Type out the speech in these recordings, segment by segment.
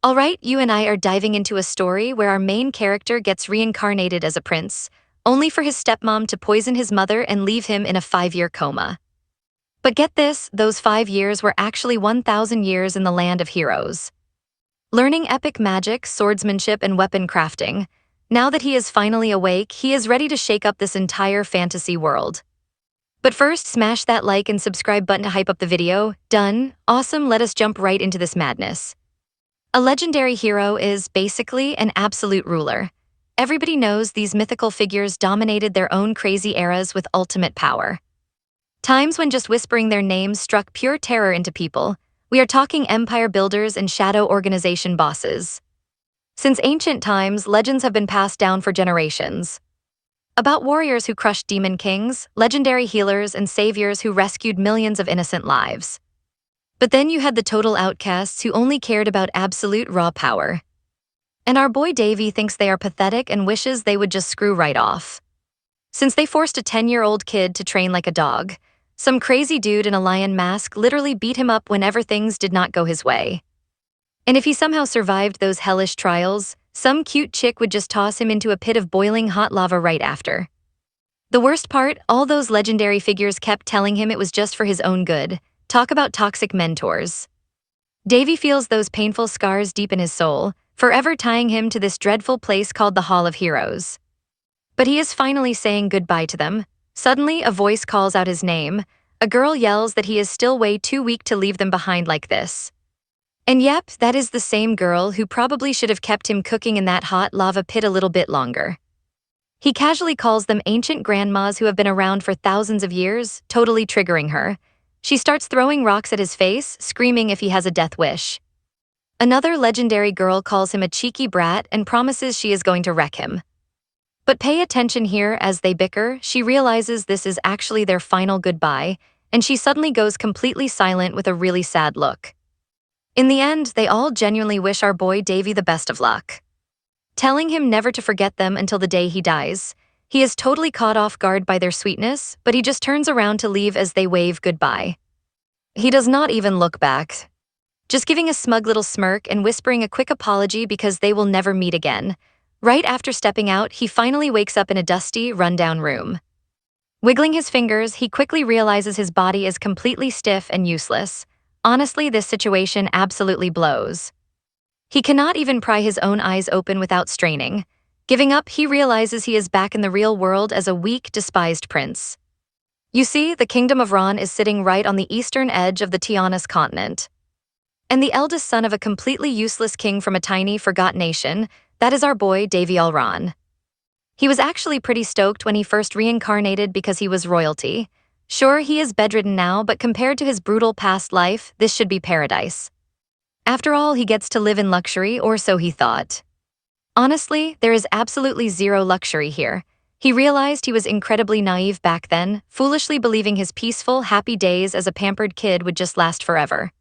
Alright, you and I are diving into a story where our main character gets reincarnated as a prince, only for his stepmom to poison his mother and leave him in a 5-year coma. But get this, those 5 years were actually 1,000 years in the land of heroes. Learning epic magic, swordsmanship, and weapon crafting, now that he is finally awake, he is ready to shake up this entire fantasy world. But first, smash that like and subscribe button to hype up the video. Done? Awesome, let us jump right into this madness. A legendary hero is, basically, an absolute ruler. Everybody knows these mythical figures dominated their own crazy eras with ultimate power. Times when just whispering their names struck pure terror into people. We are talking empire builders and shadow organization bosses. Since ancient times, legends have been passed down for generations. About warriors who crushed demon kings, legendary healers, and saviors who rescued millions of innocent lives. But then you had the total outcasts who only cared about absolute raw power. And our boy Davy thinks they are pathetic and wishes they would just screw right off. Since they forced a 10-year-old kid to train like a dog, some crazy dude in a lion mask literally beat him up whenever things did not go his way. And if he somehow survived those hellish trials, some cute chick would just toss him into a pit of boiling hot lava right after. The worst part, all those legendary figures kept telling him it was just for his own good. Talk about toxic mentors. Davy feels those painful scars deep in his soul, forever tying him to this dreadful place called the Hall of Heroes. But he is finally saying goodbye to them. Suddenly, a voice calls out his name. A girl yells that he is still way too weak to leave them behind like this. And yep, that is the same girl who probably should have kept him cooking in that hot lava pit a little bit longer. He casually calls them ancient grandmas who have been around for thousands of years, totally triggering her. She starts throwing rocks at his face, screaming if he has a death wish. Another legendary girl calls him a cheeky brat and promises she is going to wreck him. But pay attention here as they bicker, she realizes this is actually their final goodbye, and she suddenly goes completely silent with a really sad look. In the end, they all genuinely wish our boy Davy the best of luck, telling him never to forget them until the day he dies. He is totally caught off guard by their sweetness, but he just turns around to leave as they wave goodbye. He does not even look back, just giving a smug little smirk and whispering a quick apology because they will never meet again. Right after stepping out, he finally wakes up in a dusty, rundown room. Wiggling his fingers, he quickly realizes his body is completely stiff and useless. Honestly, this situation absolutely blows. He cannot even pry his own eyes open without straining. Giving up, he realizes he is back in the real world as a weak, despised prince. You see, the kingdom of Ran is sitting right on the eastern edge of the Tianas continent. And the eldest son of a completely useless king from a tiny, forgotten nation, that is our boy, Davy Ran. He was actually pretty stoked when he first reincarnated because he was royalty. Sure, he is bedridden now, but compared to his brutal past life, this should be paradise. After all, he gets to live in luxury, or so he thought. Honestly, there is absolutely zero luxury here. He realized he was incredibly naive back then, foolishly believing his peaceful, happy days as a pampered kid would just last forever.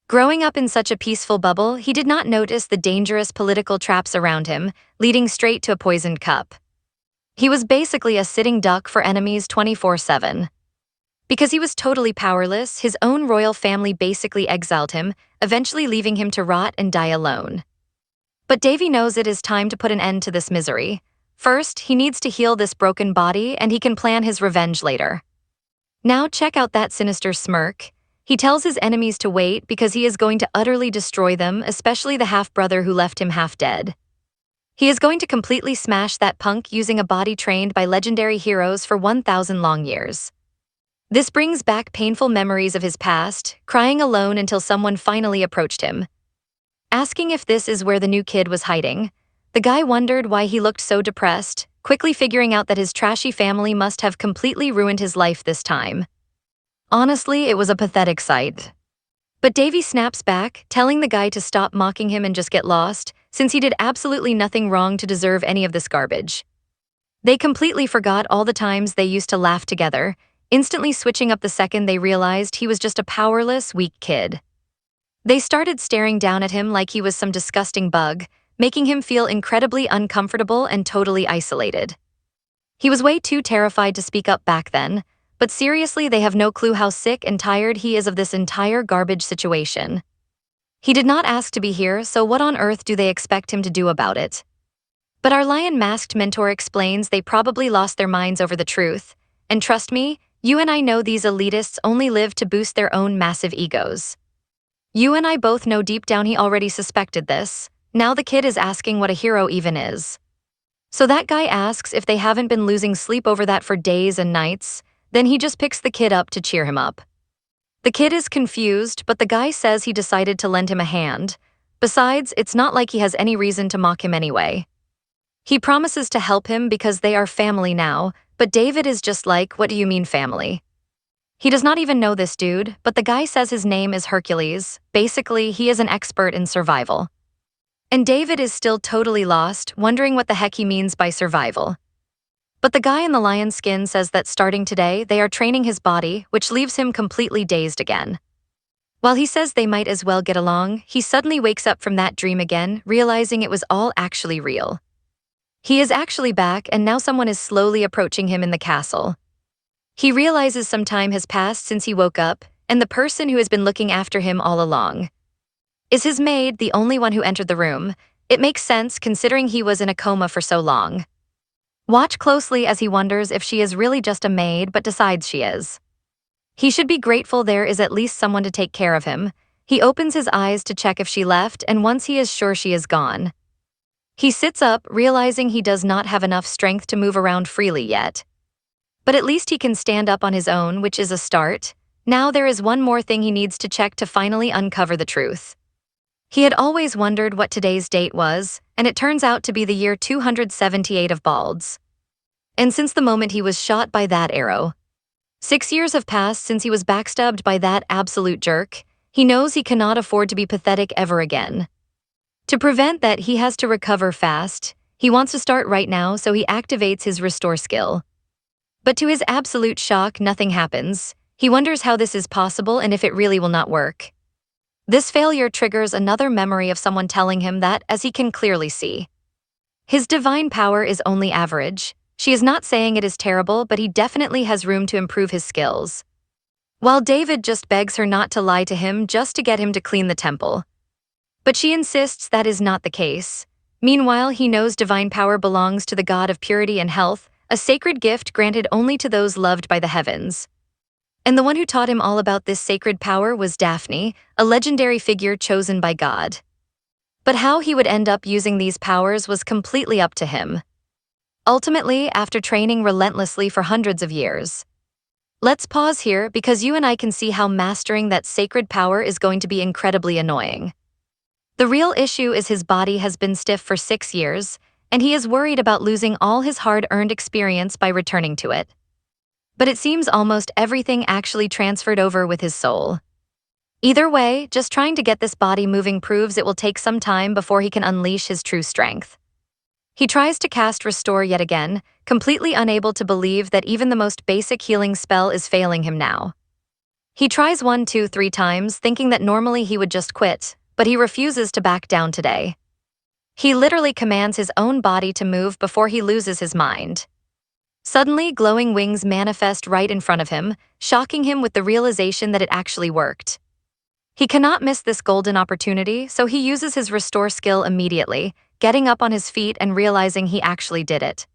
Growing up in such a peaceful bubble, he did not notice the dangerous political traps around him, leading straight to a poisoned cup. He was basically a sitting duck for enemies 24/7. Because he was totally powerless, his own royal family basically exiled him, eventually leaving him to rot and die alone. But Davy knows it is time to put an end to this misery. First, he needs to heal this broken body, and he can plan his revenge later. Now check out that sinister smirk. He tells his enemies to wait because he is going to utterly destroy them, especially the half-brother who left him half dead. He is going to completely smash that punk using a body trained by legendary heroes for 1,000 long years. This brings back painful memories of his past, crying alone until someone finally approached him, asking if this is where the new kid was hiding. The guy wondered why he looked so depressed, quickly figuring out that his trashy family must have completely ruined his life this time. Honestly, it was a pathetic sight. But Davy snaps back, telling the guy to stop mocking him and just get lost, since he did absolutely nothing wrong to deserve any of this garbage. They completely forgot all the times they used to laugh together, instantly switching up the second they realized he was just a powerless, weak kid. They started staring down at him like he was some disgusting bug, making him feel incredibly uncomfortable and totally isolated. He was way too terrified to speak up back then, but seriously, they have no clue how sick and tired he is of this entire garbage situation. He did not ask to be here, so what on earth do they expect him to do about it? But our lion-masked mentor explains they probably lost their minds over the truth. And trust me, you and I know these elitists only live to boost their own massive egos. You and I both know deep down he already suspected this. Now the kid is asking what a hero even is. So that guy asks if they haven't been losing sleep over that for days and nights, then he just picks the kid up to cheer him up. The kid is confused, but the guy says he decided to lend him a hand. Besides, it's not like he has any reason to mock him anyway. He promises to help him because they are family now, but David is just like, what do you mean family? He does not even know this dude, but the guy says his name is Hercules. Basically, he is an expert in survival. And David is still totally lost, wondering what the heck he means by survival. But the guy in the lion skin says that starting today, they are training his body, which leaves him completely dazed again. While he says they might as well get along, he suddenly wakes up from that dream again, realizing it was all actually real. He is actually back, and now someone is slowly approaching him in the castle. He realizes some time has passed since he woke up, and the person who has been looking after him all along is his maid, the only one who entered the room. It makes sense considering he was in a coma for so long. Watch closely as he wonders if she is really just a maid but decides she is. He should be grateful there is at least someone to take care of him. He opens his eyes to check if she left, and once he is sure she is gone, he sits up, realizing he does not have enough strength to move around freely yet. But at least he can stand up on his own, which is a start. Now there is one more thing he needs to check to finally uncover the truth. He had always wondered what today's date was, and it turns out to be the year 278 of Balds. And since the moment he was shot by that arrow, 6 years have passed since he was backstabbed by that absolute jerk. He knows he cannot afford to be pathetic ever again. To prevent that, he has to recover fast. He wants to start right now, so he activates his restore skill. But to his absolute shock, nothing happens. He wonders how this is possible and if it really will not work. This failure triggers another memory of someone telling him that, as he can clearly see, his divine power is only average. She is not saying it is terrible, but he definitely has room to improve his skills. While David just begs her not to lie to him just to get him to clean the temple. But she insists that is not the case. Meanwhile, he knows divine power belongs to the god of purity and health, a sacred gift granted only to those loved by the heavens. And the one who taught him all about this sacred power was Daphne, a legendary figure chosen by God. But how he would end up using these powers was completely up to him. Ultimately, after training relentlessly for hundreds of years. Let's pause here because you and I can see how mastering that sacred power is going to be incredibly annoying. The real issue is his body has been stiff for 6 years, and he is worried about losing all his hard-earned experience by returning to it. But it seems almost everything actually transferred over with his soul. Either way, just trying to get this body moving proves it will take some time before he can unleash his true strength. He tries to cast Restore yet again, completely unable to believe that even the most basic healing spell is failing him now. He tries 1, 2, 3 times, thinking that normally he would just quit, but he refuses to back down today. He literally commands his own body to move before he loses his mind. Suddenly, glowing wings manifest right in front of him, shocking him with the realization that it actually worked. He cannot miss this golden opportunity, so he uses his Restore skill immediately, getting up on his feet and realizing he actually did it.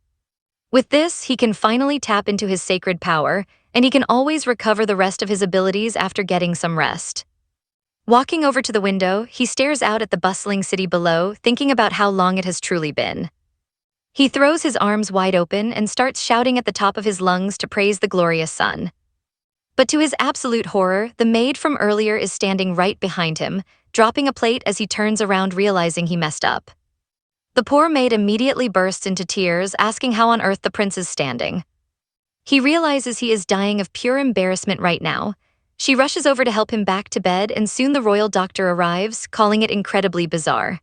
With this, he can finally tap into his sacred power, and he can always recover the rest of his abilities after getting some rest. Walking over to the window, he stares out at the bustling city below, thinking about how long it has truly been. He throws his arms wide open and starts shouting at the top of his lungs to praise the glorious sun. But to his absolute horror, the maid from earlier is standing right behind him, dropping a plate as he turns around realizing he messed up. The poor maid immediately bursts into tears, asking how on earth the prince is standing. He realizes he is dying of pure embarrassment right now. She rushes over to help him back to bed, and soon the royal doctor arrives, calling it incredibly bizarre.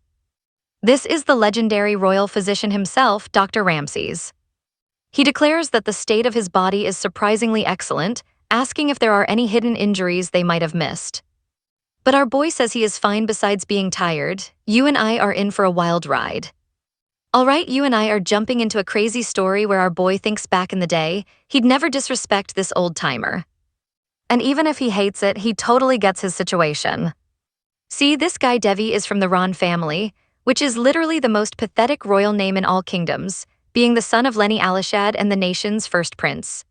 This is the legendary royal physician himself, Dr. Ramses. He declares that the state of his body is surprisingly excellent, asking if there are any hidden injuries they might have missed. But our boy says he is fine besides being tired. You and I are in for a wild ride. Alright, you and I are jumping into a crazy story where our boy thinks back in the day, he'd never disrespect this old-timer. And even if he hates it, he totally gets his situation. See, this guy Devi is from the Ron family, which is literally the most pathetic royal name in all kingdoms, being the son of Lenny Alishad and the nation's first prince.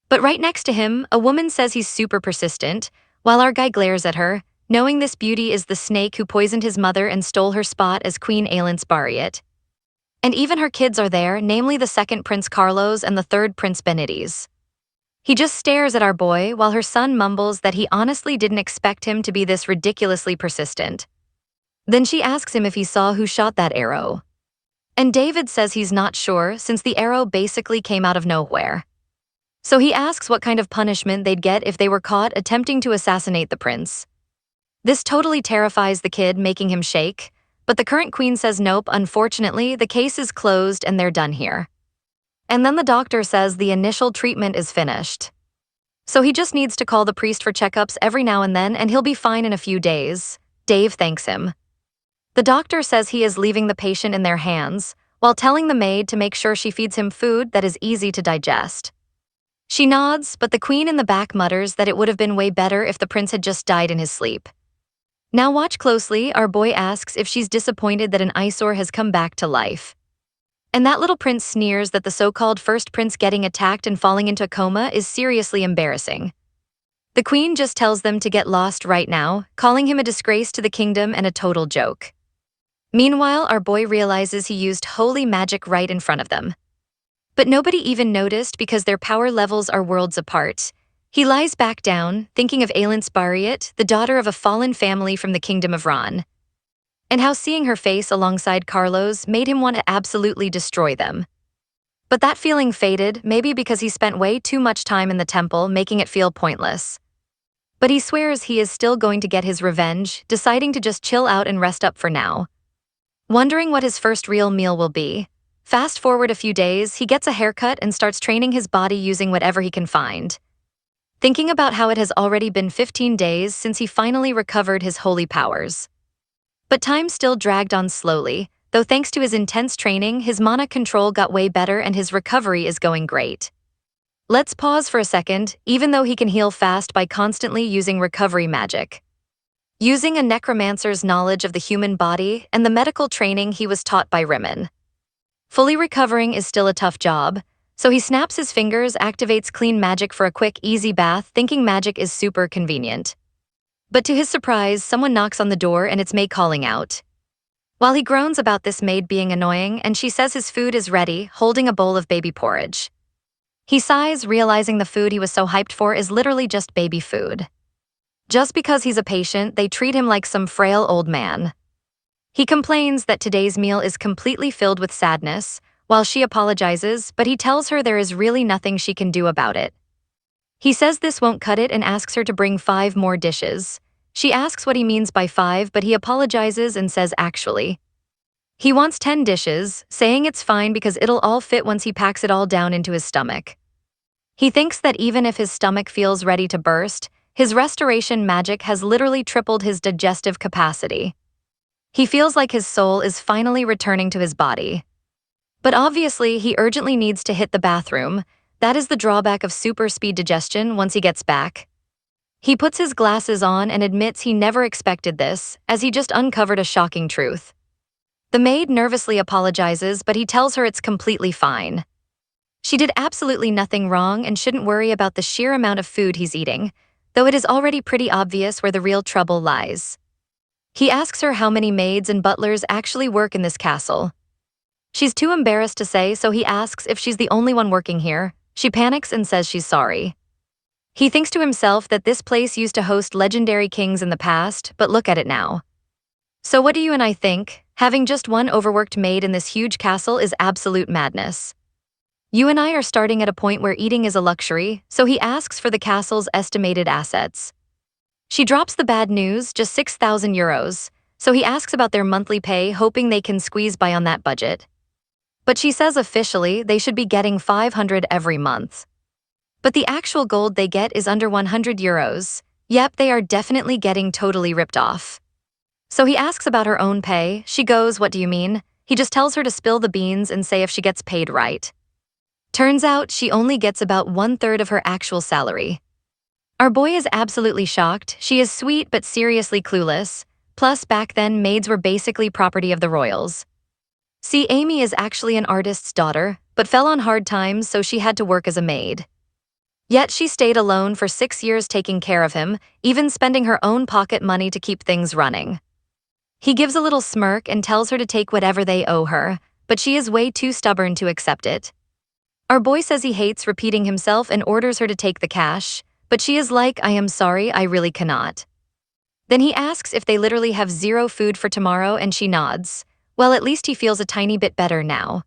But right next to him, a woman says he's super persistent, while our guy glares at her, knowing this beauty is the snake who poisoned his mother and stole her spot as Queen Ailint's Bariat. And even her kids are there, namely the second Prince Carlos and the third Prince Benitez. He just stares at our boy while her son mumbles that he honestly didn't expect him to be this ridiculously persistent. Then she asks him if he saw who shot that arrow. And David says he's not sure since the arrow basically came out of nowhere. So he asks what kind of punishment they'd get if they were caught attempting to assassinate the prince. This totally terrifies the kid, making him shake, but the current queen says nope, unfortunately, the case is closed and they're done here. And then the doctor says the initial treatment is finished. So he just needs to call the priest for checkups every now and then and he'll be fine in a few days. Dave thanks him. The doctor says he is leaving the patient in their hands, while telling the maid to make sure she feeds him food that is easy to digest. She nods, but the queen in the back mutters that it would have been way better if the prince had just died in his sleep. Now watch closely, our boy asks if she's disappointed that an eyesore has come back to life. And that little prince sneers that the so-called first prince getting attacked and falling into a coma is seriously embarrassing. The queen just tells them to get lost right now, calling him a disgrace to the kingdom and a total joke. Meanwhile, our boy realizes he used holy magic right in front of them. But nobody even noticed because their power levels are worlds apart. He lies back down, thinking of Ailint's Bariat, the daughter of a fallen family from the kingdom of Ron, and how seeing her face alongside Carlos made him want to absolutely destroy them. But that feeling faded, maybe because he spent way too much time in the temple, making it feel pointless. But he swears he is still going to get his revenge, deciding to just chill out and rest up for now. Wondering what his first real meal will be. Fast forward a few days, he gets a haircut and starts training his body using whatever he can find. Thinking about how it has already been 15 days since he finally recovered his holy powers. But time still dragged on slowly, though thanks to his intense training, his mana control got way better and his recovery is going great. Let's pause for a second, even though he can heal fast by constantly using recovery magic. Using a necromancer's knowledge of the human body and the medical training he was taught by Rimmon. Fully recovering is still a tough job, so he snaps his fingers, activates clean magic for a quick, easy bath, thinking magic is super convenient. But to his surprise, someone knocks on the door and it's May calling out. While he groans about this maid being annoying and she says his food is ready, holding a bowl of baby porridge. He sighs, realizing the food he was so hyped for is literally just baby food. Just because he's a patient, they treat him like some frail old man. He complains that today's meal is completely filled with sadness, while she apologizes, but he tells her there is really nothing she can do about it. He says this won't cut it and asks her to bring 5 more dishes. She asks what he means by 5, but he apologizes and says actually. He wants 10 dishes, saying it's fine because it'll all fit once he packs it all down into his stomach. He thinks that even if his stomach feels ready to burst, his restoration magic has literally tripled his digestive capacity. He feels like his soul is finally returning to his body. But obviously, he urgently needs to hit the bathroom. That is the drawback of super speed digestion once he gets back. He puts his glasses on and admits he never expected this, as he just uncovered a shocking truth. The maid nervously apologizes, but he tells her it's completely fine. She did absolutely nothing wrong and shouldn't worry about the sheer amount of food he's eating, though it is already pretty obvious where the real trouble lies. He asks her how many maids and butlers actually work in this castle. She's too embarrassed to say, so he asks if she's the only one working here. She panics and says she's sorry. He thinks to himself that this place used to host legendary kings in the past, but look at it now. So what do you and I think? Having just one overworked maid in this huge castle is absolute madness. You and I are starting at a point where eating is a luxury, so he asks for the castle's estimated assets. She drops the bad news, just 6,000 euros, so he asks about their monthly pay, hoping they can squeeze by on that budget. But she says officially they should be getting 500 every month. But the actual gold they get is under 100 euros. Yep, they are definitely getting totally ripped off. So he asks about her own pay. She goes, "What do you mean?" He just tells her to spill the beans and say if she gets paid right. Turns out she only gets about 1/3 of her actual salary. Our boy is absolutely shocked. She is sweet but seriously clueless, Plus, back then, maids were basically property of the royals. See, Amy is actually an artist's daughter, but fell on hard times, so she had to work as a maid. Yet she stayed alone for 6 years taking care of him, even spending her own pocket money to keep things running. He gives a little smirk and tells her to take whatever they owe her, but she is way too stubborn to accept it. Our boy says he hates repeating himself and orders her to take the cash, but she is like, I am sorry, I really cannot. Then he asks if they literally have zero food for tomorrow and she nods. Well, at least he feels a tiny bit better now.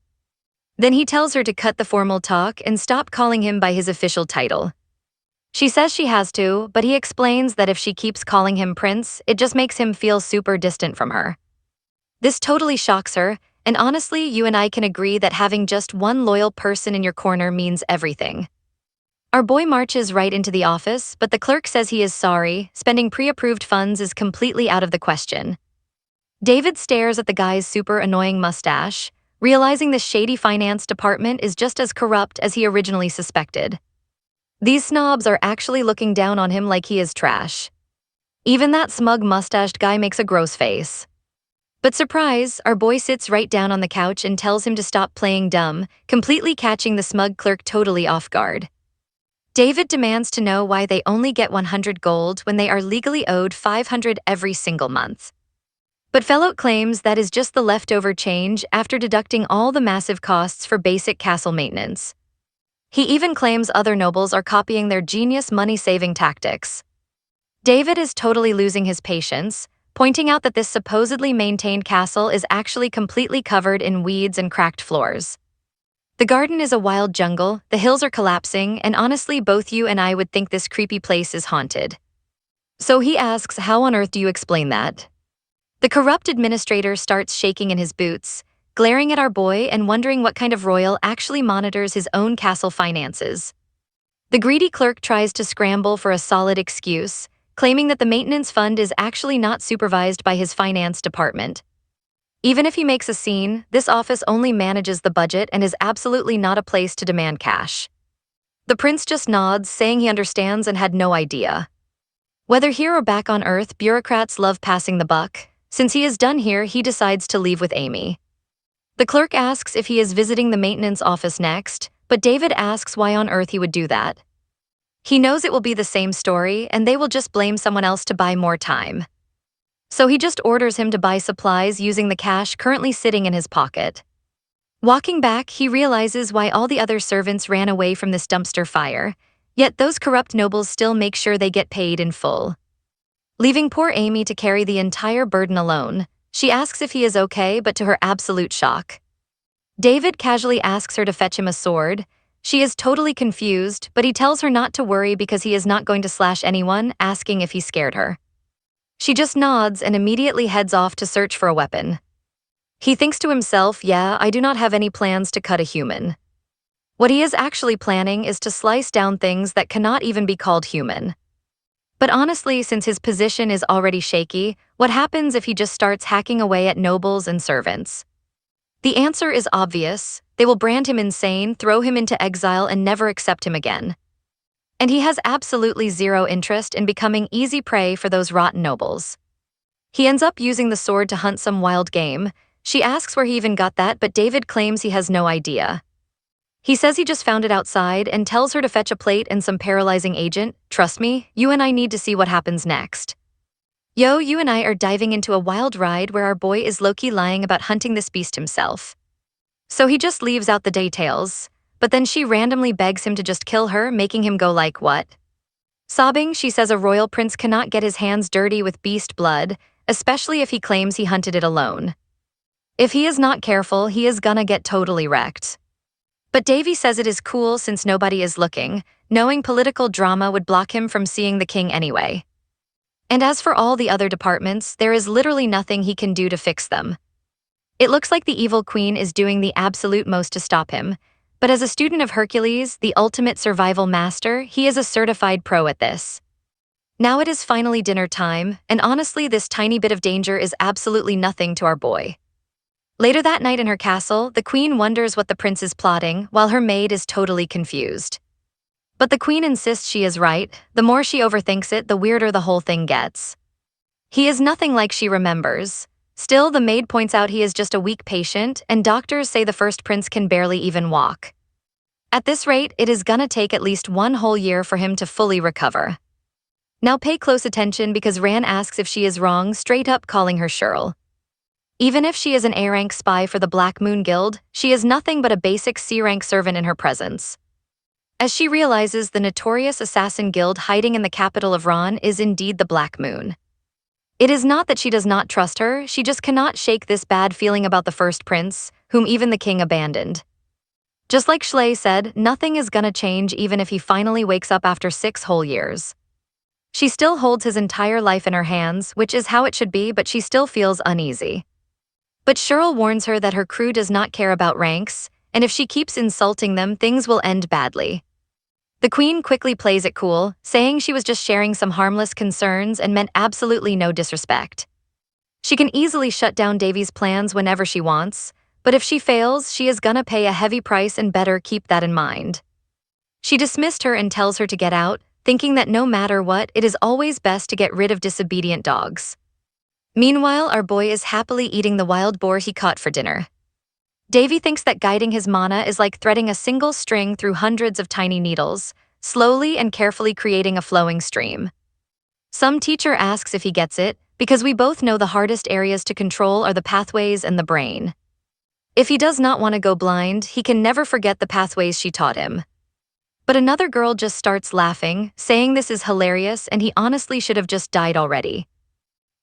Then he tells her to cut the formal talk and stop calling him by his official title. She says she has to, but he explains that if she keeps calling him Prince, it just makes him feel super distant from her. This totally shocks her, and honestly, you and I can agree that having just one loyal person in your corner means everything. Our boy marches right into the office, but the clerk says he is sorry, spending pre-approved funds is completely out of the question. David stares at the guy's super annoying mustache, realizing the shady finance department is just as corrupt as he originally suspected. These snobs are actually looking down on him like he is trash. Even that smug mustached guy makes a gross face. But surprise, our boy sits right down on the couch and tells him to stop playing dumb, completely catching the smug clerk totally off guard. David demands to know why they only get 100 gold when they are legally owed 500 every single month. But Fellow claims that is just the leftover change after deducting all the massive costs for basic castle maintenance. He even claims other nobles are copying their genius money-saving tactics. David is totally losing his patience, pointing out that this supposedly maintained castle is actually completely covered in weeds and cracked floors. The garden is a wild jungle, the hills are collapsing, and honestly both you and I would think this creepy place is haunted. So he asks, how on earth do you explain that? The corrupt administrator starts shaking in his boots, glaring at our boy and wondering what kind of royal actually monitors his own castle finances. The greedy clerk tries to scramble for a solid excuse, claiming that the maintenance fund is actually not supervised by his finance department. Even if he makes a scene, this office only manages the budget and is absolutely not a place to demand cash. The prince just nods, saying he understands and had no idea. Whether here or back on Earth, bureaucrats love passing the buck. Since he is done here, he decides to leave with Amy. The clerk asks if he is visiting the maintenance office next, but David asks why on earth he would do that. He knows it will be the same story, and they will just blame someone else to buy more time. So he just orders him to buy supplies using the cash currently sitting in his pocket. Walking back, he realizes why all the other servants ran away from this dumpster fire, yet those corrupt nobles still make sure they get paid in full. Leaving poor Amy to carry the entire burden alone, she asks if he is okay, but to her absolute shock. David casually asks her to fetch him a sword. She is totally confused, but he tells her not to worry because he is not going to slash anyone, asking if he scared her. She just nods and immediately heads off to search for a weapon. He thinks to himself, yeah, I do not have any plans to cut a human. What he is actually planning is to slice down things that cannot even be called human. But honestly, since his position is already shaky, what happens if he just starts hacking away at nobles and servants? The answer is obvious. They will brand him insane, throw him into exile, and never accept him again. And he has absolutely zero interest in becoming easy prey for those rotten nobles. He ends up using the sword to hunt some wild game. She asks where he even got that, but David claims he has no idea. He says he just found it outside and tells her to fetch a plate and some paralyzing agent. Trust me, you and I need to see what happens next. Yo, you and I are diving into a wild ride where our boy is low-key lying about hunting this beast himself. So he just leaves out the details, but then she randomly begs him to just kill her, making him go like, what? Sobbing, she says a royal prince cannot get his hands dirty with beast blood, especially if he claims he hunted it alone. If he is not careful, he is gonna get totally wrecked. But Davy says it is cool since nobody is looking, knowing political drama would block him from seeing the king anyway. And as for all the other departments, there is literally nothing he can do to fix them. It looks like the evil queen is doing the absolute most to stop him, but as a student of Hercules, the ultimate survival master, he is a certified pro at this. Now it is finally dinner time, and honestly this tiny bit of danger is absolutely nothing to our boy. Later that night in her castle, the queen wonders what the prince is plotting, while her maid is totally confused. But the queen insists she is right. The more she overthinks it, the weirder the whole thing gets. He is nothing like she remembers. Still, the maid points out he is just a weak patient, and doctors say the first prince can barely even walk. At this rate, it is gonna take at least 1 whole year for him to fully recover. Now pay close attention because Ran asks if she is wrong, straight up calling her Shirl. Even if she is an A-rank spy for the Black Moon Guild, she is nothing but a basic C-rank servant in her presence. As she realizes the notorious assassin guild hiding in the capital of Ran is indeed the Black Moon. It is not that she does not trust her, she just cannot shake this bad feeling about the first prince, whom even the king abandoned. Just like Schley said, nothing is gonna change even if he finally wakes up after 6 whole years. She still holds his entire life in her hands, which is how it should be, but she still feels uneasy. But Shirl warns her that her crew does not care about ranks, and if she keeps insulting them, things will end badly. The queen quickly plays it cool, saying she was just sharing some harmless concerns and meant absolutely no disrespect. She can easily shut down Davy's plans whenever she wants, but if she fails, she is gonna pay a heavy price and better keep that in mind. She dismissed her and tells her to get out, thinking that no matter what, it is always best to get rid of disobedient dogs. Meanwhile, our boy is happily eating the wild boar he caught for dinner. Davy thinks that guiding his mana is like threading a single string through hundreds of tiny needles, slowly and carefully creating a flowing stream. Some teacher asks if he gets it, because we both know the hardest areas to control are the pathways and the brain. If he does not want to go blind, he can never forget the pathways she taught him. But another girl just starts laughing, saying this is hilarious and he honestly should have just died already.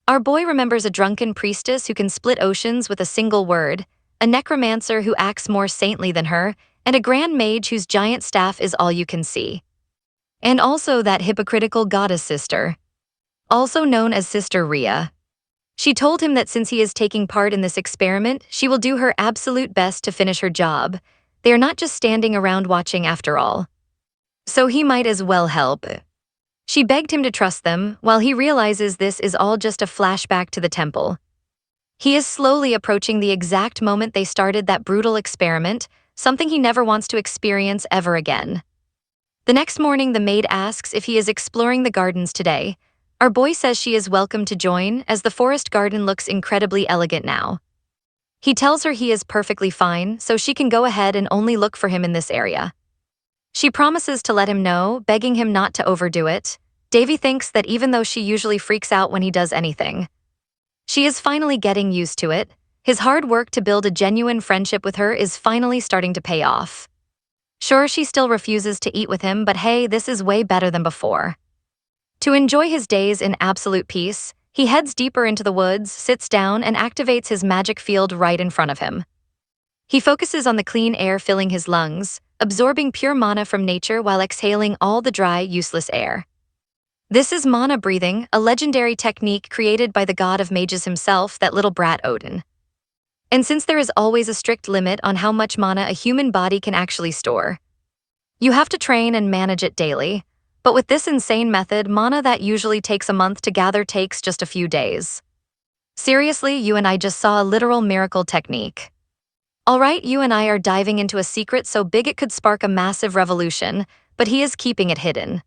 Our boy remembers a drunken priestess who can split oceans with a single word, a necromancer who acts more saintly than her, and a grand mage whose giant staff is all you can see. And also that hypocritical goddess sister, also known as Sister Rhea. She told him that since he is taking part in this experiment, she will do her absolute best to finish her job. They are not just standing around watching after all. So he might as well help. She begged him to trust them, while he realizes this is all just a flashback to the temple. He is slowly approaching the exact moment they started that brutal experiment, something he never wants to experience ever again. The next morning, the maid asks if he is exploring the gardens today. Our boy says she is welcome to join, as the forest garden looks incredibly elegant now. He tells her he is perfectly fine, so she can go ahead and only look for him in this area. She promises to let him know, begging him not to overdo it. Davy thinks that even though she usually freaks out when he does anything, she is finally getting used to it. His hard work to build a genuine friendship with her is finally starting to pay off. Sure, she still refuses to eat with him, but hey, this is way better than before. To enjoy his days in absolute peace, he heads deeper into the woods, sits down, and activates his magic field right in front of him. He focuses on the clean air filling his lungs, absorbing pure mana from nature while exhaling all the dry, useless air. This is mana breathing, a legendary technique created by the god of mages himself, that little brat Odin. And since there is always a strict limit on how much mana a human body can actually store, you have to train and manage it daily. But with this insane method, mana that usually takes a month to gather takes just a few days. Seriously, you and I just saw a literal miracle technique. Alright, you and I are diving into a secret so big it could spark a massive revolution, but he is keeping it hidden.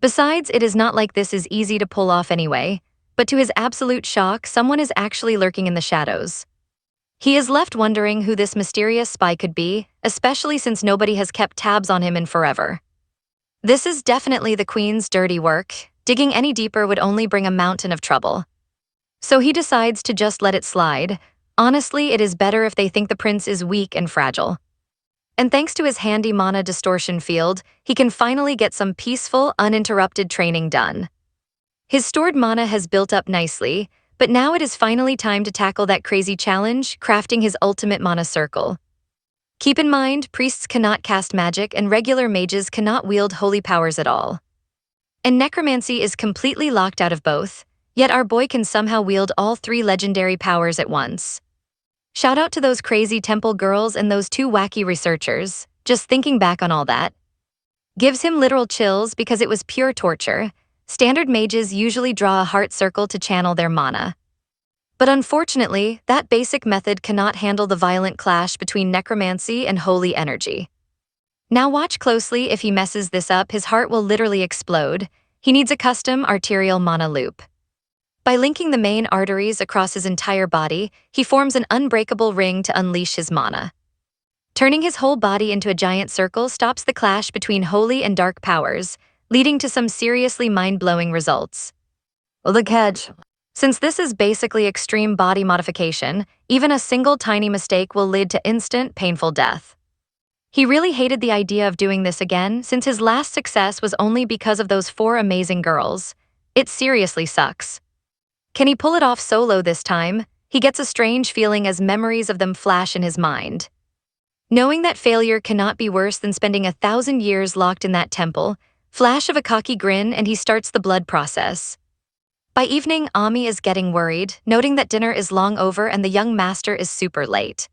Besides, it is not like this is easy to pull off anyway, but to his absolute shock, someone is actually lurking in the shadows. He is left wondering who this mysterious spy could be, especially since nobody has kept tabs on him in forever. This is definitely the queen's dirty work. Digging any deeper would only bring a mountain of trouble. So he decides to just let it slide. Honestly, it is better if they think the prince is weak and fragile. And thanks to his handy mana distortion field, he can finally get some peaceful, uninterrupted training done. His stored mana has built up nicely, but now it is finally time to tackle that crazy challenge, crafting his ultimate mana circle. Keep in mind, priests cannot cast magic and regular mages cannot wield holy powers at all. And necromancy is completely locked out of both, yet our boy can somehow wield all 3 legendary powers at once. Shout out to those crazy temple girls and those 2 wacky researchers. Just thinking back on all that gives him literal chills because it was pure torture. Standard mages usually draw a heart circle to channel their mana. But unfortunately, that basic method cannot handle the violent clash between necromancy and holy energy. Now watch closely. If he messes this up, his heart will literally explode. He needs a custom arterial mana loop. By linking the main arteries across his entire body, he forms an unbreakable ring to unleash his mana. Turning his whole body into a giant circle stops the clash between holy and dark powers, leading to some seriously mind-blowing results. The catch. Since this is basically extreme body modification, even a single tiny mistake will lead to instant, painful death. He really hated the idea of doing this again, since his last success was only because of those 4 amazing girls. It seriously sucks. Can he pull it off solo this time? He gets a strange feeling as memories of them flash in his mind. Knowing that failure cannot be worse than spending 1,000 years locked in that temple, flash of a cocky grin and he starts the blood process. By evening, Ami is getting worried, noting that dinner is long over and the young master is super late.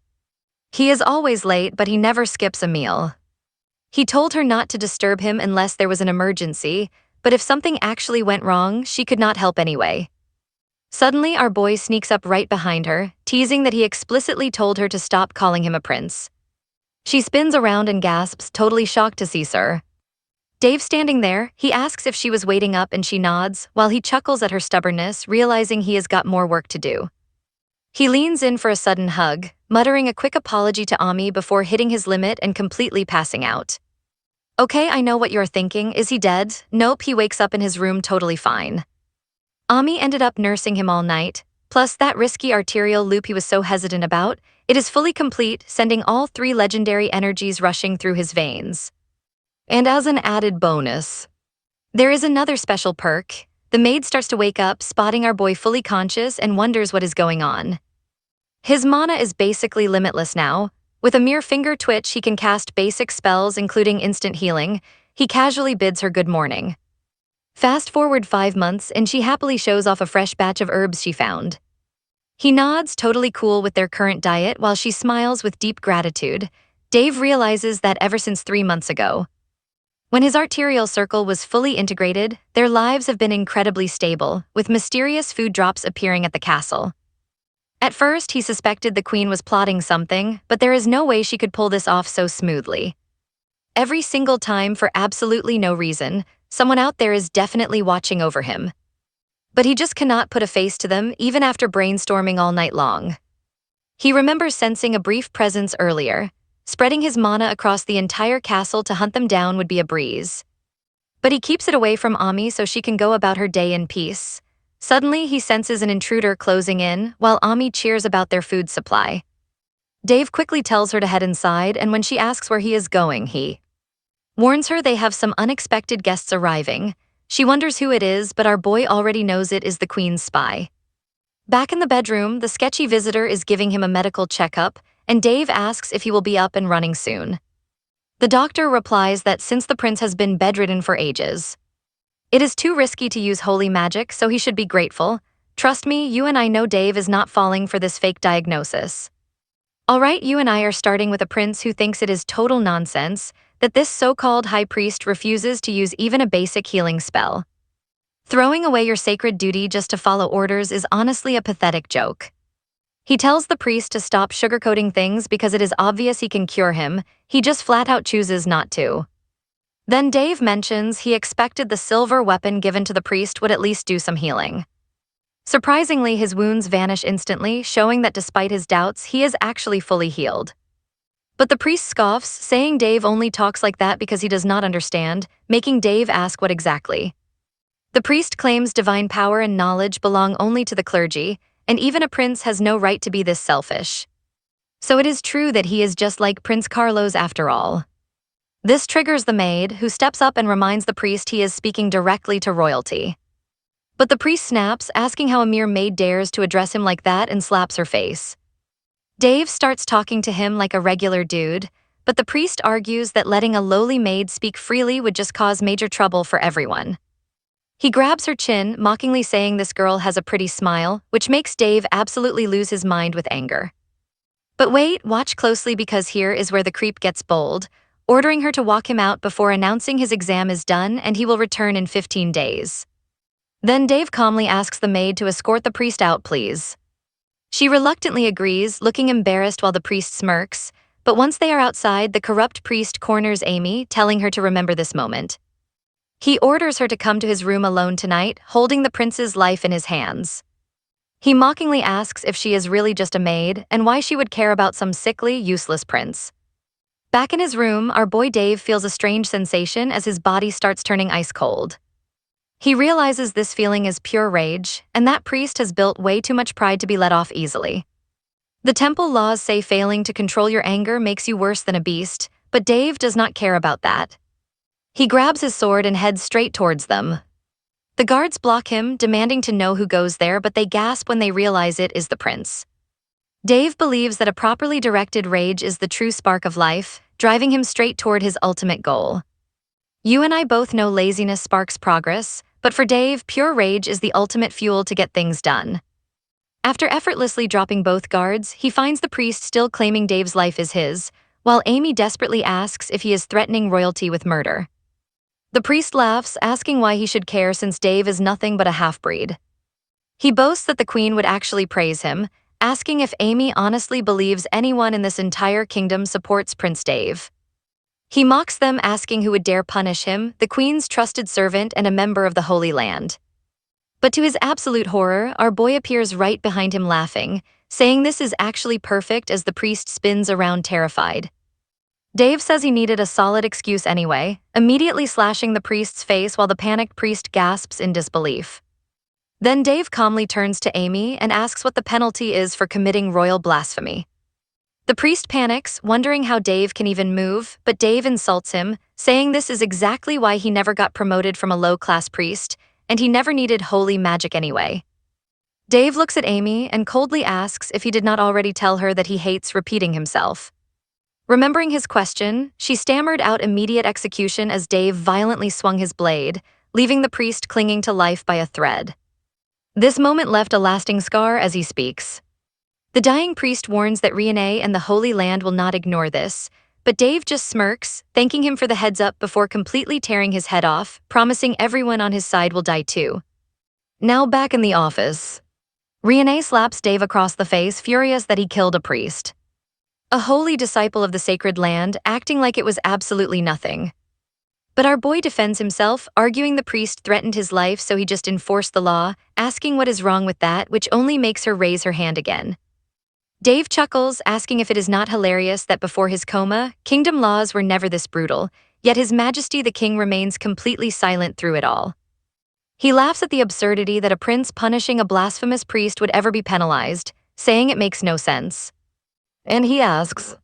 He is always late, but he never skips a meal. He told her not to disturb him unless there was an emergency, but if something actually went wrong, she could not help anyway. Suddenly, our boy sneaks up right behind her, teasing that he explicitly told her to stop calling him a prince. She spins around and gasps, totally shocked to see Sir Dave standing there. He asks if she was waiting up and she nods, while he chuckles at her stubbornness, realizing he has got more work to do. He leans in for a sudden hug, muttering a quick apology to Ami before hitting his limit and completely passing out. Okay, I know what you're thinking. Is he dead? Nope, he wakes up in his room totally fine. Ami ended up nursing him all night, plus that risky arterial loop he was so hesitant about. It is fully complete, sending all 3 legendary energies rushing through his veins. And as an added bonus, there is another special perk. The maid starts to wake up, spotting our boy fully conscious and wonders what is going on. His mana is basically limitless now. With a mere finger twitch, he can cast basic spells, including instant healing. He casually bids her good morning. Fast forward 5 months, and she happily shows off a fresh batch of herbs she found. He nods, totally cool with their current diet, while she smiles with deep gratitude. Dave realizes that ever since 3 months ago, when his arterial circle was fully integrated, their lives have been incredibly stable, with mysterious food drops appearing at the castle. At first, he suspected the queen was plotting something, but there is no way she could pull this off so smoothly. Every single time, for absolutely no reason, someone out there is definitely watching over him. But he just cannot put a face to them, even after brainstorming all night long. He remembers sensing a brief presence earlier. Spreading his mana across the entire castle to hunt them down would be a breeze. But he keeps it away from Ami so she can go about her day in peace. Suddenly, he senses an intruder closing in, while Ami cheers about their food supply. Dave quickly tells her to head inside, and when she asks where he is going, he warns her they have some unexpected guests arriving. She wonders who it is, but our boy already knows it is the queen's spy. Back in the bedroom, the sketchy visitor is giving him a medical checkup, and Dave asks if he will be up and running soon. The doctor replies that since the prince has been bedridden for ages, it is too risky to use holy magic, so he should be grateful. Trust me, you and I know Dave is not falling for this fake diagnosis. Alright, you and I are starting with a prince who thinks it is total nonsense that this so-called high priest refuses to use even a basic healing spell. Throwing away your sacred duty just to follow orders is honestly a pathetic joke. He tells the priest to stop sugarcoating things because it is obvious he can cure him. He just flat-out chooses not to. Then Dave mentions he expected the silver weapon given to the priest would at least do some healing. Surprisingly, his wounds vanish instantly, showing that despite his doubts, he is actually fully healed. But the priest scoffs, saying Dave only talks like that because he does not understand, making Dave ask what exactly. The priest claims divine power and knowledge belong only to the clergy, and even a prince has no right to be this selfish. So it is true that he is just like Prince Carlos after all. This triggers the maid, who steps up and reminds the priest he is speaking directly to royalty. But the priest snaps, asking how a mere maid dares to address him like that, and slaps her face. Dave starts talking to him like a regular dude, but the priest argues that letting a lowly maid speak freely would just cause major trouble for everyone. He grabs her chin, mockingly saying this girl has a pretty smile, which makes Dave absolutely lose his mind with anger. But wait, watch closely, because here is where the creep gets bold, ordering her to walk him out before announcing his exam is done and he will return in 15 days. Then Dave calmly asks the maid to escort the priest out, please. She reluctantly agrees, looking embarrassed while the priest smirks, but once they are outside, the corrupt priest corners Amy, telling her to remember this moment. He orders her to come to his room alone tonight, holding the prince's life in his hands. He mockingly asks if she is really just a maid and why she would care about some sickly, useless prince. Back in his room, our boy Dave feels a strange sensation as his body starts turning ice cold. He realizes this feeling is pure rage, and that priest has built way too much pride to be let off easily. The temple laws say failing to control your anger makes you worse than a beast, but Dave does not care about that. He grabs his sword and heads straight towards them. The guards block him, demanding to know who goes there, but they gasp when they realize it is the prince. Dave believes that a properly directed rage is the true spark of life, driving him straight toward his ultimate goal. You and I both know laziness sparks progress, but for Dave, pure rage is the ultimate fuel to get things done. After effortlessly dropping both guards, he finds the priest still claiming Dave's life is his, while Amy desperately asks if he is threatening royalty with murder. The priest laughs, asking why he should care since Dave is nothing but a half-breed. He boasts that the queen would actually praise him, asking if Amy honestly believes anyone in this entire kingdom supports Prince Dave. He mocks them, asking who would dare punish him, the queen's trusted servant and a member of the Holy Land. But to his absolute horror, our boy appears right behind him laughing, saying this is actually perfect as the priest spins around terrified. Dave says he needed a solid excuse anyway, immediately slashing the priest's face while the panicked priest gasps in disbelief. Then Dave calmly turns to Amy and asks what the penalty is for committing royal blasphemy. The priest panics, wondering how Dave can even move, but Dave insults him, saying this is exactly why he never got promoted from a low-class priest, and he never needed holy magic anyway. Dave looks at Amy and coldly asks if he did not already tell her that he hates repeating himself. Remembering his question, she stammered out immediate execution as Dave violently swung his blade, leaving the priest clinging to life by a thread. This moment left a lasting scar as he speaks. The dying priest warns that Riene and the Holy Land will not ignore this, but Dave just smirks, thanking him for the heads up before completely tearing his head off, promising everyone on his side will die too. Now back in the office. Riene slaps Dave across the face, furious that he killed a priest. A holy disciple of the sacred land, acting like it was absolutely nothing. But our boy defends himself, arguing the priest threatened his life so he just enforced the law, asking what is wrong with that, which only makes her raise her hand again. Dave chuckles, asking if it is not hilarious that before his coma, kingdom laws were never this brutal, yet His Majesty the King remains completely silent through it all. He laughs at the absurdity that a prince punishing a blasphemous priest would ever be penalized, saying it makes no sense. And he asks,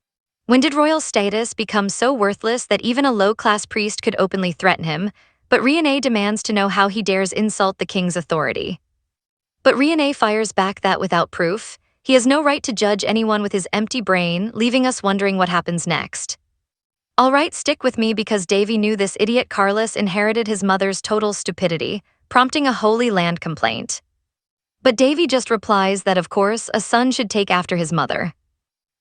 when did royal status become so worthless that even a low-class priest could openly threaten him? But Riene demands to know how he dares insult the king's authority. But Riene fires back that without proof, he has no right to judge anyone with his empty brain, leaving us wondering what happens next. All right, stick with me because Davy knew this idiot Carlos inherited his mother's total stupidity, prompting a Holy Land complaint. But Davy just replies that of course a son should take after his mother.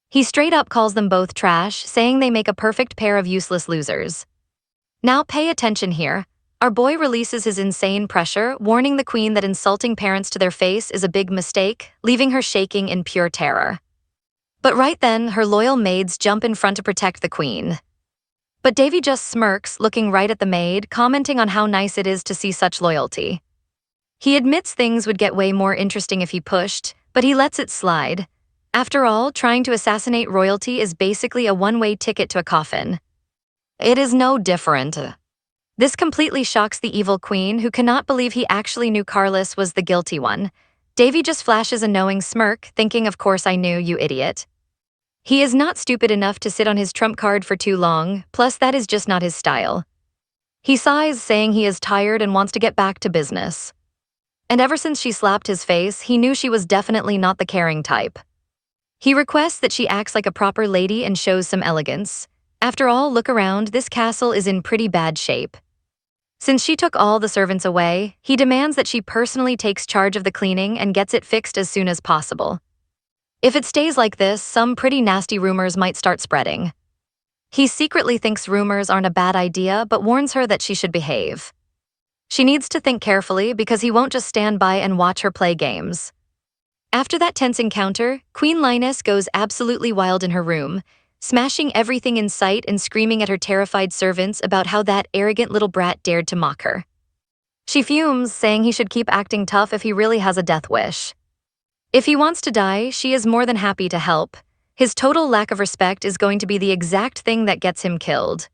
He straight up calls them both trash, saying they make a perfect pair of useless losers. Now pay attention here. Our boy releases his insane pressure, warning the queen that insulting parents to their face is a big mistake, leaving her shaking in pure terror. But right then, her loyal maids jump in front to protect the queen. But Davy just smirks, looking right at the maid, commenting on how nice it is to see such loyalty. He admits things would get way more interesting if he pushed, but he lets it slide. After all, trying to assassinate royalty is basically a one-way ticket to a coffin. It is no different. This completely shocks the evil queen, who cannot believe he actually knew Carlos was the guilty one. Davy just flashes a knowing smirk, thinking, of course I knew, you idiot. He is not stupid enough to sit on his trump card for too long, plus that is just not his style. He sighs, saying he is tired and wants to get back to business. And ever since she slapped his face, he knew she was definitely not the caring type. He requests that she acts like a proper lady and shows some elegance. After all, look around, this castle is in pretty bad shape. Since she took all the servants away, he demands that she personally takes charge of the cleaning and gets it fixed as soon as possible. If it stays like this, some pretty nasty rumors might start spreading. He secretly thinks rumors aren't a bad idea, but warns her that she should behave. She needs to think carefully because he won't just stand by and watch her play games. After that tense encounter, Queen Linus goes absolutely wild in her room, smashing everything in sight and screaming at her terrified servants about how that arrogant little brat dared to mock her. She fumes, saying he should keep acting tough if he really has a death wish. If he wants to die, she is more than happy to help. His total lack of respect is going to be the exact thing that gets him killed.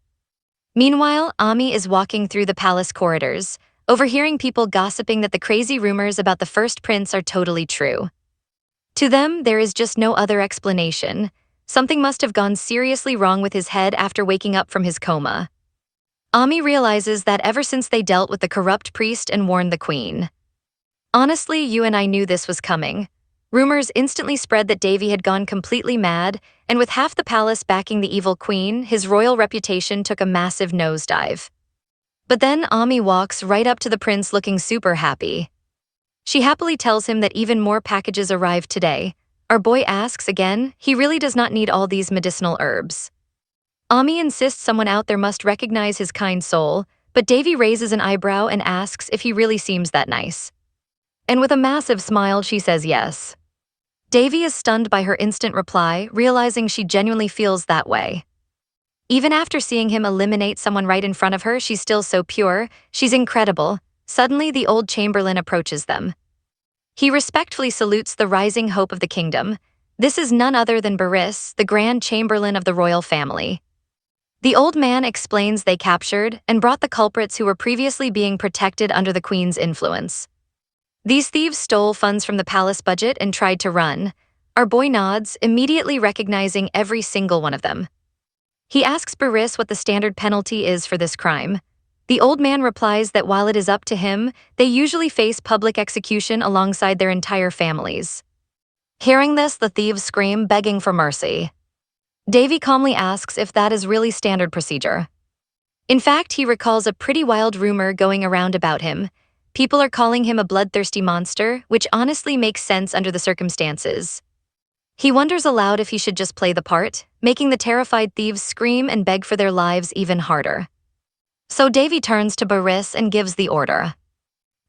Meanwhile, Ami is walking through the palace corridors, overhearing people gossiping that the crazy rumors about the first prince are totally true. To them, there is just no other explanation. Something must have gone seriously wrong with his head after waking up from his coma. Ami realizes that ever since they dealt with the corrupt priest and warned the queen. Honestly, you and I knew this was coming. Rumors instantly spread that Davy had gone completely mad, and with half the palace backing the evil queen, his royal reputation took a massive nosedive. But then Ami walks right up to the prince looking super happy. She happily tells him that even more packages arrived today. Our boy asks again, he really does not need all these medicinal herbs. Ami insists someone out there must recognize his kind soul, but Davy raises an eyebrow and asks if he really seems that nice. And with a massive smile, she says yes. Davy is stunned by her instant reply, realizing she genuinely feels that way. Even after seeing him eliminate someone right in front of her, she's still so pure, she's incredible. Suddenly, the old chamberlain approaches them. He respectfully salutes the rising hope of the kingdom. This is none other than Baris, the grand chamberlain of the royal family. The old man explains they captured and brought the culprits who were previously being protected under the queen's influence. These thieves stole funds from the palace budget and tried to run. Our boy nods, immediately recognizing every single one of them. He asks Baris what the standard penalty is for this crime. The old man replies that while it is up to him, they usually face public execution alongside their entire families. Hearing this, the thieves scream, begging for mercy. Davy calmly asks if that is really standard procedure. In fact, he recalls a pretty wild rumor going around about him. People are calling him a bloodthirsty monster, which honestly makes sense under the circumstances. He wonders aloud if he should just play the part, making the terrified thieves scream and beg for their lives even harder. So Davy turns to Baris and gives the order.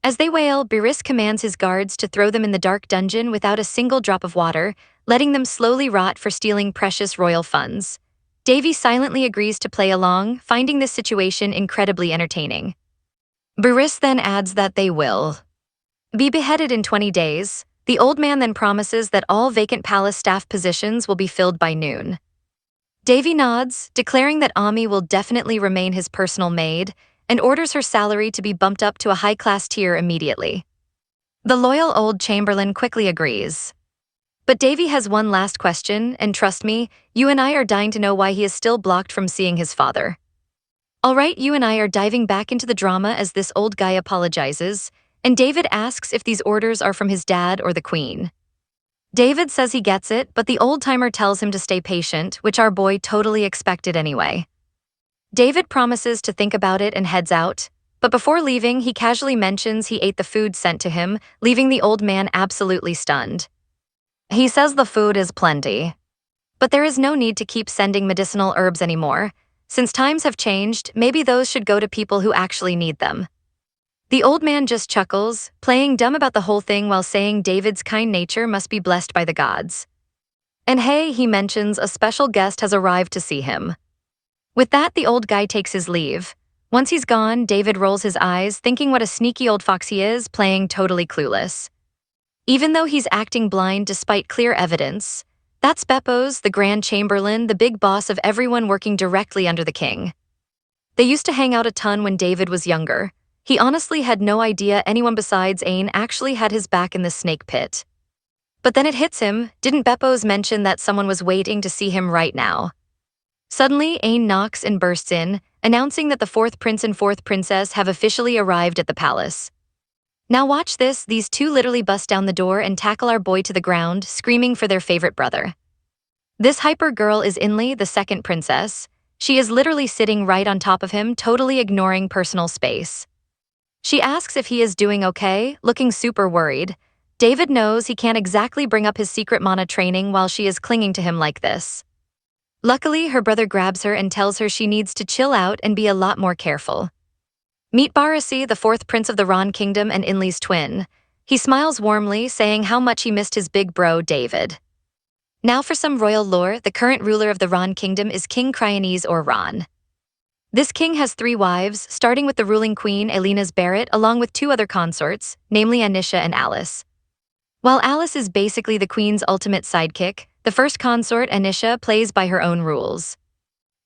As they wail, Baris commands his guards to throw them in the dark dungeon without a single drop of water, letting them slowly rot for stealing precious royal funds. Davy silently agrees to play along, finding this situation incredibly entertaining. Baris then adds that they will be beheaded in 20 days. The old man then promises that all vacant palace staff positions will be filled by noon. Davy nods, declaring that Ami will definitely remain his personal maid, and orders her salary to be bumped up to a high-class tier immediately. The loyal old chamberlain quickly agrees. But Davy has one last question, and trust me, you and I are dying to know why he is still blocked from seeing his father. Alright, you and I are diving back into the drama as this old guy apologizes, and David asks if these orders are from his dad or the queen. David says he gets it, but the old-timer tells him to stay patient, which our boy totally expected anyway. David promises to think about it and heads out, but before leaving, he casually mentions he ate the food sent to him, leaving the old man absolutely stunned. He says the food is plenty. But there is no need to keep sending medicinal herbs anymore. Since times have changed, maybe those should go to people who actually need them. The old man just chuckles, playing dumb about the whole thing while saying David's kind nature must be blessed by the gods. And hey, he mentions a special guest has arrived to see him. With that, the old guy takes his leave. Once he's gone, David rolls his eyes, thinking what a sneaky old fox he is, playing totally clueless. Even though he's acting blind despite clear evidence, that's Beppo's, the Grand Chamberlain, the big boss of everyone working directly under the king. They used to hang out a ton when David was younger. He honestly had no idea anyone besides Aine actually had his back in the snake pit. But then it hits him, didn't Beppo's mention that someone was waiting to see him right now? Suddenly, Aine knocks and bursts in, announcing that the fourth prince and fourth princess have officially arrived at the palace. Now watch this, these two literally bust down the door and tackle our boy to the ground, screaming for their favorite brother. This hyper girl is Inli, the second princess. She is literally sitting right on top of him, totally ignoring personal space. She asks if he is doing okay, looking super worried. David knows he can't exactly bring up his secret mana training while she is clinging to him like this. Luckily, her brother grabs her and tells her she needs to chill out and be a lot more careful. Meet Barasi, the fourth prince of the Ron kingdom and Inli's twin. He smiles warmly, saying how much he missed his big bro, David. Now for some royal lore, the current ruler of the Ran kingdom is King Cryones or Ran. This king has 3 wives, starting with the ruling queen Elena's Barrett along with 2 other consorts, namely Anisha and Alice. While Alice is basically the queen's ultimate sidekick, the first consort, Anisha, plays by her own rules.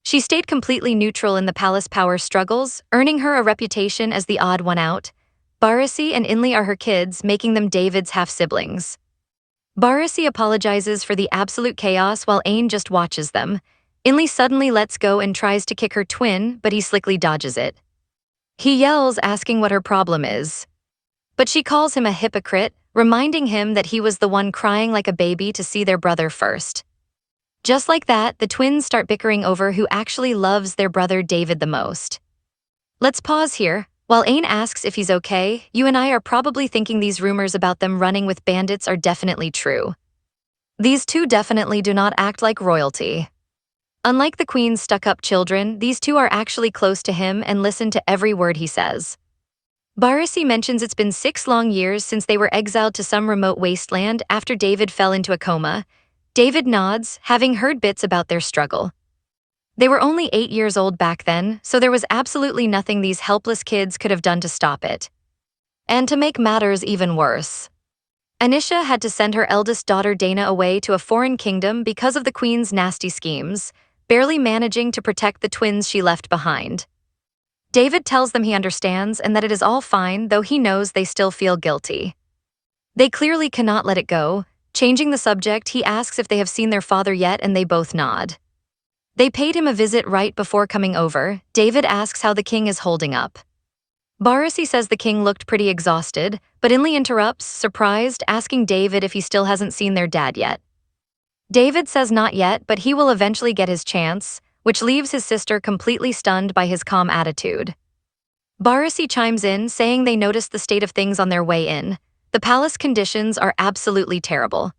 She stayed completely neutral in the palace power struggles, earning her a reputation as the odd one out. Barasi and Inli are her kids, making them David's half-siblings. Barasi apologizes for the absolute chaos while Ain just watches them. Inli suddenly lets go and tries to kick her twin, but he slickly dodges it. He yells, asking what her problem is. But she calls him a hypocrite, reminding him that he was the one crying like a baby to see their brother first. Just like that, the twins start bickering over who actually loves their brother David the most. Let's pause here. While Ain asks if he's okay, you and I are probably thinking these rumors about them running with bandits are definitely true. These two definitely do not act like royalty. Unlike the queen's stuck-up children, these two are actually close to him and listen to every word he says. Barasi mentions it's been 6 long years since they were exiled to some remote wasteland after David fell into a coma. David nods, having heard bits about their struggle. They were only 8 years old back then, so there was absolutely nothing these helpless kids could have done to stop it. And to make matters even worse, Anisha had to send her eldest daughter Dana away to a foreign kingdom because of the queen's nasty schemes, barely managing to protect the twins she left behind. David tells them he understands and that it is all fine, though he knows they still feel guilty. They clearly cannot let it go. Changing the subject, he asks if they have seen their father yet, and they both nod. They paid him a visit right before coming over. David asks how the king is holding up. Barasi says the king looked pretty exhausted, but Inli interrupts, surprised, asking David if he still hasn't seen their dad yet. David says not yet, but he will eventually get his chance, which leaves his sister completely stunned by his calm attitude. Barasi chimes in, saying they noticed the state of things on their way in. The palace conditions are absolutely terrible.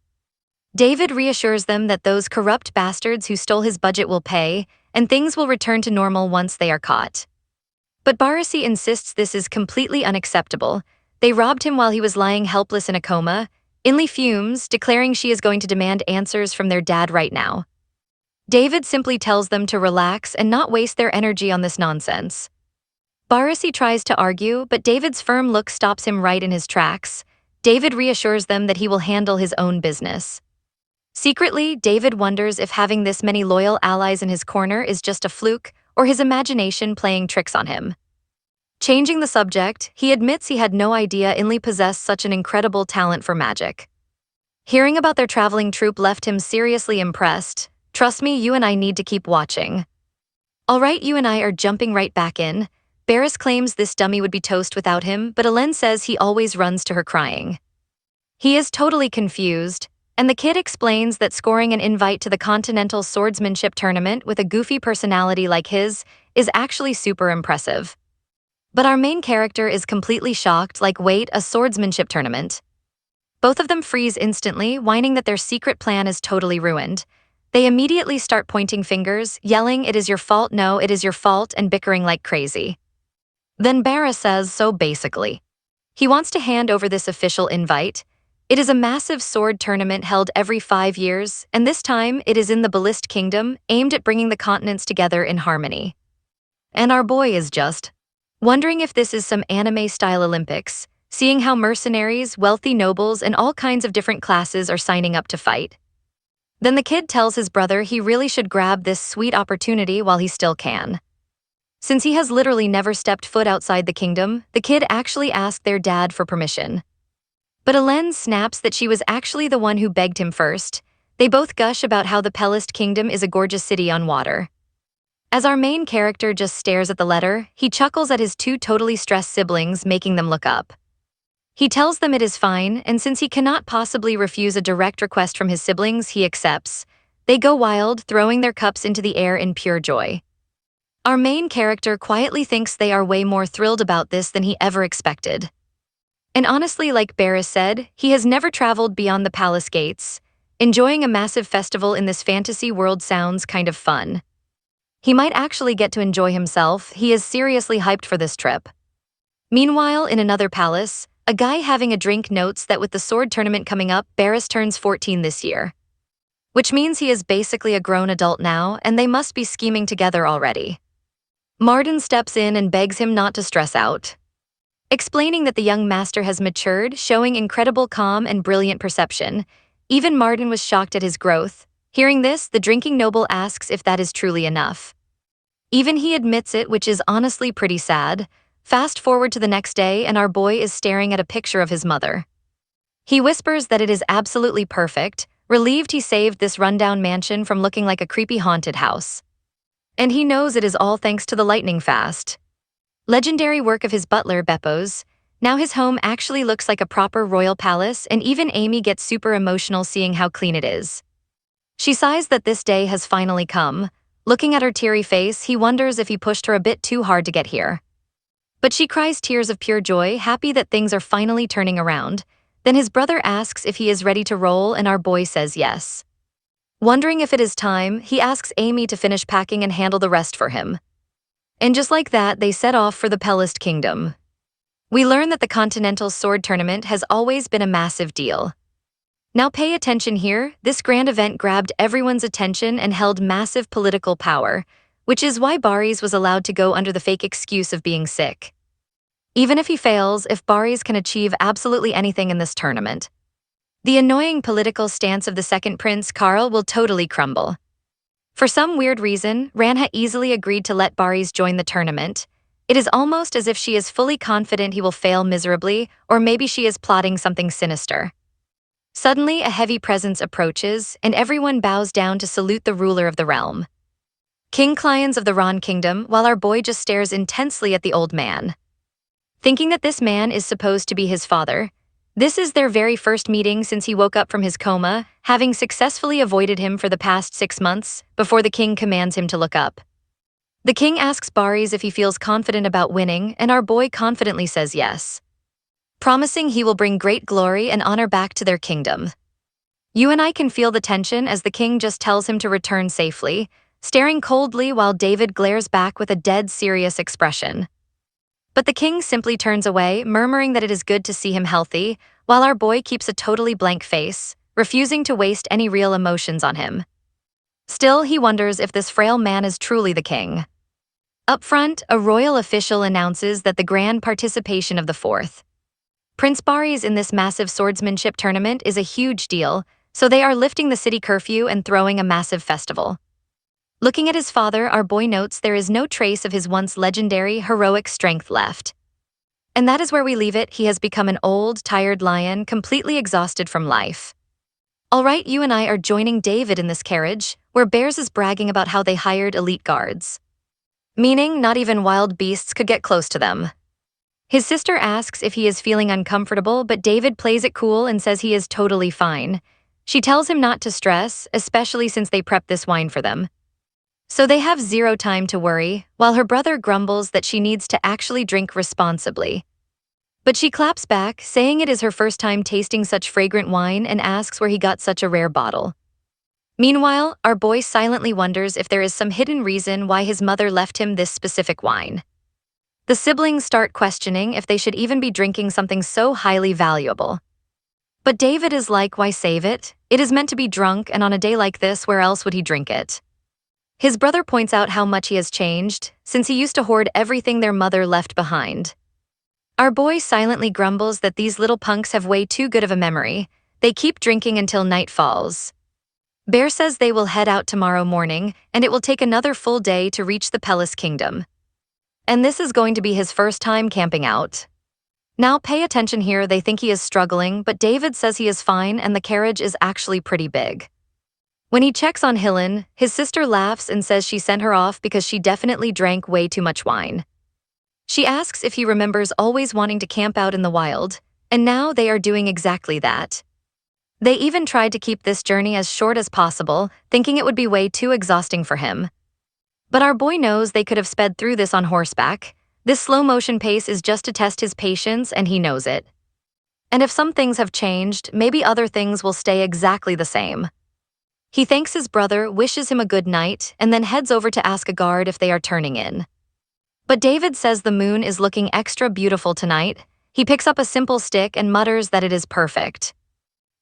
David reassures them that those corrupt bastards who stole his budget will pay, and things will return to normal once they are caught. But Barasi insists this is completely unacceptable. They robbed him while he was lying helpless in a coma. Inli fumes, declaring she is going to demand answers from their dad right now. David simply tells them to relax and not waste their energy on this nonsense. Barasi tries to argue, but David's firm look stops him right in his tracks. David reassures them that he will handle his own business. Secretly, David wonders if having this many loyal allies in his corner is just a fluke or his imagination playing tricks on him. Changing the subject, he admits he had no idea Inli possessed such an incredible talent for magic. Hearing about their traveling troupe left him seriously impressed. Trust me, you and I need to keep watching. Alright, you and I are jumping right back in. Barris claims this dummy would be toast without him, but Elen says he always runs to her crying. He is totally confused, and the kid explains that scoring an invite to the Continental Swordsmanship Tournament with a goofy personality like his is actually super impressive. But our main character is completely shocked, like, wait, a swordsmanship tournament? Both of them freeze instantly, whining that their secret plan is totally ruined. They immediately start pointing fingers, yelling, "It is your fault, no, it is your fault," and bickering like crazy. Then Barra says so basically. He wants to hand over this official invite. It is a massive sword tournament held every 5 years, and this time it is in the Ballist Kingdom, aimed at bringing the continents together in harmony. And our boy is just wondering if this is some anime-style Olympics, seeing how mercenaries, wealthy nobles, and all kinds of different classes are signing up to fight. Then the kid tells his brother he really should grab this sweet opportunity while he still can. Since he has literally never stepped foot outside the kingdom, the kid actually asked their dad for permission. But Elen snaps that she was actually the one who begged him first. They both gush about how the Ballist Kingdom is a gorgeous city on water. As our main character just stares at the letter, he chuckles at his 2 totally stressed siblings, making them look up. He tells them it is fine, and since he cannot possibly refuse a direct request from his siblings, he accepts. They go wild, throwing their cups into the air in pure joy. Our main character quietly thinks they are way more thrilled about this than he ever expected. And honestly, like Barris said, he has never traveled beyond the palace gates. Enjoying a massive festival in this fantasy world sounds kind of fun. He might actually get to enjoy himself. He is seriously hyped for this trip. Meanwhile, in another palace, a guy having a drink notes that with the sword tournament coming up, Barris turns 14 this year. which means he is basically a grown adult now and they must be scheming together already. Marden steps in and begs him not to stress out, explaining that the young master has matured, showing incredible calm and brilliant perception. Even Marden was shocked at his growth. Hearing this, the drinking noble asks if that is truly enough. Even he admits it, which is honestly pretty sad. Fast forward to the next day and our boy is staring at a picture of his mother. He whispers that it is absolutely perfect, relieved he saved this rundown mansion from looking like a creepy haunted house. And he knows it is all thanks to the lightning fast. Legendary work of his butler, Beppo's. Now his home actually looks like a proper royal palace, and even Amy gets super emotional seeing how clean it is. She sighs that this day has finally come. Looking at her teary face, he wonders if he pushed her a bit too hard to get here. But she cries tears of pure joy, happy that things are finally turning around. Then his brother asks if he is ready to roll and our boy says yes. Wondering if it is time, he asks Amy to finish packing and handle the rest for him. And just like that, they set off for the Pelist Kingdom. We learn that the Continental Sword Tournament has always been a massive deal. Now pay attention here, this grand event grabbed everyone's attention and held massive political power, which is why Baris was allowed to go under the fake excuse of being sick. Even if he fails, if Baris can achieve absolutely anything in this tournament, the annoying political stance of the second prince, Karl, will totally crumble. For some weird reason, Ranha easily agreed to let Baris join the tournament. It is almost as if she is fully confident he will fail miserably, or maybe she is plotting something sinister. Suddenly, a heavy presence approaches, and everyone bows down to salute the ruler of the realm. King Clions of the Ron Kingdom, while our boy just stares intensely at the old man. Thinking that this man is supposed to be his father, this is their very first meeting since he woke up from his coma, having successfully avoided him for the past 6 months, before the king commands him to look up. The king asks Baris if he feels confident about winning, and our boy confidently says yes, promising he will bring great glory and honor back to their kingdom. You and I can feel the tension as the king just tells him to return safely, staring coldly while David glares back with a dead serious expression. But the king simply turns away, murmuring that it is good to see him healthy, while our boy keeps a totally blank face, refusing to waste any real emotions on him. Still, he wonders if this frail man is truly the king. Up front, a royal official announces that the grand participation of the fourth Prince Baris in this massive swordsmanship tournament is a huge deal, so they are lifting the city curfew and throwing a massive festival. Looking at his father, our boy notes there is no trace of his once legendary, heroic strength left. And that is where we leave it. He has become an old, tired lion, completely exhausted from life. Alright, you and I are joining David in this carriage, where Bears is bragging about how they hired elite guards. Meaning, not even wild beasts could get close to them. His sister asks if he is feeling uncomfortable, but David plays it cool and says he is totally fine. She tells him not to stress, especially since they prepped this wine for them. So they have zero time to worry, while her brother grumbles that she needs to actually drink responsibly. But she claps back, saying it is her first time tasting such fragrant wine and asks where he got such a rare bottle. Meanwhile, our boy silently wonders if there is some hidden reason why his mother left him this specific wine. The siblings start questioning if they should even be drinking something so highly valuable. But David is like, why save it? It is meant to be drunk, and on a day like this, where else would he drink it? His brother points out how much he has changed, since he used to hoard everything their mother left behind. Our boy silently grumbles that these little punks have way too good of a memory. They keep drinking until night falls. Bear says they will head out tomorrow morning, and it will take another full day to reach the Pelist Kingdom. And this is going to be his first time camping out. Now pay attention here, they think he is struggling, but David says he is fine and the carriage is actually pretty big. When he checks on Helen, his sister laughs and says she sent her off because she definitely drank way too much wine. She asks if he remembers always wanting to camp out in the wild, and now they are doing exactly that. They even tried to keep this journey as short as possible, thinking it would be way too exhausting for him. But our boy knows they could have sped through this on horseback. This slow-motion pace is just to test his patience, and he knows it. And if some things have changed, maybe other things will stay exactly the same. He thanks his brother, wishes him a good night, and then heads over to ask a guard if they are turning in. But David says the moon is looking extra beautiful tonight. He picks up a simple stick and mutters that it is perfect.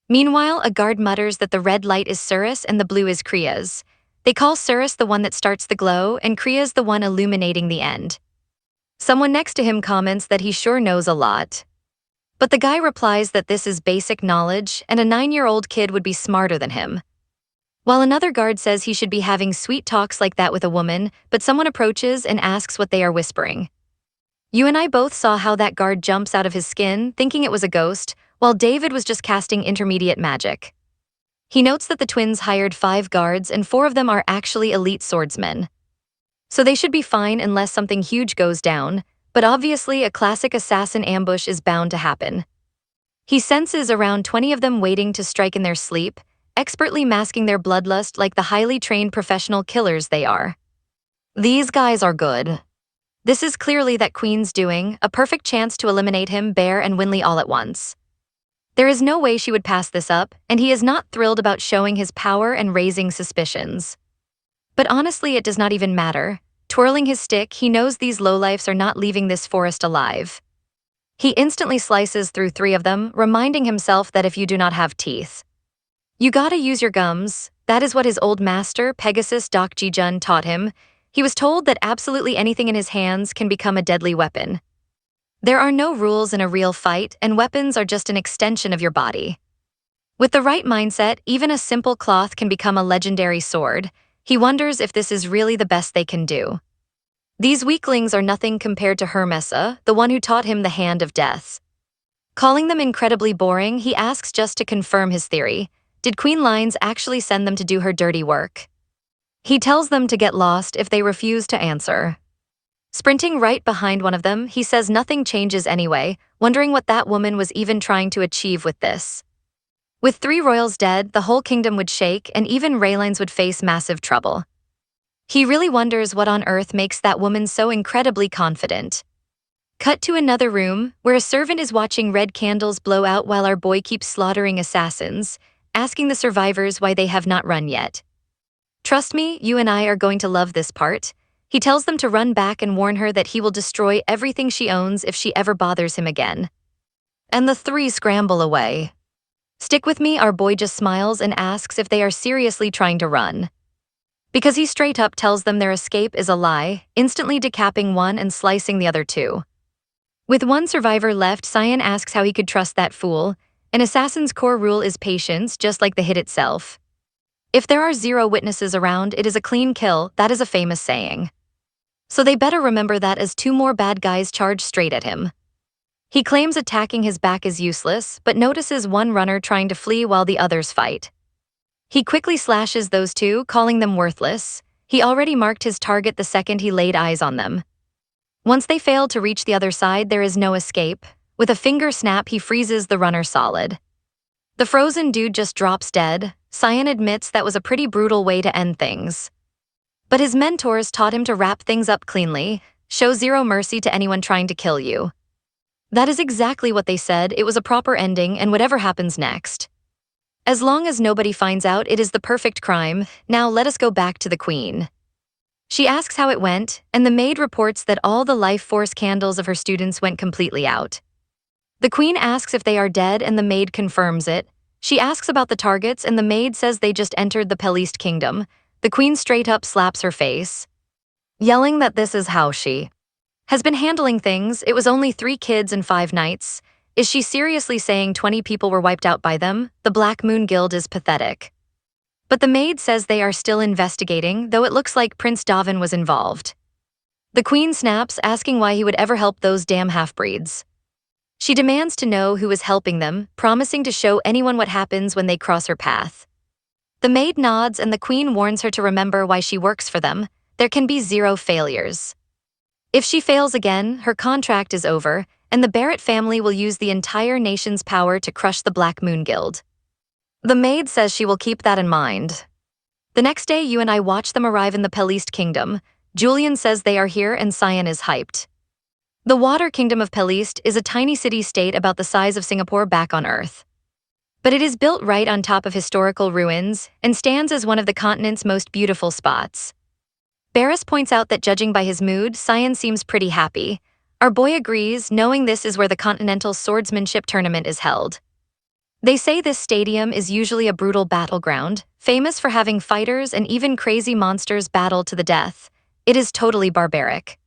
Meanwhile, a guard mutters that the red light is Surus and the blue is Kriya's. They call Surus the one that starts the glow and Kriya's the one illuminating the end. Someone next to him comments that he sure knows a lot. But the guy replies that this is basic knowledge and a 9-year-old kid would be smarter than him. While another guard says he should be having sweet talks like that with a woman, but someone approaches and asks what they are whispering. You and I both saw how that guard jumps out of his skin, thinking it was a ghost, while David was just casting intermediate magic. He notes that the twins hired 5 guards and 4 of them are actually elite swordsmen. So they should be fine unless something huge goes down, but obviously a classic assassin ambush is bound to happen. He senses around 20 of them waiting to strike in their sleep, expertly masking their bloodlust like the highly trained professional killers they are. These guys are good. This is clearly that Queen's doing, a perfect chance to eliminate him, Bear, and Winley all at once. There is no way she would pass this up, and he is not thrilled about showing his power and raising suspicions. But honestly, it does not even matter. Twirling his stick, he knows these lowlifes are not leaving this forest alive. He instantly slices through 3 of them, reminding himself that if you do not have teeth, you gotta use your gums. That is what his old master, Pegasus Doc Ji-jun, taught him. He was told that absolutely anything in his hands can become a deadly weapon. There are no rules in a real fight, and weapons are just an extension of your body. With the right mindset, even a simple cloth can become a legendary sword. He wonders if this is really the best they can do. These weaklings are nothing compared to Hermesa, the one who taught him the Hand of Death. Calling them incredibly boring, he asks just to confirm his theory. Did Queen Lines actually send them to do her dirty work? He tells them to get lost if they refuse to answer. Sprinting right behind one of them, he says nothing changes anyway, wondering what that woman was even trying to achieve with this. With 3 royals dead, the whole kingdom would shake and even Raylines would face massive trouble. He really wonders what on earth makes that woman so incredibly confident. Cut to another room, where a servant is watching red candles blow out while our boy keeps slaughtering assassins, asking the survivors why they have not run yet. Trust me, you and I are going to love this part. He tells them to run back and warn her that he will destroy everything she owns if she ever bothers him again. And the 3 scramble away. Stick with me, our boy just smiles and asks if they are seriously trying to run. Because he straight up tells them their escape is a lie, instantly decapping one and slicing the other 2. With 1 survivor left, Cyan asks how he could trust that fool. An assassin's core rule is patience, just like the hit itself. If there are 0 witnesses around, it is a clean kill, that is a famous saying. So they better remember that as 2 more bad guys charge straight at him. He claims attacking his back is useless, but notices 1 runner trying to flee while the others fight. He quickly slashes those 2, calling them worthless. He already marked his target the second he laid eyes on them. Once they fail to reach the other side, there is no escape. With a finger snap, he freezes the runner solid. The frozen dude just drops dead. Cyan admits that was a pretty brutal way to end things. But his mentors taught him to wrap things up cleanly, show 0 mercy to anyone trying to kill you. That is exactly what they said. It was a proper ending, and whatever happens next. As long as nobody finds out, it is the perfect crime. Now let us go back to the Queen. She asks how it went, and the maid reports that all the life force candles of her students went completely out. The Queen asks if they are dead, and the maid confirms it. She asks about the targets, and the maid says they just entered the Peliste Kingdom. The Queen straight up slaps her face, yelling that this is how she has been handling things. It was only 3 kids and 5 knights. Is she seriously saying 20 people were wiped out by them? The Black Moon Guild is pathetic. But the maid says they are still investigating, though it looks like Prince Davin was involved. The Queen snaps, asking why he would ever help those damn half-breeds. She demands to know who is helping them, promising to show anyone what happens when they cross her path. The maid nods, and the Queen warns her to remember why she works for them. There can be 0 failures. If she fails again, her contract is over, and the Barrett family will use the entire nation's power to crush the Black Moon Guild. The maid says she will keep that in mind. The next day, you and I watch them arrive in the Peliste Kingdom. Julian says they are here, and Cyan is hyped. The Water Kingdom of Peliste is a tiny city-state about the size of Singapore back on Earth. But it is built right on top of historical ruins and stands as one of the continent's most beautiful spots. Barris points out that judging by his mood, Cyan seems pretty happy. Our boy agrees, knowing this is where the Continental Swordsmanship Tournament is held. They say this stadium is usually a brutal battleground, famous for having fighters and even crazy monsters battle to the death. It is totally barbaric.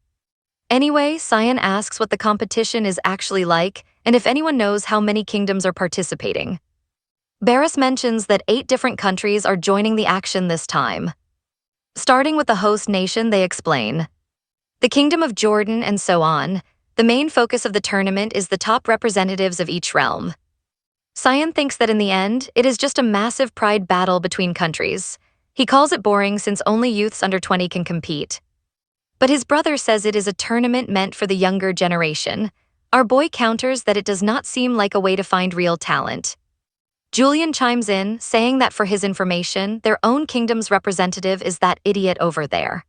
Anyway, Cyan asks what the competition is actually like and if anyone knows how many kingdoms are participating. Barris mentions that 8 different countries are joining the action this time. Starting with the host nation, they explain. The Kingdom of Jordan and so on. The main focus of the tournament is the top representatives of each realm. Cyan thinks that in the end, it is just a massive pride battle between countries. He calls it boring since only youths under 20 can compete. But his brother says it is a tournament meant for the younger generation. Our boy counters that it does not seem like a way to find real talent. Julian chimes in, saying that for his information, their own kingdom's representative is that idiot over there.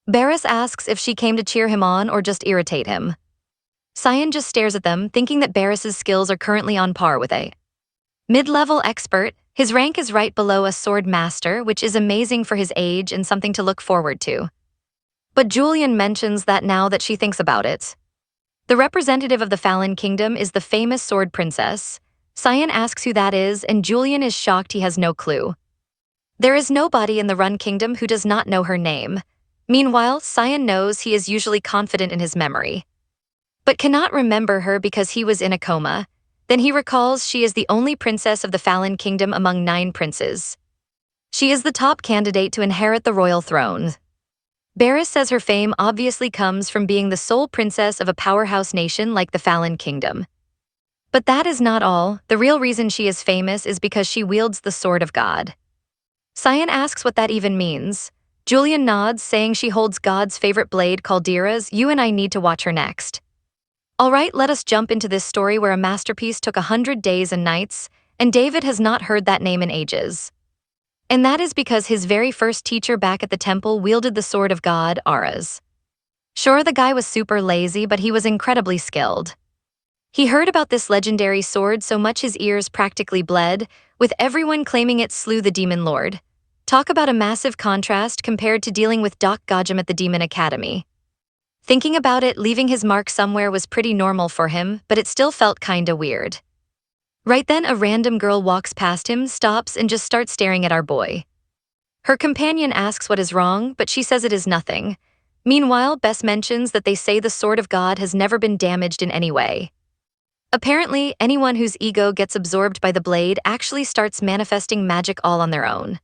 Barris asks if she came to cheer him on or just irritate him. Cyan just stares at them, thinking that Barris's skills are currently on par with a mid-level expert. His rank is right below a sword master, which is amazing for his age and something to look forward to. But Julian mentions that now that she thinks about it. The representative of the Fallen Kingdom is the famous sword princess. Cyan asks who that is, and Julian is shocked he has no clue. There is nobody in the Run Kingdom who does not know her name. Meanwhile, Cyan knows he is usually confident in his memory, but cannot remember her because he was in a coma. Then he recalls she is the only princess of the Fallen Kingdom among 9 princes. She is the top candidate to inherit the royal throne. Barris says her fame obviously comes from being the sole princess of a powerhouse nation like the Fallen Kingdom. But that is not all. The real reason she is famous is because she wields the Sword of God. Cyan asks what that even means. Julian nods, saying she holds God's favorite blade, Caldera's. You and I need to watch her next. Alright, let us jump into this story where a masterpiece took 100 days and nights, and David has not heard that name in ages. And that is because his very first teacher back at the temple wielded the Sword of God, Ara's. Sure, the guy was super lazy, but he was incredibly skilled. He heard about this legendary sword so much his ears practically bled, with everyone claiming it slew the demon lord. Talk about a massive contrast compared to dealing with Doc Gajam at the Demon Academy. Thinking about it, leaving his mark somewhere was pretty normal for him, but it still felt kinda weird. Right then, a random girl walks past him, stops, and just starts staring at our boy. Her companion asks what is wrong, but she says it is nothing. Meanwhile, Bess mentions that they say the Sword of God has never been damaged in any way. Apparently, anyone whose ego gets absorbed by the blade actually starts manifesting magic all on their own.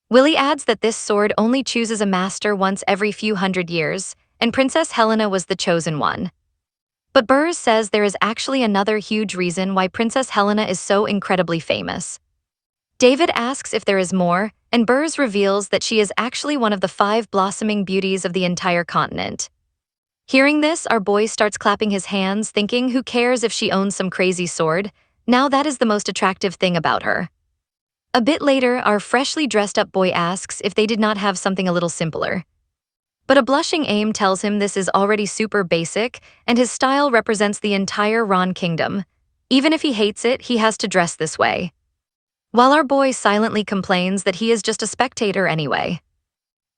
Willie adds that this sword only chooses a master once every few hundred years, and Princess Helena was the chosen one. But Burrs says there is actually another huge reason why Princess Helena is so incredibly famous. David asks if there is more, and Burrs reveals that she is actually one of the 5 blossoming beauties of the entire continent. Hearing this, our boy starts clapping his hands, thinking, who cares if she owns some crazy sword? Now that is the most attractive thing about her. A bit later, our freshly dressed up boy asks if they did not have something a little simpler. But a blushing Aim tells him this is already super basic, and his style represents the entire Ron Kingdom. Even if he hates it, he has to dress this way. While our boy silently complains that he is just a spectator anyway.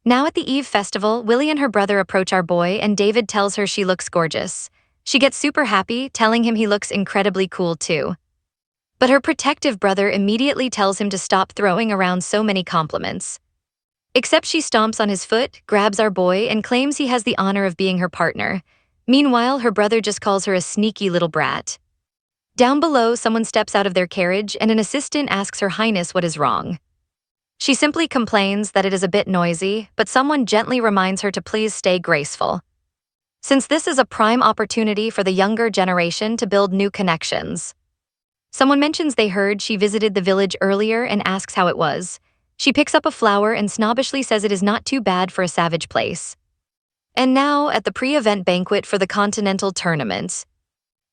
Now at the Eve Festival, Willie and her brother approach our boy, and David tells her she looks gorgeous. She gets super happy, telling him he looks incredibly cool too. But her protective brother immediately tells him to stop throwing around so many compliments. Except she stomps on his foot, grabs our boy, and claims he has the honor of being her partner. Meanwhile, her brother just calls her a sneaky little brat. Down below, someone steps out of their carriage, and an assistant asks Her Highness what is wrong. She simply complains that it is a bit noisy, but someone gently reminds her to please stay graceful, since this is a prime opportunity for the younger generation to build new connections. Someone mentions they heard she visited the village earlier and asks how it was. She picks up a flower and snobbishly says it is not too bad for a savage place. And now, at the pre-event banquet for the Continental Tournament,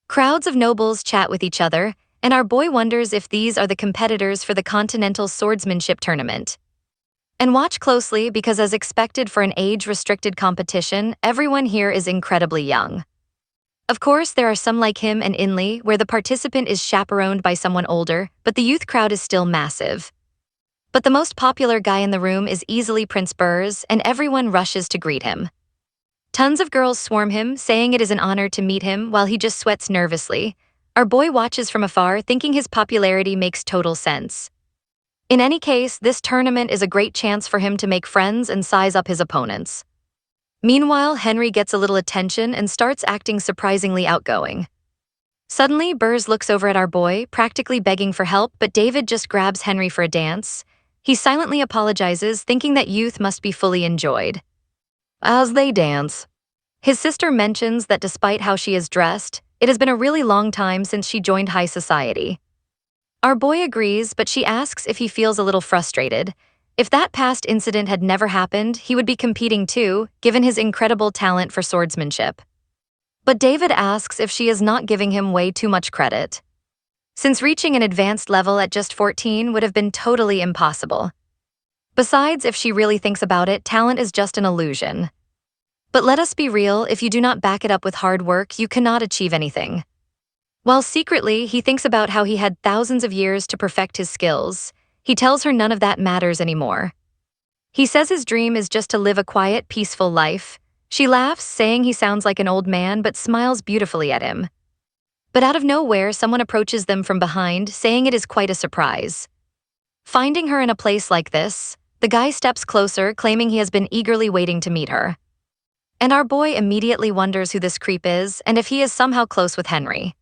crowds of nobles chat with each other, and our boy wonders if these are the competitors for the Continental Swordsmanship Tournament. And watch closely because, as expected for an age-restricted competition, everyone here is incredibly young. Of course, there are some like him and Inley, where the participant is chaperoned by someone older, but the youth crowd is still massive. But the most popular guy in the room is easily Prince Burrs, and everyone rushes to greet him. Tons of girls swarm him, saying it is an honor to meet him while he just sweats nervously. Our boy watches from afar, thinking his popularity makes total sense. In any case, this tournament is a great chance for him to make friends and size up his opponents. Meanwhile, Henry gets a little attention and starts acting surprisingly outgoing. Suddenly, Burrs looks over at our boy, practically begging for help, but David just grabs Henry for a dance. He silently apologizes, thinking that youth must be fully enjoyed. As they dance, his sister mentions that despite how she is dressed, it has been a really long time since she joined high society. Our boy agrees, but she asks if he feels a little frustrated. If that past incident had never happened, he would be competing too, given his incredible talent for swordsmanship. But David asks if she is not giving him way too much credit, since reaching an advanced level at just 14 would have been totally impossible. Besides, if she really thinks about it, talent is just an illusion. But let us be real, if you do not back it up with hard work, you cannot achieve anything. While secretly, he thinks about how he had thousands of years to perfect his skills, he tells her none of that matters anymore. He says his dream is just to live a quiet, peaceful life. She laughs, saying he sounds like an old man, but smiles beautifully at him. But out of nowhere, someone approaches them from behind, saying it is quite a surprise. Finding her in a place like this, the guy steps closer, claiming he has been eagerly waiting to meet her. And our boy immediately wonders who this creep is and if he is somehow close with Henry.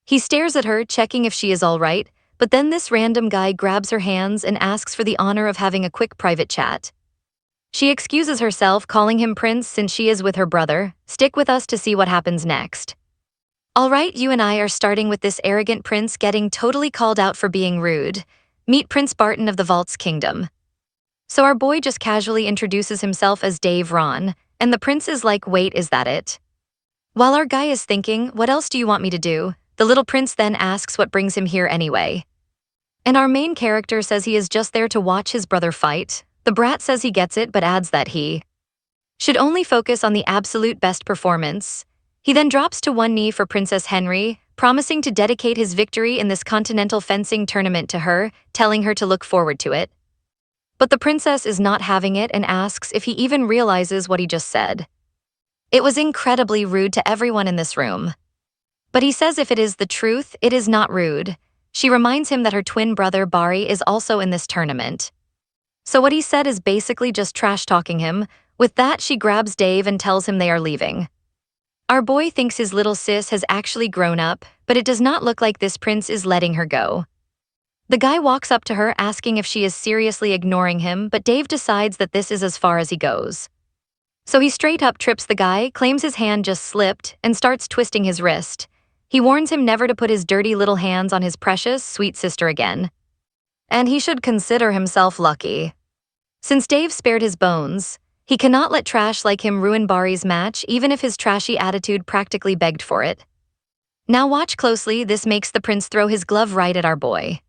He stares at her, checking if she is all right, but then this random guy grabs her hands and asks for the honor of having a quick private chat. She excuses herself, calling him Prince since she is with her brother. Stick with us to see what happens next. All right, you and I are starting with this arrogant prince getting totally called out for being rude. Meet Prince Barton of the Vault's Kingdom. So our boy just casually introduces himself as Dave Ron, and the prince is like, wait, is that it? While our guy is thinking, what else do you want me to do? The little prince then asks what brings him here anyway. And our main character says he is just there to watch his brother fight. The brat says he gets it, but adds that he should only focus on the absolute best performance. He then drops to one knee for Princess Henry, promising to dedicate his victory in this continental fencing tournament to her, telling her to look forward to it. But the princess is not having it and asks if he even realizes what he just said. It was incredibly rude to everyone in this room. But he says if it is the truth, it is not rude. She reminds him that her twin brother Bari is also in this tournament. So what he said is basically just trash-talking him. With that, she grabs Dave and tells him they are leaving. Our boy thinks his little sis has actually grown up, but it does not look like this prince is letting her go. The guy walks up to her asking if she is seriously ignoring him, but Dave decides that this is as far as he goes. So he straight up trips the guy, claims his hand just slipped, and starts twisting his wrist. He warns him never to put his dirty little hands on his precious, sweet sister again. And he should consider himself lucky. Since Dave spared his bones, he cannot let trash like him ruin Bari's match, even if his trashy attitude practically begged for it. Now watch closely, this makes the prince throw his glove right at our boy.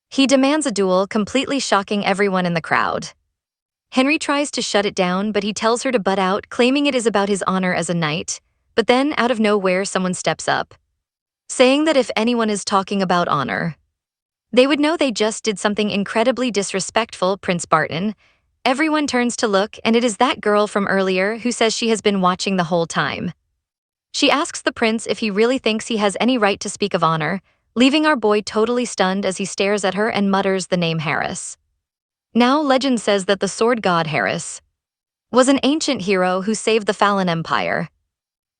He demands a duel, completely shocking everyone in the crowd. Henry tries to shut it down, but he tells her to butt out, claiming it is about his honor as a knight. But then, out of nowhere, someone steps up, saying that if anyone is talking about honor, they would know they just did something incredibly disrespectful. Prince Barton. Everyone turns to look, and it is that girl from earlier who says she has been watching the whole time. She asks the prince if he really thinks he has any right to speak of honor, leaving our boy totally stunned as he stares at her and mutters the name Harris. Now, legend says that the sword god Harris was an ancient hero who saved the Fallen Empire,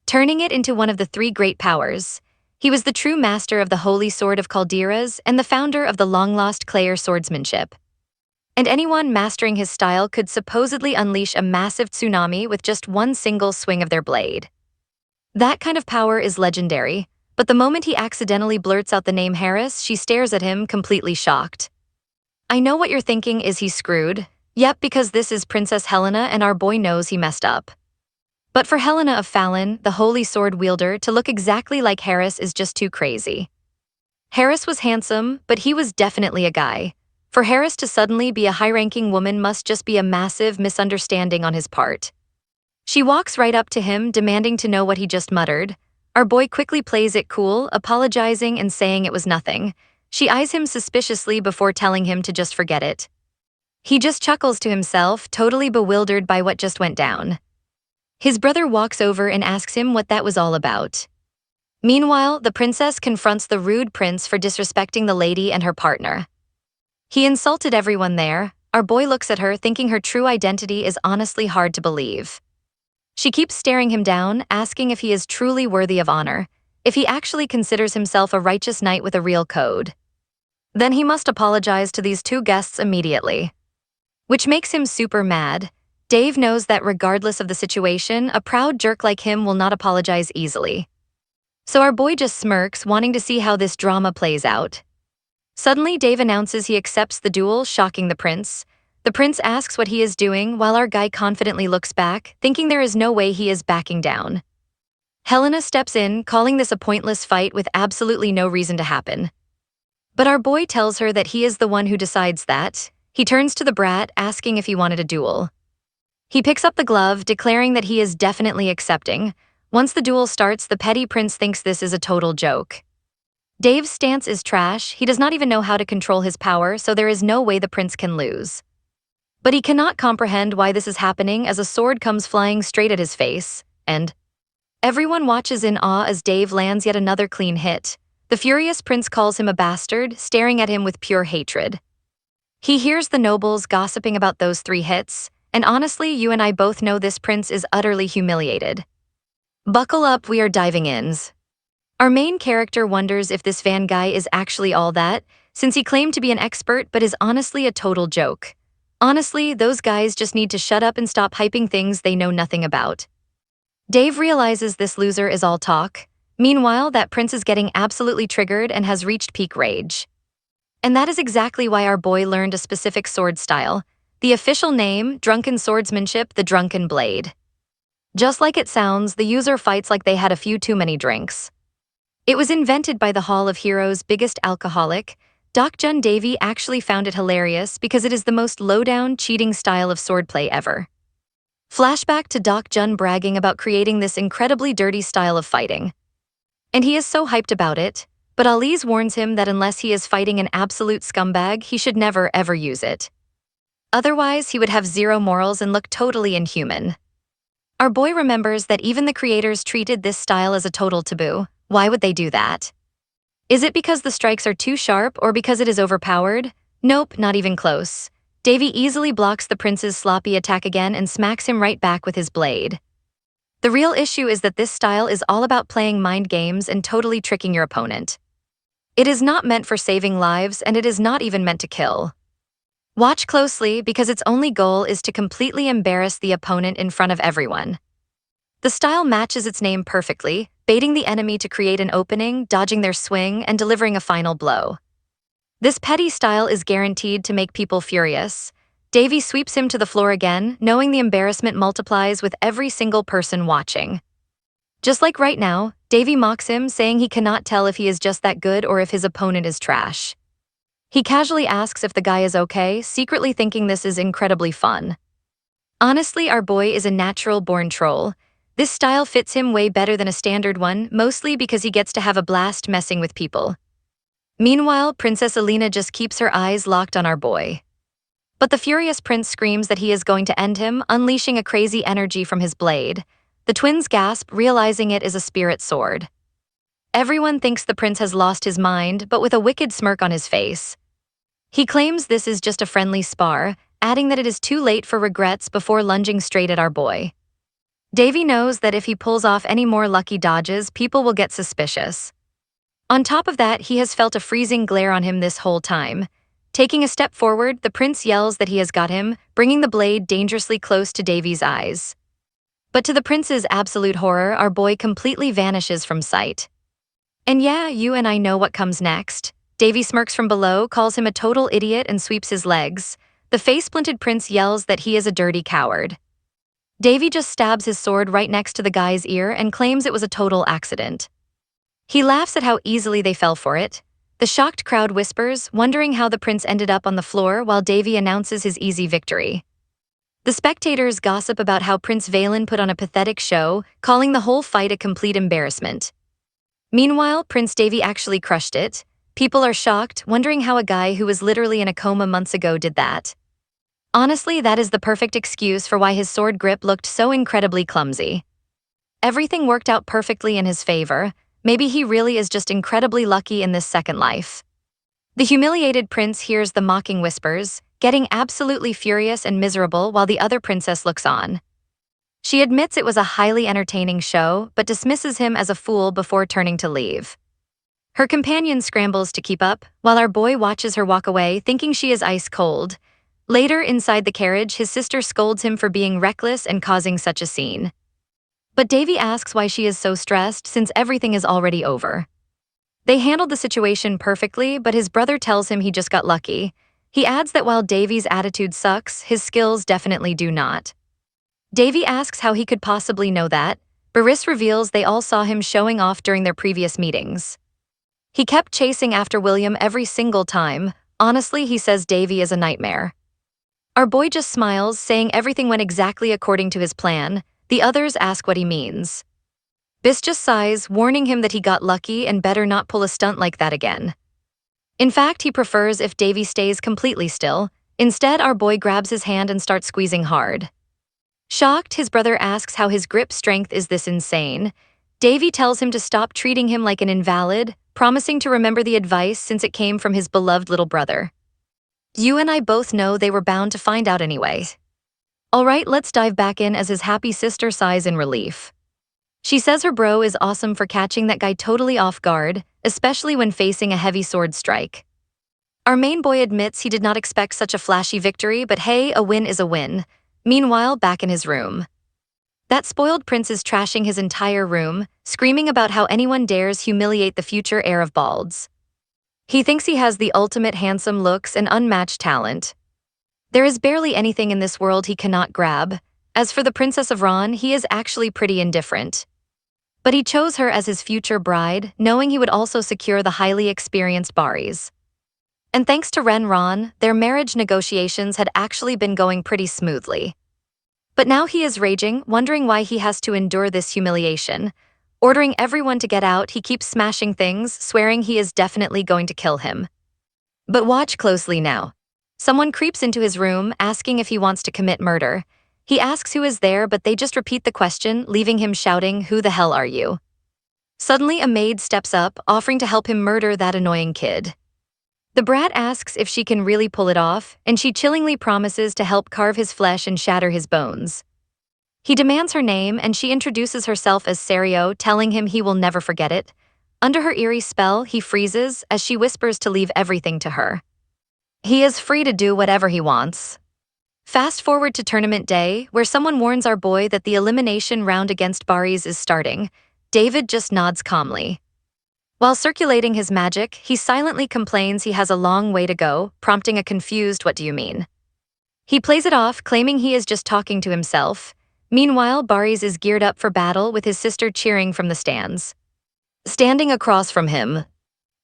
turning it into one of the three great powers. He was the true master of the Holy Sword of Calderas and the founder of the long-lost Clayer swordsmanship. And anyone mastering his style could supposedly unleash a massive tsunami with just one single swing of their blade. That kind of power is legendary, but the moment he accidentally blurts out the name Harris, she stares at him, completely shocked. I know what you're thinking, is he screwed? Yep, because this is Princess Helena and our boy knows he messed up. But for Helena of Fallon, the holy sword wielder, to look exactly like Harris is just too crazy. Harris was handsome, but he was definitely a guy. For Harris to suddenly be a high-ranking woman must just be a massive misunderstanding on his part. She walks right up to him, demanding to know what he just muttered. Our boy quickly plays it cool, apologizing and saying it was nothing. She eyes him suspiciously before telling him to just forget it. He just chuckles to himself, totally bewildered by what just went down. His brother walks over and asks him what that was all about. Meanwhile, the princess confronts the rude prince for disrespecting the lady and her partner. He insulted everyone there. Our boy looks at her, thinking her true identity is honestly hard to believe. She keeps staring him down, asking if he is truly worthy of honor, if he actually considers himself a righteous knight with a real code. Then he must apologize to these two guests immediately. Which makes him super mad. Dave knows that regardless of the situation, a proud jerk like him will not apologize easily. So our boy just smirks, wanting to see how this drama plays out. Suddenly, Dave announces he accepts the duel, shocking the prince. The prince asks what he is doing, while our guy confidently looks back, thinking there is no way he is backing down. Helena steps in, calling this a pointless fight with absolutely no reason to happen. But our boy tells her that he is the one who decides that. He turns to the brat, asking if he wanted a duel. He picks up the glove, declaring that he is definitely accepting. Once the duel starts, the petty prince thinks this is a total joke. Dave's stance is trash. He does not even know how to control his power, so there is no way the prince can lose. But he cannot comprehend why this is happening as a sword comes flying straight at his face, and everyone watches in awe as Dave lands yet another clean hit. The furious prince calls him a bastard, staring at him with pure hatred. He hears the nobles gossiping about those 3 hits, and honestly, you and I both know this prince is utterly humiliated. Buckle up, we are diving in. Our main character wonders if this Van guy is actually all that, since he claimed to be an expert but is honestly a total joke. Honestly, those guys just need to shut up and stop hyping things they know nothing about. Dave realizes this loser is all talk. Meanwhile, that prince is getting absolutely triggered and has reached peak rage. And that is exactly why our boy learned a specific sword style. The official name, drunken swordsmanship, the drunken blade. Just like it sounds, the user fights like they had a few too many drinks. It was invented by the Hall of Heroes' biggest alcoholic. Jun Davy actually found it hilarious because it is the most low-down, cheating style of swordplay ever. Flashback to Jun bragging about creating this incredibly dirty style of fighting. And he is so hyped about it, but Ali's warns him that unless he is fighting an absolute scumbag, he should never ever use it. Otherwise, he would have zero morals and look totally inhuman. Our boy remembers that even the creators treated this style as a total taboo. Why would they do that? Is it because the strikes are too sharp or because it is overpowered? Nope, not even close. Davy easily blocks the prince's sloppy attack again and smacks him right back with his blade. The real issue is that this style is all about playing mind games and totally tricking your opponent. It is not meant for saving lives, and it is not even meant to kill. Watch closely because its only goal is to completely embarrass the opponent in front of everyone. The style matches its name perfectly, baiting the enemy to create an opening, dodging their swing, and delivering a final blow. This petty style is guaranteed to make people furious. Davy sweeps him to the floor again, knowing the embarrassment multiplies with every single person watching. Just like right now, Davy mocks him, saying he cannot tell if he is just that good or if his opponent is trash. He casually asks if the guy is okay, secretly thinking this is incredibly fun. Honestly, our boy is a natural-born troll. This style fits him way better than a standard one, mostly because he gets to have a blast messing with people. Meanwhile, Princess Alina just keeps her eyes locked on our boy. But the furious prince screams that he is going to end him, unleashing a crazy energy from his blade. The twins gasp, realizing it is a spirit sword. Everyone thinks the prince has lost his mind, but with a wicked smirk on his face. He claims this is just a friendly spar, adding that it is too late for regrets before lunging straight at our boy. Davy knows that if he pulls off any more lucky dodges, people will get suspicious. On top of that, he has felt a freezing glare on him this whole time. Taking a step forward, the prince yells that he has got him, bringing the blade dangerously close to Davy's eyes. But to the prince's absolute horror, our boy completely vanishes from sight. And yeah, you and I know what comes next. Davy smirks from below, calls him a total idiot, and sweeps his legs. The face-splinted prince yells that he is a dirty coward. Davy just stabs his sword right next to the guy's ear and claims it was a total accident. He laughs at how easily they fell for it. The shocked crowd whispers, wondering how the prince ended up on the floor while Davy announces his easy victory. The spectators gossip about how Prince Valen put on a pathetic show, calling the whole fight a complete embarrassment. Meanwhile, Prince Davy actually crushed it. People are shocked, wondering how a guy who was literally in a coma months ago did that. Honestly, that is the perfect excuse for why his sword grip looked so incredibly clumsy. Everything worked out perfectly in his favor. Maybe he really is just incredibly lucky in this second life. The humiliated prince hears the mocking whispers, getting absolutely furious and miserable while the other princess looks on. She admits it was a highly entertaining show, but dismisses him as a fool before turning to leave. Her companion scrambles to keep up, while our boy watches her walk away, thinking she is ice cold. Later, inside the carriage, his sister scolds him for being reckless and causing such a scene. But Davy asks why she is so stressed since everything is already over. They handled the situation perfectly, but his brother tells him he just got lucky. He adds that while Davy's attitude sucks, his skills definitely do not. Davy asks how he could possibly know that. Barris reveals they all saw him showing off during their previous meetings. He kept chasing after William every single time. Honestly, he says Davy is a nightmare. Our boy just smiles, saying everything went exactly according to his plan. The others ask what he means. Bis just sighs, warning him that he got lucky and better not pull a stunt like that again. In fact, he prefers if Davy stays completely still. Instead, our boy grabs his hand and starts squeezing hard. Shocked, his brother asks how his grip strength is this insane. Davy tells him to stop treating him like an invalid, promising to remember the advice since it came from his beloved little brother. You and I both know they were bound to find out anyway. Alright, let's dive back in as his happy sister sighs in relief. She says her bro is awesome for catching that guy totally off guard, especially when facing a heavy sword strike. Our main boy admits he did not expect such a flashy victory, but hey, a win is a win. Meanwhile, back in his room. That spoiled prince is trashing his entire room, screaming about how anyone dares humiliate the future heir of Balds. He thinks he has the ultimate handsome looks and unmatched talent. There is barely anything in this world he cannot grab. As for the Princess of Ron, he is actually pretty indifferent. But he chose her as his future bride, knowing he would also secure the highly experienced Baris. And thanks to Ron, their marriage negotiations had actually been going pretty smoothly. But now he is raging, wondering why he has to endure this humiliation. Ordering everyone to get out, he keeps smashing things, swearing he is definitely going to kill him. But watch closely now. Someone creeps into his room, asking if he wants to commit murder. He asks who is there, but they just repeat the question, leaving him shouting, "Who the hell are you?" Suddenly, a maid steps up, offering to help him murder that annoying kid. The brat asks if she can really pull it off, and she chillingly promises to help carve his flesh and shatter his bones. He demands her name, and she introduces herself as Serio, telling him he will never forget it. Under her eerie spell, he freezes as she whispers to leave everything to her. He is free to do whatever he wants. Fast forward to tournament day, where someone warns our boy that the elimination round against Baris is starting. David just nods calmly. While circulating his magic, he silently complains he has a long way to go, prompting a confused "What do you mean?" He plays it off, claiming he is just talking to himself. Meanwhile, Baris is geared up for battle with his sister cheering from the stands. Standing across from him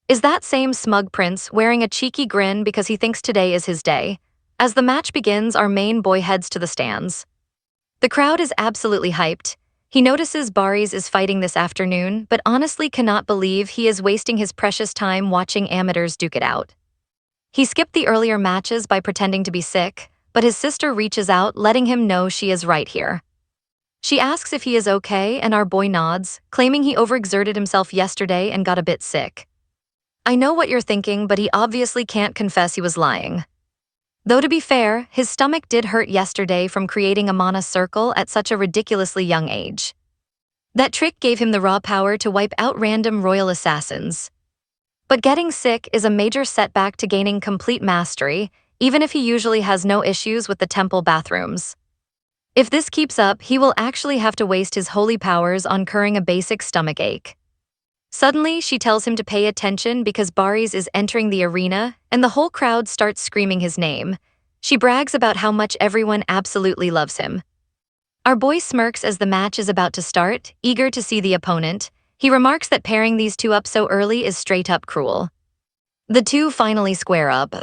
is that same smug prince wearing a cheeky grin because he thinks today is his day. As the match begins, our main boy heads to the stands. The crowd is absolutely hyped. He notices Baris is fighting this afternoon, but honestly cannot believe he is wasting his precious time watching amateurs duke it out. He skipped the earlier matches by pretending to be sick, but his sister reaches out, letting him know she is right here. She asks if he is okay, and our boy nods, claiming he overexerted himself yesterday and got a bit sick. I know what you're thinking, but he obviously can't confess he was lying. Though to be fair, his stomach did hurt yesterday from creating a mana circle at such a ridiculously young age. That trick gave him the raw power to wipe out random royal assassins. But getting sick is a major setback to gaining complete mastery, even if he usually has no issues with the temple bathrooms. If this keeps up, he will actually have to waste his holy powers on curing a basic stomach ache. Suddenly, she tells him to pay attention because Baris is entering the arena, and the whole crowd starts screaming his name. She brags about how much everyone absolutely loves him. Our boy smirks as the match is about to start, eager to see the opponent. He remarks that pairing these two up so early is straight up cruel. The two finally square up.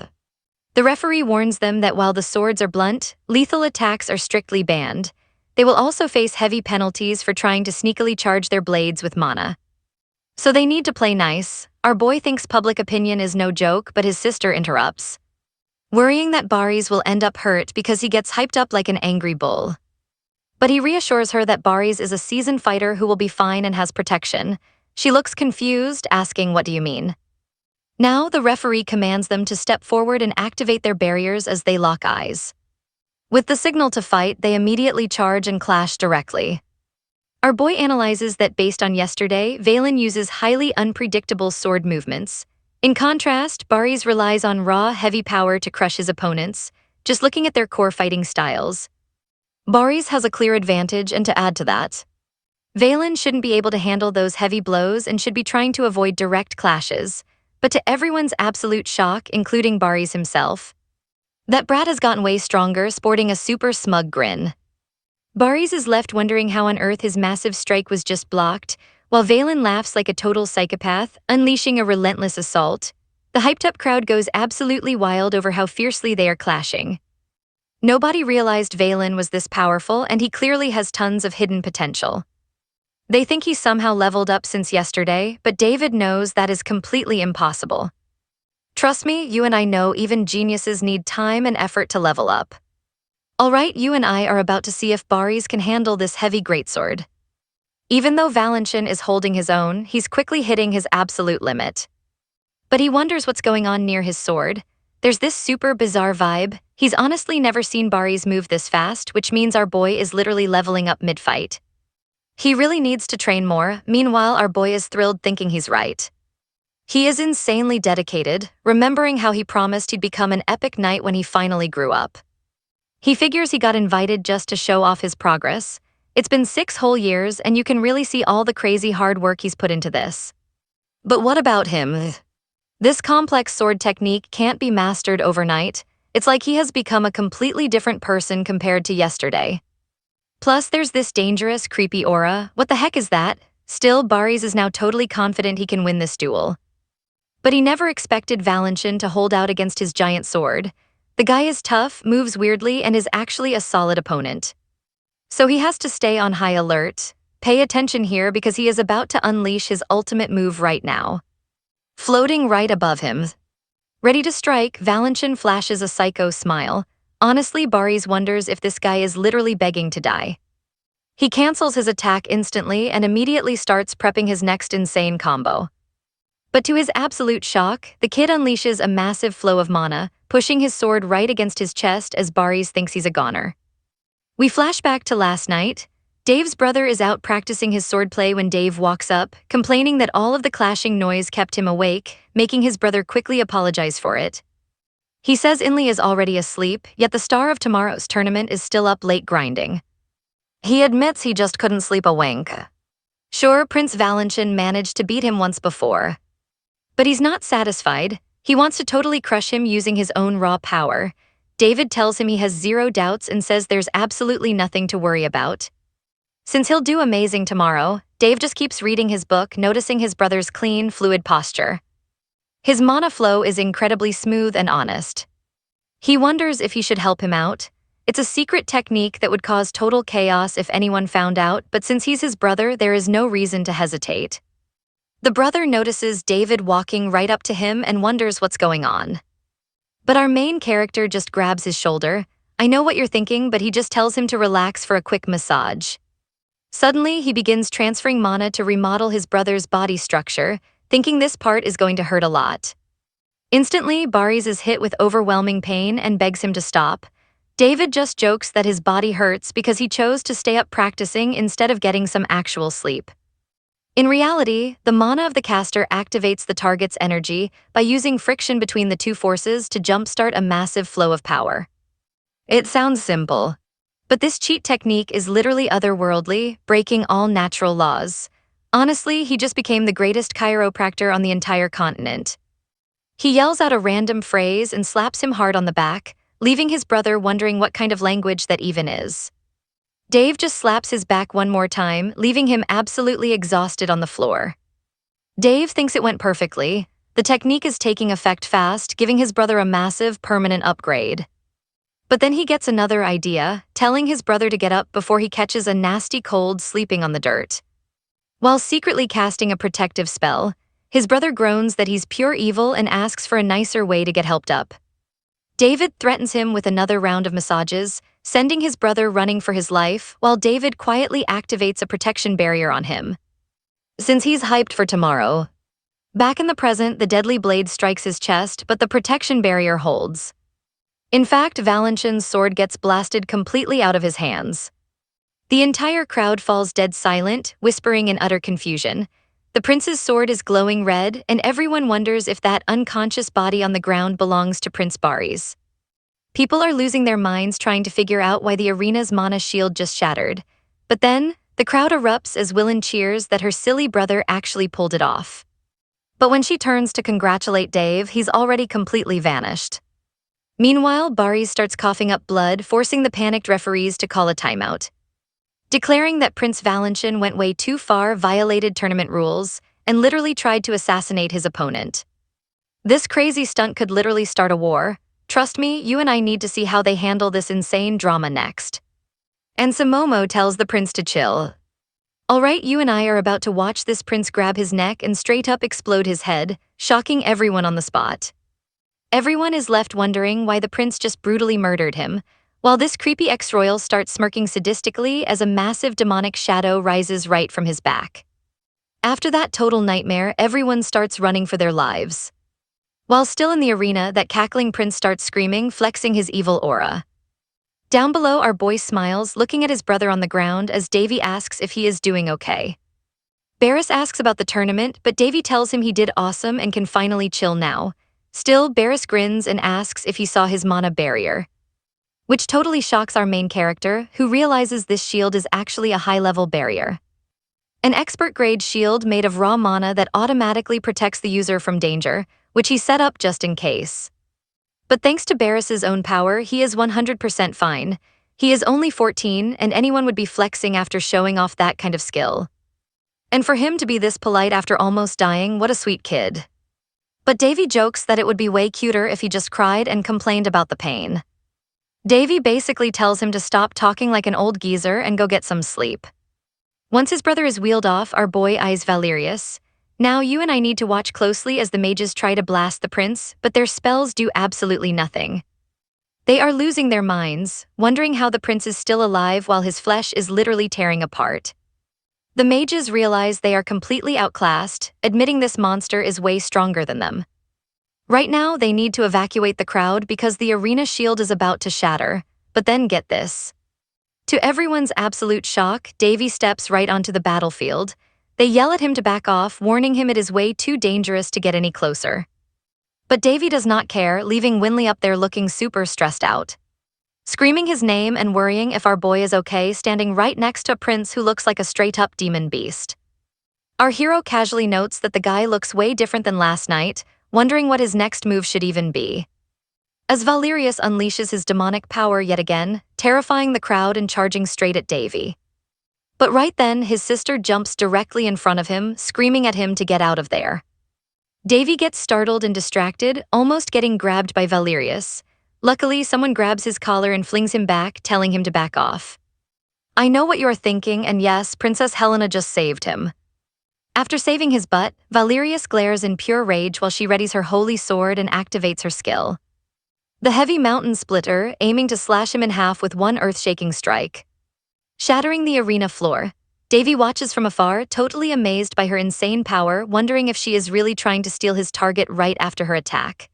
The referee warns them that while the swords are blunt, lethal attacks are strictly banned. They will also face heavy penalties for trying to sneakily charge their blades with mana. So they need to play nice. Our boy thinks public opinion is no joke, but his sister interrupts, worrying that Baris will end up hurt because he gets hyped up like an angry bull. But he reassures her that Baris is a seasoned fighter who will be fine and has protection. She looks confused, asking, "What do you mean?" Now, the referee commands them to step forward and activate their barriers as they lock eyes. With the signal to fight, they immediately charge and clash directly. Our boy analyzes that based on yesterday, Valen uses highly unpredictable sword movements. In contrast, Baris relies on raw, heavy power to crush his opponents, just looking at their core fighting styles. Baris has a clear advantage, and to add to that, Valen shouldn't be able to handle those heavy blows and should be trying to avoid direct clashes. But to everyone's absolute shock, including Baris himself, that brat has gotten way stronger, sporting a super smug grin. Baris is left wondering how on earth his massive strike was just blocked, while Valen laughs like a total psychopath, unleashing a relentless assault. The hyped-up crowd goes absolutely wild over how fiercely they are clashing. Nobody realized Valen was this powerful, and he clearly has tons of hidden potential. They think he's somehow leveled up since yesterday, but David knows that is completely impossible. Trust me, you and I know even geniuses need time and effort to level up. Alright, you and I are about to see if Baris can handle this heavy greatsword. Even though Valentin is holding his own, he's quickly hitting his absolute limit. But he wonders what's going on near his sword. There's this super bizarre vibe. He's honestly never seen Baris move this fast, which means our boy is literally leveling up mid-fight. He really needs to train more. Meanwhile, our boy is thrilled, thinking he's right. He is insanely dedicated, remembering how he promised he'd become an epic knight when he finally grew up. He figures he got invited just to show off his progress. It's been 6 whole years, and you can really see all the crazy hard work he's put into this. But what about him? This complex sword technique can't be mastered overnight. It's like he has become a completely different person compared to yesterday. Plus, there's this dangerous, creepy aura. What the heck is that? Still, Baris is now totally confident he can win this duel. But he never expected Valentin to hold out against his giant sword. The guy is tough, moves weirdly, and is actually a solid opponent. So he has to stay on high alert. Pay attention here because he is about to unleash his ultimate move right now. Floating right above him, ready to strike, Valentin flashes a psycho smile. Honestly, Baris wonders if this guy is literally begging to die. He cancels his attack instantly and immediately starts prepping his next insane combo. But to his absolute shock, the kid unleashes a massive flow of mana, pushing his sword right against his chest as Baris thinks he's a goner. We flash back to last night. Dave's brother is out practicing his swordplay when Dave walks up, complaining that all of the clashing noise kept him awake, making his brother quickly apologize for it. He says Inley is already asleep, yet the star of tomorrow's tournament is still up late grinding. He admits he just couldn't sleep a wink. Sure, Prince Valentin managed to beat him once before. But he's not satisfied. He wants to totally crush him using his own raw power. David tells him he has zero doubts and says there's absolutely nothing to worry about. Since he'll do amazing tomorrow, Dave just keeps reading his book, noticing his brother's clean, fluid posture. His mana flow is incredibly smooth and honest. He wonders if he should help him out. It's a secret technique that would cause total chaos if anyone found out, but since he's his brother, there is no reason to hesitate. The brother notices David walking right up to him and wonders what's going on. But our main character just grabs his shoulder. I know what you're thinking, but he just tells him to relax for a quick massage. Suddenly, he begins transferring mana to remodel his brother's body structure, thinking this part is going to hurt a lot. Instantly, Baris is hit with overwhelming pain and begs him to stop. David just jokes that his body hurts because he chose to stay up practicing instead of getting some actual sleep. In reality, the mana of the caster activates the target's energy by using friction between the two forces to jumpstart a massive flow of power. It sounds simple, but this cheat technique is literally otherworldly, breaking all natural laws. Honestly, he just became the greatest chiropractor on the entire continent. He yells out a random phrase and slaps him hard on the back, leaving his brother wondering what kind of language that even is. Dave just slaps his back one more time, leaving him absolutely exhausted on the floor. Dave thinks it went perfectly. The technique is taking effect fast, giving his brother a massive, permanent upgrade. But then he gets another idea, telling his brother to get up before he catches a nasty cold sleeping on the dirt. While secretly casting a protective spell, his brother groans that he's pure evil and asks for a nicer way to get helped up. David threatens him with another round of massages, sending his brother running for his life, while David quietly activates a protection barrier on him. since he's hyped for tomorrow. Back in the present, the deadly blade strikes his chest, but the protection barrier holds. In fact, Valentin's sword gets blasted completely out of his hands. The entire crowd falls dead silent, whispering in utter confusion. The prince's sword is glowing red, and everyone wonders if that unconscious body on the ground belongs to Prince Barry's. People are losing their minds trying to figure out why the arena's mana shield just shattered. But then, the crowd erupts as Willen cheers that her silly brother actually pulled it off. But when she turns to congratulate Dave, he's already completely vanished. Meanwhile, Barry starts coughing up blood, forcing the panicked referees to call a timeout. Declaring that Prince Valentin went way too far, violated tournament rules, and literally tried to assassinate his opponent. This crazy stunt could literally start a war. Trust me, you and I need to see how they handle this insane drama next. And Momo tells the prince to chill. Alright, you and I are about to watch this prince grab his neck and straight up explode his head, shocking everyone on the spot. Everyone is left wondering why the prince just brutally murdered him, while this creepy ex-royal starts smirking sadistically as a massive demonic shadow rises right from his back. After that total nightmare, everyone starts running for their lives. While still in the arena, that cackling prince starts screaming, flexing his evil aura. Down below, our boy smiles, looking at his brother on the ground as Davy asks if he is doing okay. Barris asks about the tournament, but Davy tells him he did awesome and can finally chill now. Still, Barris grins and asks if he saw his mana barrier, which totally shocks our main character, who realizes this shield is actually a high-level barrier. An expert-grade shield made of raw mana that automatically protects the user from danger, which he set up just in case. But thanks to Barris's own power, he is 100% fine. He is only 14, and anyone would be flexing after showing off that kind of skill. And for him to be this polite after almost dying, what a sweet kid. But Davy jokes that it would be way cuter if he just cried and complained about the pain. Davy basically tells him to stop talking like an old geezer and go get some sleep. Once his brother is wheeled off, our boy eyes Valerius. Now you and I need to watch closely as the mages try to blast the prince, but their spells do absolutely nothing. They are losing their minds, wondering how the prince is still alive while his flesh is literally tearing apart. The mages realize they are completely outclassed, admitting this monster is way stronger than them. Right now, they need to evacuate the crowd because the arena shield is about to shatter. But then get this. To everyone's absolute shock, Davy steps right onto the battlefield. They yell at him to back off, warning him it is way too dangerous to get any closer. But Davy does not care, leaving Winley up there looking super stressed out, screaming his name and worrying if our boy is okay, standing right next to a prince who looks like a straight-up demon beast. Our hero casually notes that the guy looks way different than last night, wondering what his next move should even be. As Valerius unleashes his demonic power yet again, terrifying the crowd and charging straight at Davy. But right then, his sister jumps directly in front of him, screaming at him to get out of there. Davy gets startled and distracted, almost getting grabbed by Valerius. Luckily, someone grabs his collar and flings him back, telling him to back off. I know what you're thinking, and yes, Princess Helena just saved him. After saving his butt, Valerius glares in pure rage while she readies her holy sword and activates her skill. The heavy mountain splitter, aiming to slash him in half with one earth-shaking strike, shattering the arena floor. Davy watches from afar, totally amazed by her insane power, wondering if she is really trying to steal his target right after her attack.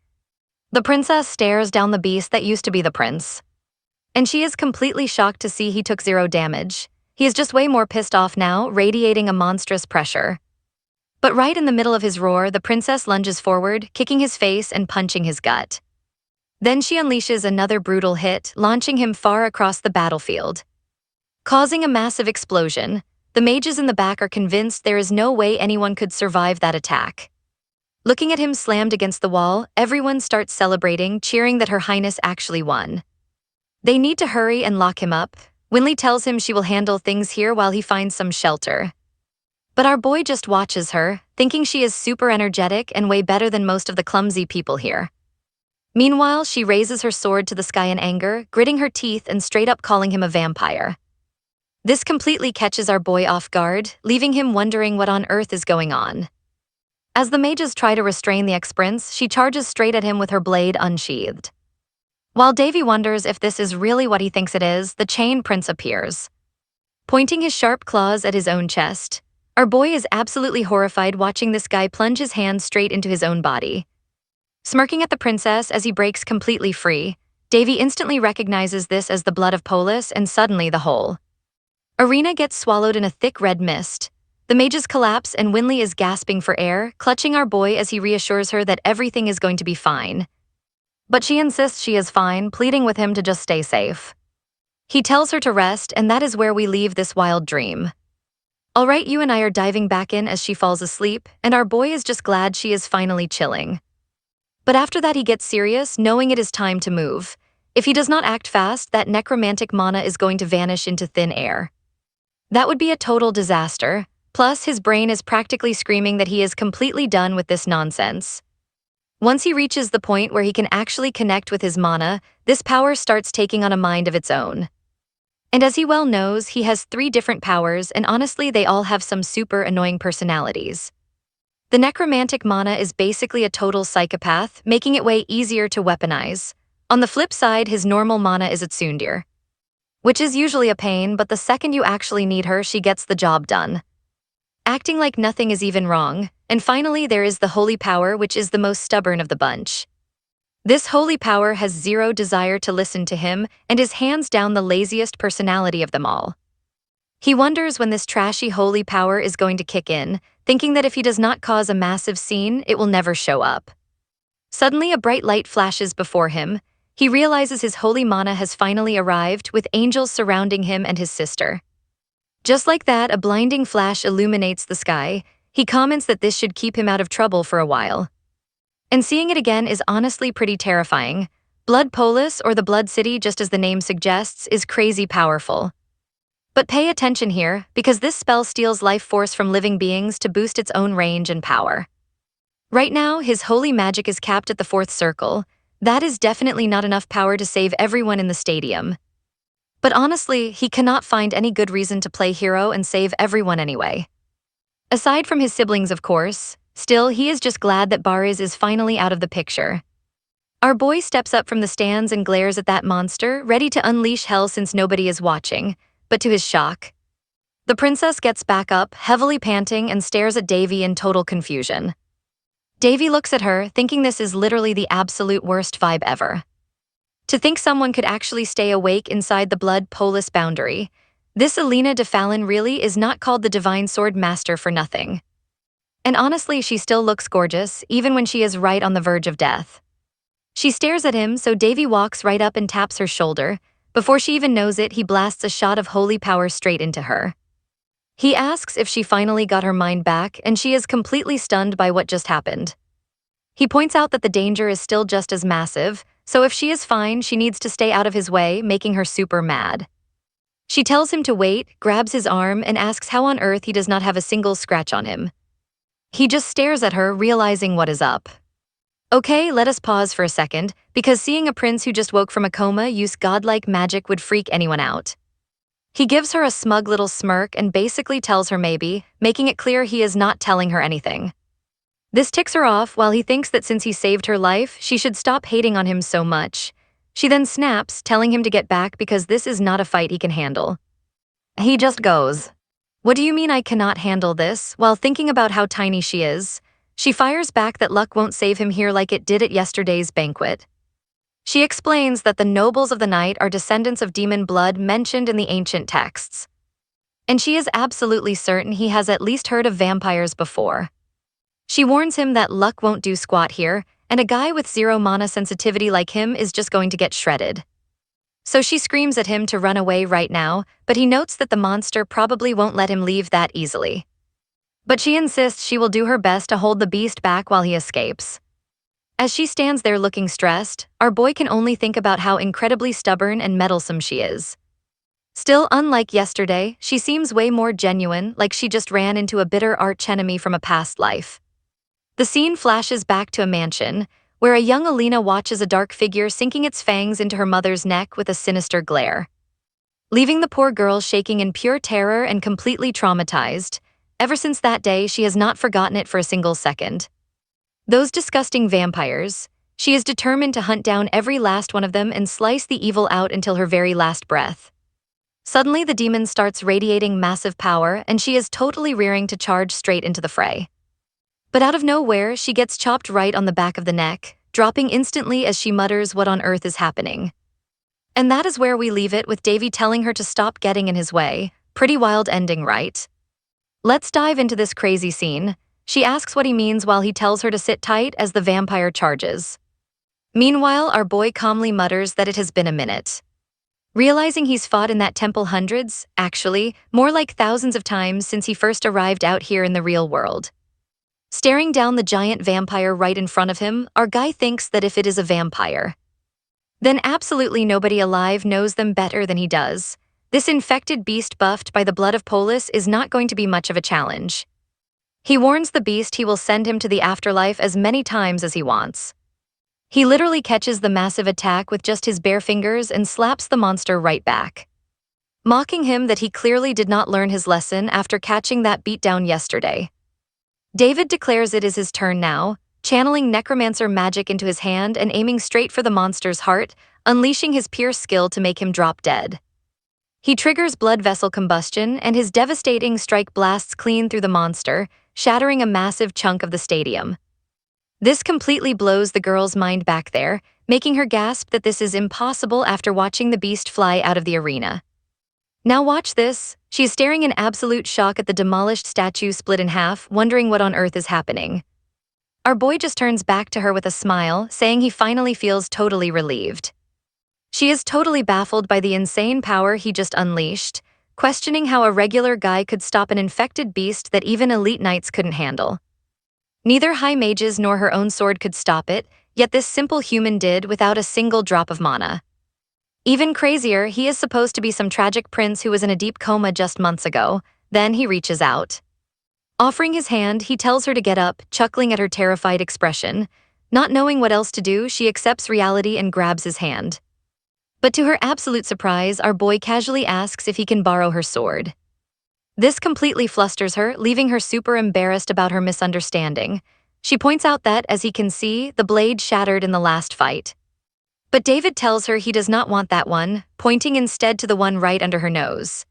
The princess stares down the beast that used to be the prince, and she is completely shocked to see he took 0 damage. He is just way more pissed off now, radiating a monstrous pressure. But right in the middle of his roar, the princess lunges forward, kicking his face and punching his gut. Then she unleashes another brutal hit, launching him far across the battlefield, causing a massive explosion. The mages in the back are convinced there is no way anyone could survive that attack. Looking at him slammed against the wall, everyone starts celebrating, cheering that Her Highness actually won. They need to hurry and lock him up. Winley tells him she will handle things here while he finds some shelter. But our boy just watches her, thinking she is super energetic and way better than most of the clumsy people here. Meanwhile, she raises her sword to the sky in anger, gritting her teeth and straight up calling him a vampire. This completely catches our boy off guard, leaving him wondering what on earth is going on. As the mages try to restrain the ex-prince, she charges straight at him with her blade unsheathed. While Davy wonders if this is really what he thinks it is, the chain prince appears, pointing his sharp claws at his own chest. Our boy is absolutely horrified watching this guy plunge his hand straight into his own body. Smirking at the princess as he breaks completely free, Davy instantly recognizes this as the blood of Polis, and suddenly the whole arena gets swallowed in a thick red mist. The mages collapse and Winley is gasping for air, clutching our boy as he reassures her that everything is going to be fine. But she insists she is fine, pleading with him to just stay safe. He tells her to rest, and that is where we leave this wild dream. Alright, you and I are diving back in as she falls asleep, and our boy is just glad she is finally chilling. But after that he gets serious, knowing it is time to move. If he does not act fast, that necromantic mana is going to vanish into thin air. That would be a total disaster. Plus, his brain is practically screaming that he is completely done with this nonsense. Once he reaches the point where he can actually connect with his mana, this power starts taking on a mind of its own. And as he well knows, he has 3 different powers, and honestly they all have some super annoying personalities. The necromantic mana is basically a total psychopath, making it way easier to weaponize. On the flip side, his normal mana is a tsundere, which is usually a pain, but the second you actually need her, she gets the job done, acting like nothing is even wrong. And finally, there is the holy power, which is the most stubborn of the bunch. This holy power has zero desire to listen to him and is hands down the laziest personality of them all. He wonders when this trashy holy power is going to kick in, thinking that if he does not cause a massive scene, it will never show up. Suddenly, a bright light flashes before him. He realizes his holy mana has finally arrived, with angels surrounding him and his sister. Just like that, a blinding flash illuminates the sky. He comments that this should keep him out of trouble for a while. And seeing it again is honestly pretty terrifying. Blood Polis, or the Blood City just as the name suggests, is crazy powerful. But pay attention here, because this spell steals life force from living beings to boost its own range and power. Right now, his holy magic is capped at the 4th circle. That is definitely not enough power to save everyone in the stadium. But honestly, he cannot find any good reason to play hero and save everyone anyway. Aside from his siblings, of course, still he is just glad that Bariz is finally out of the picture. Our boy steps up from the stands and glares at that monster, ready to unleash hell since nobody is watching, but to his shock, the princess gets back up, heavily panting, and stares at Davy in total confusion. Davy looks at her, thinking this is literally the absolute worst vibe ever. To think someone could actually stay awake inside the Blood Polis boundary. This Alina de Fallon really is not called the Divine Sword Master for nothing. And honestly, she still looks gorgeous, even when she is right on the verge of death. She stares at him, so Davy walks right up and taps her shoulder. Before she even knows it, he blasts a shot of holy power straight into her. He asks if she finally got her mind back, and she is completely stunned by what just happened. He points out that the danger is still just as massive, so if she is fine, she needs to stay out of his way, making her super mad. She tells him to wait, grabs his arm, and asks how on earth he does not have a single scratch on him. He just stares at her, realizing what is up. Okay, let us pause for a second, because seeing a prince who just woke from a coma use godlike magic would freak anyone out. He gives her a smug little smirk and basically tells her maybe, making it clear he is not telling her anything. This ticks her off while he thinks that since he saved her life, she should stop hating on him so much. She then snaps, telling him to get back because this is not a fight he can handle. He just goes, "What do you mean I cannot handle this?" While thinking about how tiny she is. She fires back that luck won't save him here like it did at yesterday's banquet. She explains that the nobles of the night are descendants of demon blood mentioned in the ancient texts. And she is absolutely certain he has at least heard of vampires before. She warns him that luck won't do squat here, and a guy with 0 mana sensitivity like him is just going to get shredded. So she screams at him to run away right now, but he notes that the monster probably won't let him leave that easily. But she insists she will do her best to hold the beast back while he escapes. As she stands there looking stressed, our boy can only think about how incredibly stubborn and meddlesome she is. Still, unlike yesterday, she seems way more genuine, like she just ran into a bitter archenemy from a past life. The scene flashes back to a mansion, where a young Alina watches a dark figure sinking its fangs into her mother's neck with a sinister glare, leaving the poor girl shaking in pure terror and completely traumatized. Ever since that day, she has not forgotten it for a single second. Those disgusting vampires. She is determined to hunt down every last one of them and slice the evil out until her very last breath. Suddenly, the demon starts radiating massive power, and she is totally rearing to charge straight into the fray. But out of nowhere, she gets chopped right on the back of the neck, dropping instantly as she mutters what on earth is happening. And that is where we leave it, with Davy telling her to stop getting in his way. Pretty wild ending, right? Let's dive into this crazy scene. She asks what he means while he tells her to sit tight as the vampire charges. Meanwhile, our boy calmly mutters that it has been a minute. Realizing he's fought in that temple hundreds, actually, more like thousands of times since he first arrived out here in the real world. Staring down the giant vampire right in front of him, our guy thinks that if it is a vampire, then absolutely nobody alive knows them better than he does. This infected beast buffed by the blood of Polis is not going to be much of a challenge. He warns the beast he will send him to the afterlife as many times as he wants. He literally catches the massive attack with just his bare fingers and slaps the monster right back, mocking him that he clearly did not learn his lesson after catching that beatdown yesterday. David declares it is his turn now, channeling necromancer magic into his hand and aiming straight for the monster's heart, unleashing his pierce skill to make him drop dead. He triggers blood vessel combustion, and his devastating strike blasts clean through the monster, shattering a massive chunk of the stadium. This completely blows the girl's mind back there, making her gasp that this is impossible after watching the beast fly out of the arena. Now watch this. She is staring in absolute shock at the demolished statue split in half, wondering what on earth is happening. Our boy just turns back to her with a smile, saying he finally feels totally relieved. She is totally baffled by the insane power he just unleashed, questioning how a regular guy could stop an infected beast that even elite knights couldn't handle. Neither high mages nor her own sword could stop it, yet this simple human did without a single drop of mana. Even crazier, he is supposed to be some tragic prince who was in a deep coma just months ago. Then he reaches out. Offering his hand, he tells her to get up, chuckling at her terrified expression. Not knowing what else to do, she accepts reality and grabs his hand. But to her absolute surprise, our boy casually asks if he can borrow her sword. This completely flusters her, leaving her super embarrassed about her misunderstanding. She points out that, as he can see, the blade shattered in the last fight. But David tells her he does not want that one, pointing instead to the one right under her nose.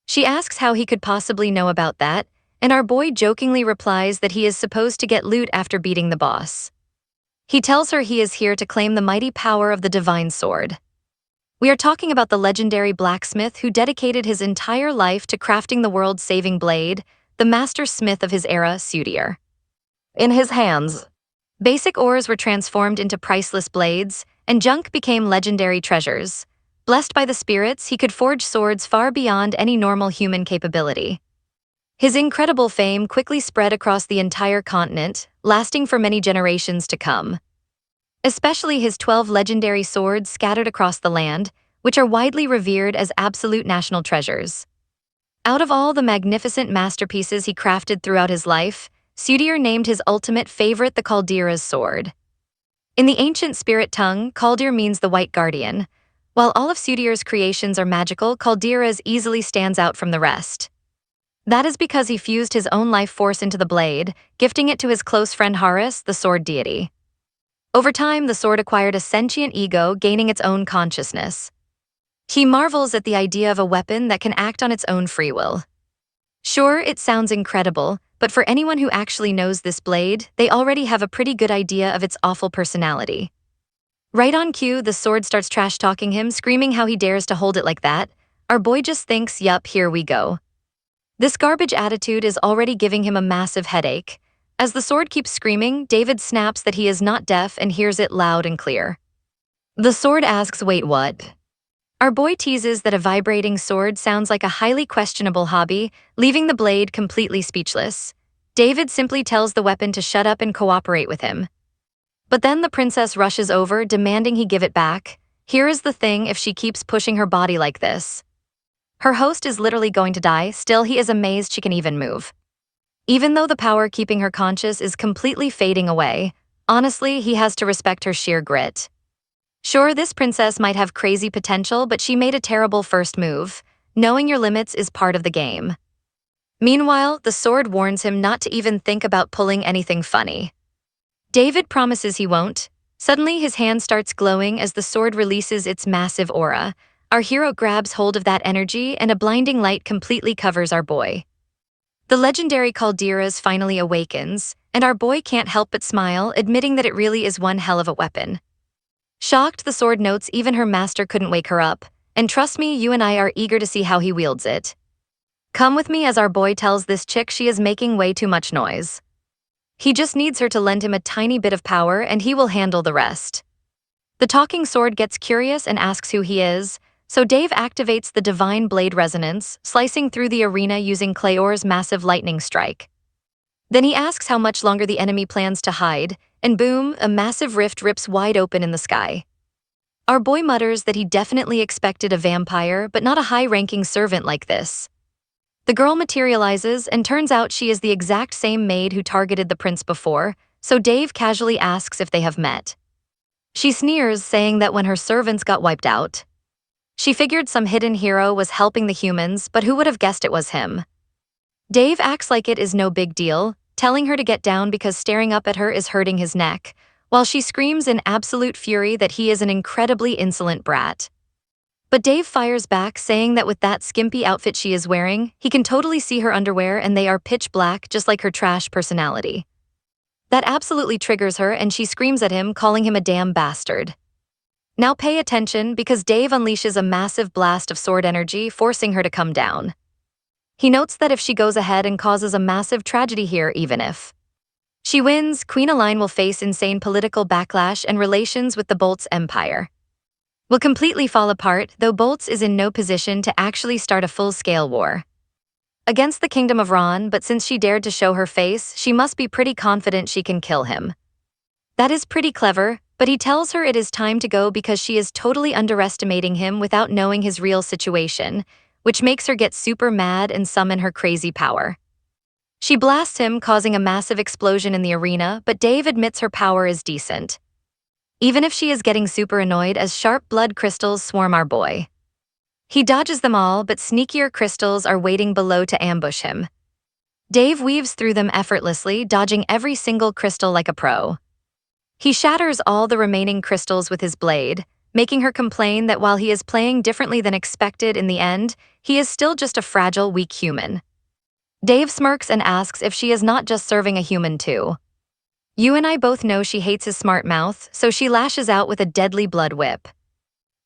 She asks how he could possibly know about that, and our boy jokingly replies that he is supposed to get loot after beating the boss. He tells her he is here to claim the mighty power of the divine sword. We are talking about the legendary blacksmith who dedicated his entire life to crafting the world-saving blade, the master smith of his era, Sudir. In his hands, basic ores were transformed into priceless blades, and junk became legendary treasures. Blessed by the spirits, he could forge swords far beyond any normal human capability. His incredible fame quickly spread across the entire continent, lasting for many generations to come. Especially his 12 legendary swords scattered across the land, which are widely revered as absolute national treasures. Out of all the magnificent masterpieces he crafted throughout his life, Sudir named his ultimate favorite the Caldera's sword. In the ancient spirit tongue, Caldir means the White Guardian. While all of Sudir's creations are magical, Caldera's easily stands out from the rest. That is because he fused his own life force into the blade, gifting it to his close friend Horus, the sword deity. Over time, the sword acquired a sentient ego, gaining its own consciousness. He marvels at the idea of a weapon that can act on its own free will. Sure, it sounds incredible, but for anyone who actually knows this blade, they already have a pretty good idea of its awful personality. Right on cue, the sword starts trash-talking him, screaming how he dares to hold it like that. Our boy just thinks, yup, here we go. This garbage attitude is already giving him a massive headache. As the sword keeps screaming, David snaps that he is not deaf and hears it loud and clear. The sword asks, wait, what? Our boy teases that a vibrating sword sounds like a highly questionable hobby, leaving the blade completely speechless. David simply tells the weapon to shut up and cooperate with him. But then the princess rushes over, demanding he give it back. Here is the thing, if she keeps pushing her body like this, her host is literally going to die. Still, he is amazed she can even move. Even though the power keeping her conscious is completely fading away, honestly, he has to respect her sheer grit. Sure, this princess might have crazy potential, but she made a terrible first move. Knowing your limits is part of the game. Meanwhile, the sword warns him not to even think about pulling anything funny. David promises he won't. Suddenly, his hand starts glowing as the sword releases its massive aura, Our hero grabs hold of that energy and a blinding light completely covers our boy. The legendary Caldera's finally awakens, and our boy can't help but smile, admitting that it really is one hell of a weapon. Shocked, the sword notes even her master couldn't wake her up, and trust me, you and I are eager to see how he wields it. Come with me as our boy tells this chick she is making way too much noise. He just needs her to lend him a tiny bit of power and he will handle the rest. The talking sword gets curious and asks who he is, so Dave activates the divine blade resonance, slicing through the arena using Cleor's massive lightning strike. Then he asks how much longer the enemy plans to hide, and boom, a massive rift rips wide open in the sky. Our boy mutters that he definitely expected a vampire, but not a high-ranking servant like this. The girl materializes, and turns out she is the exact same maid who targeted the prince before, so Dave casually asks if they have met. She sneers, saying that when her servants got wiped out, she figured some hidden hero was helping the humans, but who would have guessed it was him? Dave acts like it is no big deal, telling her to get down because staring up at her is hurting his neck, while she screams in absolute fury that he is an incredibly insolent brat. But Dave fires back, saying that with that skimpy outfit she is wearing, he can totally see her underwear and they are pitch black, just like her trash personality. That absolutely triggers her and she screams at him, calling him a damn bastard. Now pay attention, because Dave unleashes a massive blast of sword energy, forcing her to come down. He notes that if she goes ahead and causes a massive tragedy here, even if she wins, Queen Aline will face insane political backlash and relations with the Bolt's empire will completely fall apart, though Bolt's is in no position to actually start a full-scale war against the Kingdom of Ron, but since she dared to show her face, she must be pretty confident she can kill him. That is pretty clever, but he tells her it is time to go because she is totally underestimating him without knowing his real situation, which makes her get super mad and summon her crazy power. She blasts him, causing a massive explosion in the arena, but Dave admits her power is decent, even if she is getting super annoyed as sharp blood crystals swarm our boy. He dodges them all, but sneakier crystals are waiting below to ambush him. Dave weaves through them effortlessly, dodging every single crystal like a pro. He shatters all the remaining crystals with his blade, making her complain that while he is playing differently than expected in the end, he is still just a fragile, weak human. Dave smirks and asks if she is not just serving a human too. You and I both know she hates his smart mouth, so she lashes out with a deadly blood whip.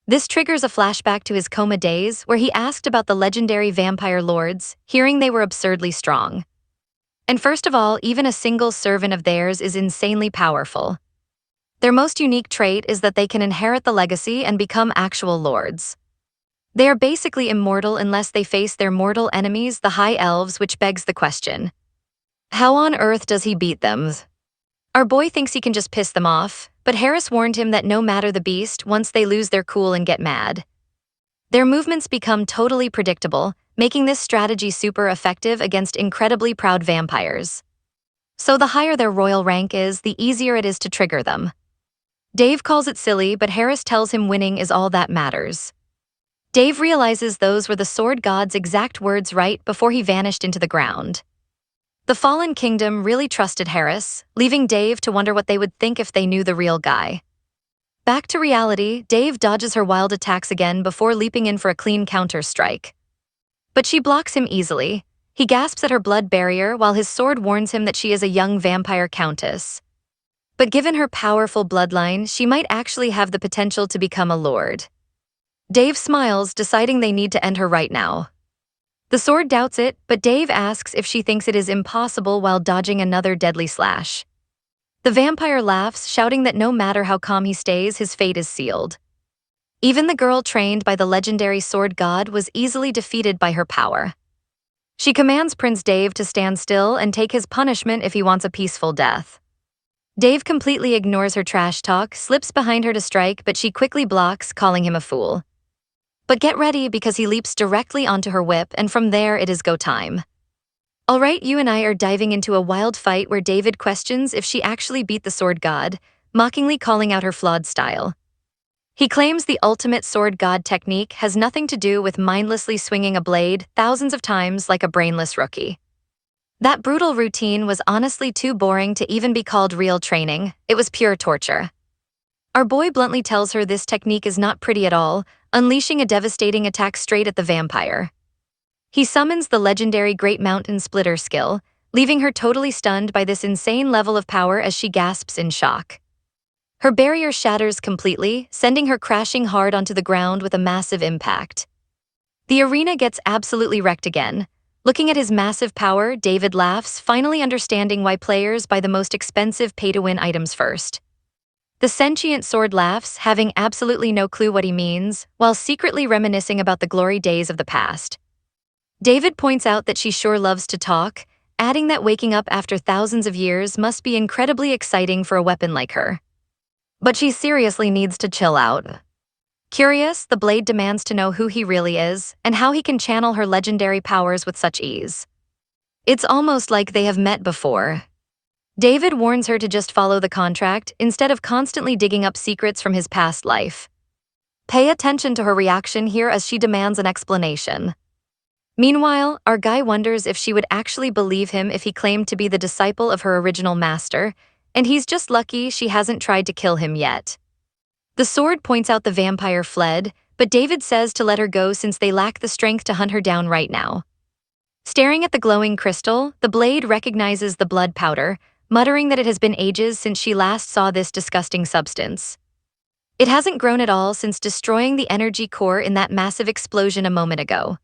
This triggers a flashback to his Coma days, where he asked about the legendary vampire lords, hearing they were absurdly strong. And first of all, even a single servant of theirs is insanely powerful. Their most unique trait is that they can inherit the legacy and become actual lords. They are basically immortal unless they face their mortal enemies, the High Elves, which begs the question: how on earth does he beat them? Our boy thinks he can just piss them off, but Harris warned him that no matter the beast, once they lose their cool and get mad, their movements become totally predictable, making this strategy super effective against incredibly proud vampires. So the higher their royal rank is, the easier it is to trigger them. Dave calls it silly, but Harris tells him winning is all that matters. Dave realizes those were the sword god's exact words right before he vanished into the ground. The Fallen Kingdom really trusted Harris, leaving Dave to wonder what they would think if they knew the real guy. Back to reality, Dave dodges her wild attacks again before leaping in for a clean counter-strike. But she blocks him easily. He gasps at her blood barrier while his sword warns him that she is a young vampire countess. But given her powerful bloodline, she might actually have the potential to become a lord. Dave smiles, deciding they need to end her right now. The sword doubts it, but Dave asks if she thinks it is impossible while dodging another deadly slash. The vampire laughs, shouting that no matter how calm he stays, his fate is sealed. Even the girl trained by the legendary sword god was easily defeated by her power. She commands Prince Dave to stand still and take his punishment if he wants a peaceful death. Dave completely ignores her trash talk, slips behind her to strike, but she quickly blocks, calling him a fool. But get ready, because he leaps directly onto her whip, and from there it is go time. Alright, you and I are diving into a wild fight where David questions if she actually beat the sword god, mockingly calling out her flawed style. He claims the ultimate sword god technique has nothing to do with mindlessly swinging a blade thousands of times like a brainless rookie. That brutal routine was honestly too boring to even be called real training. It was pure torture. Our boy bluntly tells her this technique is not pretty at all, unleashing a devastating attack straight at the vampire. He summons the legendary Great Mountain Splitter skill, leaving her totally stunned by this insane level of power as she gasps in shock. Her barrier shatters completely, sending her crashing hard onto the ground with a massive impact. The arena gets absolutely wrecked again. Looking at his massive power, David laughs, finally understanding why players buy the most expensive pay-to-win items first. The sentient sword laughs, having absolutely no clue what he means, while secretly reminiscing about the glory days of the past. David points out that she sure loves to talk, adding that waking up after thousands of years must be incredibly exciting for a weapon like her. But she seriously needs to chill out. Curious, the Blade demands to know who he really is and how he can channel her legendary powers with such ease. It's almost like they have met before. David warns her to just follow the contract instead of constantly digging up secrets from his past life. Pay attention to her reaction here as she demands an explanation. Meanwhile, our guy wonders if she would actually believe him if he claimed to be the disciple of her original master, and he's just lucky she hasn't tried to kill him yet. The sword points out the vampire fled, but David says to let her go since they lack the strength to hunt her down right now. Staring at the glowing crystal, the Blade recognizes the blood powder, muttering that it has been ages since she last saw this disgusting substance. It hasn't grown at all since destroying the energy core in that massive explosion a moment ago.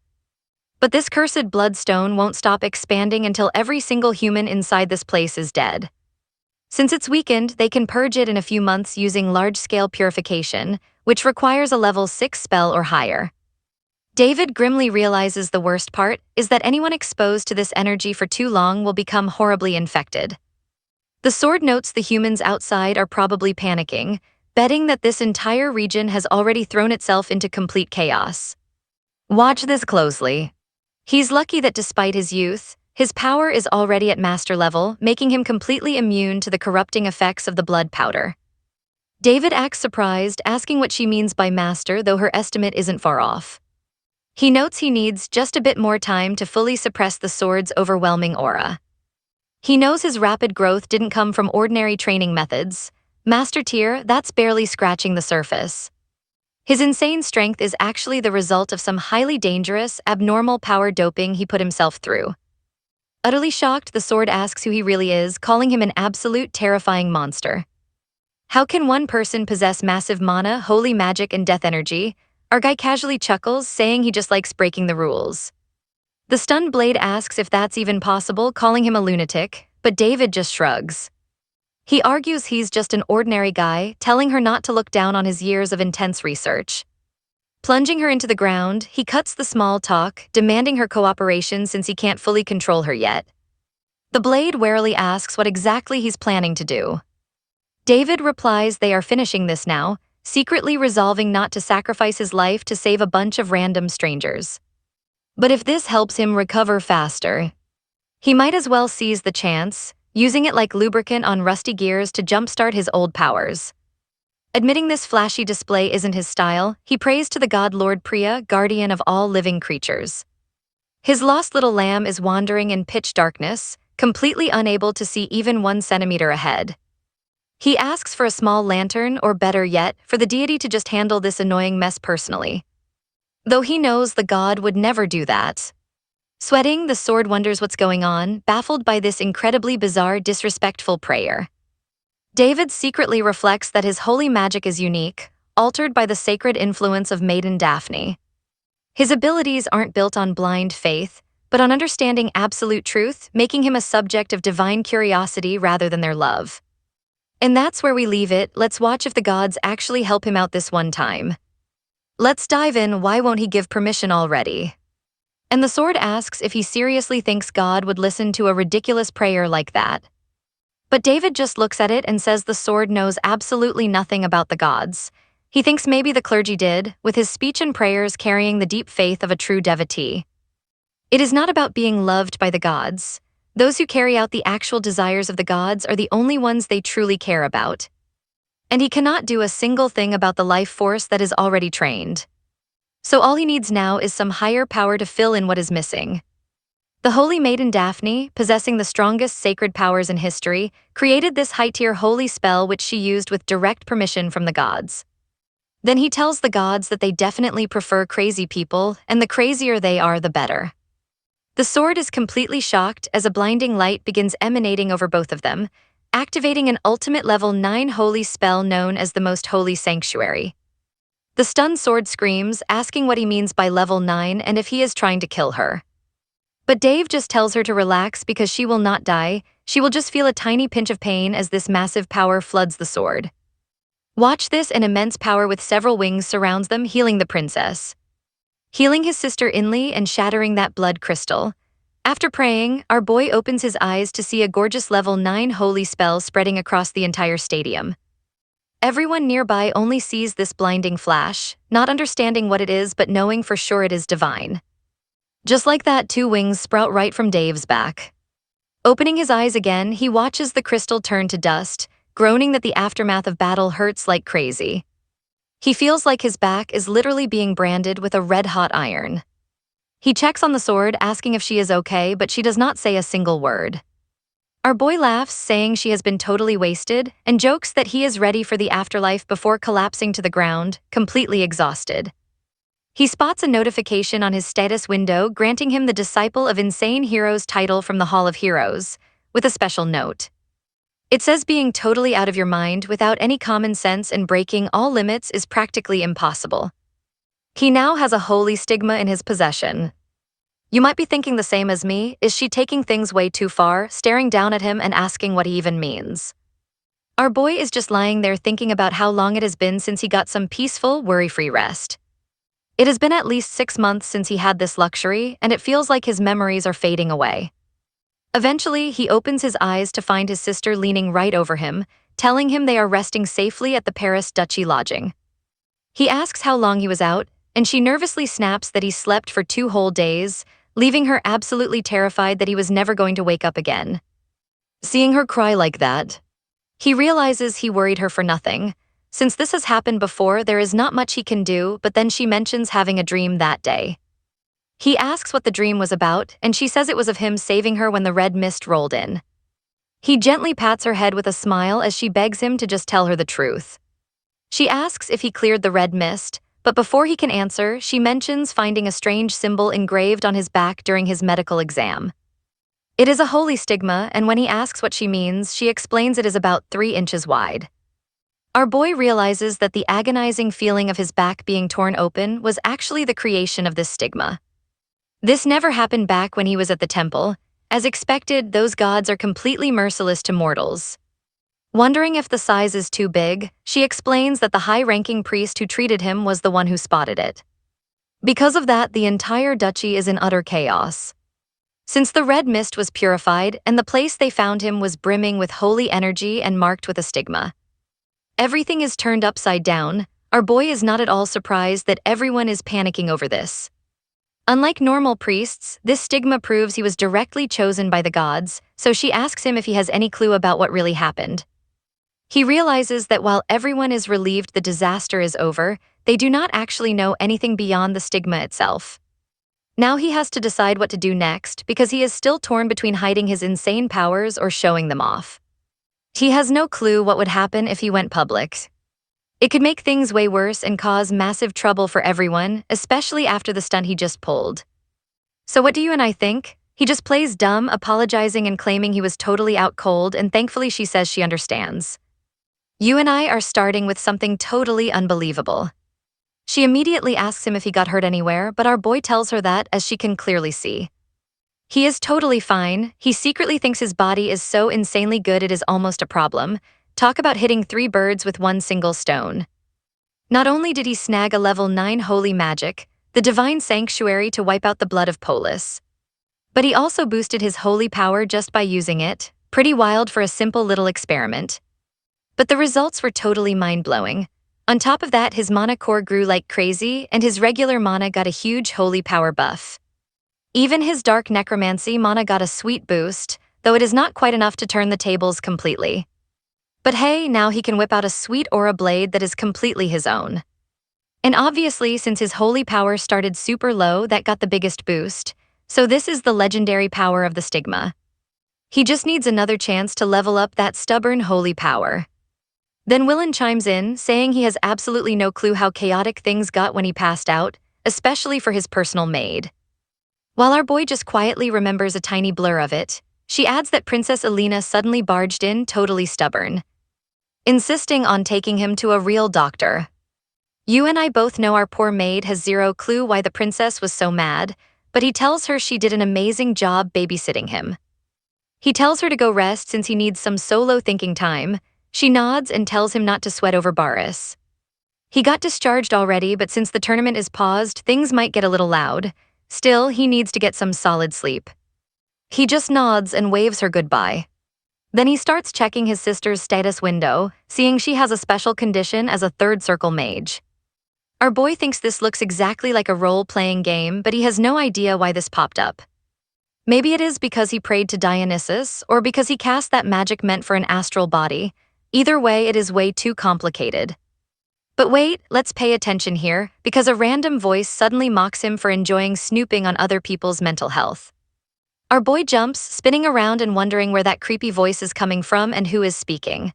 But this cursed bloodstone won't stop expanding until every single human inside this place is dead. Since it's weakened, they can purge it in a few months using large-scale purification, which requires a level 6 spell or higher. David grimly realizes the worst part is that anyone exposed to this energy for too long will become horribly infected. The sword notes the humans outside are probably panicking, betting that this entire region has already thrown itself into complete chaos. Watch this closely. He's lucky that despite his youth, his power is already at master level, making him completely immune to the corrupting effects of the blood powder. David acts surprised, asking what she means by master, though her estimate isn't far off. He notes he needs just a bit more time to fully suppress the sword's overwhelming aura. He knows his rapid growth didn't come from ordinary training methods. Master tier, that's barely scratching the surface. His insane strength is actually the result of some highly dangerous, abnormal power doping he put himself through. Utterly shocked, the sword asks who he really is, calling him an absolute terrifying monster. How can one person possess massive mana, holy magic, and death energy? Our guy casually chuckles, saying he just likes breaking the rules. The stunned Blade asks if that's even possible, calling him a lunatic, but David just shrugs. He argues he's just an ordinary guy, telling her not to look down on his years of intense research. Plunging her into the ground, he cuts the small talk, demanding her cooperation since he can't fully control her yet. The Blade warily asks what exactly he's planning to do. David replies they are finishing this now, secretly resolving not to sacrifice his life to save a bunch of random strangers. But if this helps him recover faster, he might as well seize the chance, using it like lubricant on rusty gears to jumpstart his old powers. Admitting this flashy display isn't his style, he prays to the god Lord Priya, guardian of all living creatures. His lost little lamb is wandering in pitch darkness, completely unable to see even 1 centimeter ahead. He asks for a small lantern, or better yet, for the deity to just handle this annoying mess personally. Though he knows the god would never do that. Sweating, the sword wonders what's going on, baffled by this incredibly bizarre, disrespectful prayer. David secretly reflects that his holy magic is unique, altered by the sacred influence of Maiden Daphne. His abilities aren't built on blind faith, but on understanding absolute truth, making him a subject of divine curiosity rather than their love. And that's where we leave it. Let's watch if the gods actually help him out this one time. Let's dive in. Why won't he give permission already? And the sword asks if he seriously thinks God would listen to a ridiculous prayer like that. But David just looks at it and says the sword knows absolutely nothing about the gods. He thinks maybe the clergy did, with his speech and prayers carrying the deep faith of a true devotee. It is not about being loved by the gods. Those who carry out the actual desires of the gods are the only ones they truly care about. And he cannot do a single thing about the life force that is already trained. So all he needs now is some higher power to fill in what is missing. The holy maiden Daphne, possessing the strongest sacred powers in history, created this high-tier holy spell which she used with direct permission from the gods. Then he tells the gods that they definitely prefer crazy people, and the crazier they are, the better. The sword is completely shocked as a blinding light begins emanating over both of them, activating an ultimate level 9 holy spell known as the Most Holy Sanctuary. The stunned sword screams, asking what he means by level 9 and if he is trying to kill her. But Dave just tells her to relax because she will not die, she will just feel a tiny pinch of pain as this massive power floods the sword. Watch this, an immense power with several wings surrounds them, healing the princess. Healing his sister Inli and shattering that blood crystal. After praying, our boy opens his eyes to see a gorgeous level 9 holy spell spreading across the entire stadium. Everyone nearby only sees this blinding flash, not understanding what it is but knowing for sure it is divine. Just like that, 2 wings sprout right from Dave's back. Opening his eyes again, he watches the crystal turn to dust, groaning that the aftermath of battle hurts like crazy. He feels like his back is literally being branded with a red-hot iron. He checks on the sword, asking if she is okay, but she does not say a single word. Our boy laughs, saying she has been totally wasted, and jokes that he is ready for the afterlife before collapsing to the ground, completely exhausted. He spots a notification on his status window granting him the Disciple of Insane Heroes title from the Hall of Heroes, with a special note. It says being totally out of your mind without any common sense and breaking all limits is practically impossible. He now has a holy stigma in his possession. You might be thinking the same as me, is she taking things way too far, staring down at him and asking what he even means? Our boy is just lying there thinking about how long it has been since he got some peaceful, worry-free rest. It has been at least 6 months since he had this luxury, and it feels like his memories are fading away. Eventually, he opens his eyes to find his sister leaning right over him, telling him they are resting safely at the Paris Duchy lodging. He asks how long he was out, and she nervously snaps that he slept for 2 whole days, leaving her absolutely terrified that he was never going to wake up again. Seeing her cry like that, he realizes he worried her for nothing. Since this has happened before, there is not much he can do, but then she mentions having a dream that day. He asks what the dream was about, and she says it was of him saving her when the red mist rolled in. He gently pats her head with a smile as she begs him to just tell her the truth. She asks if he cleared the red mist, but before he can answer, she mentions finding a strange symbol engraved on his back during his medical exam. It is a holy stigma, and when he asks what she means, she explains it is about 3 inches wide. Our boy realizes that the agonizing feeling of his back being torn open was actually the creation of this stigma. This never happened back when he was at the temple. As expected, those gods are completely merciless to mortals. Wondering if the size is too big, she explains that the high-ranking priest who treated him was the one who spotted it. Because of that, the entire duchy is in utter chaos. Since the red mist was purified and the place they found him was brimming with holy energy and marked with a stigma. Everything is turned upside down. Our boy is not at all surprised that everyone is panicking over this. Unlike normal priests, this stigma proves he was directly chosen by the gods, so she asks him if he has any clue about what really happened. He realizes that while everyone is relieved the disaster is over, they do not actually know anything beyond the stigma itself. Now he has to decide what to do next because he is still torn between hiding his insane powers or showing them off. He has no clue what would happen if he went public. It could make things way worse and cause massive trouble for everyone, especially after the stunt he just pulled. So what do you and I think? He just plays dumb, apologizing and claiming he was totally out cold, and thankfully she says she understands. You and I are starting with something totally unbelievable. She immediately asks him if he got hurt anywhere, but our boy tells her that, as she can clearly see. He is totally fine. He secretly thinks his body is so insanely good it is almost a problem. Talk about hitting 3 birds with 1 single stone. Not only did he snag a level 9 holy magic, the divine sanctuary to wipe out the blood of Polis, but he also boosted his holy power just by using it. Pretty wild for a simple little experiment. But the results were totally mind-blowing. On top of that, his mana core grew like crazy, and his regular mana got a huge holy power buff. Even his dark necromancy mana got a sweet boost, though it is not quite enough to turn the tables completely. But hey, now he can whip out a sweet aura blade that is completely his own. And obviously, since his holy power started super low, that got the biggest boost. So this is the legendary power of the stigma. He just needs another chance to level up that stubborn holy power. Then Willen chimes in, saying he has absolutely no clue how chaotic things got when he passed out, especially for his personal maid. While our boy just quietly remembers a tiny blur of it, she adds that Princess Alina suddenly barged in totally stubborn, insisting on taking him to a real doctor. You and I both know our poor maid has zero clue why the princess was so mad, but he tells her she did an amazing job babysitting him. He tells her to go rest since he needs some solo thinking time. She nods and tells him not to sweat over Baris. He got discharged already, but since the tournament is paused, things might get a little loud. Still, he needs to get some solid sleep. He just nods and waves her goodbye. Then he starts checking his sister's status window, seeing she has a special condition as a third circle mage. Our boy thinks this looks exactly like a role-playing game, but he has no idea why this popped up. Maybe it is because he prayed to Dionysus, or because he cast that magic meant for an astral body. Either way, it is way too complicated. But wait, let's pay attention here, because a random voice suddenly mocks him for enjoying snooping on other people's mental health. Our boy jumps, spinning around and wondering where that creepy voice is coming from and who is speaking.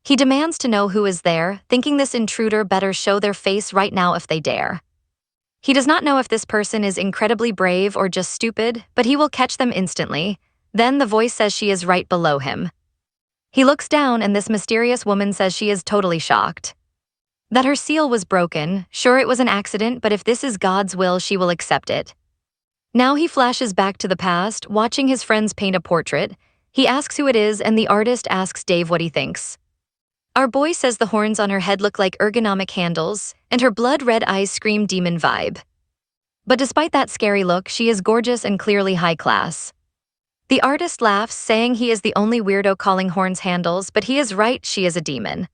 He demands to know who is there, thinking this intruder better show their face right now if they dare. He does not know if this person is incredibly brave or just stupid, but he will catch them instantly. Then the voice says she is right below him. He looks down and this mysterious woman says she is totally shocked. That her seal was broken, sure it was an accident, but if this is God's will, she will accept it. Now he flashes back to the past, watching his friends paint a portrait. He asks who it is and the artist asks Dave what he thinks. Our boy says the horns on her head look like ergonomic handles, and her blood-red eyes scream demon vibe. But despite that scary look, she is gorgeous and clearly high class. The artist laughs, saying he is the only weirdo calling horns handles, but he is right, she is a demon.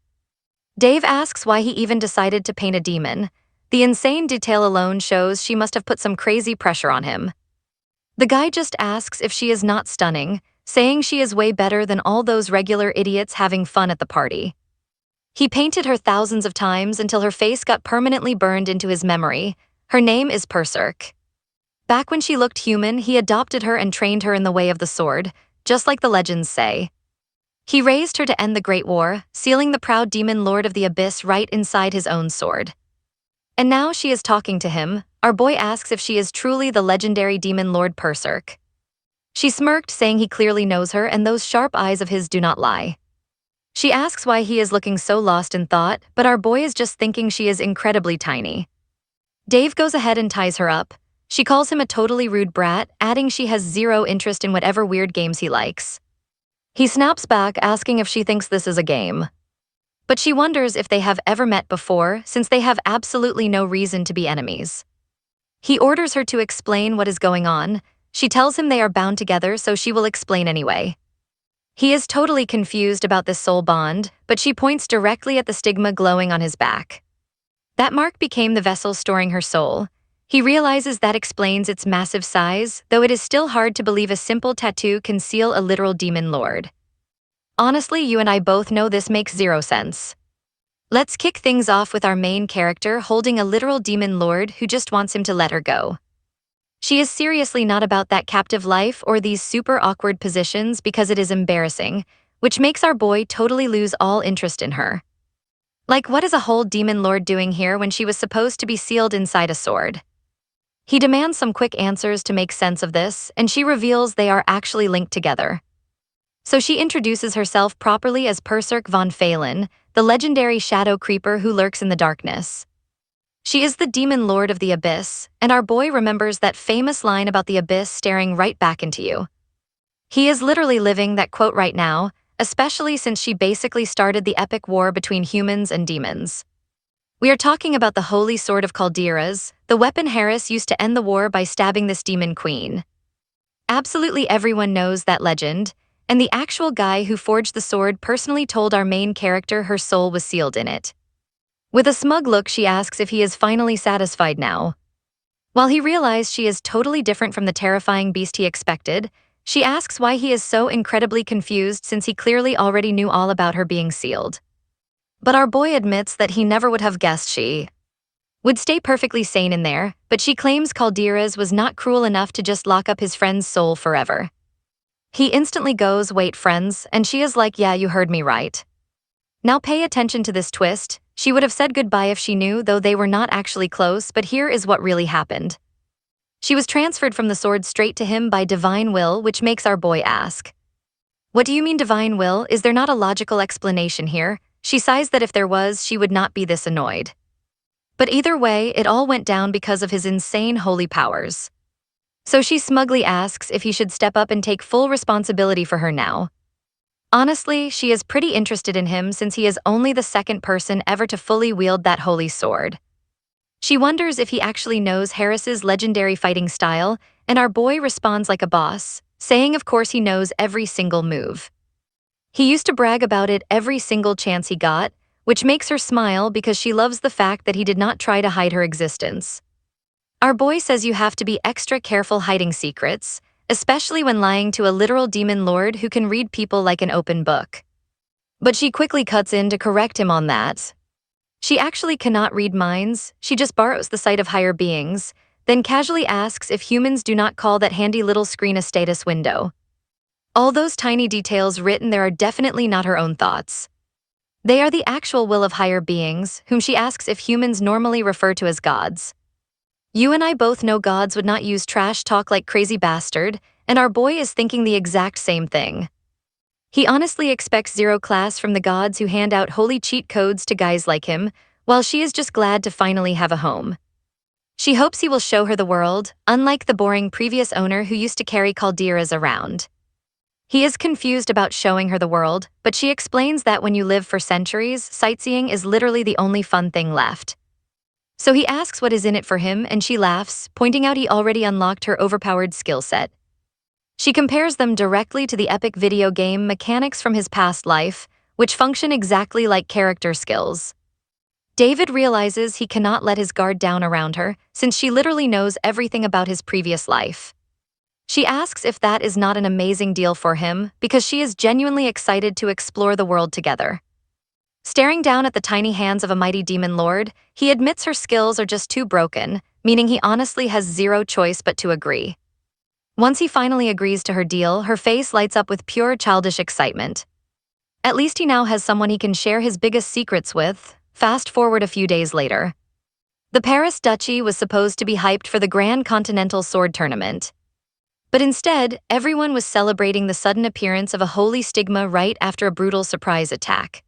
Dave asks why he even decided to paint a demon. The insane detail alone shows she must have put some crazy pressure on him. The guy just asks if she is not stunning, saying she is way better than all those regular idiots having fun at the party. He painted her thousands of times until her face got permanently burned into his memory. Her name is Perserk. Back when she looked human, he adopted her and trained her in the way of the sword, just like the legends say. He raised her to end the Great War, sealing the proud demon lord of the abyss right inside his own sword. And now she is talking to him. Our boy asks if she is truly the legendary demon lord Perserk. She smirked, saying he clearly knows her and those sharp eyes of his do not lie. She asks why he is looking so lost in thought, but our boy is just thinking she is incredibly tiny. Dave goes ahead and ties her up. She calls him a totally rude brat, adding she has zero interest in whatever weird games he likes. He snaps back, asking if she thinks this is a game. But she wonders if they have ever met before, since they have absolutely no reason to be enemies. He orders her to explain what is going on. She tells him they are bound together, so she will explain anyway. He is totally confused about this soul bond, but she points directly at the stigma glowing on his back. That mark became the vessel storing her soul. He realizes that explains its massive size, though it is still hard to believe a simple tattoo can seal a literal demon lord. Honestly, you and I both know this makes zero sense. Let's kick things off with our main character holding a literal demon lord who just wants him to let her go. She is seriously not about that captive life or these super awkward positions because it is embarrassing, which makes our boy totally lose all interest in her. Like, what is a whole demon lord doing here when she was supposed to be sealed inside a sword? He demands some quick answers to make sense of this, and she reveals they are actually linked together. So she introduces herself properly as Perserk von Phelan, the legendary shadow creeper who lurks in the darkness. She is the demon lord of the abyss, and our boy remembers that famous line about the abyss staring right back into you. He is literally living that quote right now, especially since she basically started the epic war between humans and demons. We are talking about the Holy Sword of Calderas, the weapon Harris used to end the war by stabbing this demon queen. Absolutely everyone knows that legend, and the actual guy who forged the sword personally told our main character her soul was sealed in it. With a smug look, she asks if he is finally satisfied now. While he realizes she is totally different from the terrifying beast he expected, she asks why he is so incredibly confused since he clearly already knew all about her being sealed. But our boy admits that he never would have guessed she would stay perfectly sane in there, but she claims Caldera's was not cruel enough to just lock up his friend's soul forever. He instantly goes, "Wait, friends," and she is like, "Yeah, you heard me right." Now pay attention to this twist. She would have said goodbye if she knew, though they were not actually close, but here is what really happened. She was transferred from the sword straight to him by divine will, which makes our boy ask, "What do you mean divine will? Is there not a logical explanation here?" She sighs that if there was, she would not be this annoyed. But either way, it all went down because of his insane holy powers. So she smugly asks if he should step up and take full responsibility for her now. Honestly, she is pretty interested in him since he is only the second person ever to fully wield that holy sword. She wonders if he actually knows Harris's legendary fighting style, and our boy responds like a boss, saying of course he knows every single move. He used to brag about it every single chance he got, which makes her smile because she loves the fact that he did not try to hide her existence. Our boy says you have to be extra careful hiding secrets, especially when lying to a literal demon lord who can read people like an open book. But she quickly cuts in to correct him on that. She actually cannot read minds, she just borrows the sight of higher beings, then casually asks if humans do not call that handy little screen a status window. All those tiny details written there are definitely not her own thoughts. They are the actual will of higher beings, whom she asks if humans normally refer to as gods. You and I both know gods would not use trash talk like crazy bastard, and our boy is thinking the exact same thing. He honestly expects zero class from the gods who hand out holy cheat codes to guys like him, while she is just glad to finally have a home. She hopes he will show her the world, unlike the boring previous owner who used to carry calderas around. He is confused about showing her the world, but she explains that when you live for centuries, sightseeing is literally the only fun thing left. So he asks what is in it for him, and she laughs, pointing out he already unlocked her overpowered skill set. She compares them directly to the epic video game mechanics from his past life, which function exactly like character skills. David realizes he cannot let his guard down around her, since she literally knows everything about his previous life. She asks if that is not an amazing deal for him, because she is genuinely excited to explore the world together. Staring down at the tiny hands of a mighty demon lord, he admits her skills are just too broken, meaning he honestly has zero choice but to agree. Once he finally agrees to her deal, her face lights up with pure childish excitement. At least he now has someone he can share his biggest secrets with. Fast forward a few days later. The Paris Duchy was supposed to be hyped for the Grand Continental Sword Tournament. But instead, everyone was celebrating the sudden appearance of a holy stigma right after a brutal surprise attack.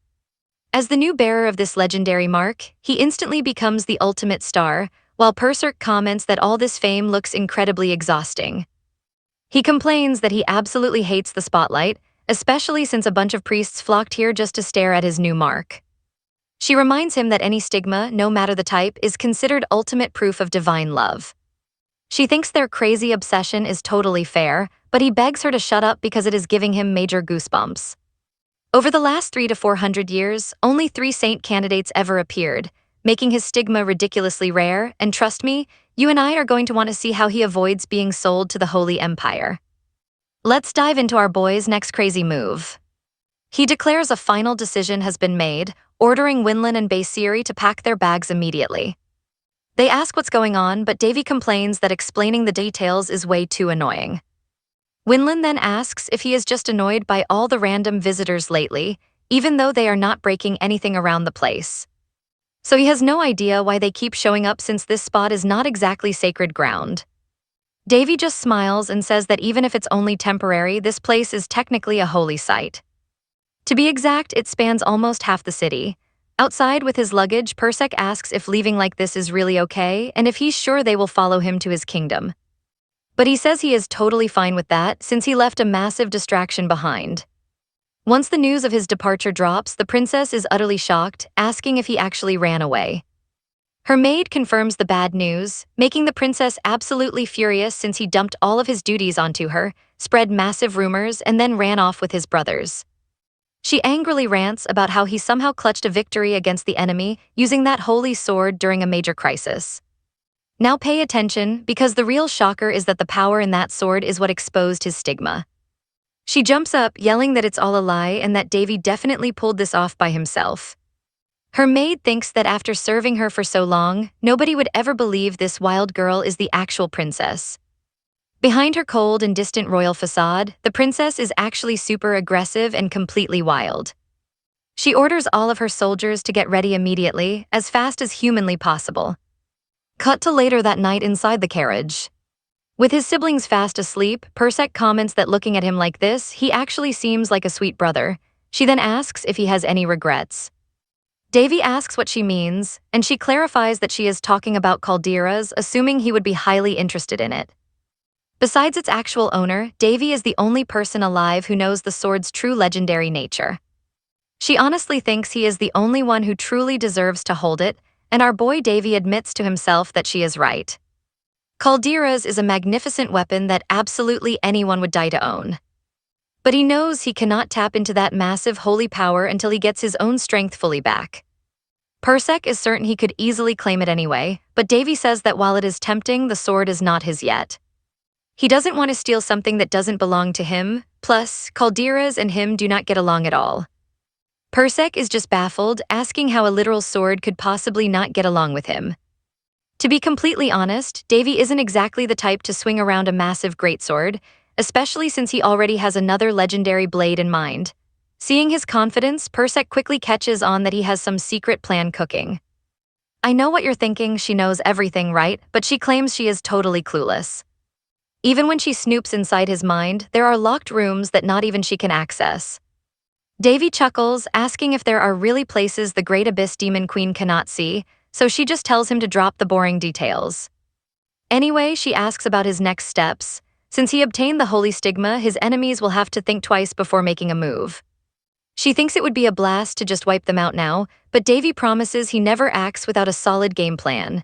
As the new bearer of this legendary mark, he instantly becomes the ultimate star, while Perserk comments that all this fame looks incredibly exhausting. He complains that he absolutely hates the spotlight, especially since a bunch of priests flocked here just to stare at his new mark. She reminds him that any stigma, no matter the type, is considered ultimate proof of divine love. She thinks their crazy obsession is totally fair, but he begs her to shut up because it is giving him major goosebumps. Over the last 300 to 400 years, only 3 saint candidates ever appeared, making his stigma ridiculously rare, and trust me, you and I are going to want to see how he avoids being sold to the Holy Empire. Let's dive into our boy's next crazy move. He declares a final decision has been made, ordering Winlin and Baysiri to pack their bags immediately. They ask what's going on, but Davy complains that explaining the details is way too annoying. Winlin then asks if he is just annoyed by all the random visitors lately, even though they are not breaking anything around the place. So he has no idea why they keep showing up since this spot is not exactly sacred ground. Davy just smiles and says that even if it's only temporary, this place is technically a holy site. To be exact, it spans almost half the city. Outside with his luggage, Persek asks if leaving like this is really okay and if he's sure they will follow him to his kingdom. But he says he is totally fine with that since he left a massive distraction behind. Once the news of his departure drops, the princess is utterly shocked, asking if he actually ran away. Her maid confirms the bad news, making the princess absolutely furious since he dumped all of his duties onto her, spread massive rumors, and then ran off with his brothers. She angrily rants about how he somehow clutched a victory against the enemy using that holy sword during a major crisis. Now pay attention, because the real shocker is that the power in that sword is what exposed his stigma. She jumps up, yelling that it's all a lie and that Davy definitely pulled this off by himself. Her maid thinks that after serving her for so long, nobody would ever believe this wild girl is the actual princess. Behind her cold and distant royal facade, the princess is actually super aggressive and completely wild. She orders all of her soldiers to get ready immediately, as fast as humanly possible. Cut to later that night inside the carriage. With his siblings fast asleep, Persek comments that looking at him like this, he actually seems like a sweet brother. She then asks if he has any regrets. Davy asks what she means, and she clarifies that she is talking about calderas, assuming he would be highly interested in it. Besides its actual owner, Davy is the only person alive who knows the sword's true legendary nature. She honestly thinks he is the only one who truly deserves to hold it, and our boy Davy admits to himself that she is right. Calderas is a magnificent weapon that absolutely anyone would die to own. But he knows he cannot tap into that massive holy power until he gets his own strength fully back. Persek is certain he could easily claim it anyway, but Davy says that while it is tempting, the sword is not his yet. He doesn't want to steal something that doesn't belong to him, plus, calderas and him do not get along at all. Persek is just baffled, asking how a literal sword could possibly not get along with him. To be completely honest, Davy isn't exactly the type to swing around a massive greatsword, especially since he already has another legendary blade in mind. Seeing his confidence, Persek quickly catches on that he has some secret plan cooking. I know what you're thinking, she knows everything, right? But she claims she is totally clueless. Even when she snoops inside his mind, there are locked rooms that not even she can access. Davy chuckles, asking if there are really places the Great Abyss Demon Queen cannot see, so she just tells him to drop the boring details. Anyway, she asks about his next steps. Since he obtained the Holy Stigma, his enemies will have to think twice before making a move. She thinks it would be a blast to just wipe them out now, but Davy promises he never acts without a solid game plan.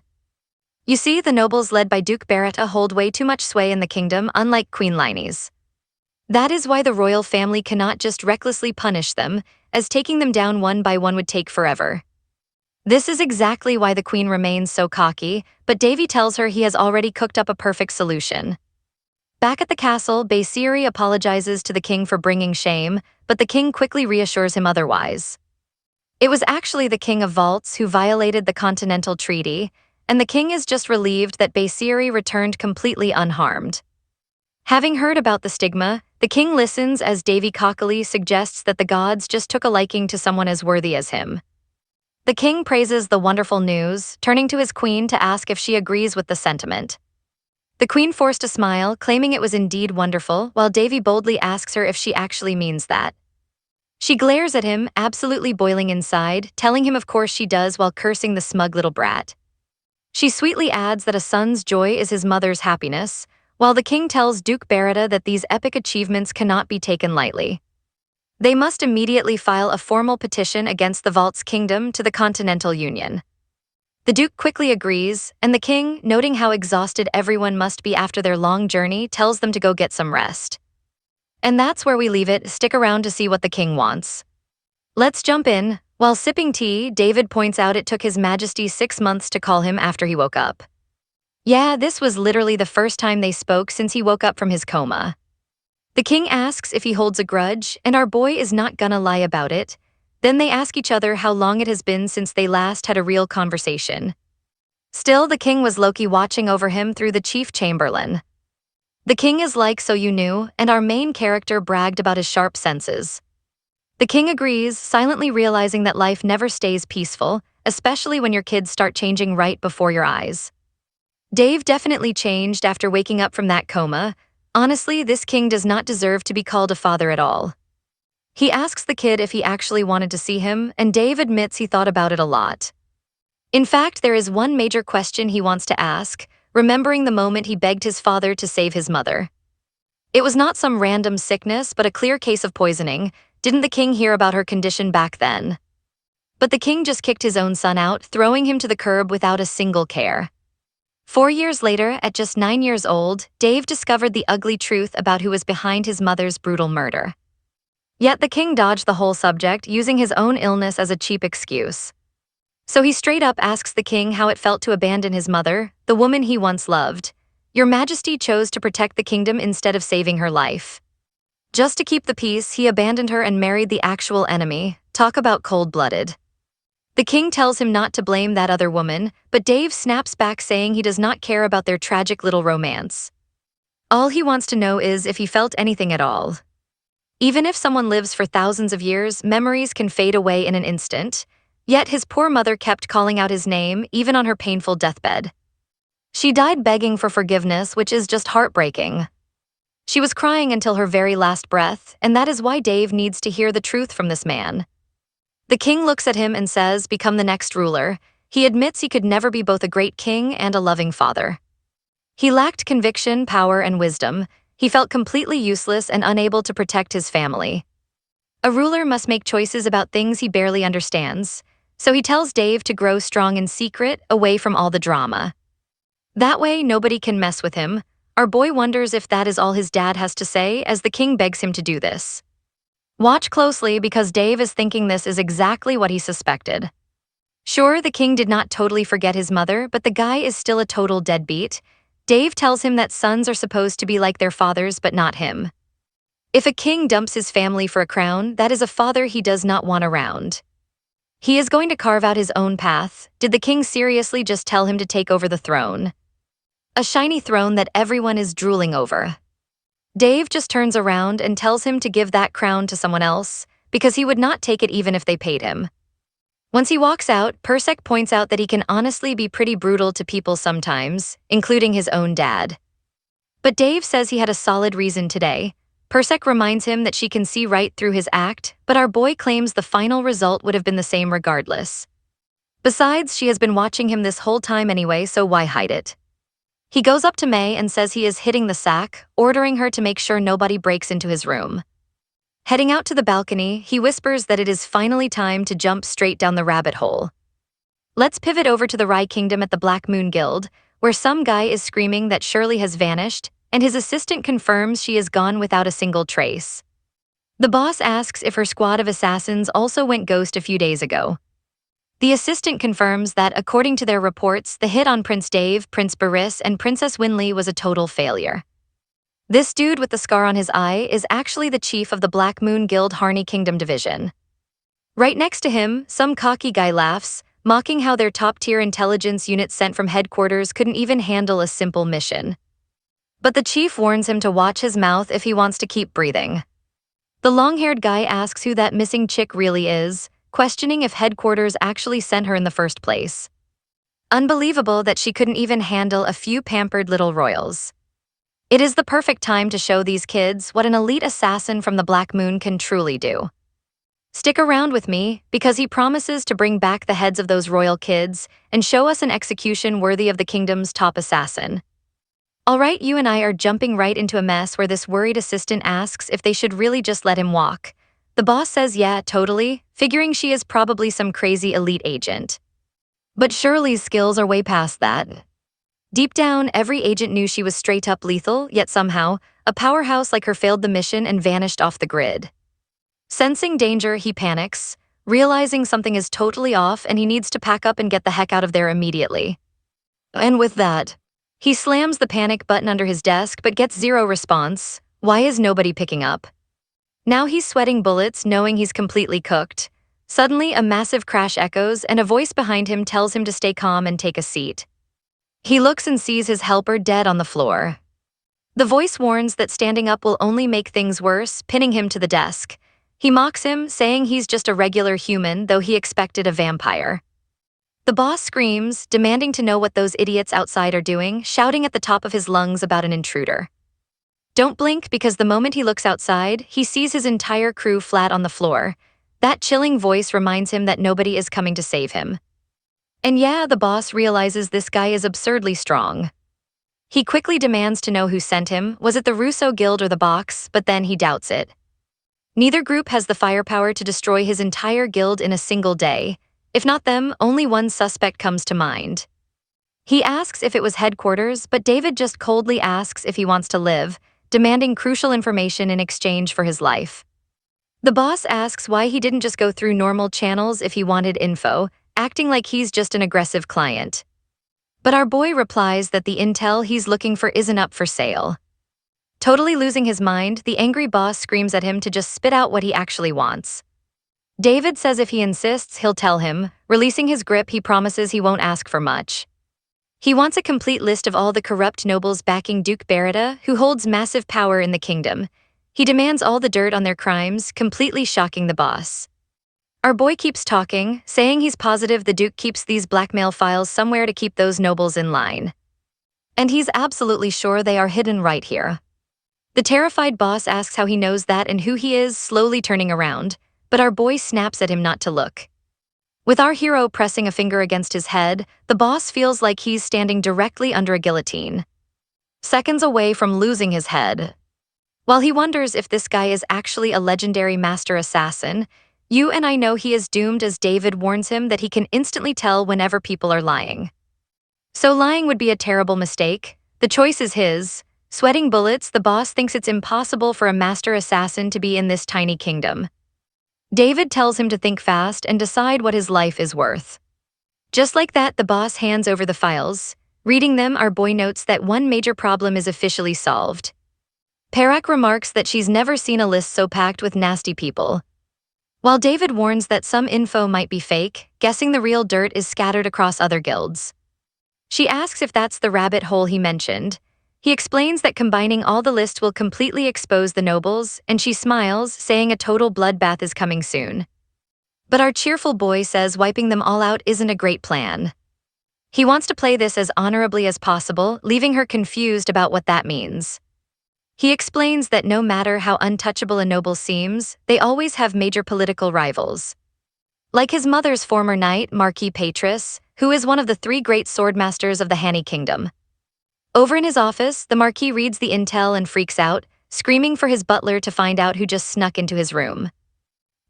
You see, the nobles led by Duke Beretta hold way too much sway in the kingdom, unlike Queen Liney's. That is why the royal family cannot just recklessly punish them, as taking them down one by one would take forever. This is exactly why the queen remains so cocky, but Davy tells her he has already cooked up a perfect solution. Back at the castle, Baysiri apologizes to the king for bringing shame, but the king quickly reassures him otherwise. It was actually the king of Vaults who violated the Continental Treaty, and the king is just relieved that Baysiri returned completely unharmed. Having heard about the stigma, the king listens as Davy cockily suggests that the gods just took a liking to someone as worthy as him. The king praises the wonderful news, turning to his queen to ask if she agrees with the sentiment. The queen forced a smile, claiming it was indeed wonderful, while Davy boldly asks her if she actually means that. She glares at him, absolutely boiling inside, telling him of course she does while cursing the smug little brat. She sweetly adds that a son's joy is his mother's happiness, while the king tells Duke Beretta that these epic achievements cannot be taken lightly. They must immediately file a formal petition against the Vaults Kingdom to the Continental Union. The Duke quickly agrees, and the king, noting how exhausted everyone must be after their long journey, tells them to go get some rest. And that's where we leave it. Stick around to see what the king wants. Let's jump in. While sipping tea, David points out it took His Majesty 6 months to call him after he woke up. Yeah, this was literally the first time they spoke since he woke up from his coma. The king asks if he holds a grudge, and our boy is not gonna lie about it. Then they ask each other how long it has been since they last had a real conversation. Still, the king was low-key watching over him through the chief chamberlain. The king is like, so you knew, and our main character bragged about his sharp senses. The king agrees, silently realizing that life never stays peaceful, especially when your kids start changing right before your eyes. Dave definitely changed after waking up from that coma. Honestly, this king does not deserve to be called a father at all. He asks the kid if he actually wanted to see him, and Dave admits he thought about it a lot. In fact, there is one major question he wants to ask, remembering the moment he begged his father to save his mother. It was not some random sickness, but a clear case of poisoning. Didn't the king hear about her condition back then? But the king just kicked his own son out, throwing him to the curb without a single care. 4 years later, at just 9 years old, Dave discovered the ugly truth about who was behind his mother's brutal murder. Yet the king dodged the whole subject, using his own illness as a cheap excuse. So he straight up asks the king how it felt to abandon his mother, the woman he once loved. Your Majesty chose to protect the kingdom instead of saving her life. Just to keep the peace, he abandoned her and married the actual enemy. Talk about cold-blooded. The king tells him not to blame that other woman, but Dave snaps back saying he does not care about their tragic little romance. All he wants to know is if he felt anything at all. Even if someone lives for thousands of years, memories can fade away in an instant. Yet his poor mother kept calling out his name, even on her painful deathbed. She died begging for forgiveness, which is just heartbreaking. She was crying until her very last breath, and that is why Dave needs to hear the truth from this man. The king looks at him and says, "Become the next ruler." He admits he could never be both a great king and a loving father. He lacked conviction, power, and wisdom. He felt completely useless and unable to protect his family. A ruler must make choices about things he barely understands, so he tells Dave to grow strong in secret, away from all the drama. That way, nobody can mess with him. Our boy wonders if that is all his dad has to say as the king begs him to do this. Watch closely because Dave is thinking this is exactly what he suspected. Sure, the king did not totally forget his mother, but the guy is still a total deadbeat. Dave tells him that sons are supposed to be like their fathers, but not him. If a king dumps his family for a crown, that is a father he does not want around. He is going to carve out his own path. Did the king seriously just tell him to take over the throne? A shiny throne that everyone is drooling over. Dave just turns around and tells him to give that crown to someone else, because he would not take it even if they paid him. Once he walks out, Persek points out that he can honestly be pretty brutal to people sometimes, including his own dad. But Dave says he had a solid reason today. Persek reminds him that she can see right through his act, but our boy claims the final result would have been the same regardless. Besides, she has been watching him this whole time anyway, so why hide it? He goes up to May and says he is hitting the sack, ordering her to make sure nobody breaks into his room. Heading out to the balcony, he whispers that it is finally time to jump straight down the rabbit hole. Let's pivot over to the Rye Kingdom at the Black Moon Guild, where some guy is screaming that Shirley has vanished, and his assistant confirms she is gone without a single trace. The boss asks if her squad of assassins also went ghost a few days ago. The assistant confirms that, according to their reports, the hit on Prince Dave, Prince Baris, and Princess Winley was a total failure. This dude with the scar on his eye is actually the chief of the Black Moon Guild Harney Kingdom Division. Right next to him, some cocky guy laughs, mocking how their top-tier intelligence unit sent from headquarters couldn't even handle a simple mission. But the chief warns him to watch his mouth if he wants to keep breathing. The long-haired guy asks who that missing chick really is, questioning if headquarters actually sent her in the first place. Unbelievable that she couldn't even handle a few pampered little royals. It is the perfect time to show these kids what an elite assassin from the Black Moon can truly do. Stick around with me, because he promises to bring back the heads of those royal kids and show us an execution worthy of the kingdom's top assassin. Alright, you and I are jumping right into a mess where this worried assistant asks if they should really just let him walk. The boss says yeah, totally, figuring she is probably some crazy elite agent. But Shirley's skills are way past that. Deep down, every agent knew she was straight up lethal, yet somehow, a powerhouse like her failed the mission and vanished off the grid. Sensing danger, he panics, realizing something is totally off and he needs to pack up and get the heck out of there immediately. And with that, he slams the panic button under his desk but gets zero response. Why is nobody picking up? Now he's sweating bullets, knowing he's completely cooked. Suddenly, a massive crash echoes and a voice behind him tells him to stay calm and take a seat. He looks and sees his helper dead on the floor. The voice warns that standing up will only make things worse, pinning him to the desk. He mocks him, saying he's just a regular human, though he expected a vampire. The boss screams, demanding to know what those idiots outside are doing, shouting at the top of his lungs about an intruder. Don't blink, because the moment he looks outside, he sees his entire crew flat on the floor. That chilling voice reminds him that nobody is coming to save him. And yeah, the boss realizes this guy is absurdly strong. He quickly demands to know who sent him, was it the Russo Guild or the box, but then he doubts it. Neither group has the firepower to destroy his entire guild in a single day. If not them, only one suspect comes to mind. He asks if it was headquarters, but David just coldly asks if he wants to live, demanding crucial information in exchange for his life. The boss asks why he didn't just go through normal channels if he wanted info, acting like he's just an aggressive client. But our boy replies that the intel he's looking for isn't up for sale. Totally losing his mind, the angry boss screams at him to just spit out what he actually wants. David says if he insists, he'll tell him. Releasing his grip, he promises he won't ask for much. He wants a complete list of all the corrupt nobles backing Duke Beretta, who holds massive power in the kingdom. He demands all the dirt on their crimes, completely shocking the boss. Our boy keeps talking, saying he's positive the Duke keeps these blackmail files somewhere to keep those nobles in line. And he's absolutely sure they are hidden right here. The terrified boss asks how he knows that and who he is, slowly turning around, but our boy snaps at him not to look. With our hero pressing a finger against his head, the boss feels like he's standing directly under a guillotine, seconds away from losing his head. While he wonders if this guy is actually a legendary master assassin, you and I know he is doomed as David warns him that he can instantly tell whenever people are lying. So lying would be a terrible mistake. The choice is his. Sweating bullets, the boss thinks it's impossible for a master assassin to be in this tiny kingdom. David tells him to think fast and decide what his life is worth. Just like that, the boss hands over the files. Reading them, our boy notes that one major problem is officially solved. Perak remarks that she's never seen a list so packed with nasty people. While David warns that some info might be fake, guessing the real dirt is scattered across other guilds. She asks if that's the rabbit hole he mentioned. He explains that combining all the list will completely expose the nobles, and she smiles, saying a total bloodbath is coming soon. But our cheerful boy says wiping them all out isn't a great plan. He wants to play this as honorably as possible, leaving her confused about what that means. He explains that no matter how untouchable a noble seems, they always have major political rivals. Like his mother's former knight, Marquis Patris, who is one of the 3 great swordmasters of the Hani Kingdom. Over in his office, the Marquis reads the intel and freaks out, screaming for his butler to find out who just snuck into his room.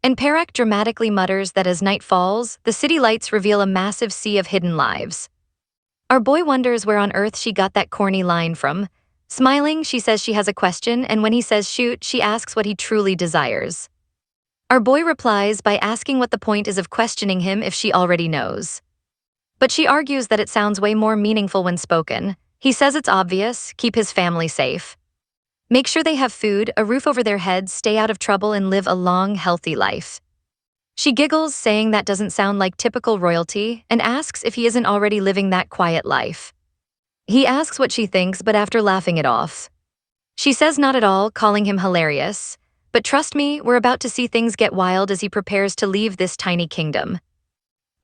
And Perak dramatically mutters that as night falls, the city lights reveal a massive sea of hidden lives. Our boy wonders where on earth she got that corny line from. Smiling, she says she has a question, and when he says shoot, she asks what he truly desires. Our boy replies by asking what the point is of questioning him if she already knows. But she argues that it sounds way more meaningful when spoken. He says it's obvious, keep his family safe. Make sure they have food, a roof over their heads, stay out of trouble, and live a long, healthy life. She giggles, saying that doesn't sound like typical royalty, and asks if he isn't already living that quiet life. He asks what she thinks, but after laughing it off. She says not at all, calling him hilarious. But trust me, we're about to see things get wild as he prepares to leave this tiny kingdom.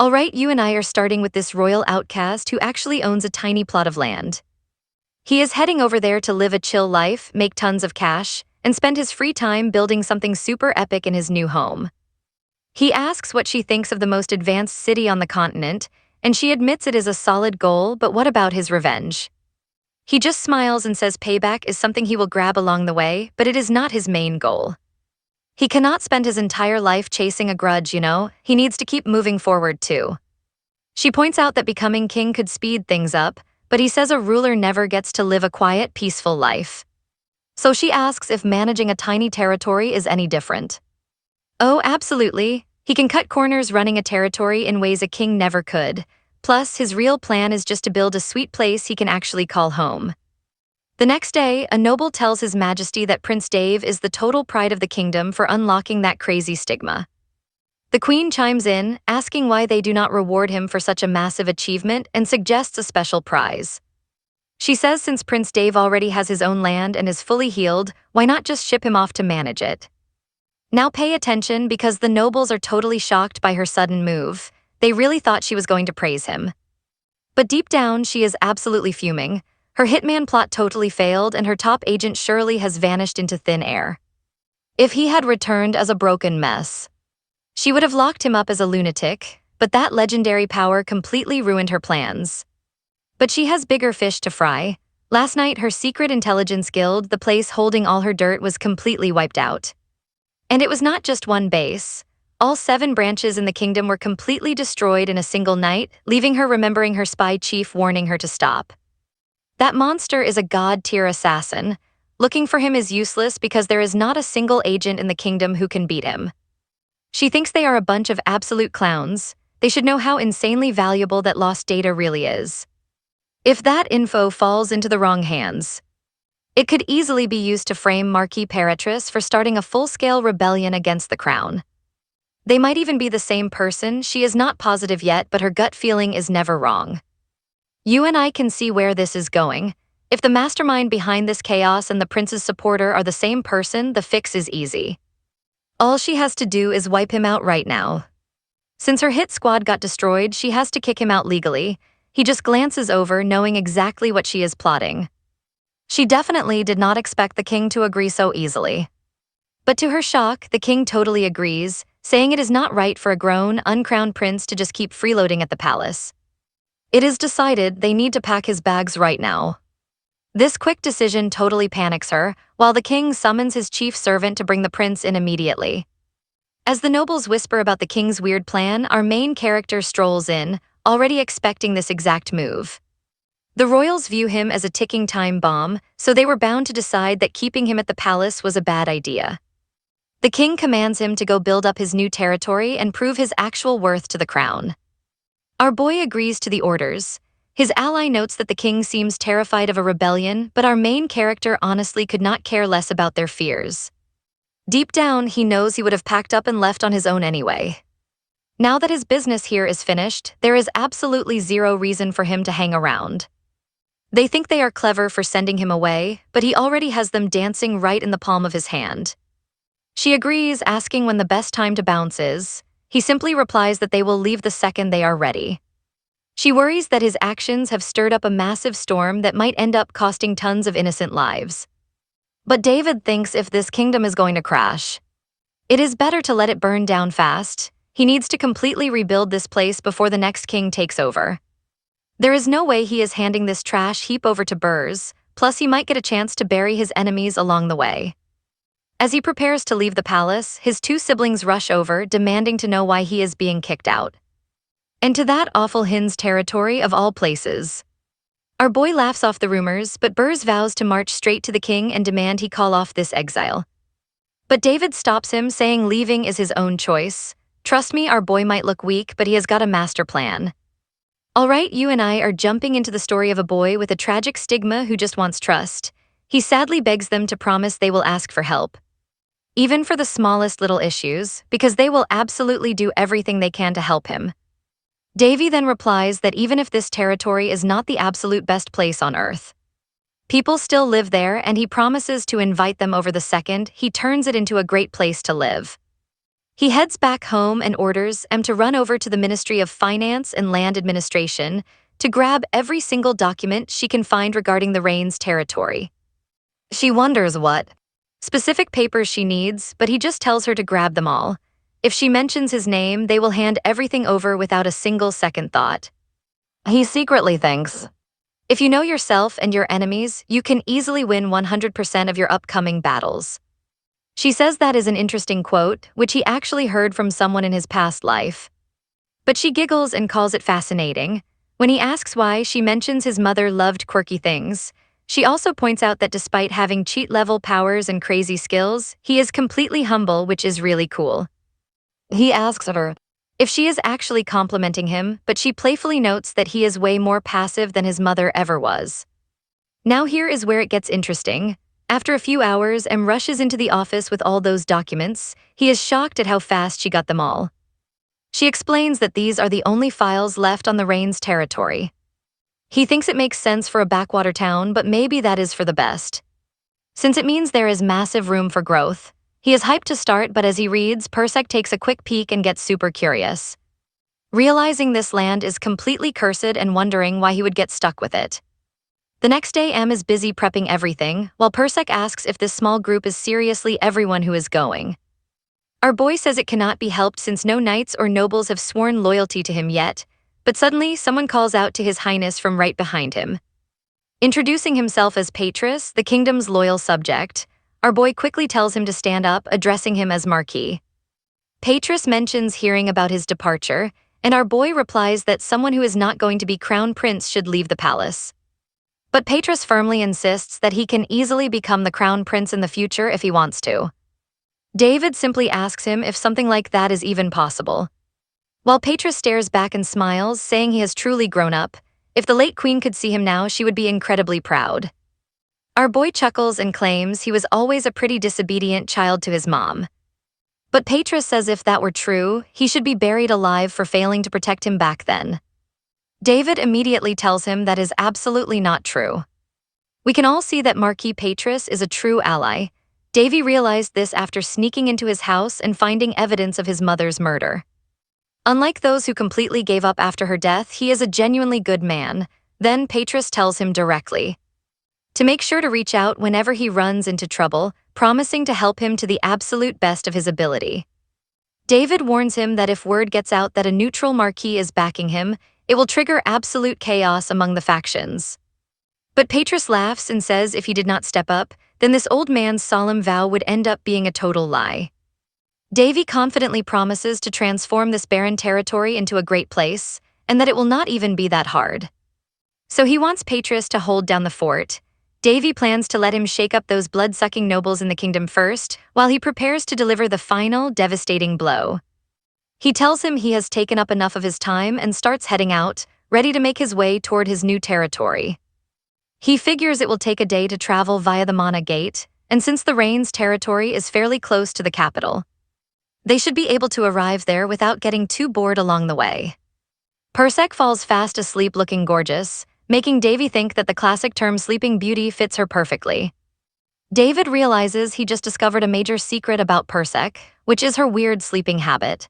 Alright, you and I are starting with this royal outcast who actually owns a tiny plot of land. He is heading over there to live a chill life, make tons of cash, and spend his free time building something super epic in his new home. He asks what she thinks of the most advanced city on the continent, and she admits it is a solid goal, but what about his revenge? He just smiles and says payback is something he will grab along the way, but it is not his main goal. He cannot spend his entire life chasing a grudge, you know, he needs to keep moving forward too. She points out that becoming king could speed things up, but he says a ruler never gets to live a quiet, peaceful life. So she asks if managing a tiny territory is any different. Oh, absolutely. He can cut corners running a territory in ways a king never could. Plus, his real plan is just to build a sweet place he can actually call home. The next day, a noble tells His Majesty that Prince Dave is the total pride of the kingdom for unlocking that crazy stigma. The Queen chimes in, asking why they do not reward him for such a massive achievement and suggests a special prize. She says since Prince Dave already has his own land and is fully healed, why not just ship him off to manage it? Now pay attention because the nobles are totally shocked by her sudden move. They really thought she was going to praise him. But deep down, she is absolutely fuming. Her hitman plot totally failed and her top agent surely has vanished into thin air. If he had returned as a broken mess, she would have locked him up as a lunatic, but that legendary power completely ruined her plans. But she has bigger fish to fry. Last night, her secret intelligence guild, the place holding all her dirt, was completely wiped out. And it was not just one base. All 7 branches in the kingdom were completely destroyed in a single night, leaving her remembering her spy chief warning her to stop. That monster is a god-tier assassin. Looking for him is useless because there is not a single agent in the kingdom who can beat him. She thinks they are a bunch of absolute clowns. They should know how insanely valuable that lost data really is. If that info falls into the wrong hands, it could easily be used to frame Marquis Peratris for starting a full-scale rebellion against the crown. They might even be the same person. She is not positive yet, but her gut feeling is never wrong. You and I can see where this is going. If the mastermind behind this chaos and the prince's supporter are the same person, the fix is easy. All she has to do is wipe him out right now. Since her hit squad got destroyed, she has to kick him out legally. He just glances over, knowing exactly what she is plotting. She definitely did not expect the king to agree so easily. But to her shock, the king totally agrees, saying it is not right for a grown, uncrowned prince to just keep freeloading at the palace. It is decided they need to pack his bags right now. This quick decision totally panics her, while the king summons his chief servant to bring the prince in immediately. As the nobles whisper about the king's weird plan, our main character strolls in, already expecting this exact move. The royals view him as a ticking time bomb, so they were bound to decide that keeping him at the palace was a bad idea. The king commands him to go build up his new territory and prove his actual worth to the crown. Our boy agrees to the orders. His ally notes that the king seems terrified of a rebellion, but our main character honestly could not care less about their fears. Deep down, he knows he would have packed up and left on his own anyway. Now that his business here is finished, there is absolutely zero reason for him to hang around. They think they are clever for sending him away, but he already has them dancing right in the palm of his hand. She agrees, asking when the best time to bounce is. He simply replies that they will leave the second they are ready. She worries that his actions have stirred up a massive storm that might end up costing tons of innocent lives. But David thinks if this kingdom is going to crash, it is better to let it burn down fast. He needs to completely rebuild this place before the next king takes over. There is no way he is handing this trash heap over to Burrs, plus he might get a chance to bury his enemies along the way. As he prepares to leave the palace, his two siblings rush over, demanding to know why he is being kicked out. And to that awful Hin's territory of all places. Our boy laughs off the rumors, but Burrs vows to march straight to the king and demand he call off this exile. But David stops him, saying leaving is his own choice. Trust me, our boy might look weak, but he has got a master plan. Alright, you and I are jumping into the story of a boy with a tragic stigma who just wants trust. He sadly begs them to promise they will ask for help. Even for the smallest little issues, because they will absolutely do everything they can to help him. Davy then replies that even if this territory is not the absolute best place on Earth, people still live there, and he promises to invite them over the second he turns it into a great place to live. He heads back home and orders M to run over to the Ministry of Finance and Land Administration to grab every single document she can find regarding the Rain's territory. She wonders what specific papers she needs, but he just tells her to grab them all. If she mentions his name, they will hand everything over without a single second thought. He secretly thinks, if you know yourself and your enemies, you can easily win 100% of your upcoming battles. She says that is an interesting quote, which he actually heard from someone in his past life. But she giggles and calls it fascinating. When he asks why, she mentions his mother loved quirky things. She also points out that despite having cheat-level powers and crazy skills, he is completely humble, which is really cool. He asks her if she is actually complimenting him, but she playfully notes that he is way more passive than his mother ever was. Now here is where it gets interesting. After a few hours, M rushes into the office with all those documents. He is shocked at how fast she got them all. She explains that these are the only files left on the Rain's territory. He thinks it makes sense for a backwater town, but maybe that is for the best. Since it means there is massive room for growth. He is hyped to start, but as he reads, Persek takes a quick peek and gets super curious. Realizing this land is completely cursed and wondering why he would get stuck with it. The next day, M is busy prepping everything, while Persek asks if this small group is seriously everyone who is going. Our boy says it cannot be helped since no knights or nobles have sworn loyalty to him yet, but suddenly someone calls out to His Highness from right behind him. Introducing himself as Patris, the kingdom's loyal subject, our boy quickly tells him to stand up, addressing him as Marquis. Patris mentions hearing about his departure, and our boy replies that someone who is not going to be crown prince should leave the palace. But Patris firmly insists that he can easily become the crown prince in the future if he wants to. David simply asks him if something like that is even possible. While Patris stares back and smiles, saying he has truly grown up. If the late queen could see him now, she would be incredibly proud. Our boy chuckles and claims he was always a pretty disobedient child to his mom. But Petrus says if that were true, he should be buried alive for failing to protect him back then. David immediately tells him that is absolutely not true. We can all see that Marquis Petrus is a true ally. Davy realized this after sneaking into his house and finding evidence of his mother's murder. Unlike those who completely gave up after her death, he is a genuinely good man. Then Petrus tells him directly to make sure to reach out whenever he runs into trouble, promising to help him to the absolute best of his ability. David warns him that if word gets out that a neutral Marquis is backing him, it will trigger absolute chaos among the factions. But Petrus laughs and says if he did not step up, then this old man's solemn vow would end up being a total lie. Davy confidently promises to transform this barren territory into a great place, and that it will not even be that hard. So he wants Petrus to hold down the fort. Davy plans to let him shake up those blood-sucking nobles in the kingdom first, while he prepares to deliver the final, devastating blow. He tells him he has taken up enough of his time and starts heading out, ready to make his way toward his new territory. He figures it will take a day to travel via the Manhwa Gate, and since the Rain's territory is fairly close to the capital, they should be able to arrive there without getting too bored along the way. Persek falls fast asleep looking gorgeous, making Davy think that the classic term Sleeping Beauty fits her perfectly. David realizes he just discovered a major secret about Persek, which is her weird sleeping habit.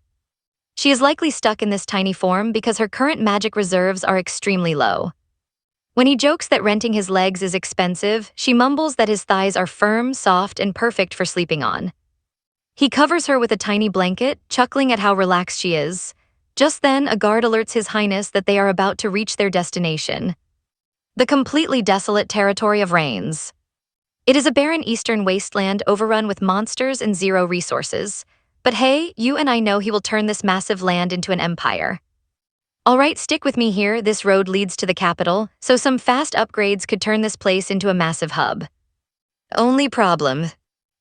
She is likely stuck in this tiny form because her current magic reserves are extremely low. When he jokes that renting his legs is expensive, she mumbles that his thighs are firm, soft, and perfect for sleeping on. He covers her with a tiny blanket, chuckling at how relaxed she is. Just then, a guard alerts His Highness that they are about to reach their destination: the completely desolate territory of Rains. It is a barren eastern wasteland overrun with monsters and zero resources. But hey, you and I know he will turn this massive land into an empire. Alright, stick with me here, this road leads to the capital, so some fast upgrades could turn this place into a massive hub. Only problem: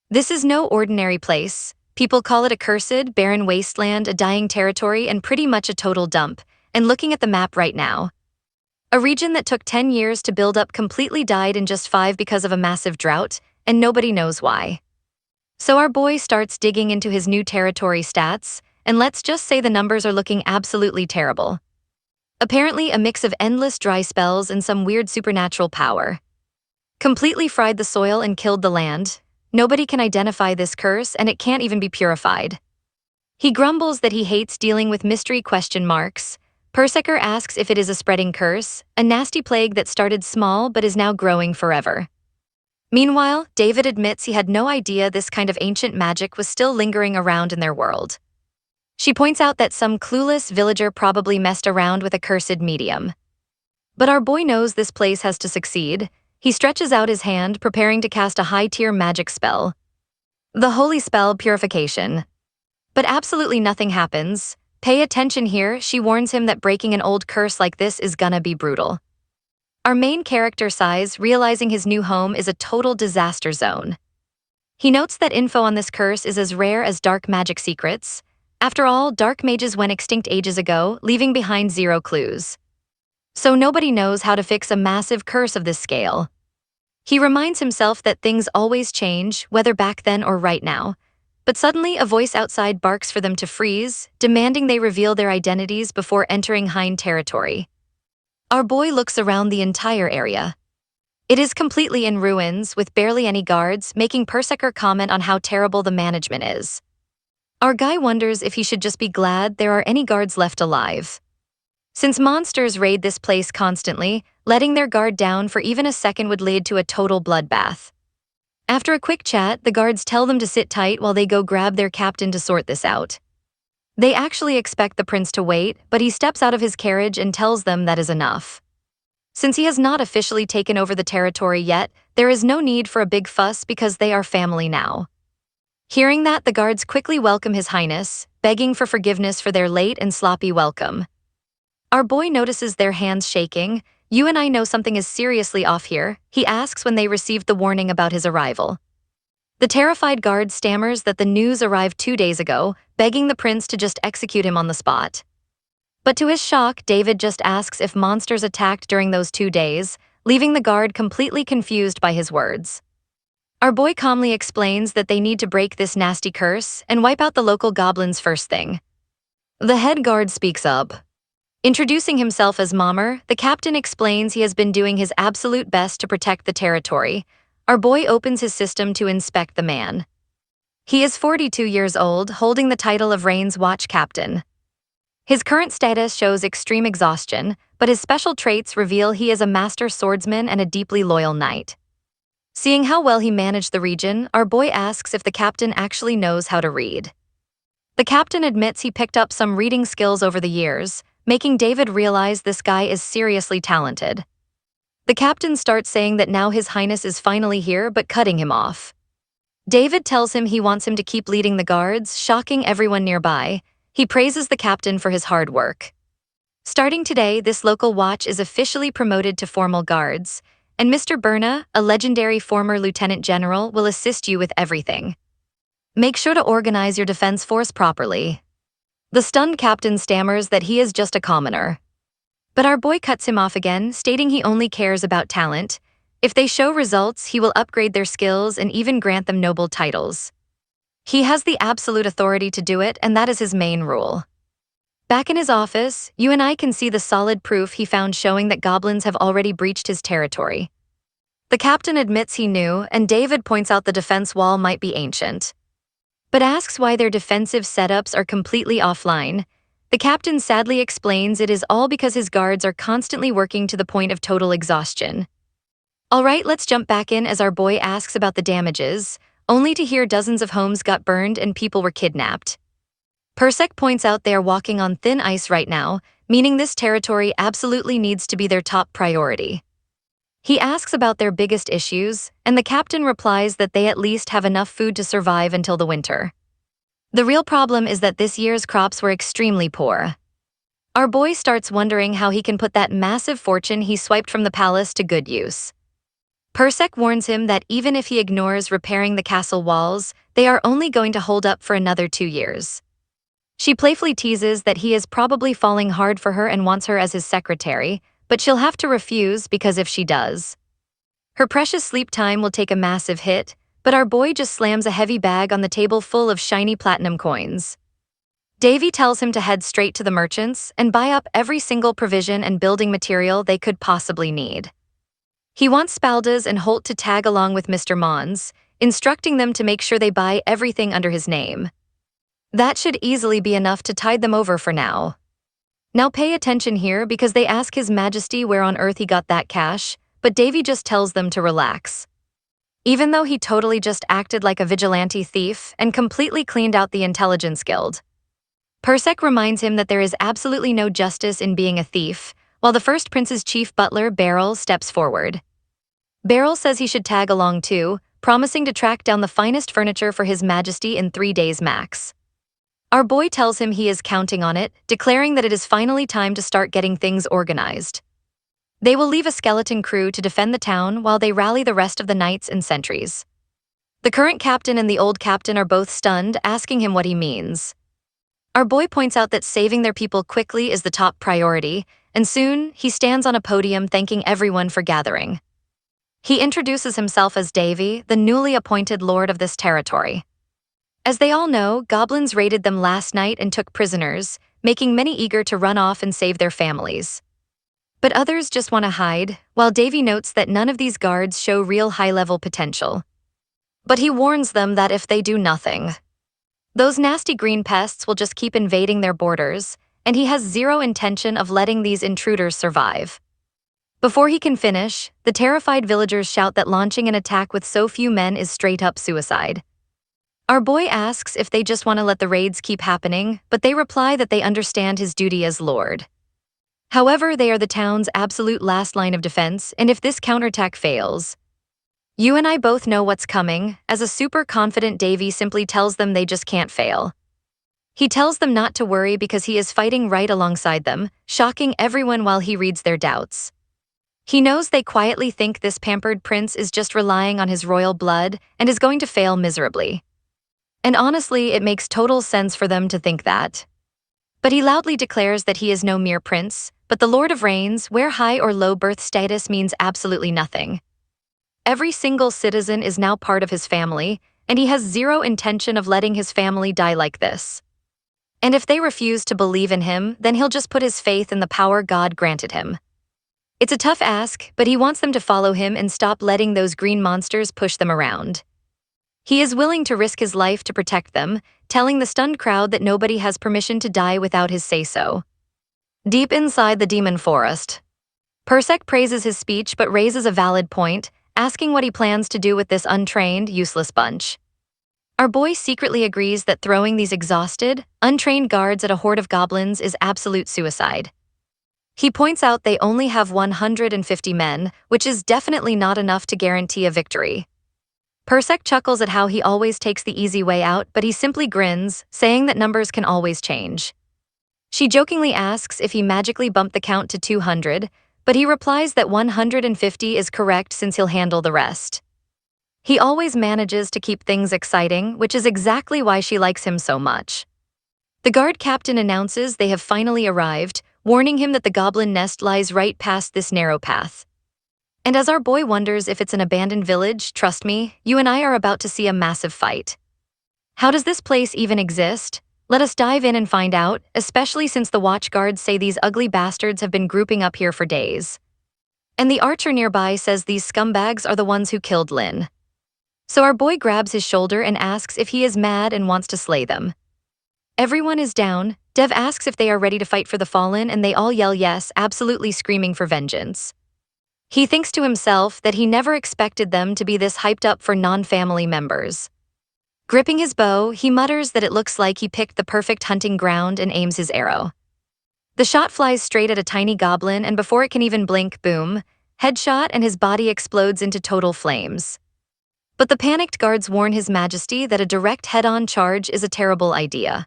this is no ordinary place. People call it a cursed, barren wasteland, a dying territory, and pretty much a total dump. And looking at the map right now, a region that took 10 years to build up completely died in just 5 because of a massive drought, and nobody knows why. So our boy starts digging into his new territory stats, and let's just say the numbers are looking absolutely terrible. Apparently a mix of endless dry spells and some weird supernatural power completely fried the soil and killed the land. Nobody can identify this curse, and it can't even be purified. He grumbles that he hates dealing with mystery question marks. Perseker asks if it is a spreading curse, a nasty plague that started small but is now growing forever. Meanwhile, David admits he had no idea this kind of ancient magic was still lingering around in their world. She points out that some clueless villager probably messed around with a cursed medium. But our boy knows this place has to succeed. He stretches out his hand, preparing to cast a high-tier magic spell: the holy spell Purification. But absolutely nothing happens. Pay attention here, she warns him that breaking an old curse like this is gonna be brutal. Our main character sighs, realizing his new home is a total disaster zone. He notes that info on this curse is as rare as dark magic secrets. After all, dark mages went extinct ages ago, leaving behind 0 clues. So nobody knows how to fix a massive curse of this scale. He reminds himself that things always change, whether back then or right now. But suddenly a voice outside barks for them to freeze, demanding they reveal their identities before entering Hind territory. Our boy looks around the entire area. It is completely in ruins, with barely any guards, making Perseker comment on how terrible the management is. Our guy wonders if he should just be glad there are any guards left alive. Since monsters raid this place constantly, letting their guard down for even a second would lead to a total bloodbath. After a quick chat, the guards tell them to sit tight while they go grab their captain to sort this out. They actually expect the prince to wait, but he steps out of his carriage and tells them that is enough. Since he has not officially taken over the territory yet, there is no need for a big fuss because they are family now. Hearing that, the guards quickly welcome His Highness, begging for forgiveness for their late and sloppy welcome. Our boy notices their hands shaking. You and I know something is seriously off here, he asks when they received the warning about his arrival. The terrified guard stammers that the news arrived 2 days ago, begging the prince to just execute him on the spot. But to his shock, David just asks if monsters attacked during those 2 days, leaving the guard completely confused by his words. Our boy calmly explains that they need to break this nasty curse and wipe out the local goblins first thing. The head guard speaks up. Introducing himself as Mommer, the captain explains he has been doing his absolute best to protect the territory. Our boy opens his system to inspect the man. He is 42 years old, holding the title of Rain's Watch Captain. His current status shows extreme exhaustion, but his special traits reveal he is a master swordsman and a deeply loyal knight. Seeing how well he managed the region, our boy asks if the captain actually knows how to read. The captain admits he picked up some reading skills over the years, making David realize this guy is seriously talented. The captain starts saying that now His Highness is finally here, but cutting him off. David tells him he wants him to keep leading the guards, shocking everyone nearby. He praises the captain for his hard work. Starting today, this local watch is officially promoted to formal guards, and Mr. Berna, a legendary former lieutenant general, will assist you with everything. Make sure to organize your defense force properly. The stunned captain stammers that he is just a commoner. But our boy cuts him off again, stating he only cares about talent. If they show results, he will upgrade their skills and even grant them noble titles. He has the absolute authority to do it, and that is his main rule. Back in his office, you and I can see the solid proof he found showing that goblins have already breached his territory. The captain admits he knew, and David points out the defense wall might be ancient, but asks why their defensive setups are completely offline. The captain sadly explains it is all because his guards are constantly working to the point of total exhaustion. Alright, let's jump back in as our boy asks about the damages, only to hear dozens of homes got burned and people were kidnapped. Persek points out they are walking on thin ice right now, meaning this territory absolutely needs to be their top priority. He asks about their biggest issues, and the captain replies that they at least have enough food to survive until the winter. The real problem is that this year's crops were extremely poor. Our boy starts wondering how he can put that massive fortune he swiped from the palace to good use. Persek warns him that even if he ignores repairing the castle walls, they are only going to hold up for another 2 years. She playfully teases that he is probably falling hard for her and wants her as his secretary, but she'll have to refuse because if she does, her precious sleep time will take a massive hit, but our boy just slams a heavy bag on the table full of shiny platinum coins. Davy tells him to head straight to the merchants and buy up every single provision and building material they could possibly need. He wants Spaldas and Holt to tag along with Mr. Mons, instructing them to make sure they buy everything under his name. That should easily be enough to tide them over for now. Now pay attention here because they ask His Majesty where on earth he got that cash, but Davy just tells them to relax. Even though he totally just acted like a vigilante thief and completely cleaned out the intelligence guild. Persek reminds him that there is absolutely no justice in being a thief, while the first prince's chief butler, Beryl, steps forward. Beryl says he should tag along too, promising to track down the finest furniture for His Majesty in 3 days max. Our boy tells him he is counting on it, declaring that it is finally time to start getting things organized. They will leave a skeleton crew to defend the town while they rally the rest of the knights and sentries. The current captain and the old captain are both stunned, asking him what he means. Our boy points out that saving their people quickly is the top priority, and soon, he stands on a podium thanking everyone for gathering. He introduces himself as Davy, the newly appointed lord of this territory. As they all know, goblins raided them last night and took prisoners, making many eager to run off and save their families. But others just want to hide, while Davy notes that none of these guards show real high-level potential. But he warns them that if they do nothing, those nasty green pests will just keep invading their borders, and he has zero intention of letting these intruders survive. Before he can finish, the terrified villagers shout that launching an attack with so few men is straight-up suicide. Our boy asks if they just want to let the raids keep happening, but they reply that they understand his duty as lord. However, they are the town's absolute last line of defense, and if this counterattack fails, you and I both know what's coming, as a super confident Davy simply tells them they just can't fail. He tells them not to worry because he is fighting right alongside them, shocking everyone while he reads their doubts. He knows they quietly think this pampered prince is just relying on his royal blood and is going to fail miserably. And honestly, it makes total sense for them to think that. But he loudly declares that he is no mere prince, but the Lord of Rains, where high or low birth status means absolutely nothing. every single citizen is now part of his family, and he has zero intention of letting his family die like this. And if they refuse to believe in him, then he'll just put his faith in the power God granted him. It's a tough ask, but he wants them to follow him and stop letting those green monsters push them around. He is willing to risk his life to protect them, telling the stunned crowd that nobody has permission to die without his say-so. Deep inside the demon forest, Persek praises his speech but raises a valid point, asking what he plans to do with this untrained, useless bunch. Our boy secretly agrees that throwing these exhausted, untrained guards at a horde of goblins is absolute suicide. He points out they only have 150 men, which is definitely not enough to guarantee a victory. Persek chuckles at how he always takes the easy way out, but he simply grins, saying that numbers can always change. She jokingly asks if he magically bumped the count to 200, but he replies that 150 is correct since he'll handle the rest. He always manages to keep things exciting, which is exactly why she likes him so much. The guard captain announces they have finally arrived, warning him that the goblin nest lies right past this narrow path. And as our boy wonders if it's an abandoned village, trust me, you and I are about to see a massive fight. How does this place even exist? Let us dive in and find out, especially since the watch guards say these ugly bastards have been grouping up here for days. And the archer nearby says these scumbags are the ones who killed Lin. So our boy grabs his shoulder and asks if he is mad and wants to slay them. Everyone is down. Dev asks if they are ready to fight for the fallen, and they all yell yes, absolutely screaming for vengeance. He thinks to himself that he never expected them to be this hyped up for non-family members. Gripping his bow, he mutters that it looks like he picked the perfect hunting ground and aims his arrow. The shot flies straight at a tiny goblin, and before it can even blink, boom, headshot, and his body explodes into total flames. But the panicked guards warn His Majesty that a direct head-on charge is a terrible idea.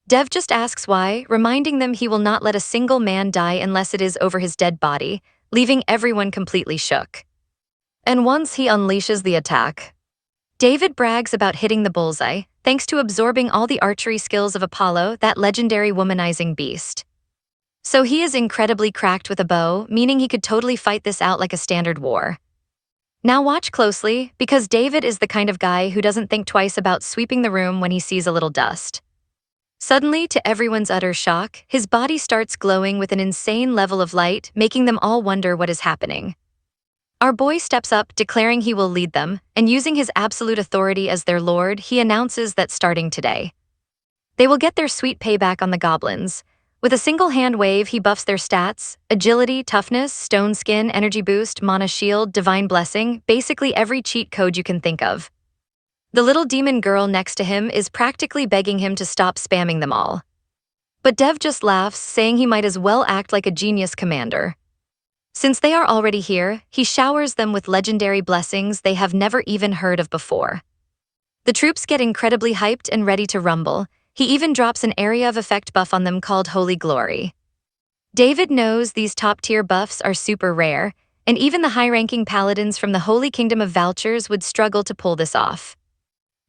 Dev just asks why, reminding them he will not let a single man die unless it is over his dead body, leaving everyone completely shook. And once he unleashes the attack, David brags about hitting the bullseye, thanks to absorbing all the archery skills of Apollo, that legendary womanizing beast. So he is incredibly cracked with a bow, meaning he could totally fight this out like a standard war. Now watch closely, because David is the kind of guy who doesn't think twice about sweeping the room when he sees a little dust. Suddenly, to everyone's utter shock, his body starts glowing with an insane level of light, making them all wonder what is happening. Our boy steps up, declaring he will lead them, and using his absolute authority as their lord, he announces that starting today, they will get their sweet payback on the goblins. With a single hand wave, he buffs their stats: agility, toughness, stone skin, energy boost, mana shield, divine blessing, basically every cheat code you can think of. The little demon girl next to him is practically begging him to stop spamming them all. But Dev just laughs, saying he might as well act like a genius commander. Since they are already here, he showers them with legendary blessings they have never even heard of before. The troops get incredibly hyped and ready to rumble. He even drops an area of effect buff on them called Holy Glory. David knows these top-tier buffs are super rare, and even the high-ranking paladins from the Holy Kingdom of Vultures would struggle to pull this off.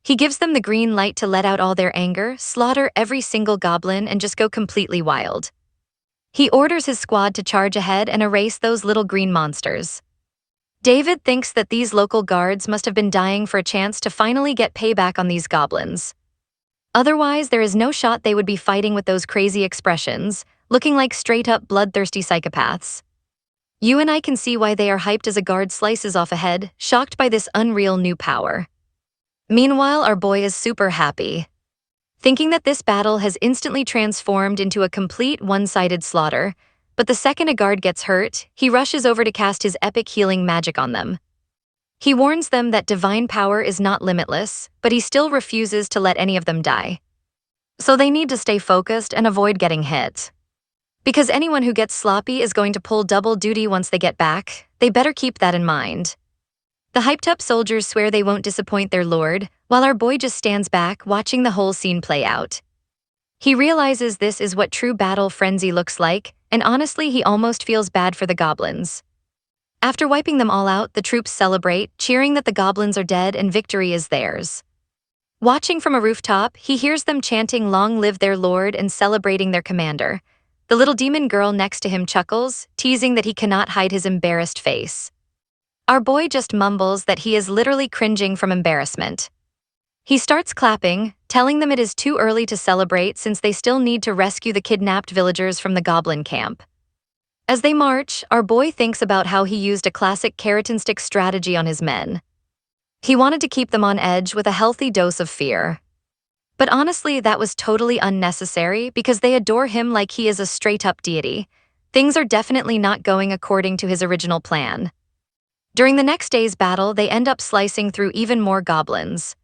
He gives them the green light to let out all their anger, slaughter every single goblin, and just go completely wild. He orders his squad to charge ahead and erase those little green monsters. David thinks that these local guards must have been dying for a chance to finally get payback on these goblins. Otherwise, there is no shot they would be fighting with those crazy expressions, looking like straight-up bloodthirsty psychopaths. You and I can see why they are hyped as a guard slices off ahead, shocked by this unreal new power. Meanwhile, our boy is super happy, thinking that this battle has instantly transformed into a complete one-sided slaughter, but the second a guard gets hurt, he rushes over to cast his epic healing magic on them. He warns them that divine power is not limitless, but he still refuses to let any of them die. So they need to stay focused and avoid getting hit. Because anyone who gets sloppy is going to pull double duty once they get back. They better keep that in mind. The hyped-up soldiers swear they won't disappoint their lord, while our boy just stands back, watching the whole scene play out. He realizes this is what true battle frenzy looks like, and honestly, he almost feels bad for the goblins. After wiping them all out, the troops celebrate, cheering that the goblins are dead and victory is theirs. Watching from a rooftop, he hears them chanting "Long live their lord" and celebrating their commander. The little demon girl next to him chuckles, teasing that he cannot hide his embarrassed face. Our boy just mumbles that he is literally cringing from embarrassment. He starts clapping, telling them it is too early to celebrate since they still need to rescue the kidnapped villagers from the goblin camp. As they march, our boy thinks about how he used a classic carrot and stick strategy on his men. He wanted to keep them on edge with a healthy dose of fear. But honestly, that was totally unnecessary because they adore him like he is a straight-up deity. Things are definitely not going according to his original plan. During the next day's battle, they end up slicing through even more goblins.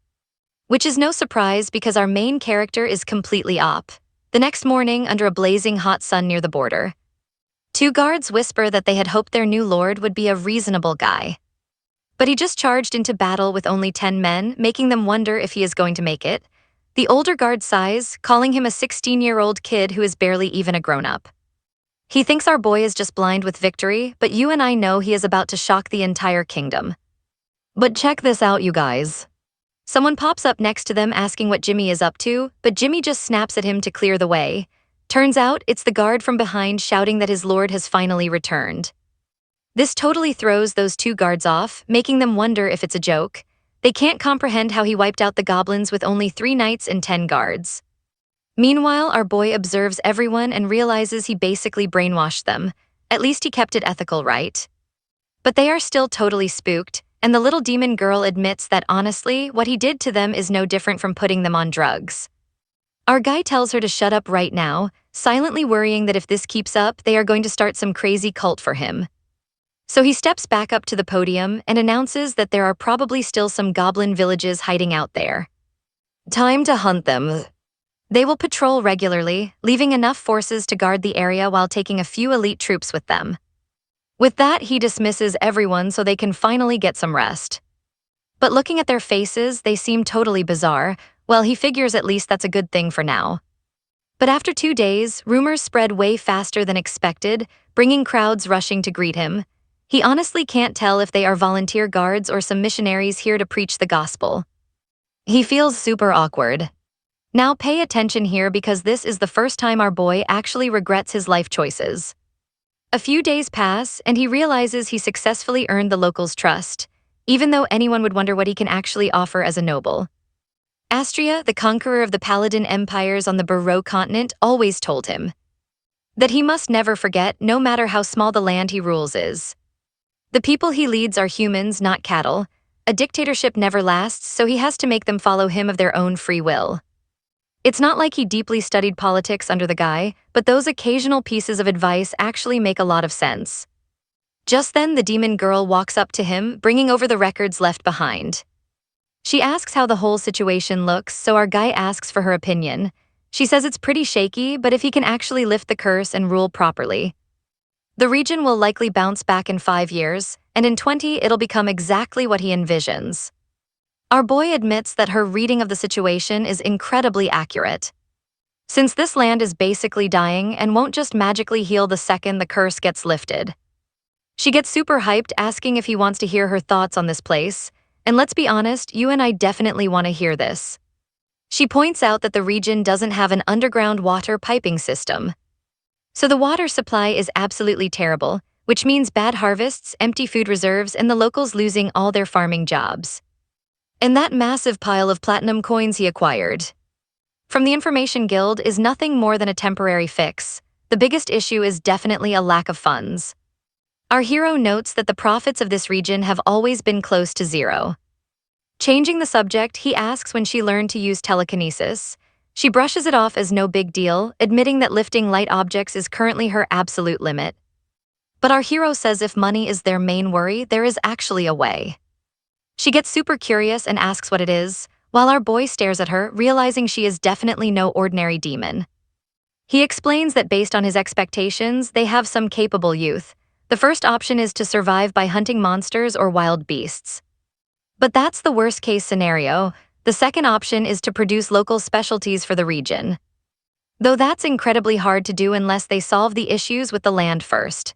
Which is no surprise because our main character is completely op. The next morning, under a blazing hot sun near the border, two guards whisper that they had hoped their new lord would be a reasonable guy. But he just charged into battle with only 10 men, making them wonder if he is going to make it. The older guard sighs, calling him a 16-year-old kid who is barely even a grown-up. He thinks our boy is just blind with victory, but you and I know he is about to shock the entire kingdom. But check this out, you guys. Someone pops up next to them asking what Jimmy is up to, but Jimmy just snaps at him to clear the way. Turns out, it's the guard from behind shouting that his lord has finally returned. This totally throws those two guards off, making them wonder if it's a joke. They can't comprehend how he wiped out the goblins with only 3 knights and 10 guards. Meanwhile, our boy observes everyone and realizes he basically brainwashed them. At least he kept it ethical, right? But they are still totally spooked, and the little demon girl admits that honestly, what he did to them is no different from putting them on drugs. Our guy tells her to shut up right now, silently worrying that if this keeps up, they are going to start some crazy cult for him. So he steps back up to the podium and announces that there are probably still some goblin villages hiding out there. Time to hunt them. They will patrol regularly, leaving enough forces to guard the area while taking a few elite troops with them. With that, he dismisses everyone so they can finally get some rest. But looking at their faces, they seem totally bizarre. Well, he figures at least that's a good thing for now. But after 2 days, rumors spread way faster than expected, bringing crowds rushing to greet him. He honestly can't tell if they are volunteer guards or some missionaries here to preach the gospel. He feels super awkward. Now pay attention here because this is the first time our boy actually regrets his life choices. A few days pass, and he realizes he successfully earned the locals' trust, even though anyone would wonder what he can actually offer as a noble. Astria, the conqueror of the Paladin empires on the Barrow continent, always told him that he must never forget, no matter how small the land he rules is. The people he leads are humans, not cattle. A dictatorship never lasts, so he has to make them follow him of their own free will. It's not like he deeply studied politics under the guy, but those occasional pieces of advice actually make a lot of sense. Just then, the demon girl walks up to him, bringing over the records left behind. She asks how the whole situation looks, so our guy asks for her opinion. She says it's pretty shaky, but if he can actually lift the curse and rule properly, the region will likely bounce back in 5 years, and in 20 it'll become exactly what he envisions. Our boy admits that her reading of the situation is incredibly accurate. Since this land is basically dying and won't just magically heal the second the curse gets lifted. She gets super hyped, asking if he wants to hear her thoughts on this place, and let's be honest, you and I definitely want to hear this. She points out that the region doesn't have an underground water piping system. So the water supply is absolutely terrible, which means bad harvests, empty food reserves, and the locals losing all their farming jobs. And that massive pile of platinum coins he acquired from the Information Guild is nothing more than a temporary fix. The biggest issue is definitely a lack of funds. Our hero notes that the profits of this region have always been close to zero. Changing the subject, he asks when she learned to use telekinesis. She brushes it off as no big deal, admitting that lifting light objects is currently her absolute limit. But our hero says if money is their main worry, there is actually a way. She gets super curious and asks what it is, while our boy stares at her, realizing she is definitely no ordinary demon. He explains that based on his expectations, they have some capable youth. The first option is to survive by hunting monsters or wild beasts. But that's the worst-case scenario. The second option is to produce local specialties for the region. Though that's incredibly hard to do unless they solve the issues with the land first.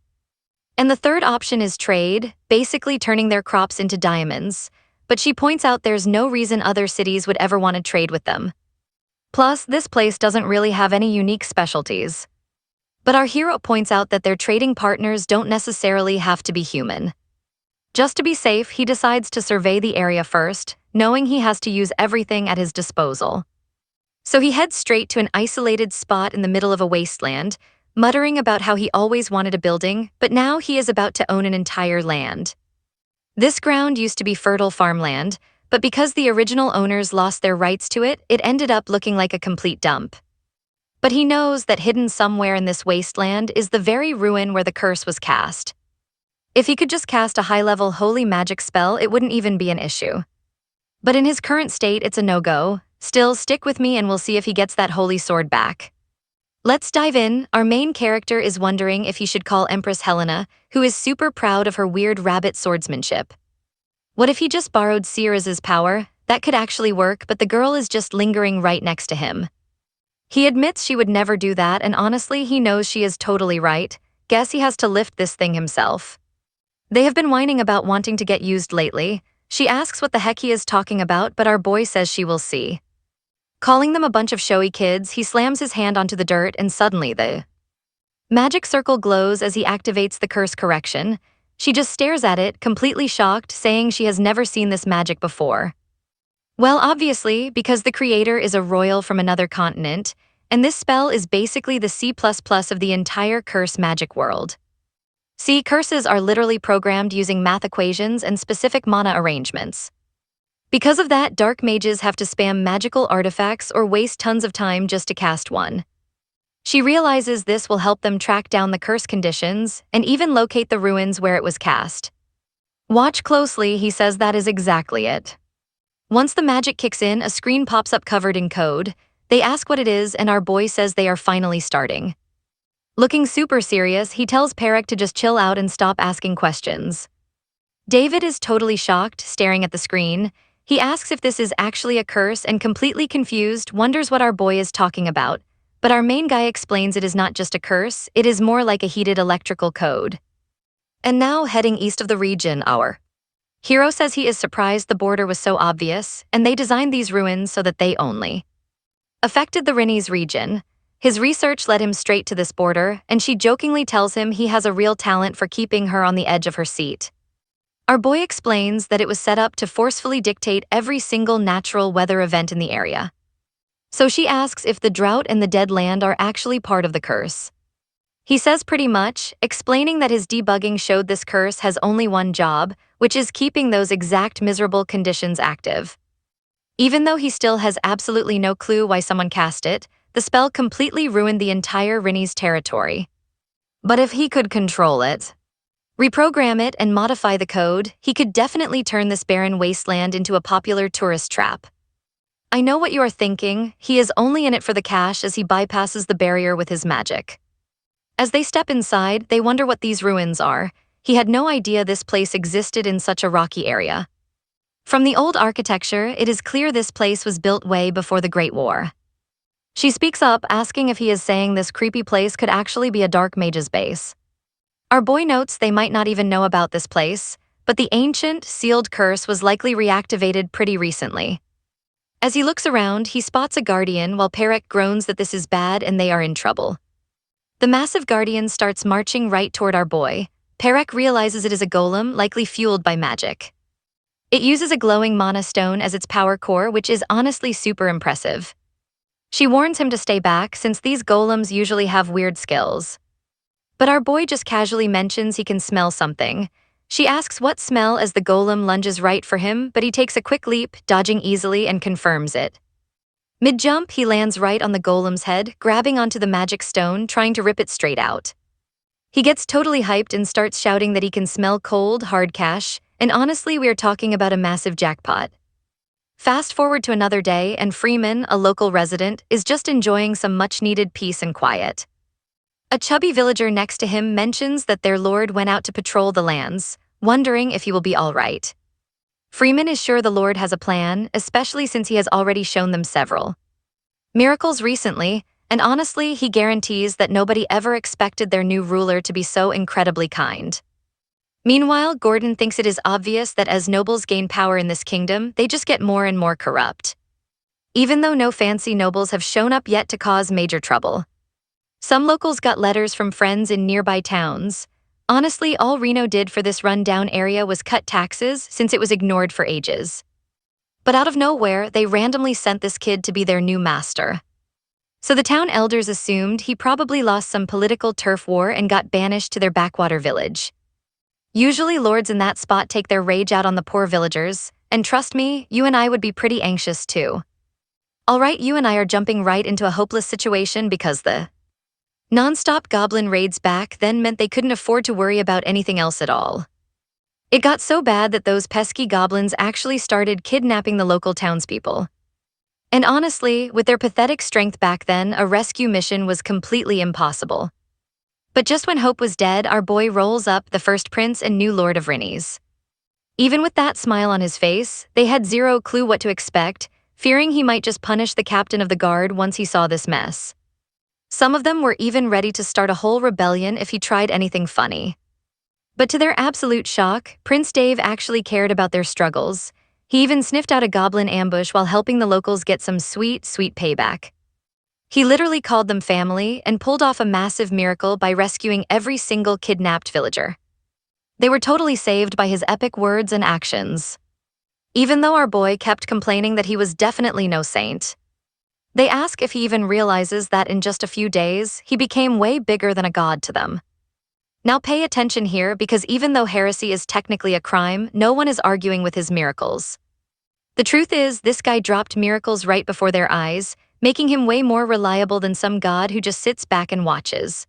And the third option is trade, basically turning their crops into diamonds. But she points out there's no reason other cities would ever want to trade with them. Plus, this place doesn't really have any unique specialties. But our hero points out that their trading partners don't necessarily have to be human. Just to be safe, he decides to survey the area first, knowing he has to use everything at his disposal. So he heads straight to an isolated spot in the middle of a wasteland, muttering about how he always wanted a building, but now he is about to own an entire land. This ground used to be fertile farmland, but because the original owners lost their rights to it, it ended up looking like a complete dump. But he knows that hidden somewhere in this wasteland is the very ruin where the curse was cast. If he could just cast a high-level holy magic spell, it wouldn't even be an issue. But in his current state, it's a no-go. Still, stick with me and we'll see if he gets that holy sword back. Let's dive in. Our main character is wondering if he should call Empress Helena, who is super proud of her weird rabbit swordsmanship. What if he just borrowed Sierra's power? That could actually work, but the girl is just lingering right next to him. He admits she would never do that, and honestly, he knows she is totally right. Guess he has to lift this thing himself. They have been whining about wanting to get used lately. She asks what the heck he is talking about, but our boy says she will see. Calling them a bunch of showy kids, he slams his hand onto the dirt and suddenly the magic circle glows as he activates the curse correction. She just stares at it, completely shocked, saying she has never seen this magic before. Well, obviously, because the creator is a royal from another continent, and this spell is basically the C++ of the entire curse magic world. See, curses are literally programmed using math equations and specific mana arrangements. Because of that, dark mages have to spam magical artifacts or waste tons of time just to cast one. She realizes this will help them track down the curse conditions and even locate the ruins where it was cast. Watch closely, he says that is exactly it. Once the magic kicks in, a screen pops up covered in code. They ask what it is, and our boy says they are finally starting. Looking super serious, he tells Perek to just chill out and stop asking questions. David is totally shocked, staring at the screen. He asks if this is actually a curse and, completely confused, wonders what our boy is talking about. But our main guy explains it is not just a curse, it is more like a heated electrical code. And now, heading east of the region, our hero says he is surprised the border was so obvious, and they designed these ruins so that they only affected the Rinnies region. His research led him straight to this border, and she jokingly tells him he has a real talent for keeping her on the edge of her seat. Our boy explains that it was set up to forcefully dictate every single natural weather event in the area. So she asks if the drought and the dead land are actually part of the curse. He says pretty much, explaining that his debugging showed this curse has only one job, which is keeping those exact miserable conditions active. Even though he still has absolutely no clue why someone cast it, the spell completely ruined the entire Rinnies territory. But if he could control it, reprogram it, and modify the code, he could definitely turn this barren wasteland into a popular tourist trap. I know what you are thinking, he is only in it for the cash as he bypasses the barrier with his magic. As they step inside, they wonder what these ruins are. He had no idea this place existed in such a rocky area. From the old architecture, it is clear this place was built way before the Great War. She speaks up, asking if he is saying this creepy place could actually be a dark mage's base. Our boy notes they might not even know about this place, but the ancient, sealed curse was likely reactivated pretty recently. As he looks around, he spots a guardian while Perek groans that this is bad and they are in trouble. The massive guardian starts marching right toward our boy. Perek realizes it is a golem, likely fueled by magic. It uses a glowing mana stone as its power core, which is honestly super impressive. She warns him to stay back since these golems usually have weird skills. But our boy just casually mentions he can smell something. She asks what smell as the golem lunges right for him, but he takes a quick leap, dodging easily, and confirms it. Mid-jump, he lands right on the golem's head, grabbing onto the magic stone, trying to rip it straight out. He gets totally hyped and starts shouting that he can smell cold, hard cash, and honestly, we are talking about a massive jackpot. Fast forward to another day, and Freeman, a local resident, is just enjoying some much-needed peace and quiet. A chubby villager next to him mentions that their lord went out to patrol the lands, wondering if he will be all right. Freeman is sure the lord has a plan, especially since he has already shown them several miracles recently, and honestly, he guarantees that nobody ever expected their new ruler to be so incredibly kind. Meanwhile, Gordon thinks it is obvious that as nobles gain power in this kingdom, they just get more and more corrupt. Even though no fancy nobles have shown up yet to cause major trouble. Some locals got letters from friends in nearby towns, Honestly, all Reno did for this rundown area was cut taxes since it was ignored for ages. But out of nowhere, they randomly sent this kid to be their new master. So the town elders assumed he probably lost some political turf war and got banished to their backwater village. Usually lords in that spot take their rage out on the poor villagers, and trust me, you and I would be pretty anxious too. Alright, you and I are jumping right into a hopeless situation because the non-stop goblin raids back then meant they couldn't afford to worry about anything else at all. It got so bad that those pesky goblins actually started kidnapping the local townspeople. And honestly, with their pathetic strength back then, a rescue mission was completely impossible. But just when hope was dead, our boy rolls up, the first prince and new lord of Rinnies. Even with that smile on his face, they had zero clue what to expect, fearing he might just punish the captain of the guard once he saw this mess. Some of them were even ready to start a whole rebellion if he tried anything funny. But to their absolute shock, Prince Dave actually cared about their struggles. He even sniffed out a goblin ambush while helping the locals get some sweet, sweet payback. He literally called them family and pulled off a massive miracle by rescuing every single kidnapped villager. They were totally saved by his epic words and actions. Even though our boy kept complaining that he was definitely no saint. They ask if he even realizes that in just a few days, he became way bigger than a god to them. Now pay attention here, because even though heresy is technically a crime, no one is arguing with his miracles. The truth is, this guy dropped miracles right before their eyes, making him way more reliable than some god who just sits back and watches.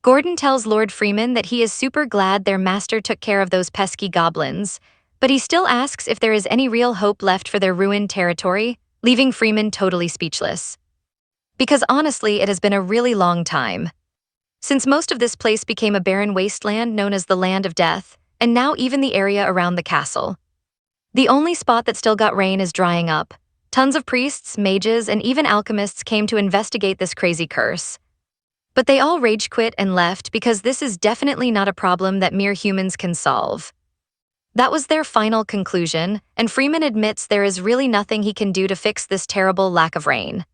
Gordon tells Lord Freeman that he is super glad their master took care of those pesky goblins, but he still asks if there is any real hope left for their ruined territory, leaving Freeman totally speechless. Because honestly, it has been a really long time since most of this place became a barren wasteland known as the Land of Death, and now even the area around the castle. The only spot that still got rain is drying up. Tons of priests, mages, and even alchemists came to investigate this crazy curse. But they all rage quit and left because this is definitely not a problem that mere humans can solve. That was their final conclusion, and Freeman admits there is really nothing he can do to fix this terrible lack of rain.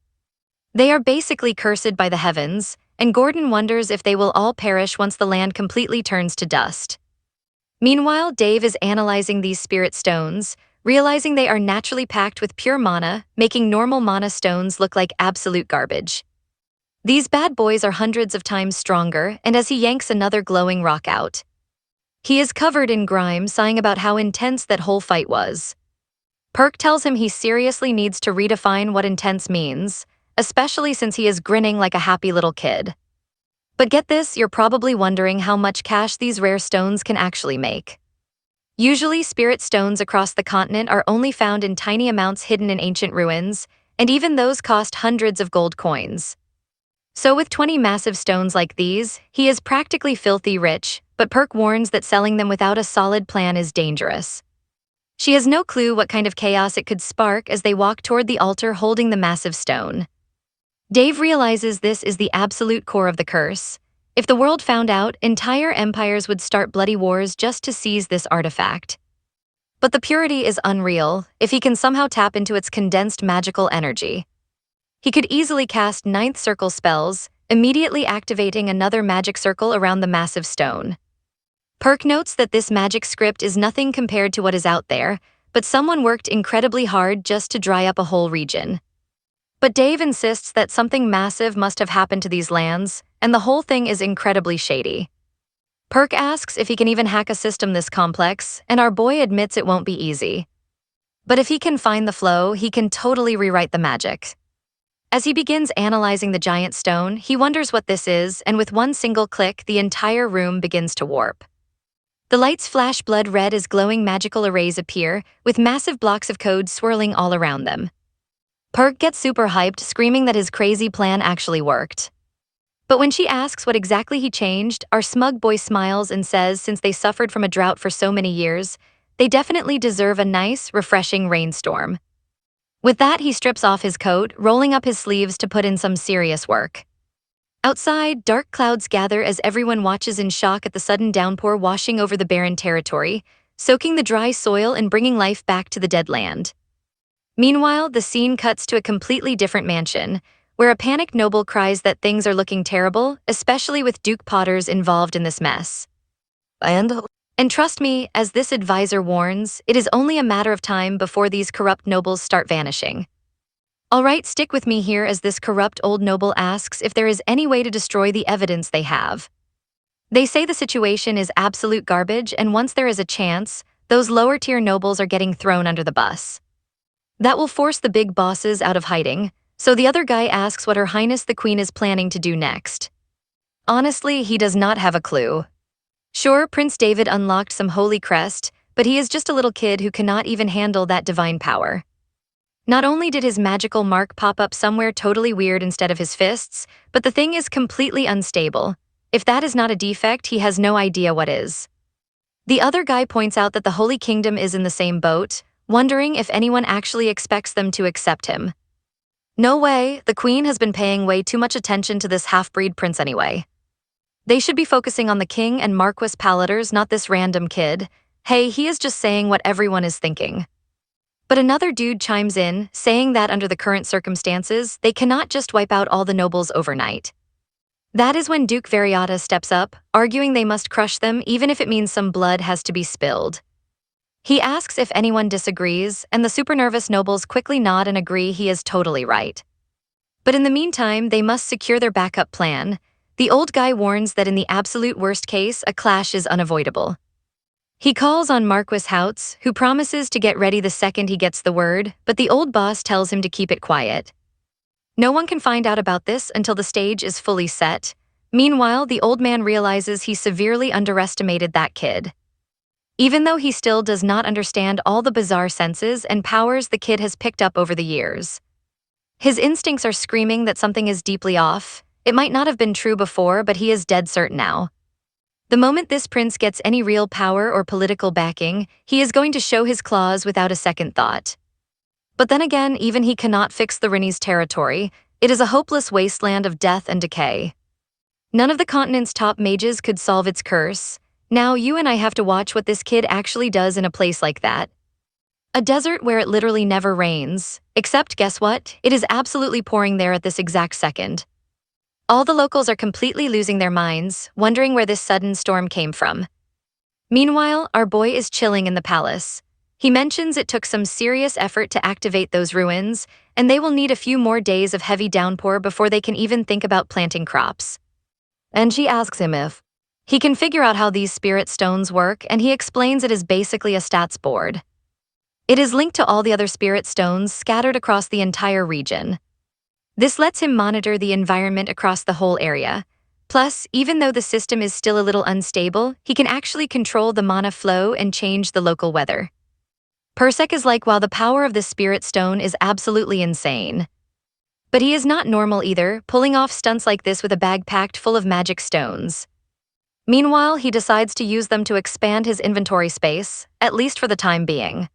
They are basically cursed by the heavens, and Gordon wonders if they will all perish once the land completely turns to dust. Meanwhile, Dave is analyzing these spirit stones, realizing they are naturally packed with pure mana, making normal mana stones look like absolute garbage. These bad boys are hundreds of times stronger, and as he yanks another glowing rock out, he is covered in grime, sighing about how intense that whole fight was. Perk tells him he seriously needs to redefine what intense means, especially since he is grinning like a happy little kid. But get this, you're probably wondering how much cash these rare stones can actually make. Usually, spirit stones across the continent are only found in tiny amounts hidden in ancient ruins, and even those cost hundreds of gold coins. So with 20 massive stones like these, he is practically filthy rich, but Perk warns that selling them without a solid plan is dangerous. She has no clue what kind of chaos it could spark as they walk toward the altar holding the massive stone. Dave realizes this is the absolute core of the curse. If the world found out, entire empires would start bloody wars just to seize this artifact. But the purity is unreal if he can somehow tap into its condensed magical energy. He could easily cast ninth circle spells, immediately activating another magic circle around the massive stone. Perk notes that this magic script is nothing compared to what is out there, but someone worked incredibly hard just to dry up a whole region. But Dave insists that something massive must have happened to these lands, and the whole thing is incredibly shady. Perk asks if he can even hack a system this complex, and our boy admits it won't be easy. But if he can find the flow, he can totally rewrite the magic. As he begins analyzing the giant stone, he wonders what this is, and with one single click, the entire room begins to warp. The lights flash blood red as glowing magical arrays appear, with massive blocks of code swirling all around them. Perk gets super hyped, screaming that his crazy plan actually worked. But when she asks what exactly he changed, our smug boy smiles and says since they suffered from a drought for so many years, they definitely deserve a nice, refreshing rainstorm. With that, he strips off his coat, rolling up his sleeves to put in some serious work. Outside, dark clouds gather as everyone watches in shock at the sudden downpour washing over the barren territory, soaking the dry soil and bringing life back to the dead land. Meanwhile, the scene cuts to a completely different mansion, where a panicked noble cries that things are looking terrible, especially with Duke Potters involved in this mess. And and trust me, as this advisor warns, it is only a matter of time before these corrupt nobles start vanishing. All right, stick with me here as this corrupt old noble asks if there is any way to destroy the evidence they have. They say the situation is absolute garbage, and once there is a chance, those lower-tier nobles are getting thrown under the bus. That will force the big bosses out of hiding, so the other guy asks what Her Highness the Queen is planning to do next. Honestly, he does not have a clue. Sure, Prince David unlocked some holy crest, but he is just a little kid who cannot even handle that divine power. Not only did his magical mark pop up somewhere totally weird instead of his fists, but the thing is completely unstable. If that is not a defect, he has no idea what is. The other guy points out that the Holy Kingdom is in the same boat, wondering if anyone actually expects them to accept him. No way, the Queen has been paying way too much attention to this half-breed prince anyway. They should be focusing on the king and Marquis Palaters, not this random kid. Hey, he is just saying what everyone is thinking. But another dude chimes in, saying that under the current circumstances, they cannot just wipe out all the nobles overnight. That is when Duke Variata steps up, arguing they must crush them even if it means some blood has to be spilled. He asks if anyone disagrees, and the super nervous nobles quickly nod and agree he is totally right. But in the meantime, they must secure their backup plan. The old guy warns that in the absolute worst case, a clash is unavoidable. He calls on Marquis Houts, who promises to get ready the second he gets the word, but the old boss tells him to keep it quiet. No one can find out about this until the stage is fully set. Meanwhile, the old man realizes he severely underestimated that kid. Even though he still does not understand all the bizarre senses and powers the kid has picked up over the years. His instincts are screaming that something is deeply off. It might not have been true before, but he is dead certain now. The moment this prince gets any real power or political backing, he is going to show his claws without a second thought. But then again, even he cannot fix the Rinni's territory. It is a hopeless wasteland of death and decay. None of the continent's top mages could solve its curse. Now you and I have to watch what this kid actually does in a place like that. A desert where it literally never rains. Except, guess what? It is absolutely pouring there at this exact second. All the locals are completely losing their minds, wondering where this sudden storm came from. Meanwhile, our boy is chilling in the palace. He mentions it took some serious effort to activate those ruins, and they will need a few more days of heavy downpour before they can even think about planting crops. And she asks him if he can figure out how these spirit stones work, and he explains it is basically a stats board. It is linked to all the other spirit stones scattered across the entire region. This lets him monitor the environment across the whole area. Plus, even though the system is still a little unstable, he can actually control the mana flow and change the local weather. Persek is like, wow, the power of this spirit stone is absolutely insane. But he is not normal either, pulling off stunts like this with a bag packed full of magic stones. Meanwhile, he decides to use them to expand his inventory space, at least for the time being.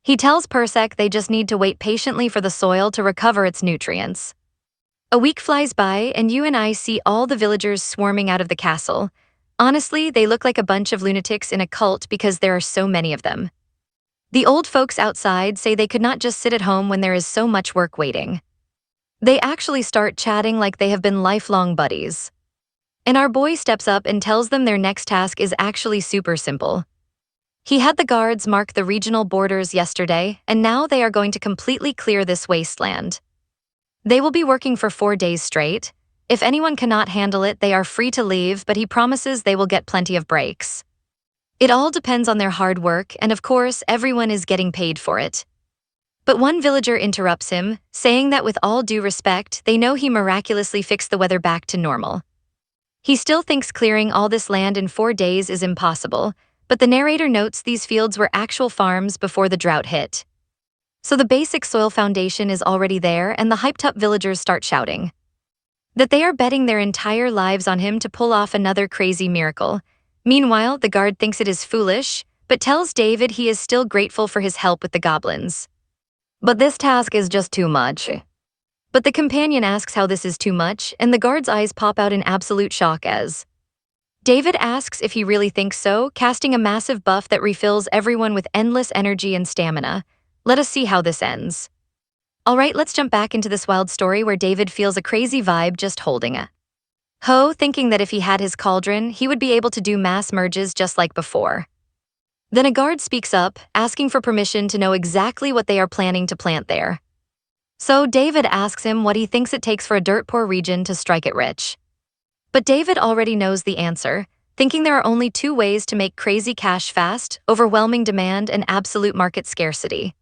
He tells Persek they just need to wait patiently for the soil to recover its nutrients. A week flies by, and you and I see all the villagers swarming out of the castle. Honestly, they look like a bunch of lunatics in a cult because there are so many of them. The old folks outside say they could not just sit at home when there is so much work waiting. They actually start chatting like they have been lifelong buddies. And our boy steps up and tells them their next task is actually super simple. He had the guards mark the regional borders yesterday, and now they are going to completely clear this wasteland. They will be working for 4 days straight. If anyone cannot handle it, they are free to leave, but he promises they will get plenty of breaks. It all depends on their hard work, and of course, everyone is getting paid for it. But one villager interrupts him, saying that with all due respect, they know he miraculously fixed the weather back to normal. He still thinks clearing all this land in 4 days is impossible, but the narrator notes these fields were actual farms before the drought hit. So the basic soil foundation is already there, and the hyped-up villagers start shouting that they are betting their entire lives on him to pull off another crazy miracle. Meanwhile, the guard thinks it is foolish, but tells David he is still grateful for his help with the goblins. But this task is just too much. But the companion asks how this is too much, and the guard's eyes pop out in absolute shock as David asks if he really thinks so, casting a massive buff that refills everyone with endless energy and stamina. Let us see how this ends. Alright, let's jump back into this wild story where David feels a crazy vibe just holding Ho thinking that if he had his cauldron, he would be able to do mass merges just like before. Then a guard speaks up, asking for permission to know exactly what they are planning to plant there. So David asks him what he thinks it takes for a dirt-poor region to strike it rich. But David already knows the answer, thinking there are only two ways to make crazy cash fast: overwhelming demand and absolute market scarcity.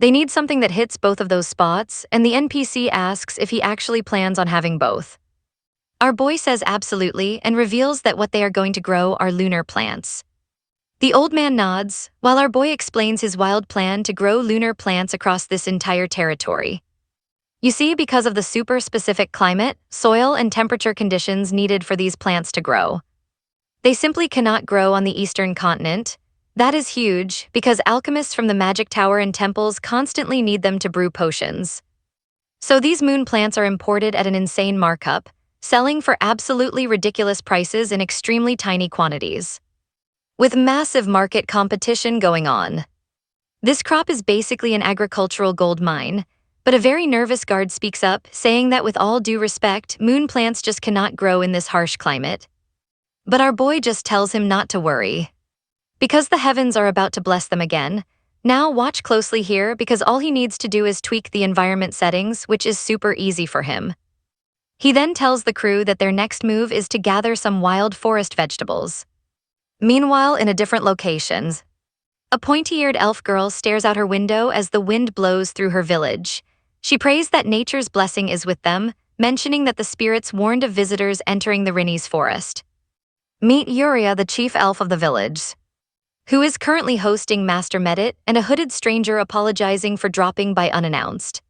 They need something that hits both of those spots, and the NPC asks if he actually plans on having both. Our boy says absolutely and reveals that what they are going to grow are lunar plants. The old man nods, while our boy explains his wild plan to grow lunar plants across this entire territory. You see, because of the super specific climate, soil, and temperature conditions needed for these plants to grow. They simply cannot grow on the eastern continent. That is huge, because alchemists from the magic tower and temples constantly need them to brew potions. So these moon plants are imported at an insane markup, selling for absolutely ridiculous prices in extremely tiny quantities. With massive market competition going on. This crop is basically an agricultural gold mine, but a very nervous guard speaks up, saying that with all due respect, moon plants just cannot grow in this harsh climate. But our boy just tells him not to worry, because the heavens are about to bless them again. Now watch closely here, because all he needs to do is tweak the environment settings, which is super easy for him. He then tells the crew that their next move is to gather some wild forest vegetables. Meanwhile, in a different locations, a pointy-eared elf girl stares out her window as the wind blows through her village. She prays that nature's blessing is with them, mentioning that the spirits warned of visitors entering the Rinni's forest. Meet Yuria, the chief elf of the village, who is currently hosting Master Medit, and a hooded stranger apologizing for dropping by unannounced.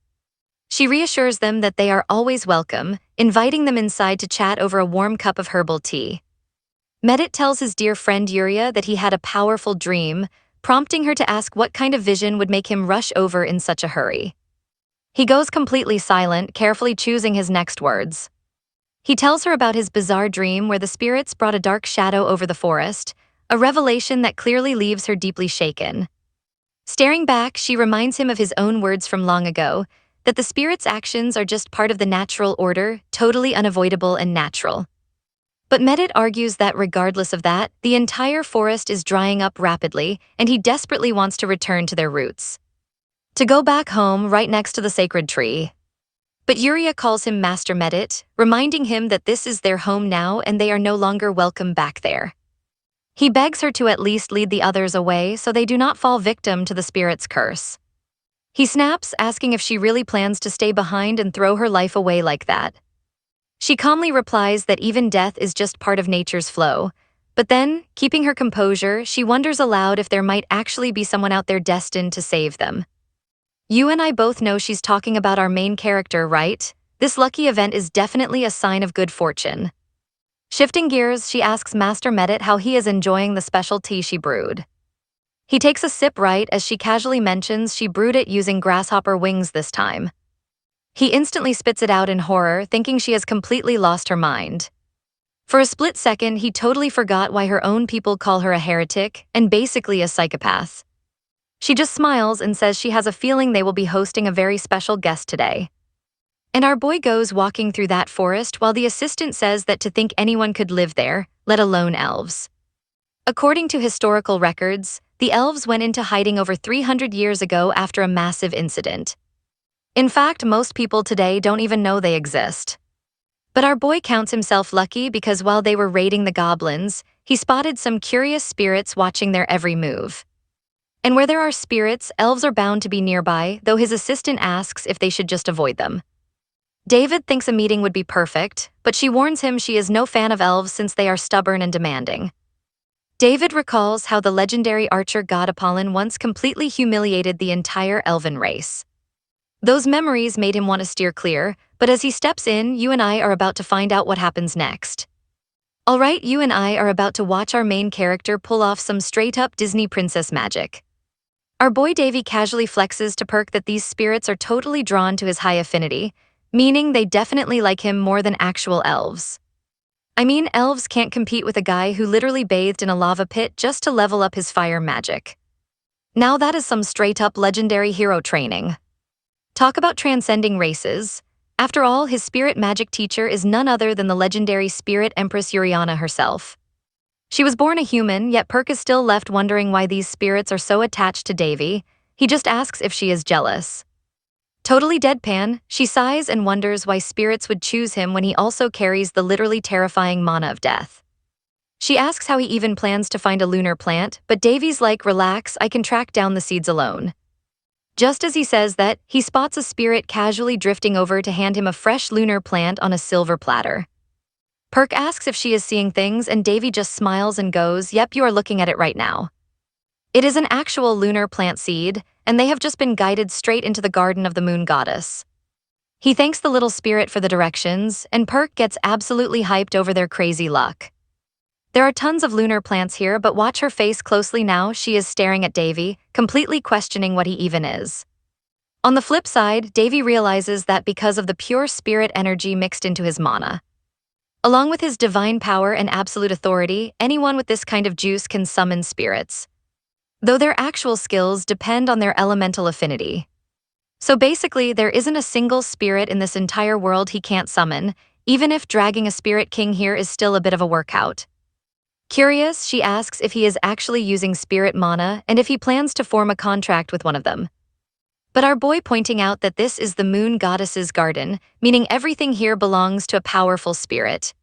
She reassures them that they are always welcome, inviting them inside to chat over a warm cup of herbal tea. Medit tells his dear friend Yuria that he had a powerful dream, prompting her to ask what kind of vision would make him rush over in such a hurry. He goes completely silent, carefully choosing his next words. He tells her about his bizarre dream where the spirits brought a dark shadow over the forest, a revelation that clearly leaves her deeply shaken. Staring back, she reminds him of his own words from long ago, that the spirits' actions are just part of the natural order, totally unavoidable and natural. But Medit argues that regardless of that, the entire forest is drying up rapidly, and he desperately wants to return to their roots. To go back home right next to the sacred tree. But Yuria calls him Master Medit, reminding him that this is their home now and they are no longer welcome back there. He begs her to at least lead the others away so they do not fall victim to the spirit's curse. He snaps, asking if she really plans to stay behind and throw her life away like that. She calmly replies that even death is just part of nature's flow, but then, keeping her composure, she wonders aloud if there might actually be someone out there destined to save them. You and I both know she's talking about our main character, right? This lucky event is definitely a sign of good fortune. Shifting gears, she asks Master Medit how he is enjoying the special tea she brewed. He takes a sip right as she casually mentions she brewed it using grasshopper wings this time. He instantly spits it out in horror, thinking she has completely lost her mind. For a split second, he totally forgot why her own people call her a heretic and basically a psychopath. She just smiles and says she has a feeling they will be hosting a very special guest today. And our boy goes walking through that forest while the assistant says that to think anyone could live there, let alone elves. According to historical records, the elves went into hiding over 300 years ago after a massive incident. In fact, most people today don't even know they exist. But our boy counts himself lucky because while they were raiding the goblins, he spotted some curious spirits watching their every move. And where there are spirits, elves are bound to be nearby, though his assistant asks if they should just avoid them. David thinks a meeting would be perfect, but she warns him she is no fan of elves since they are stubborn and demanding. David recalls how the legendary archer god Apollon once completely humiliated the entire elven race. Those memories made him want to steer clear, but as he steps in, you and I are about to find out what happens next. Alright, you and I are about to watch our main character pull off some straight-up Disney princess magic. Our boy Davy casually flexes to perk that these spirits are totally drawn to his high affinity, meaning they definitely like him more than actual elves. I mean, elves can't compete with a guy who literally bathed in a lava pit just to level up his fire magic. Now that is some straight-up legendary hero training. Talk about transcending races. After all, his spirit magic teacher is none other than the legendary spirit Empress Uriana herself. She was born a human, yet Perk is still left wondering why these spirits are so attached to Davy. He just asks if she is jealous. Totally deadpan, she sighs and wonders why spirits would choose him when he also carries the literally terrifying mana of death. She asks how he even plans to find a lunar plant, but Davy's like, relax, I can track down the seeds alone. Just as he says that, he spots a spirit casually drifting over to hand him a fresh lunar plant on a silver platter. Perk asks if she is seeing things, and Davy just smiles and goes, yep, you are looking at it right now. It is an actual lunar plant seed, and they have just been guided straight into the garden of the moon goddess. He thanks the little spirit for the directions, and Perk gets absolutely hyped over their crazy luck. There are tons of lunar plants here, but watch her face closely now. She is staring at Davy, completely questioning what he even is. On the flip side, Davy realizes that because of the pure spirit energy mixed into his mana, along with his divine power and absolute authority, anyone with this kind of juice can summon spirits, though their actual skills depend on their elemental affinity. So basically, there isn't a single spirit in this entire world he can't summon, even if dragging a spirit king here is still a bit of a workout. Curious, she asks if he is actually using spirit mana and if he plans to form a contract with one of them. But our boy pointing out that this is the moon goddess's garden, meaning everything here belongs to a powerful spirit.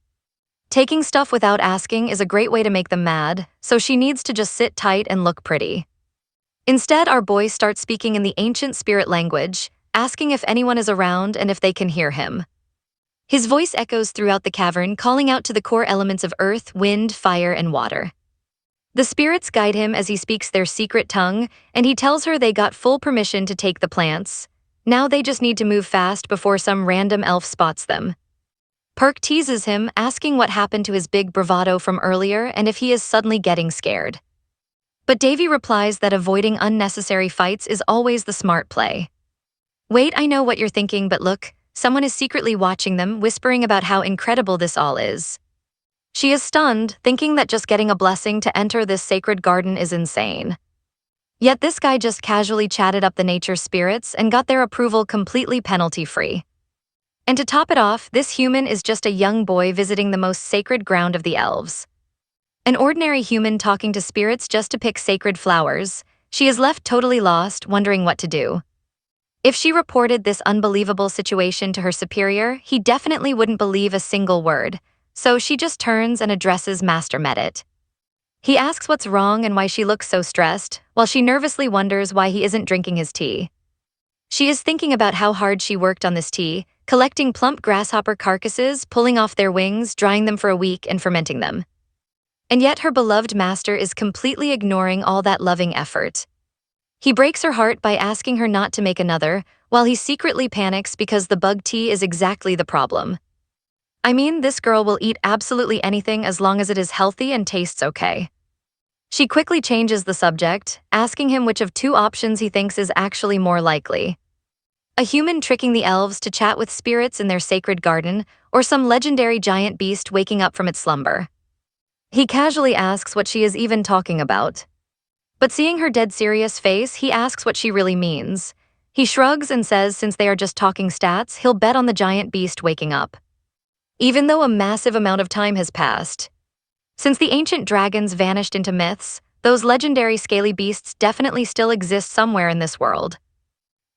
Taking stuff without asking is a great way to make them mad, so she needs to just sit tight and look pretty. Instead, our boy starts speaking in the ancient spirit language, asking if anyone is around and if they can hear him. His voice echoes throughout the cavern, calling out to the core elements of earth, wind, fire, and water. The spirits guide him as he speaks their secret tongue, and he tells her they got full permission to take the plants. Now they just need to move fast before some random elf spots them. Perk teases him, asking what happened to his big bravado from earlier and if he is suddenly getting scared. But Davy replies that avoiding unnecessary fights is always the smart play. Wait, I know what you're thinking, but look, someone is secretly watching them, whispering about how incredible this all is. She is stunned, thinking that just getting a blessing to enter this sacred garden is insane. Yet this guy just casually chatted up the nature spirits and got their approval completely penalty-free. And to top it off, this human is just a young boy visiting the most sacred ground of the elves. An ordinary human talking to spirits just to pick sacred flowers. She is left totally lost, wondering what to do. If she reported this unbelievable situation to her superior, he definitely wouldn't believe a single word, so she just turns and addresses Master Medit. He asks what's wrong and why she looks so stressed, while she nervously wonders why he isn't drinking his tea. She is thinking about how hard she worked on this tea, collecting plump grasshopper carcasses, pulling off their wings, drying them for a week, and fermenting them. And yet her beloved master is completely ignoring all that loving effort. He breaks her heart by asking her not to make another, while he secretly panics because the bug tea is exactly the problem. I mean, this girl will eat absolutely anything as long as it is healthy and tastes okay. She quickly changes the subject, asking him which of two options he thinks is actually more likely. A human tricking the elves to chat with spirits in their sacred garden, or some legendary giant beast waking up from its slumber. He casually asks what she is even talking about. But seeing her dead serious face, he asks what she really means. He shrugs and says since they are just talking stats, he'll bet on the giant beast waking up. Even though a massive amount of time has passed. Since the ancient dragons vanished into myths, those legendary scaly beasts definitely still exist somewhere in this world.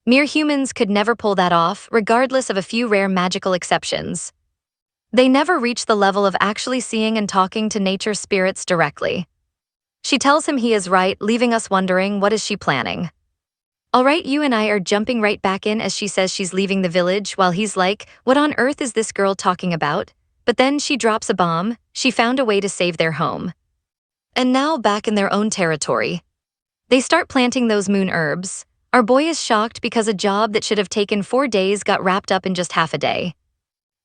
Mere humans could never pull that off, regardless of a few rare magical exceptions. They never reach the level of actually seeing and talking to nature spirits directly. She tells him he is right, leaving us wondering what is she planning. Alright, you and I are jumping right back in as she says she's leaving the village while he's like, what on earth is this girl talking about? But then she drops a bomb, she found a way to save their home. And now back in their own territory. They start planting those moon herbs. Our boy is shocked because a job that should have taken 4 days got wrapped up in just half a day.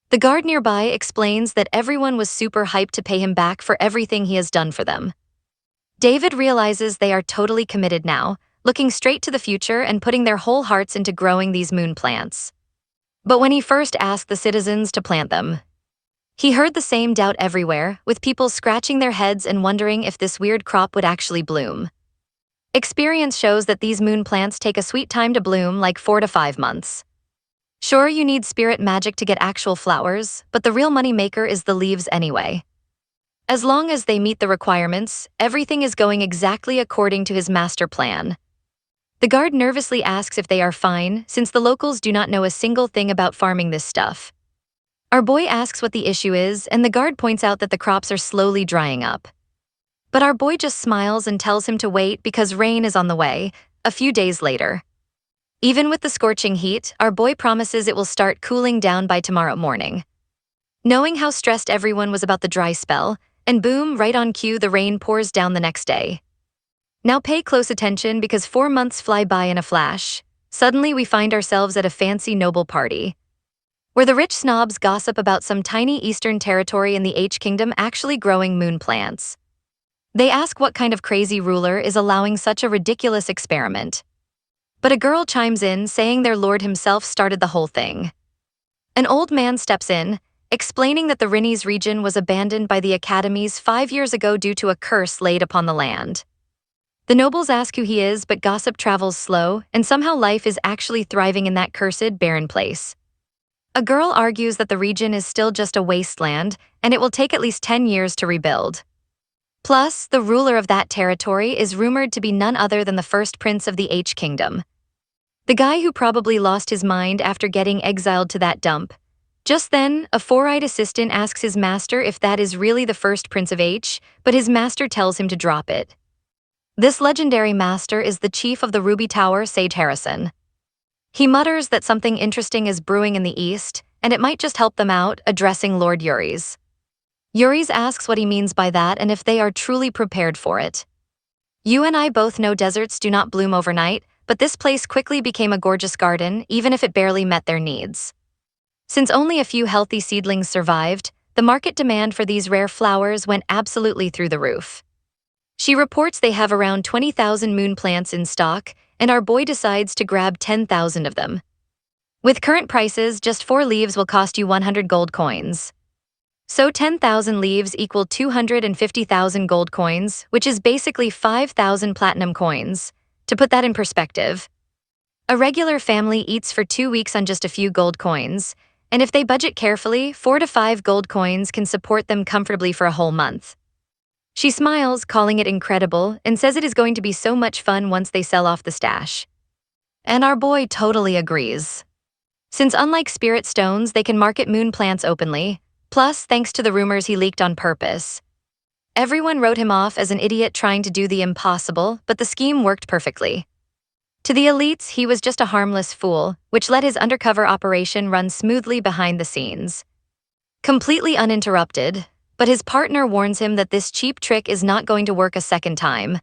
The guard nearby explains that everyone was super hyped to pay him back for everything he has done for them. David realizes they are totally committed now, looking straight to the future and putting their whole hearts into growing these moon plants. But when he first asked the citizens to plant them, he heard the same doubt everywhere, with people scratching their heads and wondering if this weird crop would actually bloom. Experience shows that these moon plants take a sweet time to bloom, like 4 to 5 months. Sure, you need spirit magic to get actual flowers, but the real money maker is the leaves anyway. As long as they meet the requirements, everything is going exactly according to his master plan. The guard nervously asks if they are fine, since the locals do not know a single thing about farming this stuff. Our boy asks what the issue is, and the guard points out that the crops are slowly drying up. But our boy just smiles and tells him to wait because rain is on the way, a few days later. Even with the scorching heat, our boy promises it will start cooling down by tomorrow morning. Knowing how stressed everyone was about the dry spell, and boom, right on cue, the rain pours down the next day. Now pay close attention because 4 months fly by in a flash. Suddenly we find ourselves at a fancy noble party, where the rich snobs gossip about some tiny eastern territory in the H Kingdom actually growing moon plants. They ask what kind of crazy ruler is allowing such a ridiculous experiment. But a girl chimes in saying their lord himself started the whole thing. An old man steps in, explaining that the Rinnies region was abandoned by the academies 5 years ago due to a curse laid upon the land. The nobles ask who he is, but gossip travels slow, and somehow life is actually thriving in that cursed, barren place. A girl argues that the region is still just a wasteland, and it will take at least 10 years to rebuild. Plus, the ruler of that territory is rumored to be none other than the first prince of the H Kingdom. The guy who probably lost his mind after getting exiled to that dump. Just then, a four-eyed assistant asks his master if that is really the first prince of H, but his master tells him to drop it. This legendary master is the chief of the Ruby Tower, Sage Harrison. He mutters that something interesting is brewing in the east, and it might just help them out, addressing Lord Yuris. Yuris asks what he means by that and if they are truly prepared for it. You and I both know deserts do not bloom overnight, but this place quickly became a gorgeous garden, even if it barely met their needs. Since only a few healthy seedlings survived, the market demand for these rare flowers went absolutely through the roof. She reports they have around 20,000 moon plants in stock, and our boy decides to grab 10,000 of them. With current prices, just 4 leaves will cost you 100 gold coins. So 10,000 leaves equal 250,000 gold coins, which is basically 5,000 platinum coins. To put that in perspective, a regular family eats for 2 weeks on just a few gold coins, and if they budget carefully, 4 to 5 gold coins can support them comfortably for a whole month. She smiles, calling it incredible, and says it is going to be so much fun once they sell off the stash. And our boy totally agrees. Since unlike spirit stones, they can market moon plants openly, plus thanks to the rumors he leaked on purpose. Everyone wrote him off as an idiot trying to do the impossible, but the scheme worked perfectly. To the elites, he was just a harmless fool, which let his undercover operation run smoothly behind the scenes. Completely uninterrupted, but his partner warns him that this cheap trick is not going to work a second time.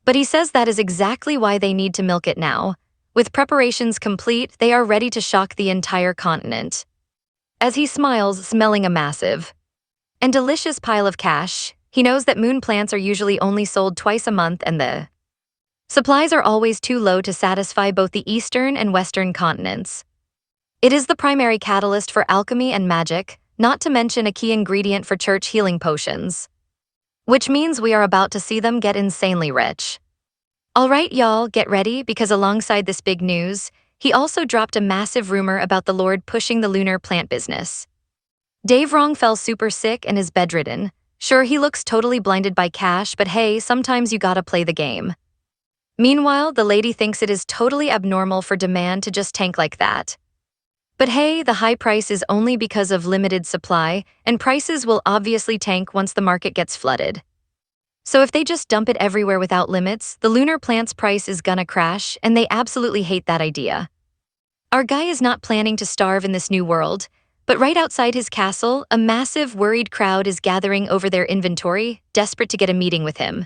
But he says that is exactly why they need to milk it now. With preparations complete, they are ready to shock the entire continent. As he smiles, smelling a massive and delicious pile of cash, he knows that moon plants are usually only sold twice a month and the supplies are always too low to satisfy both the eastern and western continents. It is the primary catalyst for alchemy and magic, not to mention a key ingredient for church healing potions. Which means we are about to see them get insanely rich. Alright y'all, get ready because alongside this big news, he also dropped a massive rumor about the Lord pushing the lunar plant business. Dave Wrong fell super sick and is bedridden. Sure, he looks totally blinded by cash, but hey, sometimes you gotta play the game. Meanwhile, the lady thinks it is totally abnormal for demand to just tank like that. But hey, the high price is only because of limited supply, and prices will obviously tank once the market gets flooded. So if they just dump it everywhere without limits, the lunar plant's price is gonna crash, and they absolutely hate that idea. Our guy is not planning to starve in this new world, but right outside his castle, a massive, worried crowd is gathering over their inventory, desperate to get a meeting with him.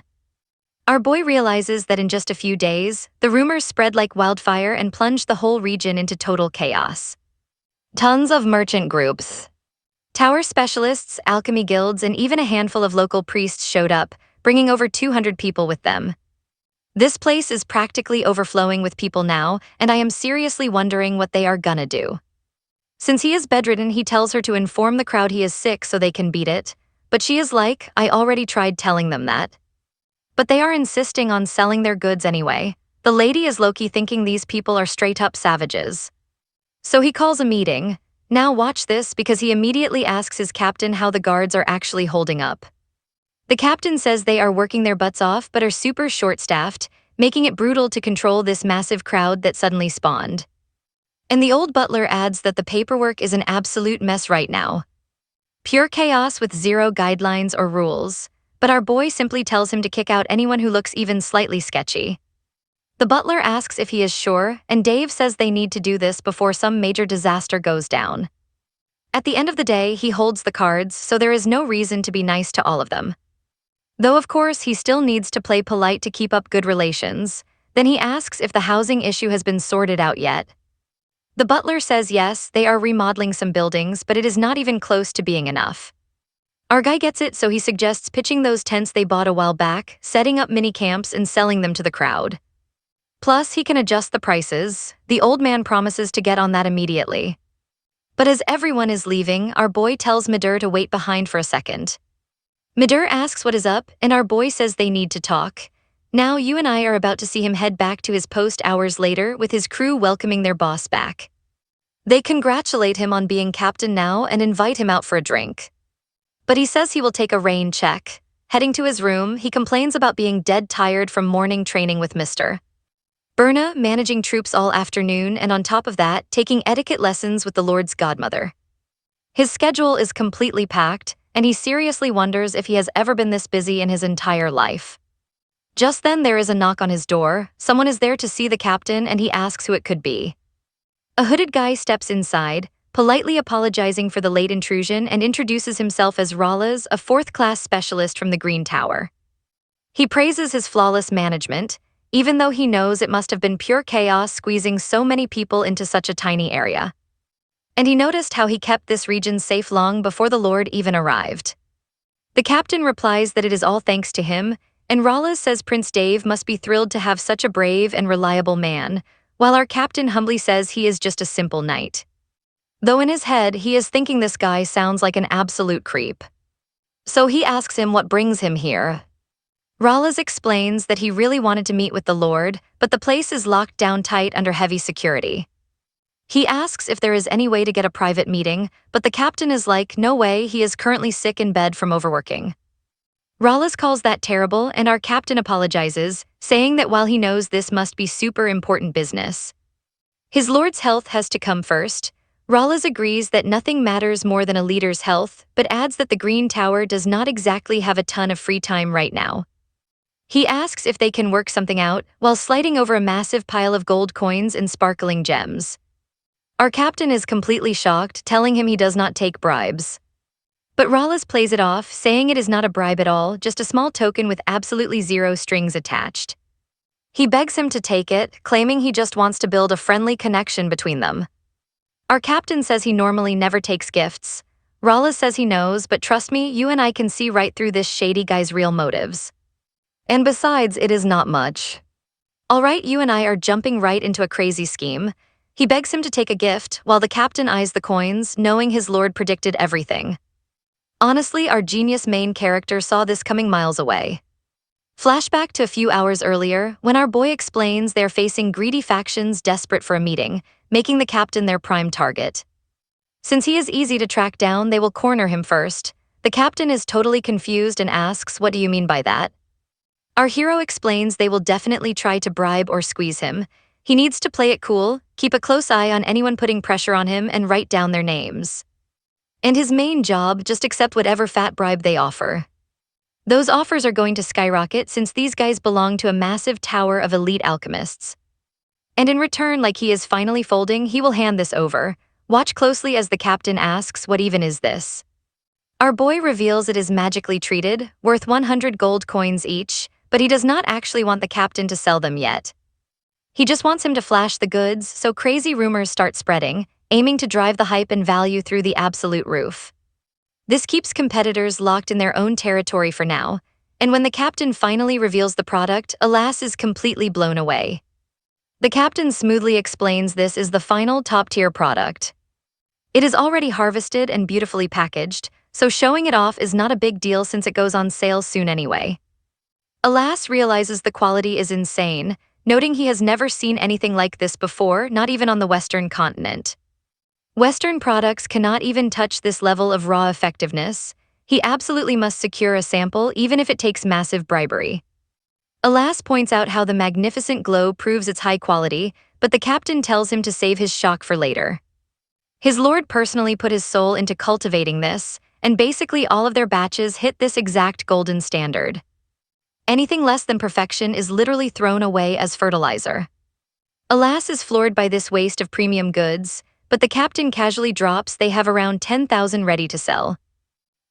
Our boy realizes that in just a few days, the rumors spread like wildfire and plunged the whole region into total chaos. Tons of merchant groups, tower specialists, alchemy guilds, and even a handful of local priests showed up, bringing over 200 people with them. This place is practically overflowing with people now, and I am seriously wondering what they are gonna do. Since he is bedridden, he tells her to inform the crowd he is sick so they can beat it, but she is like, I already tried telling them that. But they are insisting on selling their goods anyway. The lady is low-key thinking these people are straight-up savages. So he calls a meeting. Now watch this because he immediately asks his captain how the guards are actually holding up. The captain says they are working their butts off but are super short-staffed, making it brutal to control this massive crowd that suddenly spawned. And the old butler adds that the paperwork is an absolute mess right now. Pure chaos with zero guidelines or rules, but our boy simply tells him to kick out anyone who looks even slightly sketchy. The butler asks if he is sure, and Dave says they need to do this before some major disaster goes down. At the end of the day, he holds the cards, so there is no reason to be nice to all of them. Though of course he still needs to play polite to keep up good relations. Then he asks if the housing issue has been sorted out yet. The butler says yes, they are remodeling some buildings, but it is not even close to being enough. Our guy gets it, so he suggests pitching those tents they bought a while back, setting up mini camps and selling them to the crowd. Plus, he can adjust the prices. The old man promises to get on that immediately. But as everyone is leaving, our boy tells Midur to wait behind for a second. Midur asks what is up, and our boy says they need to talk. Now you and I are about to see him head back to his post hours later with his crew welcoming their boss back. They congratulate him on being captain now and invite him out for a drink. But he says he will take a rain check. Heading to his room, he complains about being dead tired from morning training with Mr. Berna, managing troops all afternoon, and on top of that, taking etiquette lessons with the Lord's godmother. His schedule is completely packed, and he seriously wonders if he has ever been this busy in his entire life. Just then there is a knock on his door. Someone is there to see the captain, and he asks who it could be. A hooded guy steps inside, politely apologizing for the late intrusion, and introduces himself as Rawlaz, a fourth-class specialist from the Green Tower. He praises his flawless management, even though he knows it must have been pure chaos squeezing so many people into such a tiny area. And he noticed how he kept this region safe long before the Lord even arrived. The captain replies that it is all thanks to him, and Rawlaz says Prince Dave must be thrilled to have such a brave and reliable man, while our captain humbly says he is just a simple knight. Though in his head, he is thinking this guy sounds like an absolute creep. So he asks him what brings him here. Rawlaz explains that he really wanted to meet with the Lord, but the place is locked down tight under heavy security. He asks if there is any way to get a private meeting, but the captain is like, no way, he is currently sick in bed from overworking. Rawlaz calls that terrible, and our captain apologizes, saying that while he knows this must be super important business, his lord's health has to come first. Rawlaz agrees that nothing matters more than a leader's health, but adds that the Green Tower does not exactly have a ton of free time right now. He asks if they can work something out, while sliding over a massive pile of gold coins and sparkling gems. Our captain is completely shocked, telling him he does not take bribes. But Rawlaz plays it off, saying it is not a bribe at all, just a small token with absolutely zero strings attached. He begs him to take it, claiming he just wants to build a friendly connection between them. Our captain says he normally never takes gifts. Rawlaz says he knows, but trust me, you and I can see right through this shady guy's real motives. And besides, it is not much. Alright, you and I are jumping right into a crazy scheme. He begs him to take a gift, while the captain eyes the coins, knowing his lord predicted everything. Honestly, our genius main character saw this coming miles away. Flashback to a few hours earlier, when our boy explains they are facing greedy factions desperate for a meeting, making the captain their prime target. Since he is easy to track down, they will corner him first. The captain is totally confused and asks, "What do you mean by that?" Our hero explains they will definitely try to bribe or squeeze him. He needs to play it cool, keep a close eye on anyone putting pressure on him, and write down their names. And his main job, just accept whatever fat bribe they offer. Those offers are going to skyrocket since these guys belong to a massive tower of elite alchemists. And in return, like he is finally folding, he will hand this over. Watch closely as the captain asks, "What even is this?" Our boy reveals it is magically treated, worth 100 gold coins each, but he does not actually want the captain to sell them yet. He just wants him to flash the goods, so crazy rumors start spreading, aiming to drive the hype and value through the absolute roof. This keeps competitors locked in their own territory for now, and when the captain finally reveals the product, Alas is completely blown away. The captain smoothly explains this is the final top-tier product. It is already harvested and beautifully packaged, so showing it off is not a big deal since it goes on sale soon anyway. Alas realizes the quality is insane, noting he has never seen anything like this before, not even on the Western continent. Western products cannot even touch this level of raw effectiveness. He absolutely must secure a sample even if it takes massive bribery. Alas points out how the magnificent glow proves its high quality, but the captain tells him to save his shock for later. His lord personally put his soul into cultivating this, and basically all of their batches hit this exact golden standard. Anything less than perfection is literally thrown away as fertilizer. Alas is floored by this waste of premium goods, but the captain casually drops they have around 10,000 ready to sell.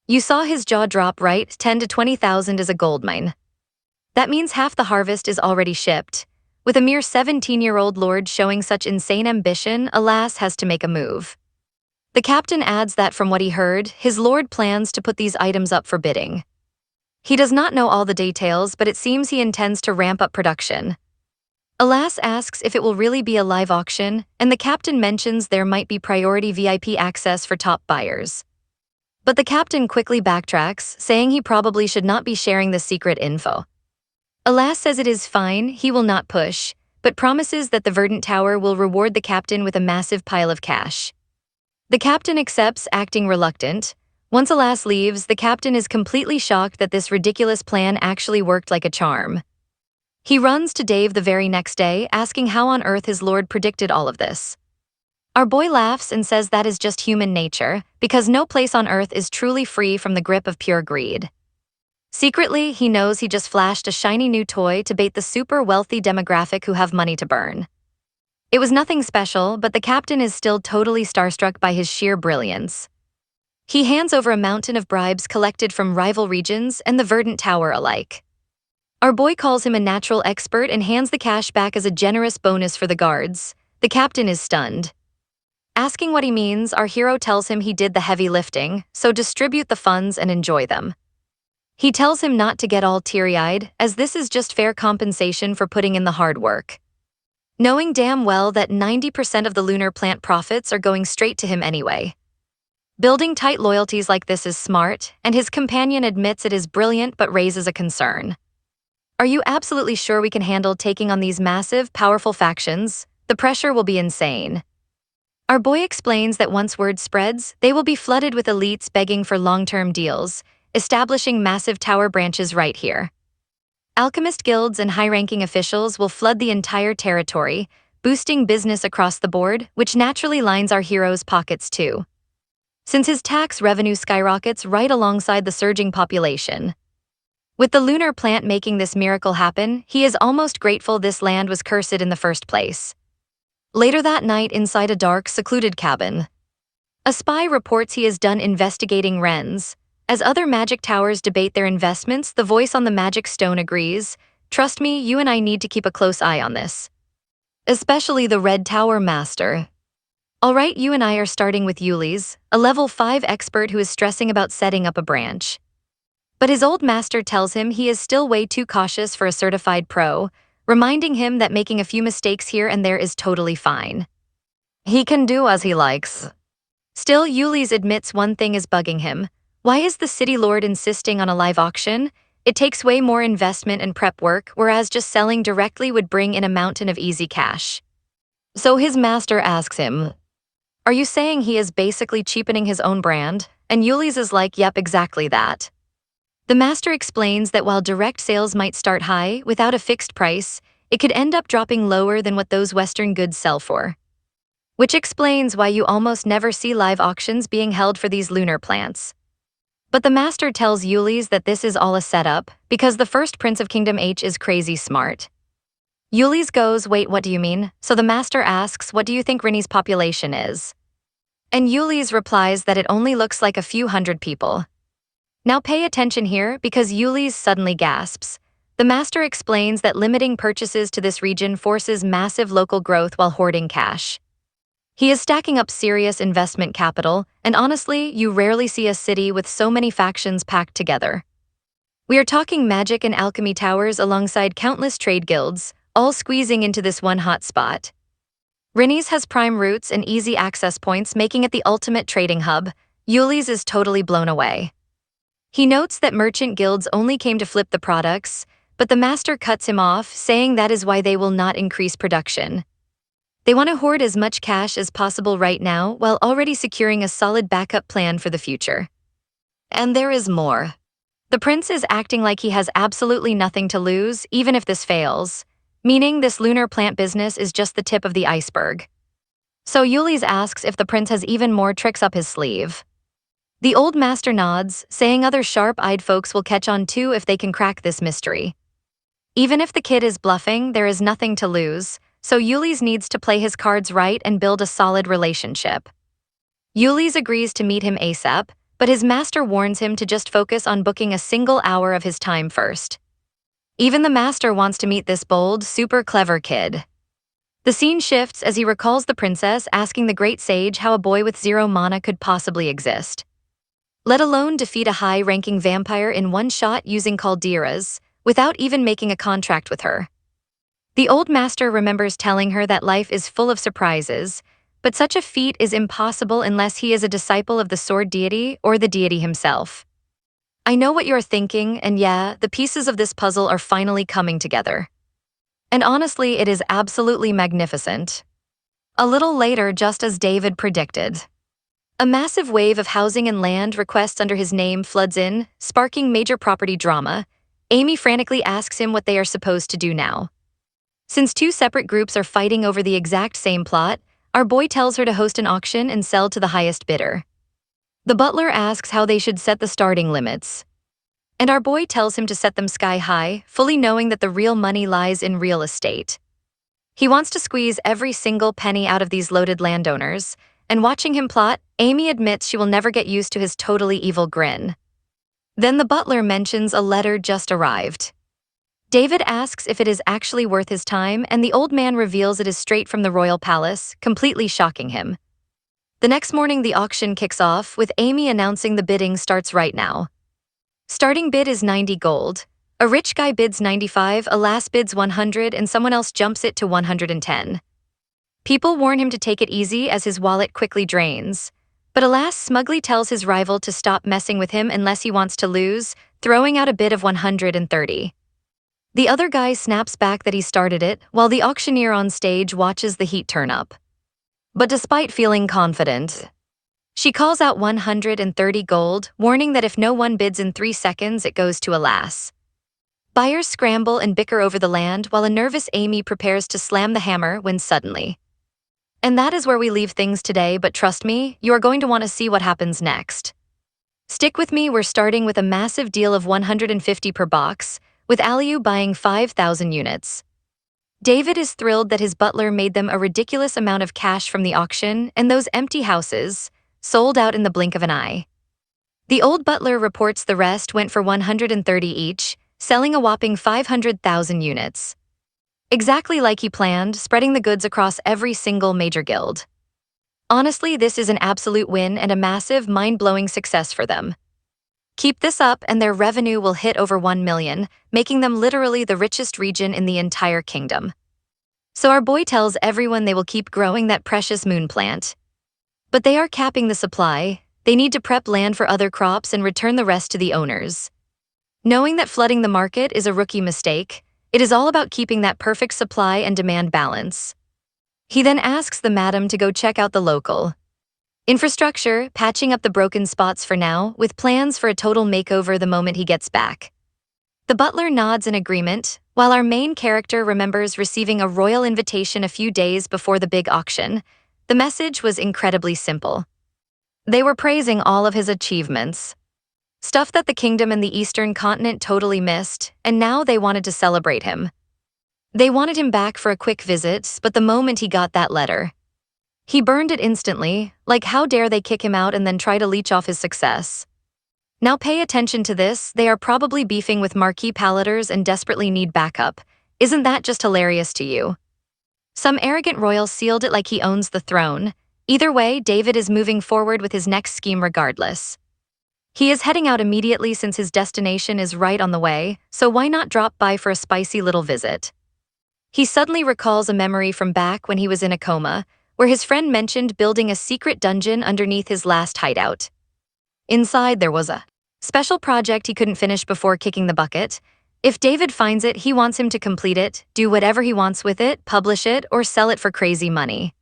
You saw his jaw drop, right? 10 to 20,000 is a goldmine. That means half the harvest is already shipped. With a mere 17-year-old lord showing such insane ambition, Alas has to make a move. The captain adds that from what he heard, his lord plans to put these items up for bidding. He does not know all the details, but it seems he intends to ramp up production. Alas asks if it will really be a live auction, and the captain mentions there might be priority VIP access for top buyers. But the captain quickly backtracks, saying he probably should not be sharing this secret info. Alas says it is fine, he will not push, but promises that the Verdant Tower will reward the captain with a massive pile of cash. The captain accepts, acting reluctant. Once Alas leaves, the captain is completely shocked that this ridiculous plan actually worked like a charm. He runs to Dave the very next day, asking how on earth his lord predicted all of this. Our boy laughs and says that is just human nature, because no place on earth is truly free from the grip of pure greed. Secretly, he knows he just flashed a shiny new toy to bait the super wealthy demographic who have money to burn. It was nothing special, but the captain is still totally starstruck by his sheer brilliance. He hands over a mountain of bribes collected from rival regions and the Verdant Tower alike. Our boy calls him a natural expert and hands the cash back as a generous bonus for the guards. The captain is stunned. Asking what he means, our hero tells him he did the heavy lifting, so distribute the funds and enjoy them. He tells him not to get all teary-eyed, as this is just fair compensation for putting in the hard work. Knowing damn well that 90% of the lunar plant profits are going straight to him anyway. Building tight loyalties like this is smart, and his companion admits it is brilliant but raises a concern. Are you absolutely sure we can handle taking on these massive, powerful factions? The pressure will be insane. Our boy explains that once word spreads, they will be flooded with elites begging for long-term deals, establishing massive tower branches right here. Alchemist guilds and high-ranking officials will flood the entire territory, boosting business across the board, which naturally lines our hero's pockets too, since his tax revenue skyrockets right alongside the surging population. With the lunar plant making this miracle happen, he is almost grateful this land was cursed in the first place. Later that night, inside a dark, secluded cabin, a spy reports he is done investigating Wrens. As other magic towers debate their investments, the voice on the magic stone agrees. Trust me, you and I need to keep a close eye on this. Especially the Red Tower Master. Alright, you and I are starting with Yuli's, a level 5 expert who is stressing about setting up a branch. But his old master tells him he is still way too cautious for a certified pro, reminding him that making a few mistakes here and there is totally fine. He can do as he likes. Still, Yuli's admits one thing is bugging him. Why is the city lord insisting on a live auction? It takes way more investment and prep work, whereas just selling directly would bring in a mountain of easy cash. So his master asks him, are you saying he is basically cheapening his own brand? And Yuli's is like, yep, exactly that. The master explains that while direct sales might start high, without a fixed price, it could end up dropping lower than what those Western goods sell for. Which explains why you almost never see live auctions being held for these lunar plants. But the master tells Yuli's that this is all a setup, because the first Prince of Kingdom H is crazy smart. Yuli's goes, wait, what do you mean? So the master asks, what do you think Rinny's population is? And Yuli's replies that it only looks like a few hundred people. Now pay attention here, because Yuli's suddenly gasps. The master explains that limiting purchases to this region forces massive local growth while hoarding cash. He is stacking up serious investment capital, and honestly, you rarely see a city with so many factions packed together. We are talking magic and alchemy towers alongside countless trade guilds, all squeezing into this one hot spot. Rinny's has prime routes and easy access points, making it the ultimate trading hub. Yuli's is totally blown away. He notes that merchant guilds only came to flip the products, but the master cuts him off, saying that is why they will not increase production. They want to hoard as much cash as possible right now while already securing a solid backup plan for the future. And there is more. The prince is acting like he has absolutely nothing to lose, even if this fails, meaning this lunar plant business is just the tip of the iceberg. So Yuli's asks if the prince has even more tricks up his sleeve. The old master nods, saying other sharp-eyed folks will catch on too if they can crack this mystery. Even if the kid is bluffing, there is nothing to lose, so Yuli's needs to play his cards right and build a solid relationship. Yuli's agrees to meet him ASAP, but his master warns him to just focus on booking a single hour of his time first. Even the master wants to meet this bold, super clever kid. The scene shifts as he recalls the princess asking the great sage how a boy with 0 mana could possibly exist, let alone defeat a high-ranking vampire in one shot using calderas, without even making a contract with her. The old master remembers telling her that life is full of surprises, but such a feat is impossible unless he is a disciple of the sword deity or the deity himself. I know what you're thinking, and yeah, the pieces of this puzzle are finally coming together. And honestly, it is absolutely magnificent. A little later, just as David predicted, a massive wave of housing and land requests under his name floods in, sparking major property drama. Amy frantically asks him what they are supposed to do now. Since 2 separate groups are fighting over the exact same plot, our boy tells her to host an auction and sell to the highest bidder. The butler asks how they should set the starting limits, and our boy tells him to set them sky high, fully knowing that the real money lies in real estate. He wants to squeeze every single penny out of these loaded landowners, and watching him plot, Amy admits she will never get used to his totally evil grin. Then the butler mentions a letter just arrived. David asks if it is actually worth his time, and the old man reveals it is straight from the royal palace, completely shocking him. The next morning, the auction kicks off, with Amy announcing the bidding starts right now. Starting bid is 90 gold. A rich guy bids 95, a lass bids 100, and someone else jumps it to 110. People warn him to take it easy as his wallet quickly drains. But alas, smugly tells his rival to stop messing with him unless he wants to lose, throwing out a bid of 130. The other guy snaps back that he started it, while the auctioneer on stage watches the heat turn up. But despite feeling confident, she calls out 130 gold, warning that if no one bids in 3 seconds, it goes to a lass. Buyers scramble and bicker over the land while a nervous Amy prepares to slam the hammer when suddenly. And that is where we leave things today, but trust me, you are going to want to see what happens next. Stick with me, we're starting with a massive deal of 150 per box, with Aliu buying 5,000 units. David is thrilled that his butler made them a ridiculous amount of cash from the auction, and those empty houses sold out in the blink of an eye. The old butler reports the rest went for 130 each, selling a whopping 500,000 units. Exactly like he planned, spreading the goods across every single major guild. Honestly, this is an absolute win and a massive, mind-blowing success for them. Keep this up and their revenue will hit over 1 million, making them literally the richest region in the entire kingdom. So our boy tells everyone they will keep growing that precious moon plant. But they are capping the supply. They need to prep land for other crops and return the rest to the owners. Knowing that flooding the market is a rookie mistake, it is all about keeping that perfect supply and demand balance. He then asks the madam to go check out the local infrastructure, patching up the broken spots for now, with plans for a total makeover the moment he gets back. The butler nods in agreement, while our main character remembers receiving a royal invitation a few days before the big auction. The message was incredibly simple. They were praising all of his achievements, stuff that the kingdom and the eastern continent totally missed, and now they wanted to celebrate him. They wanted him back for a quick visit, but the moment he got that letter, he burned it instantly, like how dare they kick him out and then try to leech off his success. Now pay attention to this, they are probably beefing with marquee palaters and desperately need backup. Isn't that just hilarious to you? Some arrogant royal sealed it like he owns the throne. Either way, David is moving forward with his next scheme regardless. He is heading out immediately since his destination is right on the way, so why not drop by for a spicy little visit? He suddenly recalls a memory from back when he was in a coma, where his friend mentioned building a secret dungeon underneath his last hideout. Inside there was a special project he couldn't finish before kicking the bucket. If David finds it, he wants him to complete it, do whatever he wants with it, publish it, or sell it for crazy money.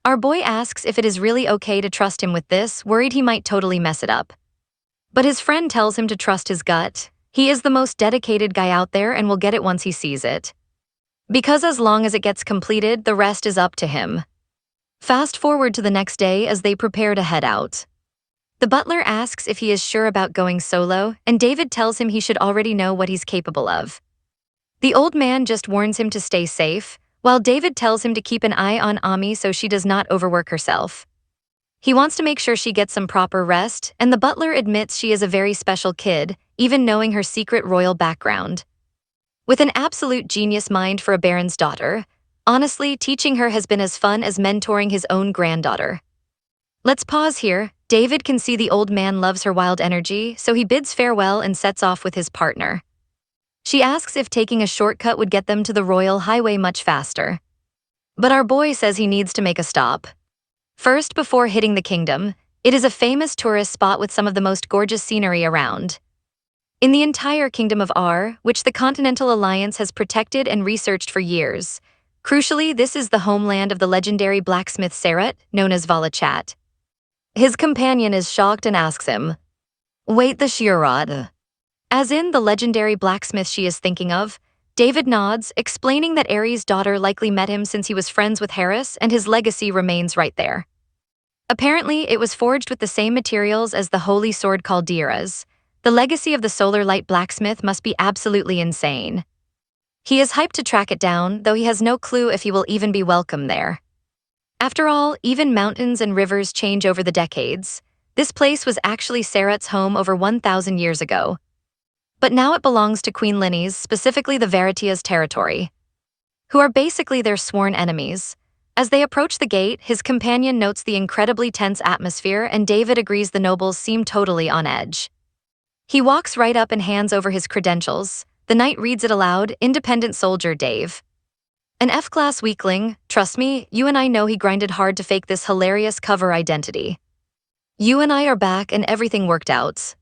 Our boy asks if it is really okay to trust him with this, worried he might totally mess it up. But his friend tells him to trust his gut. He is the most dedicated guy out there and will get it once he sees it. Because as long as it gets completed, the rest is up to him. Fast forward to the next day as they prepare to head out. The butler asks if he is sure about going solo, and David tells him he should already know what he's capable of. The old man just warns him to stay safe, while David tells him to keep an eye on Ami so she does not overwork herself. He wants to make sure she gets some proper rest, and the butler admits she is a very special kid, even knowing her secret royal background. With an absolute genius mind for a baron's daughter, honestly, teaching her has been as fun as mentoring his own granddaughter. Let's pause here. David can see the old man loves her wild energy, so he bids farewell and sets off with his partner. She asks if taking a shortcut would get them to the royal highway much faster. But our boy says he needs to make a stop. First, before hitting the kingdom, it is a famous tourist spot with some of the most gorgeous scenery around. In the entire kingdom of R, which the Continental Alliance has protected and researched for years. Crucially, this is the homeland of the legendary blacksmith Sarat, known as Valachat. His companion is shocked and asks him, "Wait, the Shirat?" As in the legendary blacksmith she is thinking of. David nods, explaining that Ares' daughter likely met him since he was friends with Harris and his legacy remains right there. Apparently, it was forged with the same materials as the holy sword Caldera's. The legacy of the solar light blacksmith must be absolutely insane. He is hyped to track it down, though he has no clue if he will even be welcome there. After all, even mountains and rivers change over the decades. This place was actually Sarat's home over 1,000 years ago. But now it belongs to Queen Linny's, specifically the Varetia's territory, who are basically their sworn enemies. As they approach the gate, his companion notes the incredibly tense atmosphere and David agrees the nobles seem totally on edge. He walks right up and hands over his credentials. The knight reads it aloud, "Independent soldier Dave. An F-class weakling, trust me, you and I know he grinded hard to fake this hilarious cover identity. You and I are back and everything worked out."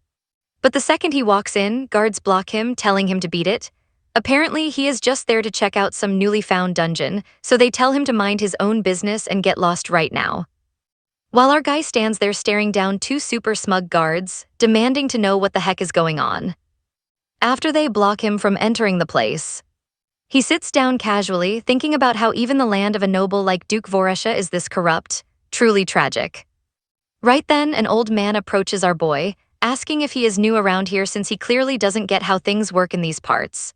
But the second he walks in, guards block him, telling him to beat it. Apparently, he is just there to check out some newly found dungeon, so they tell him to mind his own business and get lost right now. While our guy stands there staring down two super smug guards, demanding to know what the heck is going on. After they block him from entering the place, he sits down casually, thinking about how even the land of a noble like Duke Voresha is this corrupt. Truly tragic. Right then, an old man approaches our boy, asking if he is new around here since he clearly doesn't get how things work in these parts.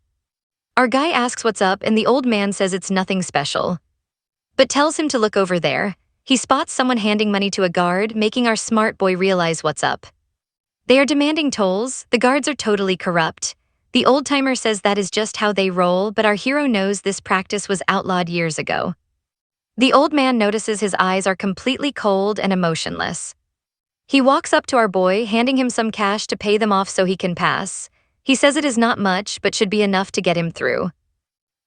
Our guy asks what's up and the old man says it's nothing special, but tells him to look over there. He spots someone handing money to a guard, making our smart boy realize what's up. They are demanding tolls. The guards are totally corrupt. The old-timer says that is just how they roll, but our hero knows this practice was outlawed years ago. The old man notices his eyes are completely cold and emotionless. He walks up to our boy, handing him some cash to pay them off so he can pass. He says it is not much, but should be enough to get him through.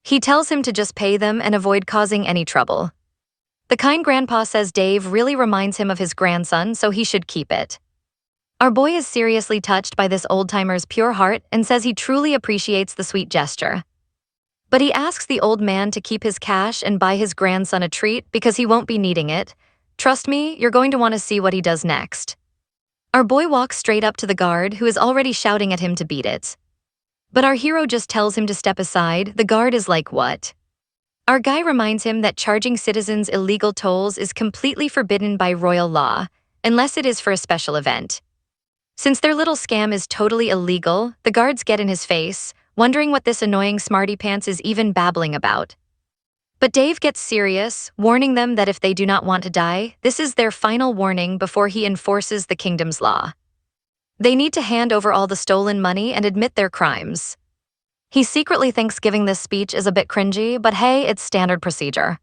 He tells him to just pay them and avoid causing any trouble. The kind grandpa says Dave really reminds him of his grandson, so he should keep it. Our boy is seriously touched by this old-timer's pure heart and says he truly appreciates the sweet gesture. But he asks the old man to keep his cash and buy his grandson a treat because he won't be needing it. Trust me, you're going to want to see what he does next. Our boy walks straight up to the guard, who is already shouting at him to beat it. But our hero just tells him to step aside. The guard is like, "What?" Our guy reminds him that charging citizens illegal tolls is completely forbidden by royal law, unless it is for a special event. Since their little scam is totally illegal, the guards get in his face, wondering what this annoying smarty pants is even babbling about. But Dave gets serious, warning them that if they do not want to die, this is their final warning before he enforces the kingdom's law. They need to hand over all the stolen money and admit their crimes. He secretly thinks giving this speech is a bit cringy, but hey, it's standard procedure.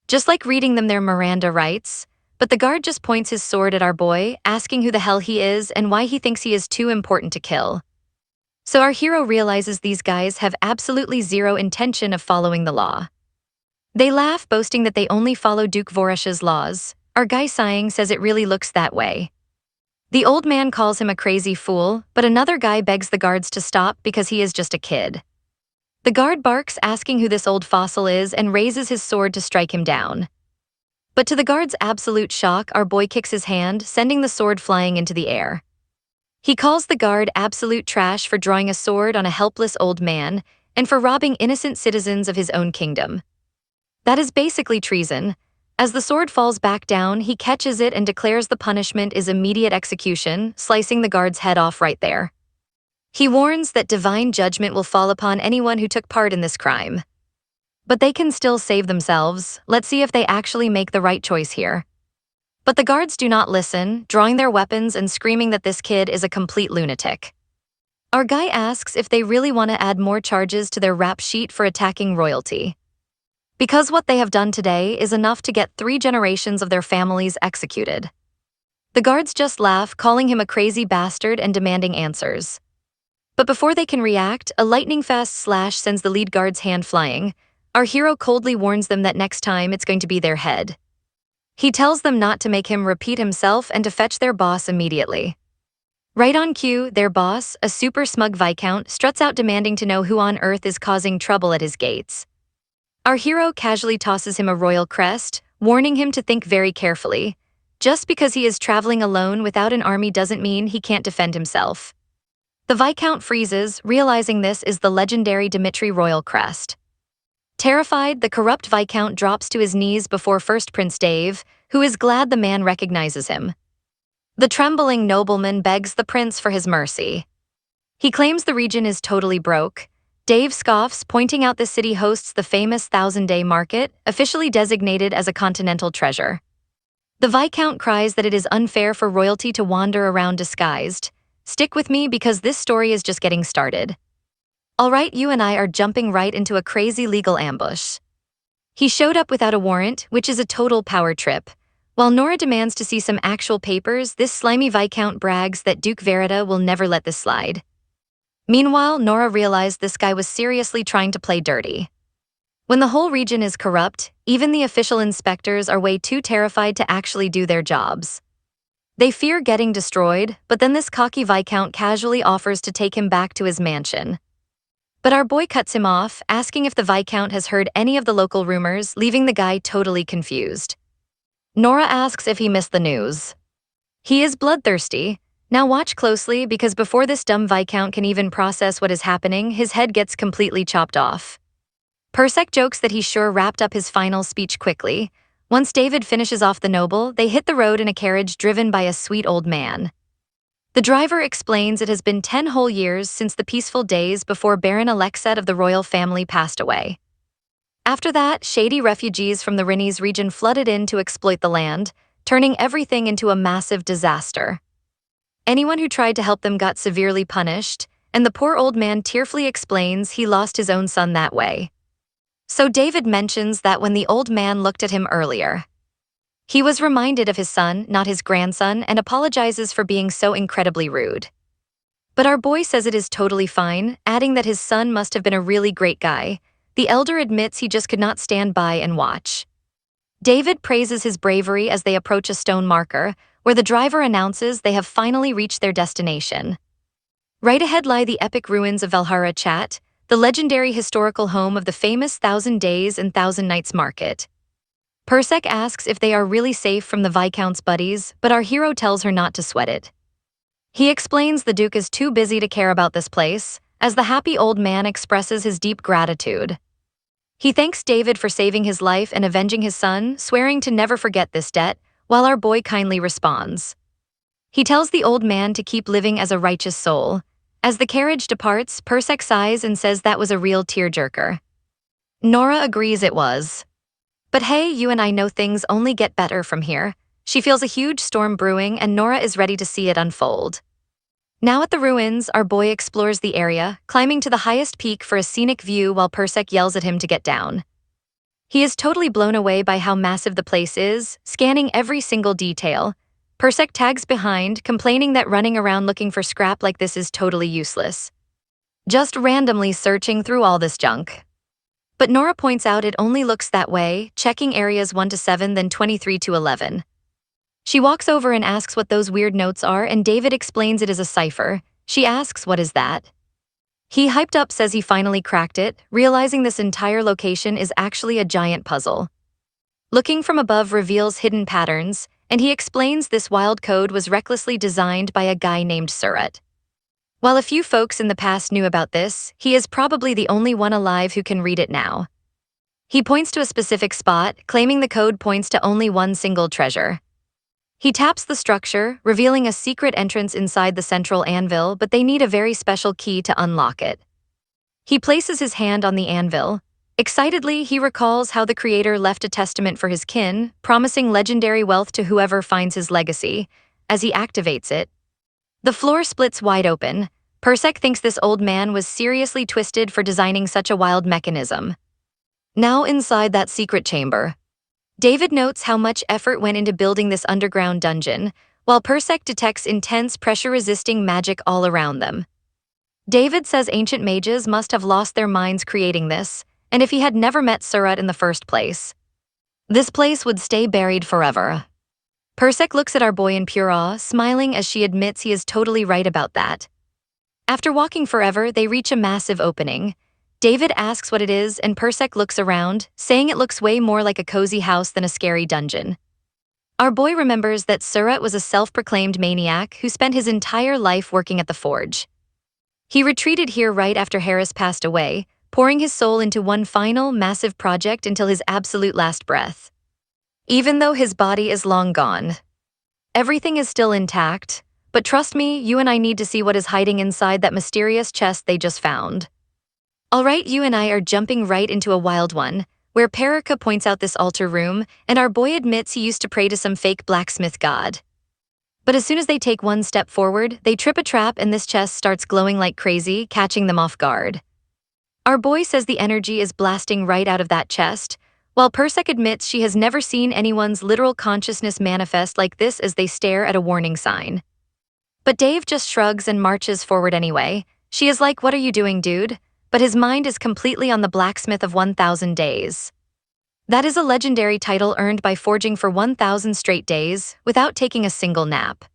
Just like reading them their Miranda rights, but the guard just points his sword at our boy, asking who the hell he is and why he thinks he is too important to kill. So our hero realizes these guys have absolutely zero intention of following the law. They laugh, boasting that they only follow Duke Voresha's laws. Our guy sighing says it really looks that way. The old man calls him a crazy fool, but another guy begs the guards to stop because he is just a kid. The guard barks, asking who this old fossil is, and raises his sword to strike him down. But to the guard's absolute shock, our boy kicks his hand, sending the sword flying into the air. He calls the guard absolute trash for drawing a sword on a helpless old man and for robbing innocent citizens of his own kingdom. That is basically treason. As the sword falls back down, he catches it and declares the punishment is immediate execution, slicing the guard's head off right there. He warns that divine judgment will fall upon anyone who took part in this crime. But they can still save themselves. Let's see if they actually make the right choice here. But the guards do not listen, drawing their weapons and screaming that this kid is a complete lunatic. Our guy asks if they really want to add more charges to their rap sheet for attacking royalty. Because what they have done today is enough to get 3 generations of their families executed. The guards just laugh, calling him a crazy bastard and demanding answers. But before they can react, a lightning-fast slash sends the lead guard's hand flying. Our hero coldly warns them that next time it's going to be their head. He tells them not to make him repeat himself and to fetch their boss immediately. Right on cue, their boss, a super smug viscount, struts out demanding to know who on earth is causing trouble at his gates. Our hero casually tosses him a royal crest, warning him to think very carefully. Just because he is traveling alone without an army doesn't mean he can't defend himself. The viscount freezes, realizing this is the legendary Dimitri royal crest. Terrified, the corrupt viscount drops to his knees before First Prince Dave, who is glad the man recognizes him. The trembling nobleman begs the prince for his mercy. He claims the region is totally broke. Dave scoffs, pointing out the city hosts the famous Thousand-Day Market, officially designated as a continental treasure. The viscount cries that it is unfair for royalty to wander around disguised. Stick with me because this story is just getting started. Alright, you and I are jumping right into a crazy legal ambush. He showed up without a warrant, which is a total power trip. While Nora demands to see some actual papers, this slimy viscount brags that Duke Verita will never let this slide. Meanwhile, Nora realized this guy was seriously trying to play dirty. When the whole region is corrupt, even the official inspectors are way too terrified to actually do their jobs. They fear getting destroyed, but then this cocky viscount casually offers to take him back to his mansion. But our boy cuts him off, asking if the viscount has heard any of the local rumors, leaving the guy totally confused. Nora asks if he missed the news. He is bloodthirsty. Now watch closely because before this dumb viscount can even process what is happening, his head gets completely chopped off. Persek jokes that he sure wrapped up his final speech quickly. Once David finishes off the noble, they hit the road in a carriage driven by a sweet old man. The driver explains it has been 10 whole years since the peaceful days before Baron Alexet of the royal family passed away. After that, shady refugees from the Rinnies region flooded in to exploit the land, turning everything into a massive disaster. Anyone who tried to help them got severely punished, and the poor old man tearfully explains he lost his own son that way. So David mentions that when the old man looked at him earlier, he was reminded of his son, not his grandson, and apologizes for being so incredibly rude. But our boy says it is totally fine, adding that his son must have been a really great guy. The elder admits he just could not stand by and watch. David praises his bravery as they approach a stone marker, where the driver announces they have finally reached their destination. Right ahead lie the epic ruins of Valhalla Chat, the legendary historical home of the famous 1000 Days and 1000 Nights market. Persek asks if they are really safe from the viscount's buddies, but our hero tells her not to sweat it. He explains the Duke is too busy to care about this place, as the happy old man expresses his deep gratitude. He thanks David for saving his life and avenging his son, swearing to never forget this debt, while our boy kindly responds. He tells the old man to keep living as a righteous soul. As the carriage departs, Persek sighs and says that was a real tearjerker. Nora agrees it was. But hey, you and I know things only get better from here. She feels a huge storm brewing and Nora is ready to see it unfold. Now at the ruins, our boy explores the area, climbing to the highest peak for a scenic view while Persek yells at him to get down. He is totally blown away by how massive the place is, scanning every single detail. Persek tags behind, complaining that running around looking for scrap like this is totally useless. Just randomly searching through all this junk. But Nora points out it only looks that way, checking areas 1 to 7 then 23 to 11. She walks over and asks what those weird notes are, and David explains it is a cipher. She asks, "What is that?" He hyped up says he finally cracked it, realizing this entire location is actually a giant puzzle. Looking from above reveals hidden patterns, and he explains this wild code was recklessly designed by a guy named Surratt. While a few folks in the past knew about this, he is probably the only one alive who can read it now. He points to a specific spot, claiming the code points to only one single treasure. He taps the structure, revealing a secret entrance inside the central anvil, but they need a very special key to unlock it. He places his hand on the anvil. Excitedly, he recalls how the creator left a testament for his kin, promising legendary wealth to whoever finds his legacy. As he activates it, the floor splits wide open. Persek thinks this old man was seriously twisted for designing such a wild mechanism. Now inside that secret chamber, David notes how much effort went into building this underground dungeon, while Persek detects intense pressure-resisting magic all around them. David says ancient mages must have lost their minds creating this, and if he had never met Surratt in the first place, this place would stay buried forever. Persek looks at our boy in pure awe, smiling as she admits he is totally right about that. After walking forever, they reach a massive opening. David asks what it is, and Persek looks around, saying it looks way more like a cozy house than a scary dungeon. Our boy remembers that Surratt was a self-proclaimed maniac who spent his entire life working at the forge. He retreated here right after Harris passed away, pouring his soul into one final, massive project until his absolute last breath. Even though his body is long gone, everything is still intact, but trust me, you and I need to see what is hiding inside that mysterious chest they just found. Alright, you and I are jumping right into a wild one, where Perica points out this altar room, and our boy admits he used to pray to some fake blacksmith god. But as soon as they take one step forward, they trip a trap and this chest starts glowing like crazy, catching them off guard. Our boy says the energy is blasting right out of that chest, while Persek admits she has never seen anyone's literal consciousness manifest like this as they stare at a warning sign. But Dave just shrugs and marches forward anyway. She is like, "What are you doing, dude?" But his mind is completely on the blacksmith of 1,000 days. That is a legendary title earned by forging for 1,000 straight days without taking a single nap.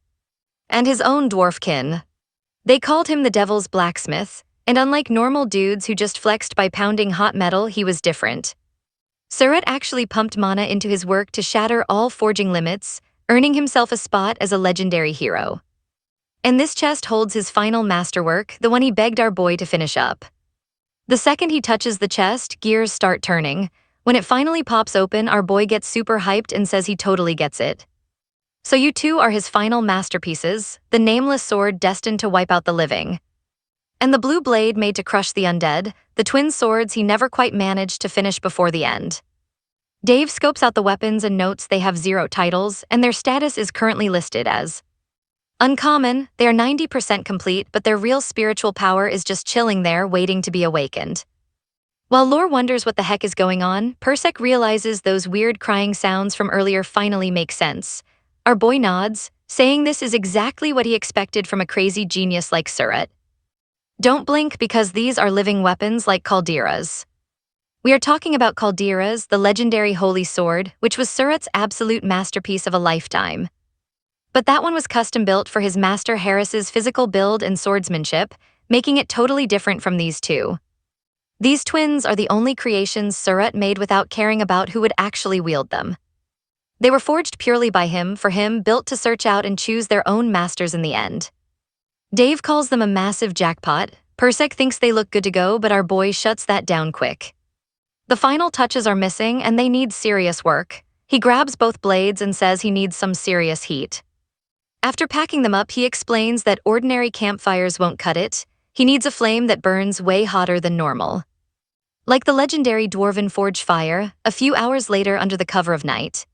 And his own dwarfkin. They called him the Devil's Blacksmith, and unlike normal dudes who just flexed by pounding hot metal, he was different. Surratt actually pumped mana into his work to shatter all forging limits, earning himself a spot as a legendary hero. And this chest holds his final masterwork, the one he begged our boy to finish up. The second he touches the chest, gears start turning. When it finally pops open, our boy gets super hyped and says he totally gets it. So you two are his final masterpieces, the nameless sword destined to wipe out the living, and the blue blade made to crush the undead, the twin swords he never quite managed to finish before the end. Dave scopes out the weapons and notes they have 0 titles, and their status is currently listed as uncommon. They are 90% complete, but their real spiritual power is just chilling there, waiting to be awakened. While Lore wonders what the heck is going on, Persek realizes those weird crying sounds from earlier finally make sense. Our boy nods, saying this is exactly what he expected from a crazy genius like Surratt. Don't blink because these are living weapons like calderas. We are talking about calderas, the legendary holy sword, which was Surratt's absolute masterpiece of a lifetime. But that one was custom-built for his master Harris's physical build and swordsmanship, making it totally different from these two. These twins are the only creations Surratt made without caring about who would actually wield them. They were forged purely by him, for him, built to search out and choose their own masters in the end. Dave calls them a massive jackpot. Persek thinks they look good to go, but our boy shuts that down quick. The final touches are missing and they need serious work. He grabs both blades and says he needs some serious heat. After packing them up, he explains that ordinary campfires won't cut it. He needs a flame that burns way hotter than normal. Like the legendary dwarven forge fire, a few hours later under the cover of night,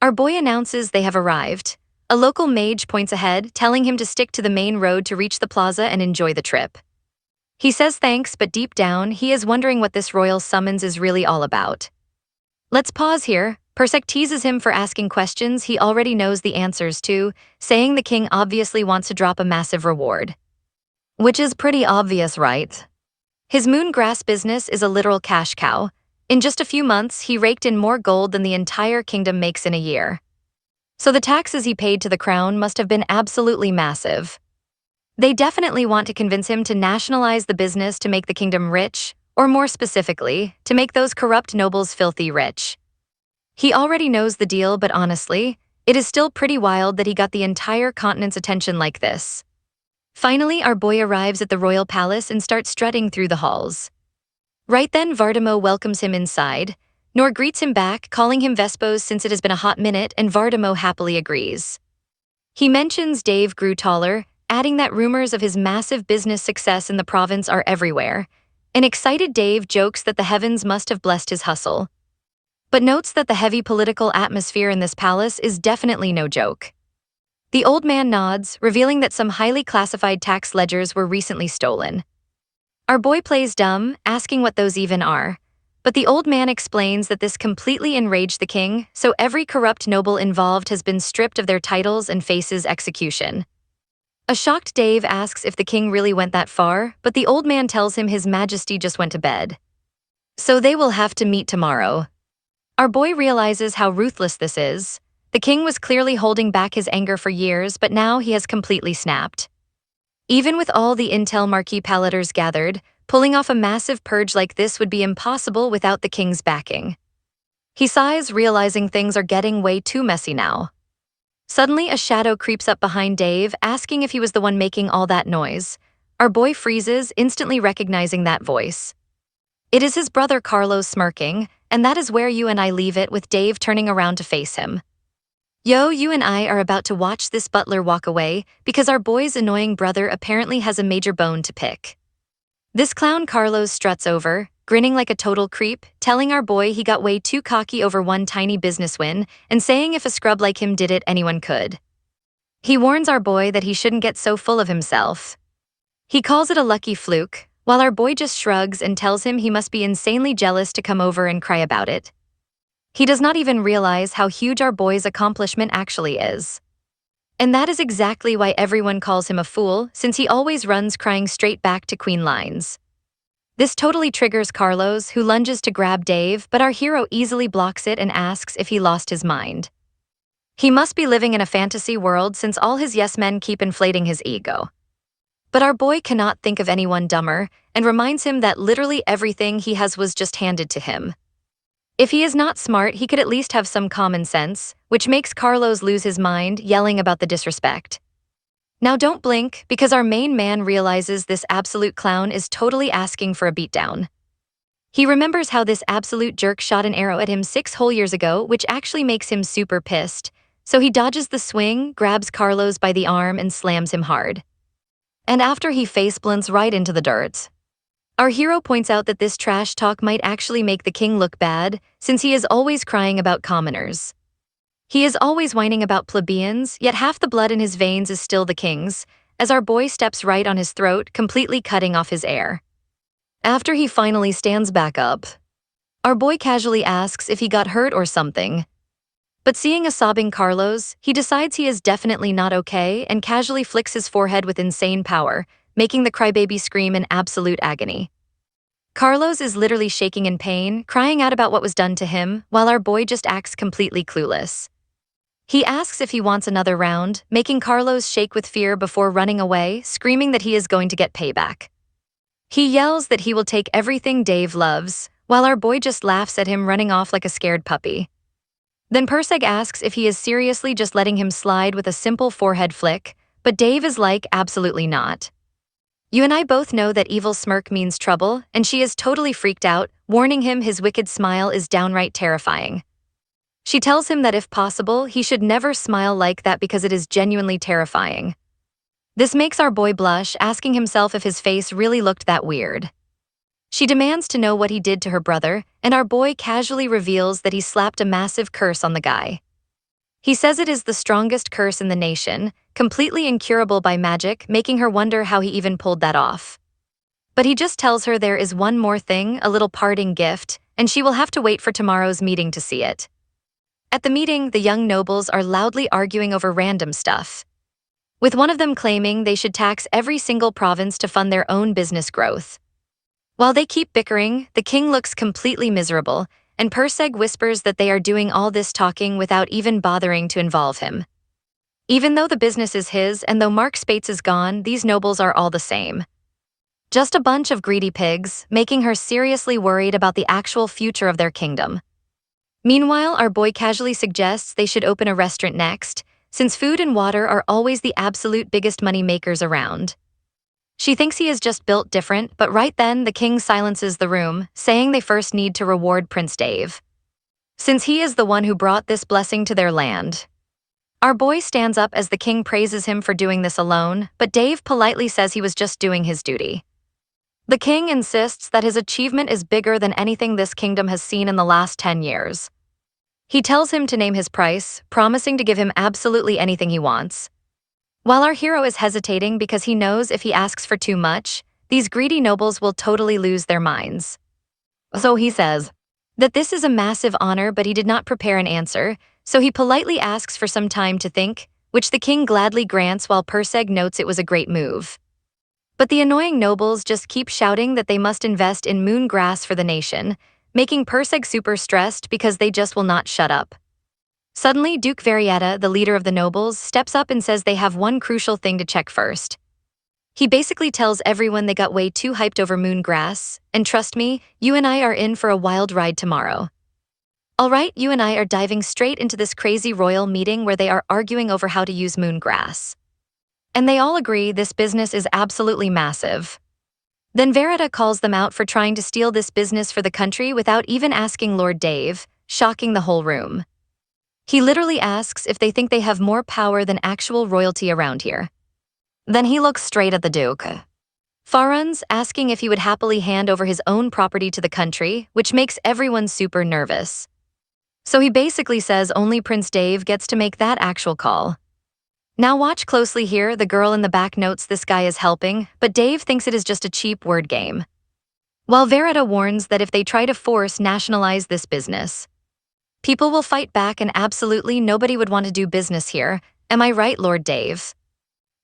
our boy announces they have arrived. A local mage points ahead, telling him to stick to the main road to reach the plaza and enjoy the trip. He says thanks, but deep down, he is wondering what this royal summons is really all about. Let's pause here. Persek teases him for asking questions he already knows the answers to, saying the king obviously wants to drop a massive reward. Which is pretty obvious, right? His moongrass business is a literal cash cow. In just a few months, he raked in more gold than the entire kingdom makes in a year. So the taxes he paid to the crown must have been absolutely massive. They definitely want to convince him to nationalize the business to make the kingdom rich, or more specifically, to make those corrupt nobles filthy rich. He already knows the deal, but honestly, it is still pretty wild that he got the entire continent's attention like this. Finally, our boy arrives at the royal palace and starts strutting through the halls. Right then, Vardamo welcomes him inside. Nor greets him back, calling him Vespos since it has been a hot minute, and Vardamo happily agrees. He mentions Dave grew taller, adding that rumors of his massive business success in the province are everywhere. An excited Dave jokes that the heavens must have blessed his hustle, but notes that the heavy political atmosphere in this palace is definitely no joke. The old man nods, revealing that some highly classified tax ledgers were recently stolen. Our boy plays dumb, asking what those even are, but the old man explains that this completely enraged the king, so every corrupt noble involved has been stripped of their titles and faces execution. A shocked Dave asks if the king really went that far, but the old man tells him His Majesty just went to bed. So they will have to meet tomorrow. Our boy realizes how ruthless this is. The king was clearly holding back his anger for years, but now he has completely snapped. Even with all the intel marquee palaters gathered, pulling off a massive purge like this would be impossible without the king's backing. He sighs, realizing things are getting way too messy now. Suddenly, a shadow creeps up behind Dave, asking if he was the one making all that noise. Our boy freezes, instantly recognizing that voice. It is his brother Carlos smirking, and that is where you and I leave it, with Dave turning around to face him. Yo, you and I are about to watch this butler walk away because our boy's annoying brother apparently has a major bone to pick. This clown Carlos struts over, grinning like a total creep, telling our boy he got way too cocky over one tiny business win and saying if a scrub like him did it, anyone could. He warns our boy that he shouldn't get so full of himself. He calls it a lucky fluke, while our boy just shrugs and tells him he must be insanely jealous to come over and cry about it. He does not even realize how huge our boy's accomplishment actually is. And that is exactly why everyone calls him a fool, since he always runs crying straight back to Queen lines. This totally triggers Carlos, who lunges to grab Dave, but our hero easily blocks it and asks if he lost his mind. He must be living in a fantasy world since all his yes men keep inflating his ego. But our boy cannot think of anyone dumber and reminds him that literally everything he has was just handed to him. If he is not smart, he could at least have some common sense, which makes Carlos lose his mind, yelling about the disrespect. Now don't blink, because our main man realizes this absolute clown is totally asking for a beatdown. He remembers how this absolute jerk shot an arrow at him 6 whole years ago, which actually makes him super pissed, so he dodges the swing, grabs Carlos by the arm and slams him hard. And after he face-plants right into the dirt. Our hero points out that this trash talk might actually make the king look bad, since he is always crying about commoners. He is always whining about plebeians, yet half the blood in his veins is still the king's, as our boy steps right on his throat, completely cutting off his air. After he finally stands back up, our boy casually asks if he got hurt or something. But seeing a sobbing Carlos, he decides he is definitely not okay and casually flicks his forehead with insane power, making the crybaby scream in absolute agony. Carlos is literally shaking in pain, crying out about what was done to him, while our boy just acts completely clueless. He asks if he wants another round, making Carlos shake with fear before running away, screaming that he is going to get payback. He yells that he will take everything Dave loves, while our boy just laughs at him, running off like a scared puppy. Then Perseg asks if he is seriously just letting him slide with a simple forehead flick, but Dave is like, absolutely not. You and I both know that evil smirk means trouble, and she is totally freaked out, warning him his wicked smile is downright terrifying. She tells him that if possible, he should never smile like that because it is genuinely terrifying. This makes our boy blush, asking himself if his face really looked that weird. She demands to know what he did to her brother, and our boy casually reveals that he slapped a massive curse on the guy. He says it is the strongest curse in the nation, completely incurable by magic, making her wonder how he even pulled that off. But he just tells her there is one more thing, a little parting gift, and she will have to wait for tomorrow's meeting to see it. At the meeting, the young nobles are loudly arguing over random stuff, with one of them claiming they should tax every single province to fund their own business growth. While they keep bickering, the king looks completely miserable, and Perseg whispers that they are doing all this talking without even bothering to involve him. Even though the business is his and though Mark Spates is gone, these nobles are all the same. Just a bunch of greedy pigs, making her seriously worried about the actual future of their kingdom. Meanwhile, our boy casually suggests they should open a restaurant next, since food and water are always the absolute biggest money makers around. She thinks he is just built different, but right then the king silences the room, saying they first need to reward Prince Dave, since he is the one who brought this blessing to their land. Our boy stands up as the king praises him for doing this alone, but Dave politely says he was just doing his duty. The king insists that his achievement is bigger than anything this kingdom has seen in the last 10 years. He tells him to name his price, promising to give him absolutely anything he wants. While our hero is hesitating because he knows if he asks for too much, these greedy nobles will totally lose their minds. So he says that this is a massive honor, but he did not prepare an answer, so he politely asks for some time to think, which the king gladly grants while Perseg notes it was a great move. But the annoying nobles just keep shouting that they must invest in moon grass for the nation, making Perseg super stressed because they just will not shut up. Suddenly, Duke Varietta, the leader of the nobles, steps up and says they have one crucial thing to check first. He basically tells everyone they got way too hyped over moon grass, and trust me, you and I are in for a wild ride tomorrow. Alright, you and I are diving straight into this crazy royal meeting where they are arguing over how to use moon grass. And they all agree this business is absolutely massive. Then Verita calls them out for trying to steal this business for the country without even asking Lord Dave, shocking the whole room. He literally asks if they think they have more power than actual royalty around here. Then he looks straight at the Duke. Farun's asking if he would happily hand over his own property to the country, which makes everyone super nervous. So he basically says only Prince Dave gets to make that actual call. Now watch closely here, the girl in the back notes this guy is helping, but Dave thinks it is just a cheap word game. While Verita warns that if they try to force nationalize this business, people will fight back and absolutely nobody would want to do business here. Am I right, Lord Dave?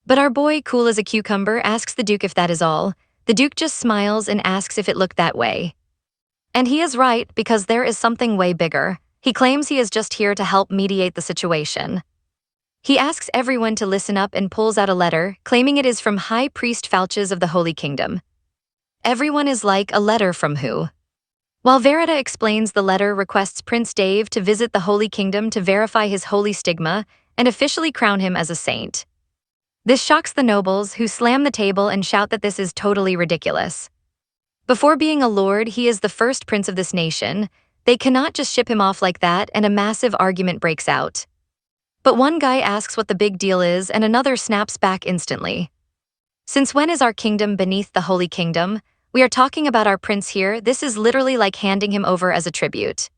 But our boy, cool as a cucumber, asks the Duke if that is all. The Duke just smiles and asks if it looked that way. And he is right, because there is something way bigger. He claims he is just here to help mediate the situation. He asks everyone to listen up and pulls out a letter, claiming it is from High Priest Falches of the Holy Kingdom. Everyone is like, a letter from who? While Verita explains the letter requests Prince Dave to visit the Holy Kingdom to verify his holy stigma and officially crown him as a saint. This shocks the nobles, who slam the table and shout that this is totally ridiculous. Before being a lord, he is the first prince of this nation. They cannot just ship him off like that, and a massive argument breaks out. But one guy asks what the big deal is and another snaps back instantly. Since when is our kingdom beneath the Holy Kingdom? We are talking about our prince here. This is literally like handing him over as a tribute.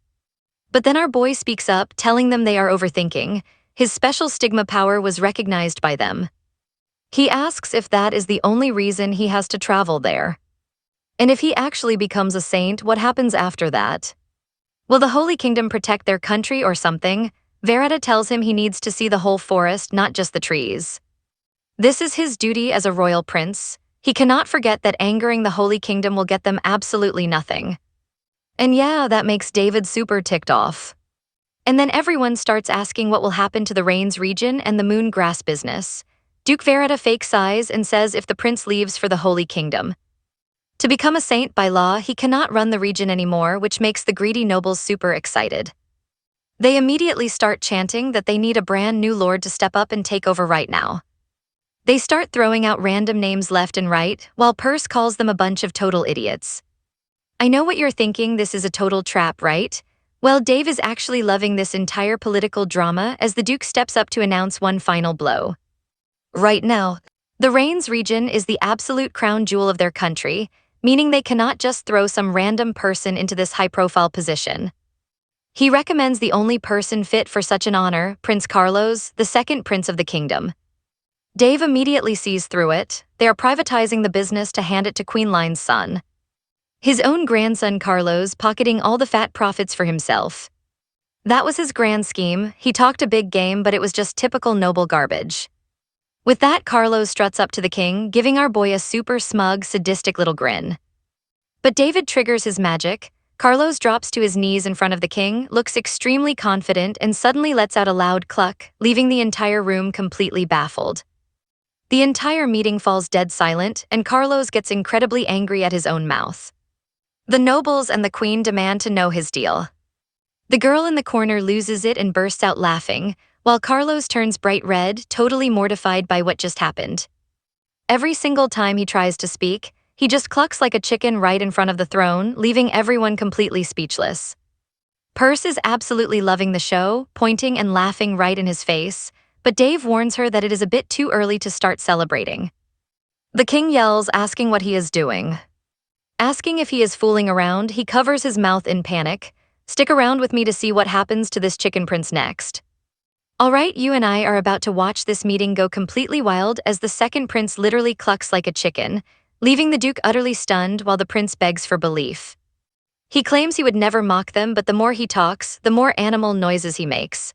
But then our boy speaks up, telling them they are overthinking. His special stigma power was recognized by them. He asks if that is the only reason he has to travel there. And if he actually becomes a saint, what happens after that? Will the Holy Kingdom protect their country or something? Verita tells him he needs to see the whole forest, not just the trees. This is his duty as a royal prince. He cannot forget that angering the Holy Kingdom will get them absolutely nothing. And yeah, that makes David super ticked off. And then everyone starts asking what will happen to the Rains region and the moon grass business. Duke Verita fake sighs and says if the prince leaves for the Holy Kingdom. To become a saint by law, he cannot run the region anymore, which makes the greedy nobles super excited. They immediately start chanting that they need a brand new lord to step up and take over right now. They start throwing out random names left and right, while Perse calls them a bunch of total idiots. I know what you're thinking, this is a total trap, right? Well, Dave is actually loving this entire political drama as the Duke steps up to announce one final blow. Right now, the Rains region is the absolute crown jewel of their country, meaning they cannot just throw some random person into this high-profile position. He recommends the only person fit for such an honor, Prince Carlos, the second prince of the kingdom. Dave immediately sees through it. They are privatizing the business to hand it to Queen Line's son. His own grandson Carlos pocketing all the fat profits for himself. That was his grand scheme. He talked a big game, but it was just typical noble garbage. With that, Carlos struts up to the king, giving our boy a super smug, sadistic little grin. But David triggers his magic, Carlos drops to his knees in front of the king, looks extremely confident, and suddenly lets out a loud cluck, leaving the entire room completely baffled. The entire meeting falls dead silent, and Carlos gets incredibly angry at his own mouth. The nobles and the queen demand to know his deal. The girl in the corner loses it and bursts out laughing, while Carlos turns bright red, totally mortified by what just happened. Every single time he tries to speak, he just clucks like a chicken right in front of the throne, leaving everyone completely speechless. Perse is absolutely loving the show, pointing and laughing right in his face, but Dave warns her that it is a bit too early to start celebrating. The king yells, asking what he is doing. Asking if he is fooling around, he covers his mouth in panic. Stick around with me to see what happens to this chicken prince next. Alright, you and I are about to watch this meeting go completely wild as the second prince literally clucks like a chicken, leaving the duke utterly stunned while the prince begs for belief. He claims he would never mock them, but the more he talks, the more animal noises he makes.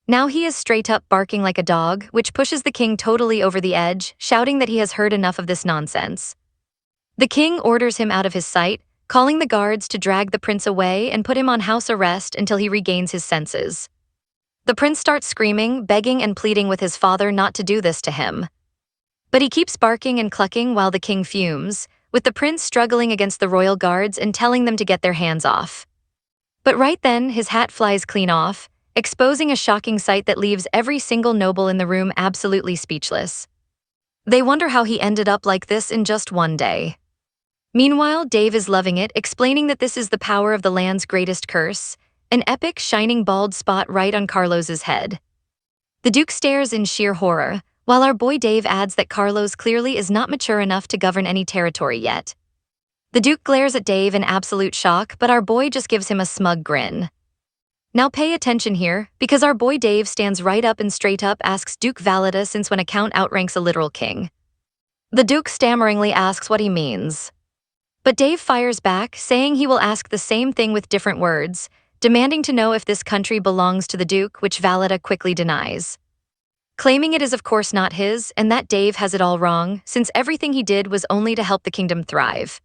Now he is straight up barking like a dog, which pushes the king totally over the edge, shouting that he has heard enough of this nonsense. The king orders him out of his sight, calling the guards to drag the prince away and put him on house arrest until he regains his senses. The prince starts screaming, begging and pleading with his father not to do this to him. But he keeps barking and clucking while the king fumes, with the prince struggling against the royal guards and telling them to get their hands off. But right then, his hat flies clean off, exposing a shocking sight that leaves every single noble in the room absolutely speechless. They wonder how he ended up like this in just one day. Meanwhile, Dave is loving it, explaining that this is the power of the land's greatest curse, an epic, shining bald spot right on Carlos's head. The duke stares in sheer horror, while our boy Dave adds that Carlos clearly is not mature enough to govern any territory yet. The duke glares at Dave in absolute shock, but our boy just gives him a smug grin. Now pay attention here, because our boy Dave stands right up and straight up asks Duke Valida since when a count outranks a literal king. The duke stammeringly asks what he means. But Dave fires back, saying he will ask the same thing with different words, demanding to know if this country belongs to the duke, which Valida quickly denies. Claiming it is of course not his, and that Dave has it all wrong, since everything he did was only to help the kingdom thrive.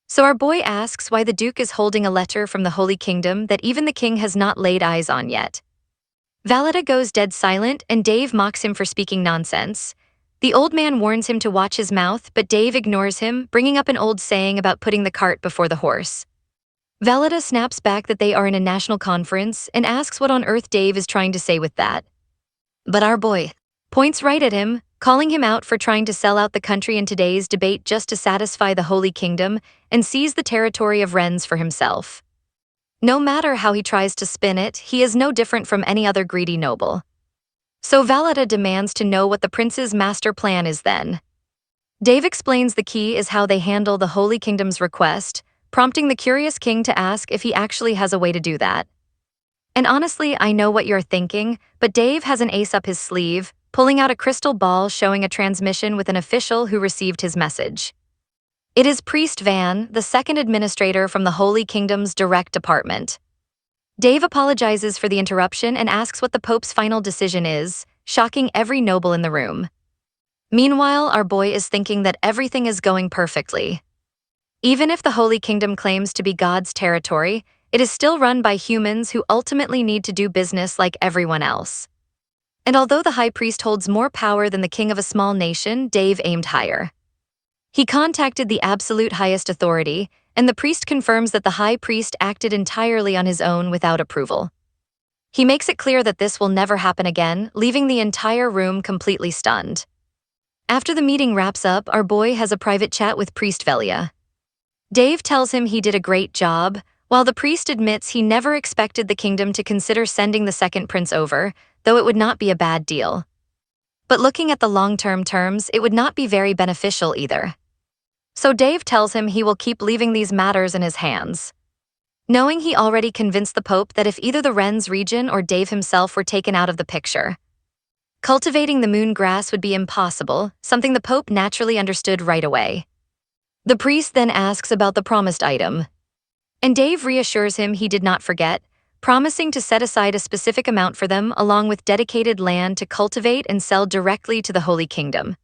So our boy asks why the duke is holding a letter from the Holy Kingdom that even the king has not laid eyes on yet. Valida goes dead silent, and Dave mocks him for speaking nonsense. The old man warns him to watch his mouth, but Dave ignores him, bringing up an old saying about putting the cart before the horse. Valida snaps back that they are in a national conference and asks what on earth Dave is trying to say with that. But our boy points right at him, calling him out for trying to sell out the country in today's debate just to satisfy the Holy Kingdom and seize the territory of Rennes for himself. No matter how he tries to spin it, he is no different from any other greedy noble. So Valida demands to know what the prince's master plan is then. Dave explains the key is how they handle the Holy Kingdom's request, prompting the curious king to ask if he actually has a way to do that. And honestly, I know what you're thinking, but Dave has an ace up his sleeve, pulling out a crystal ball showing a transmission with an official who received his message. It is Priest Van, the second administrator from the Holy Kingdom's direct department. Dave apologizes for the interruption and asks what the Pope's final decision is, shocking every noble in the room. Meanwhile, our boy is thinking that everything is going perfectly. Even if the Holy Kingdom claims to be God's territory, it is still run by humans who ultimately need to do business like everyone else. And although the High Priest holds more power than the king of a small nation, Dave aimed higher. He contacted the absolute highest authority, and the priest confirms that the High Priest acted entirely on his own without approval. He makes it clear that this will never happen again, leaving the entire room completely stunned. After the meeting wraps up, our boy has a private chat with Priest Velia. Dave tells him he did a great job, while the priest admits he never expected the kingdom to consider sending the second prince over, though it would not be a bad deal. But looking at the long-term terms, it would not be very beneficial either. So Dave tells him he will keep leaving these matters in his hands. Knowing he already convinced the Pope that if either the Rennes region or Dave himself were taken out of the picture, cultivating the moon grass would be impossible, something the Pope naturally understood right away. The priest then asks about the promised item, and Dave reassures him he did not forget, promising to set aside a specific amount for them along with dedicated land to cultivate and sell directly to the Holy Kingdom.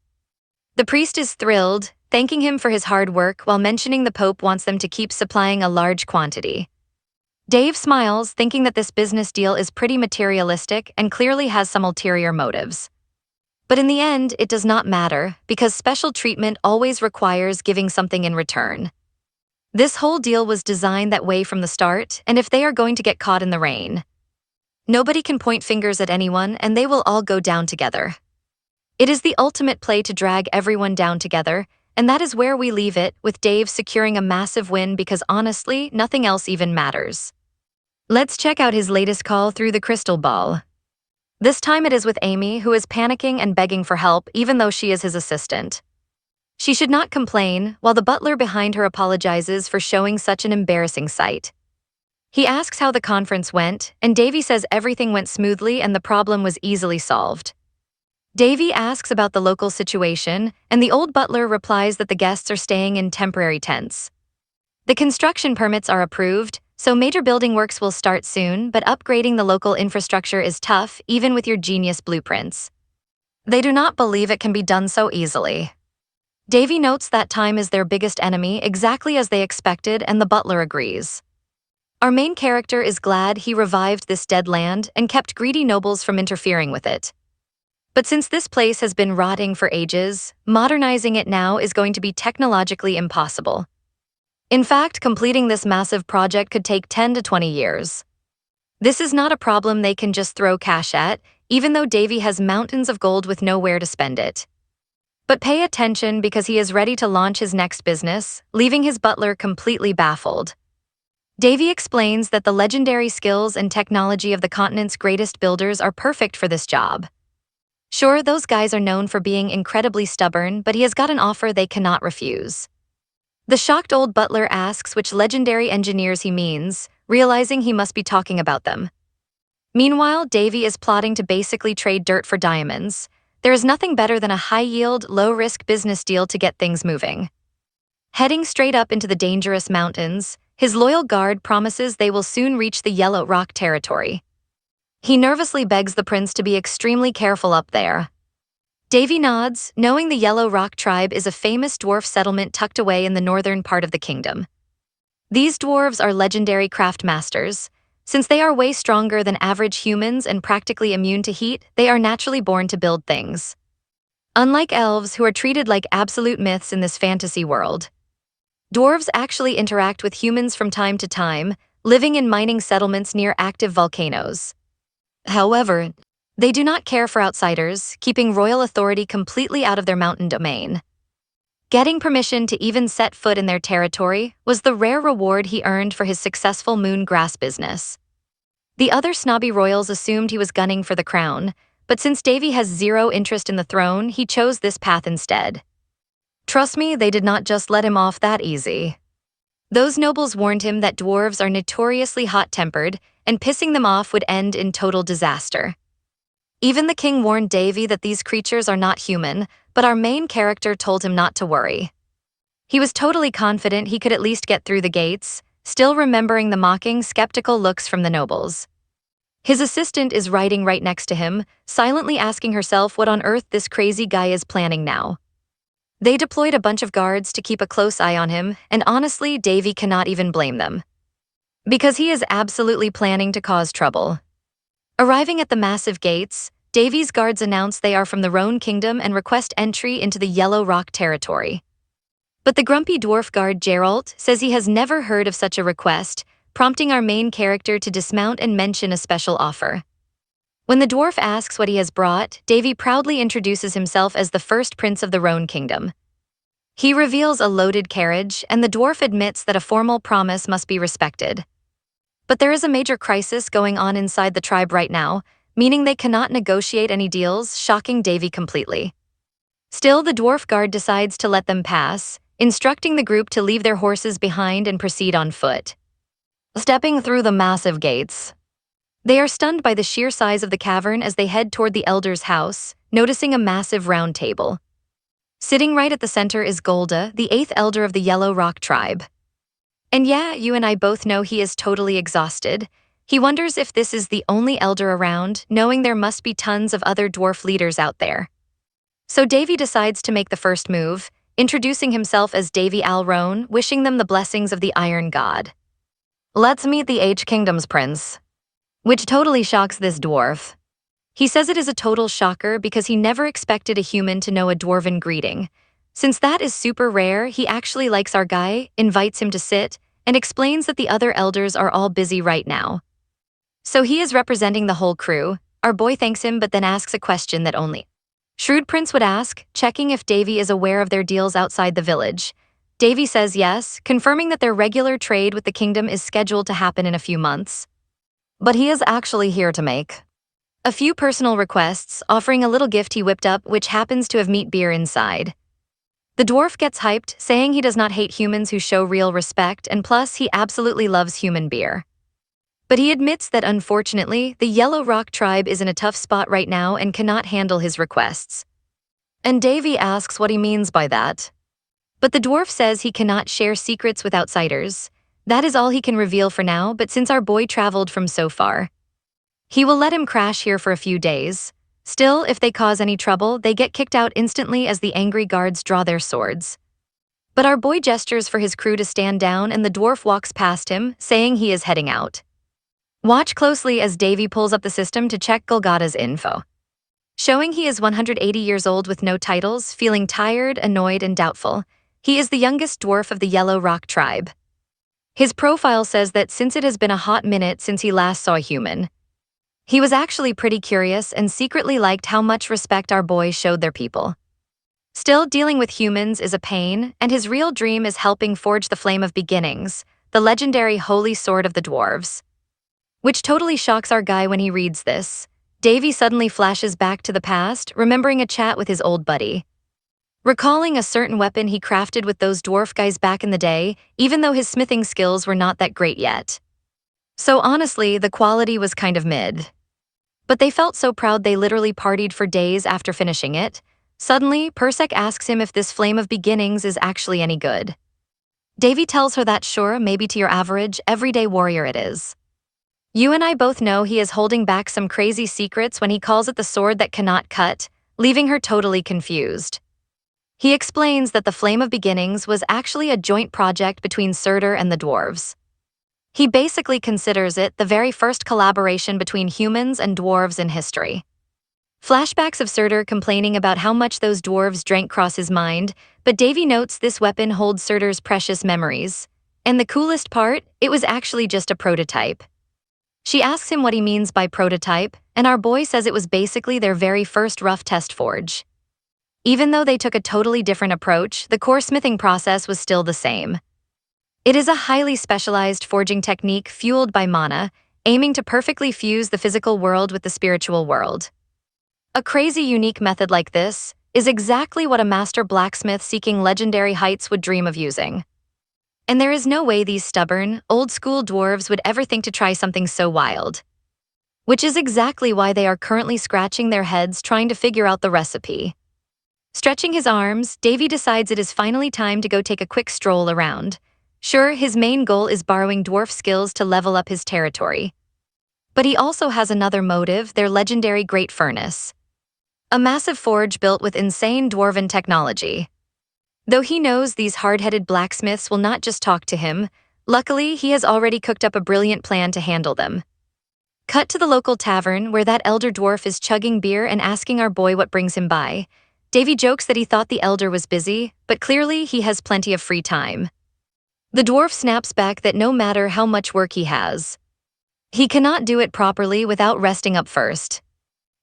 The priest is thrilled, thanking him for his hard work while mentioning the Pope wants them to keep supplying a large quantity. Dave smiles, thinking that this business deal is pretty materialistic and clearly has some ulterior motives. But in the end, it does not matter, because special treatment always requires giving something in return. This whole deal was designed that way from the start, and if they are going to get caught in the rain, nobody can point fingers at anyone and they will all go down together. It is the ultimate play to drag everyone down together, and that is where we leave it, with Dave securing a massive win because honestly, nothing else even matters. Let's check out his latest call through the crystal ball. This time it is with Amy, who is panicking and begging for help even though she is his assistant. She should not complain, while the butler behind her apologizes for showing such an embarrassing sight. He asks how the conference went, and Davy says everything went smoothly and the problem was easily solved. Davy asks about the local situation, and the old butler replies that the guests are staying in temporary tents. The construction permits are approved, so major building works will start soon, but upgrading the local infrastructure is tough, even with your genius blueprints. They do not believe it can be done so easily. Davy notes that time is their biggest enemy, exactly as they expected, and the butler agrees. Our main character is glad he revived this dead land and kept greedy nobles from interfering with it. But since this place has been rotting for ages, modernizing it now is going to be technologically impossible. In fact, completing this massive project could take 10 to 20 years. This is not a problem they can just throw cash at, even though Davy has mountains of gold with nowhere to spend it. But pay attention, because he is ready to launch his next business, leaving his butler completely baffled. Davy explains that the legendary skills and technology of the continent's greatest builders are perfect for this job. Sure, those guys are known for being incredibly stubborn, but he has got an offer they cannot refuse. The shocked old butler asks which legendary engineers he means, realizing he must be talking about them. Meanwhile, Davy is plotting to basically trade dirt for diamonds. There is nothing better than a high-yield, low-risk business deal to get things moving. Heading straight up into the dangerous mountains, his loyal guard promises they will soon reach the Yellow Rock territory. He nervously begs the prince to be extremely careful up there. Davy nods, knowing the Yellow Rock tribe is a famous dwarf settlement tucked away in the northern part of the kingdom. These dwarves are legendary craft masters. Since they are way stronger than average humans and practically immune to heat, they are naturally born to build things. Unlike elves, who are treated like absolute myths in this fantasy world, dwarves actually interact with humans from time to time, living in mining settlements near active volcanoes. However, they do not care for outsiders, keeping royal authority completely out of their mountain domain. Getting permission to even set foot in their territory was the rare reward he earned for his successful moon grass business. The other snobby royals assumed he was gunning for the crown, but since Davy has zero interest in the throne, he chose this path instead. Trust me, they did not just let him off that easy. Those nobles warned him that dwarves are notoriously hot-tempered, and pissing them off would end in total disaster. Even the king warned Davy that these creatures are not human, but our main character told him not to worry. He was totally confident he could at least get through the gates, still remembering the mocking, skeptical looks from the nobles. His assistant is riding right next to him, silently asking herself what on earth this crazy guy is planning now. They deployed a bunch of guards to keep a close eye on him, and honestly, Davy cannot even blame them, because he is absolutely planning to cause trouble. Arriving at the massive gates, Davy's guards announce they are from the Roan Kingdom and request entry into the Yellow Rock territory. But the grumpy dwarf guard Geralt says he has never heard of such a request, prompting our main character to dismount and mention a special offer. When the dwarf asks what he has brought, Davy proudly introduces himself as the first prince of the Roan Kingdom. He reveals a loaded carriage, and the dwarf admits that a formal promise must be respected. But there is a major crisis going on inside the tribe right now, meaning they cannot negotiate any deals, shocking Davy completely. Still, the dwarf guard decides to let them pass, instructing the group to leave their horses behind and proceed on foot. Stepping through the massive gates, they are stunned by the sheer size of the cavern as they head toward the elder's house, noticing a massive round table. Sitting right at the center is Golda, the 8th elder of the Yellow Rock tribe. And yeah, you and I both know he is totally exhausted. He wonders if this is the only elder around, knowing there must be tons of other dwarf leaders out there. So Davy decides to make the first move, introducing himself as Davy Alrone, wishing them the blessings of the Iron God. "Let's meet the H-Kingdom's prince," which totally shocks this dwarf. He says it is a total shocker because he never expected a human to know a dwarven greeting. Since that is super rare, he actually likes our guy, invites him to sit, and explains that the other elders are all busy right now. So he is representing the whole crew. Our boy thanks him but then asks a question that only Shrewd Prince would ask, checking if Davy is aware of their deals outside the village. Davy says yes, confirming that their regular trade with the kingdom is scheduled to happen in a few months. But he is actually here to make a few personal requests, offering a little gift he whipped up which happens to have meat beer inside. The dwarf gets hyped, saying he does not hate humans who show real respect, and plus he absolutely loves human beer. But he admits that unfortunately, the Yellow Rock tribe is in a tough spot right now and cannot handle his requests. And Davy asks what he means by that. But the dwarf says he cannot share secrets with outsiders. That is all he can reveal for now, but since our boy traveled from so far, he will let him crash here for a few days. Still, if they cause any trouble, they get kicked out instantly as the angry guards draw their swords. But our boy gestures for his crew to stand down and the dwarf walks past him, saying he is heading out. Watch closely as Davy pulls up the system to check Golgotta's info, showing he is 180 years old with no titles, feeling tired, annoyed, and doubtful. He is the youngest dwarf of the Yellow Rock tribe. His profile says that since it has been a hot minute since he last saw a human, he was actually pretty curious and secretly liked how much respect our boy showed their people. Still, dealing with humans is a pain, and his real dream is helping forge the Flame of Beginnings, the legendary holy sword of the dwarves. Which totally shocks our guy when he reads this. Davy suddenly flashes back to the past, remembering a chat with his old buddy, recalling a certain weapon he crafted with those dwarf guys back in the day, even though his smithing skills were not that great yet. So honestly, the quality was kind of mid. But they felt so proud they literally partied for days after finishing it. Suddenly, Persek asks him if this Flame of Beginnings is actually any good. Davy tells her that sure, maybe to your average, everyday warrior it is. You and I both know he is holding back some crazy secrets when he calls it the sword that cannot cut, leaving her totally confused. He explains that the Flame of Beginnings was actually a joint project between Surtur and the dwarves. He basically considers it the very first collaboration between humans and dwarves in history. Flashbacks of Surtur complaining about how much those dwarves drank cross his mind, but Davy notes this weapon holds Surtur's precious memories. And the coolest part, it was actually just a prototype. She asks him what he means by prototype, and our boy says it was basically their very first rough test forge. Even though they took a totally different approach, the core smithing process was still the same. It is a highly specialized forging technique fueled by mana, aiming to perfectly fuse the physical world with the spiritual world. A crazy unique method like this is exactly what a master blacksmith seeking legendary heights would dream of using. And there is no way these stubborn, old-school dwarves would ever think to try something so wild. Which is exactly why they are currently scratching their heads trying to figure out the recipe. Stretching his arms, Davy decides it is finally time to go take a quick stroll around. Sure, his main goal is borrowing dwarf skills to level up his territory. But he also has another motive, their legendary Great Furnace. A massive forge built with insane dwarven technology. Though he knows these hard-headed blacksmiths will not just talk to him, luckily he has already cooked up a brilliant plan to handle them. Cut to the local tavern where that elder dwarf is chugging beer and asking our boy what brings him by. Davy jokes that he thought the elder was busy, but clearly he has plenty of free time. The dwarf snaps back that no matter how much work he has, he cannot do it properly without resting up first.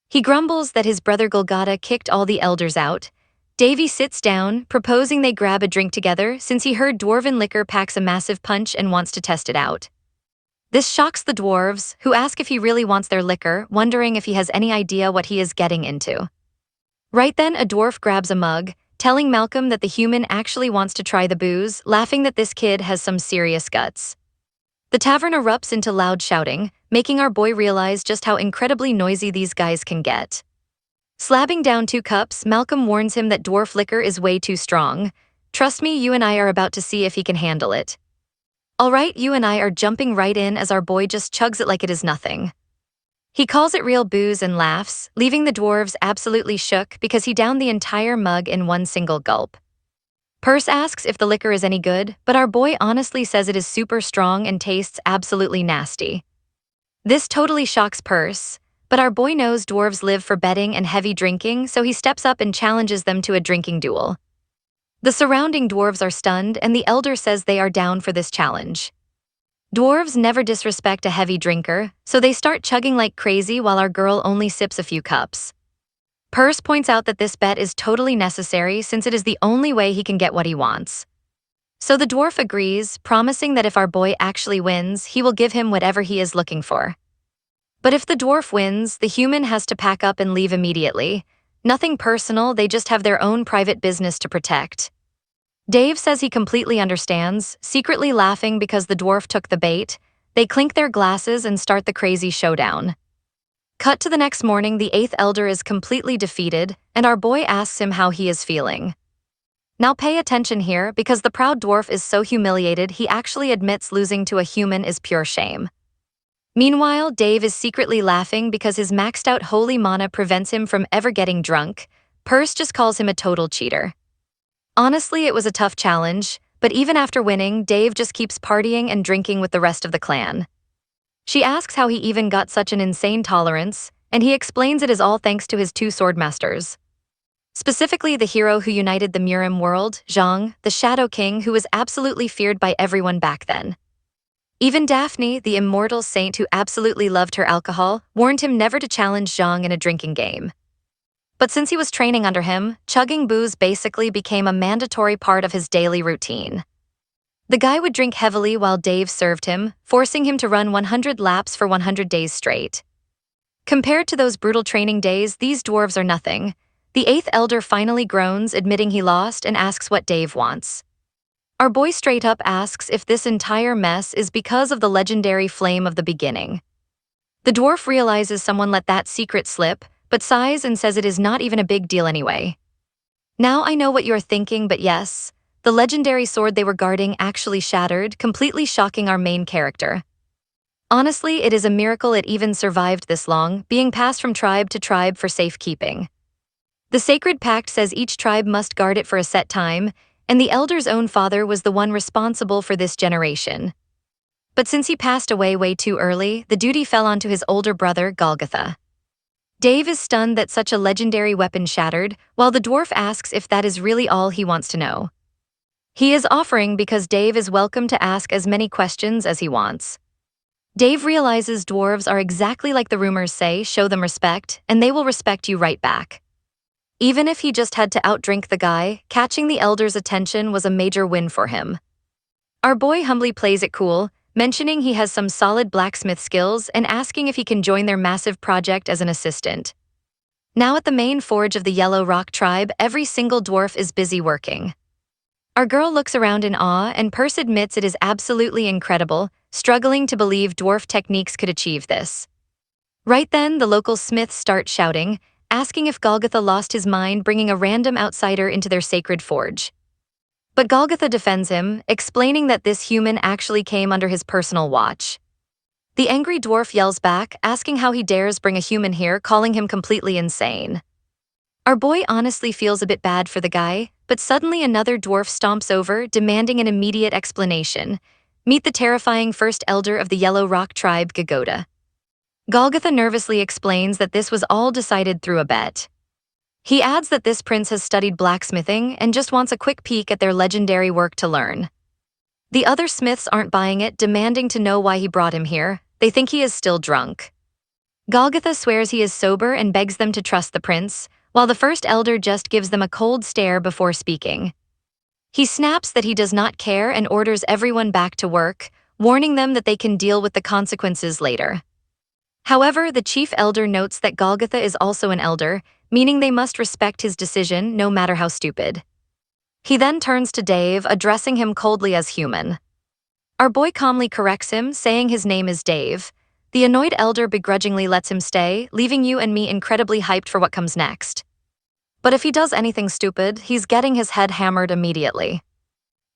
He grumbles that his brother Golgotta kicked all the elders out. Davy sits down, proposing they grab a drink together since he heard dwarven liquor packs a massive punch and wants to test it out. This shocks the dwarves, who ask if he really wants their liquor, wondering if he has any idea what he is getting into. Right then, a dwarf grabs a mug, telling Malcolm that the human actually wants to try the booze, laughing that this kid has some serious guts. The tavern erupts into loud shouting, making our boy realize just how incredibly noisy these guys can get. Slapping down 2 cups, Malcolm warns him that dwarf liquor is way too strong. Trust me, you and I are about to see if he can handle it. Alright, you and I are jumping right in as our boy just chugs it like it is nothing. He calls it real booze and laughs, leaving the dwarves absolutely shook because he downed the entire mug in one single gulp. Purse asks if the liquor is any good, but our boy honestly says it is super strong and tastes absolutely nasty. This totally shocks Purse, but our boy knows dwarves live for betting and heavy drinking, so he steps up and challenges them to a drinking duel. The surrounding dwarves are stunned, and the elder says they are down for this challenge. Dwarves never disrespect a heavy drinker, so they start chugging like crazy while our girl only sips a few cups. Purse points out that this bet is totally necessary since it is the only way he can get what he wants. So the dwarf agrees, promising that if our boy actually wins, he will give him whatever he is looking for. But if the dwarf wins, the human has to pack up and leave immediately. Nothing personal, they just have their own private business to protect. Dave says he completely understands, secretly laughing because the dwarf took the bait. They clink their glasses and start the crazy showdown. Cut to the next morning, the 8th elder is completely defeated, and our boy asks him how he is feeling. Now pay attention here, because the proud dwarf is so humiliated he actually admits losing to a human is pure shame. Meanwhile, Dave is secretly laughing because his maxed out holy mana prevents him from ever getting drunk. Purse just calls him a total cheater. Honestly, it was a tough challenge, but even after winning, Dave just keeps partying and drinking with the rest of the clan. She asks how he even got such an insane tolerance, and he explains it is all thanks to his 2 swordmasters. Specifically the hero who united the Murim world, Zhang, the Shadow King, who was absolutely feared by everyone back then. Even Daphne, the immortal saint who absolutely loved her alcohol, warned him never to challenge Zhang in a drinking game. But since he was training under him, chugging booze basically became a mandatory part of his daily routine. The guy would drink heavily while Dave served him, forcing him to run 100 laps for 100 days straight. Compared to those brutal training days, these dwarves are nothing. The 8th elder finally groans, admitting he lost, and asks what Dave wants. Our boy straight up asks if this entire mess is because of the legendary flame of the beginning. The dwarf realizes someone let that secret slip, but sighs and says it is not even a big deal anyway. Now I know what you're thinking, but yes, the legendary sword they were guarding actually shattered, completely shocking our main character. Honestly, it is a miracle it even survived this long, being passed from tribe to tribe for safekeeping. The sacred pact says each tribe must guard it for a set time, and the elder's own father was the one responsible for this generation. But since he passed away way too early, the duty fell onto his older brother, Golgotha. Dave is stunned that such a legendary weapon shattered, while the dwarf asks if that is really all he wants to know. He is offering because Dave is welcome to ask as many questions as he wants. Dave realizes dwarves are exactly like the rumors say, show them respect, and they will respect you right back. Even if he just had to outdrink the guy, catching the elder's attention was a major win for him. Our boy humbly plays it cool, mentioning he has some solid blacksmith skills and asking if he can join their massive project as an assistant. Now at the main forge of the Yellow Rock tribe, every single dwarf is busy working. Our girl looks around in awe, and Purse admits it is absolutely incredible, struggling to believe dwarf techniques could achieve this. Right then, the local smiths start shouting, asking if Golgotha lost his mind bringing a random outsider into their sacred forge. But Golgotha defends him, explaining that this human actually came under his personal watch. The angry dwarf yells back, asking how he dares bring a human here, calling him completely insane. Our boy honestly feels a bit bad for the guy, but suddenly another dwarf stomps over, demanding an immediate explanation. Meet the terrifying first elder of the Yellow Rock tribe, Gagoda. Golgotha nervously explains that this was all decided through a bet. He adds that this prince has studied blacksmithing and just wants a quick peek at their legendary work to learn. The other smiths aren't buying it, demanding to know why he brought him here. They think he is still drunk. Golgotha swears he is sober and begs them to trust the prince, while the first elder just gives them a cold stare before speaking. He snaps that he does not care and orders everyone back to work, warning them that they can deal with the consequences later. However, the chief elder notes that Golgotha is also an elder, meaning they must respect his decision no matter how stupid. He then turns to Dave, addressing him coldly as human. Our boy calmly corrects him, saying his name is Dave. The annoyed elder begrudgingly lets him stay, leaving you and me incredibly hyped for what comes next. But if he does anything stupid, he's getting his head hammered immediately.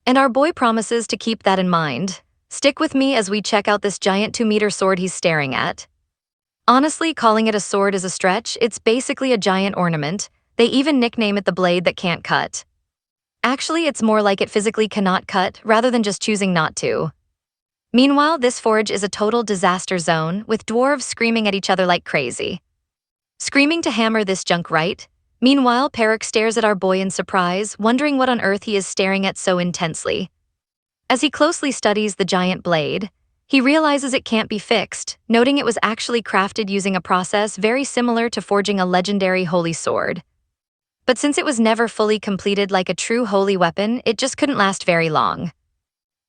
And our boy promises to keep that in mind. Stick with me as we check out this giant 2-meter sword he's staring at. Honestly, calling it a sword is a stretch. It's basically a giant ornament. They even nickname it the blade that can't cut. Actually, it's more like it physically cannot cut rather than just choosing not to. Meanwhile, this forge is a total disaster zone, with dwarves screaming at each other like crazy. Screaming to hammer this junk right. Meanwhile, Perrick stares at our boy in surprise, wondering what on earth he is staring at so intensely. As he closely studies the giant blade, he realizes it can't be fixed, noting it was actually crafted using a process very similar to forging a legendary holy sword. But since it was never fully completed like a true holy weapon, it just couldn't last very long.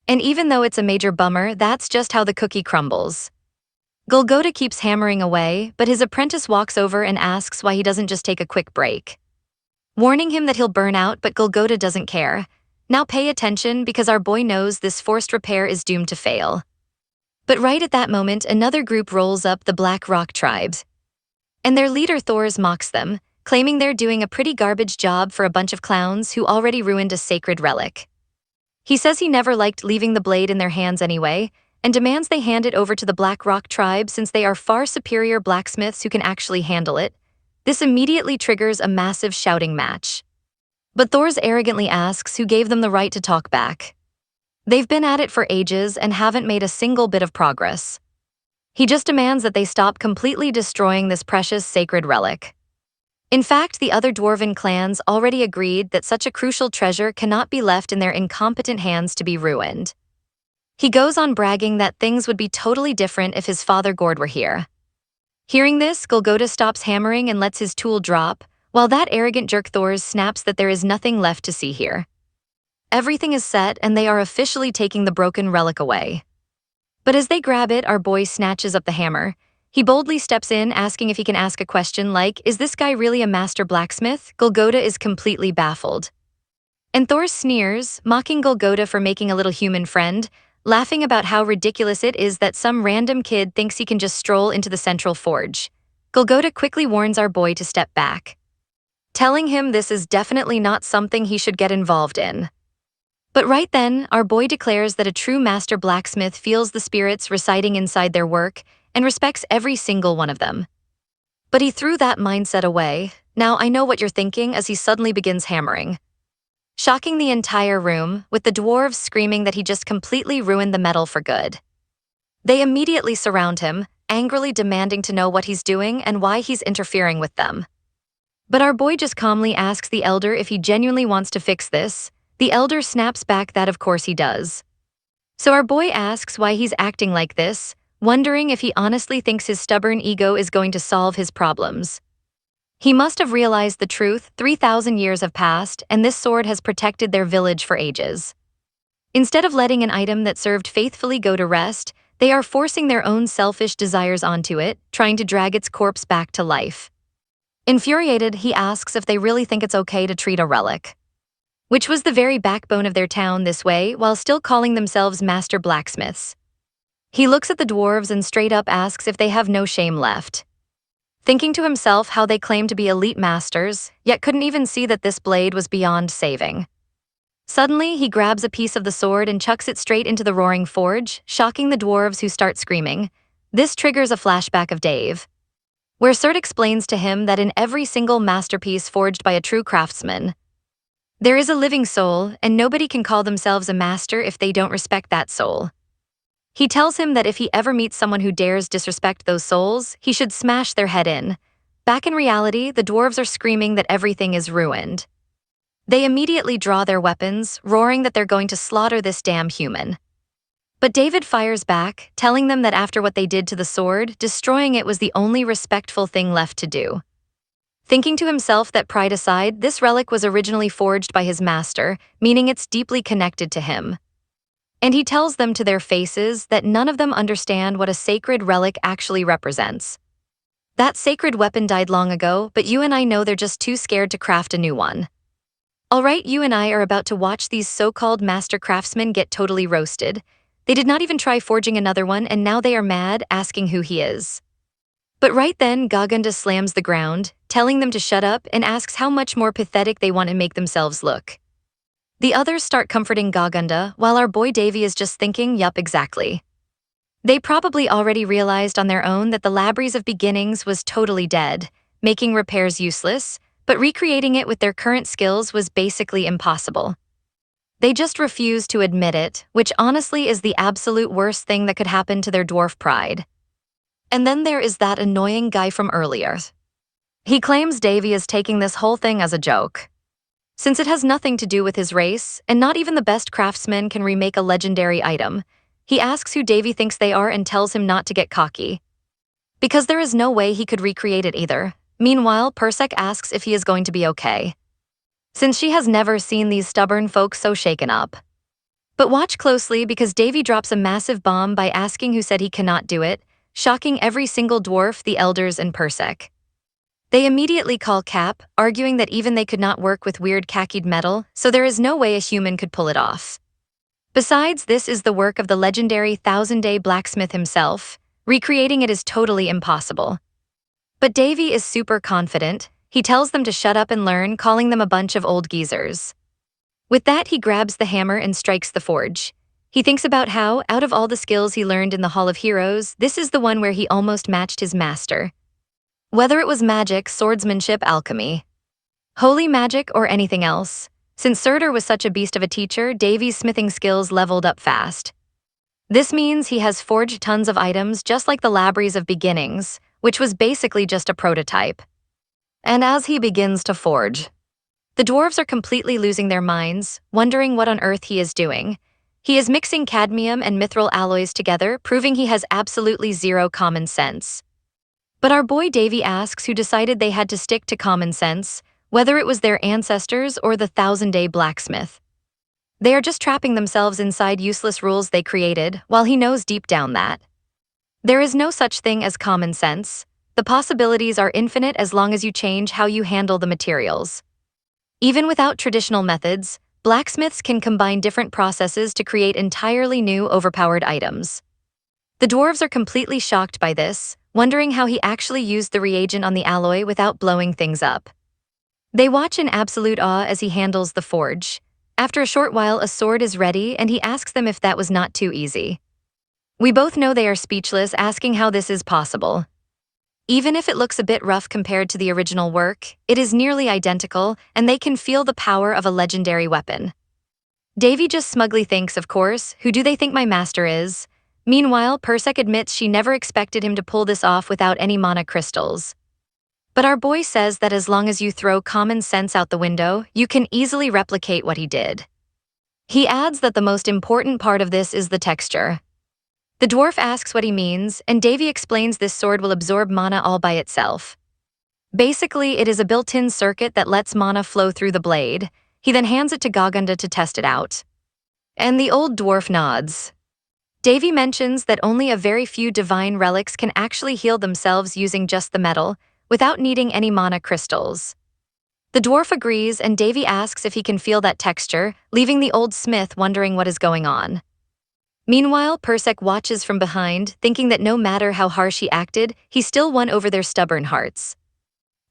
And even though it's a major bummer, that's just how the cookie crumbles. Golgotha keeps hammering away, but his apprentice walks over and asks why he doesn't just take a quick break. Warning him that he'll burn out, but Golgotha doesn't care. Now pay attention, because our boy knows this forced repair is doomed to fail. But right at that moment, another group rolls up, the Black Rock tribes. And their leader Thors mocks them, claiming they're doing a pretty garbage job for a bunch of clowns who already ruined a sacred relic. He says he never liked leaving the blade in their hands anyway, and demands they hand it over to the Black Rock tribe since they are far superior blacksmiths who can actually handle it. This immediately triggers a massive shouting match. But Thors arrogantly asks who gave them the right to talk back. They've been at it for ages and haven't made a single bit of progress. He just demands that they stop completely destroying this precious sacred relic. In fact, the other dwarven clans already agreed that such a crucial treasure cannot be left in their incompetent hands to be ruined. He goes on bragging that things would be totally different if his father Gord were here. Hearing this, Golgotha stops hammering and lets his tool drop, while that arrogant jerk Thors snaps that there is nothing left to see here. Everything is set and they are officially taking the broken relic away. But as they grab it, our boy snatches up the hammer. He boldly steps in, asking if he can ask a question like, "Is this guy really a master blacksmith?" Golgotha is completely baffled. And Thors sneers, mocking Golgotha for making a little human friend, laughing about how ridiculous it is that some random kid thinks he can just stroll into the central forge. Golgotha quickly warns our boy to step back, telling him this is definitely not something he should get involved in. But right then, our boy declares that a true master blacksmith feels the spirits residing inside their work and respects every single one of them. But he threw that mindset away. Now I know what you're thinking, as he suddenly begins hammering, shocking the entire room, with the dwarves screaming that he just completely ruined the metal for good. They immediately surround him, angrily demanding to know what he's doing and why he's interfering with them. But our boy just calmly asks the elder if he genuinely wants to fix this. The elder snaps back that of course he does. So our boy asks why he's acting like this, wondering if he honestly thinks his stubborn ego is going to solve his problems. He must have realized the truth. 3,000 years have passed, and this sword has protected their village for ages. Instead of letting an item that served faithfully go to rest, they are forcing their own selfish desires onto it, trying to drag its corpse back to life. Infuriated, he asks if they really think it's okay to treat a relic, which was the very backbone of their town, this way, while still calling themselves master blacksmiths. He looks at the dwarves and straight up asks if they have no shame left, thinking to himself how they claim to be elite masters, yet couldn't even see that this blade was beyond saving. Suddenly, he grabs a piece of the sword and chucks it straight into the roaring forge, shocking the dwarves who start screaming. This triggers a flashback of Dave, where Surt explains to him that in every single masterpiece forged by a true craftsman, there is a living soul, and nobody can call themselves a master if they don't respect that soul. He tells him that if he ever meets someone who dares disrespect those souls, he should smash their head in. Back in reality, the dwarves are screaming that everything is ruined. They immediately draw their weapons, roaring that they're going to slaughter this damn human. But David fires back, telling them that after what they did to the sword, destroying it was the only respectful thing left to do. Thinking to himself that pride aside, this relic was originally forged by his master, meaning it's deeply connected to him. And he tells them to their faces that none of them understand what a sacred relic actually represents. That sacred weapon died long ago, but you and I know they're just too scared to craft a new one. Alright, you and I are about to watch these so-called master craftsmen get totally roasted. They did not even try forging another one, and now they are mad, asking who he is. But right then, Gagunda slams the ground, telling them to shut up, and asks how much more pathetic they want to make themselves look. The others start comforting Gagunda, while our boy Davy is just thinking, yup, exactly. They probably already realized on their own that the Labyrinth of Beginnings was totally dead, making repairs useless, but recreating it with their current skills was basically impossible. They just refuse to admit it, which honestly is the absolute worst thing that could happen to their dwarf pride. And then there is that annoying guy from earlier. He claims Davy is taking this whole thing as a joke. Since it has nothing to do with his race, and not even the best craftsman can remake a legendary item, he asks who Davy thinks they are and tells him not to get cocky. Because there is no way he could recreate it either. Meanwhile, Persek asks if he is going to be okay, since she has never seen these stubborn folks so shaken up. But watch closely because Davy drops a massive bomb by asking who said he cannot do it, shocking every single dwarf, the elders, and Persek. They immediately call Cap, arguing that even they could not work with weird khakied metal, so there is no way a human could pull it off. Besides, this is the work of the legendary thousand-day blacksmith himself. Recreating it is totally impossible. But Davy is super confident. He tells them to shut up and learn, calling them a bunch of old geezers. With that, he grabs the hammer and strikes the forge. He thinks about how, out of all the skills he learned in the Hall of Heroes, this is the one where he almost matched his master. Whether it was magic, swordsmanship, alchemy, holy magic, or anything else, since Surtur was such a beast of a teacher, Davy's smithing skills leveled up fast. This means he has forged tons of items just like the Labrys of Beginnings, which was basically just a prototype. And as he begins to forge, the dwarves are completely losing their minds, wondering what on earth he is doing. He is mixing cadmium and mithril alloys together, proving he has absolutely zero common sense. But our boy Davy asks who decided they had to stick to common sense, whether it was their ancestors or the thousand-day blacksmith. They are just trapping themselves inside useless rules they created, while he knows deep down that there is no such thing as common sense. The possibilities are infinite as long as you change how you handle the materials. Even without traditional methods, blacksmiths can combine different processes to create entirely new, overpowered items. The dwarves are completely shocked by this, wondering how he actually used the reagent on the alloy without blowing things up. They watch in absolute awe as he handles the forge. After a short while, a sword is ready, and he asks them if that was not too easy. We both know they are speechless, asking how this is possible. Even if it looks a bit rough compared to the original work, it is nearly identical, and they can feel the power of a legendary weapon. Davy just smugly thinks, of course, who do they think my master is? Meanwhile, Persek admits she never expected him to pull this off without any mana crystals. But our boy says that as long as you throw common sense out the window, you can easily replicate what he did. He adds that the most important part of this is the texture. The dwarf asks what he means, and Davy explains this sword will absorb mana all by itself. Basically, it is a built-in circuit that lets mana flow through the blade. He then hands it to Gaganda to test it out. And the old dwarf nods. Davy mentions that only a very few divine relics can actually heal themselves using just the metal, without needing any mana crystals. The dwarf agrees, and Davy asks if he can feel that texture, leaving the old smith wondering what is going on. Meanwhile, Persek watches from behind, thinking that no matter how harsh he acted, he still won over their stubborn hearts.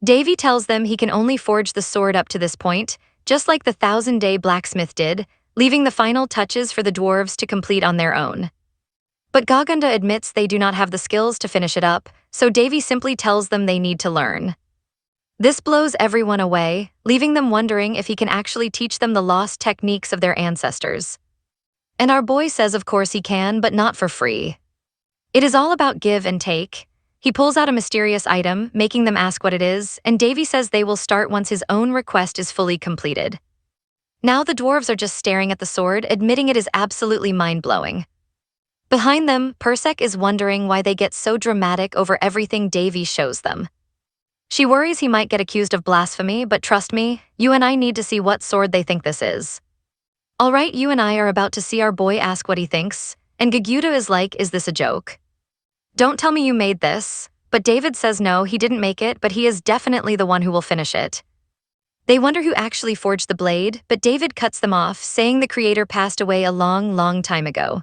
Davy tells them he can only forge the sword up to this point, just like the thousand-day blacksmith did, leaving the final touches for the dwarves to complete on their own. But Gaganda admits they do not have the skills to finish it up, so Davy simply tells them they need to learn. This blows everyone away, leaving them wondering if he can actually teach them the lost techniques of their ancestors. And our boy says of course he can, but not for free. It is all about give and take. He pulls out a mysterious item, making them ask what it is, and Davy says they will start once his own request is fully completed. Now the dwarves are just staring at the sword, admitting it is absolutely mind-blowing. Behind them, Persek is wondering why they get so dramatic over everything Davy shows them. She worries he might get accused of blasphemy, but trust me, you and I need to see what sword they think this is. Alright, you and I are about to see our boy ask what he thinks, and Gaguda is like, is this a joke? Don't tell me you made this, but David says no, he didn't make it, but he is definitely the one who will finish it. They wonder who actually forged the blade, but David cuts them off, saying the creator passed away a long, long time ago.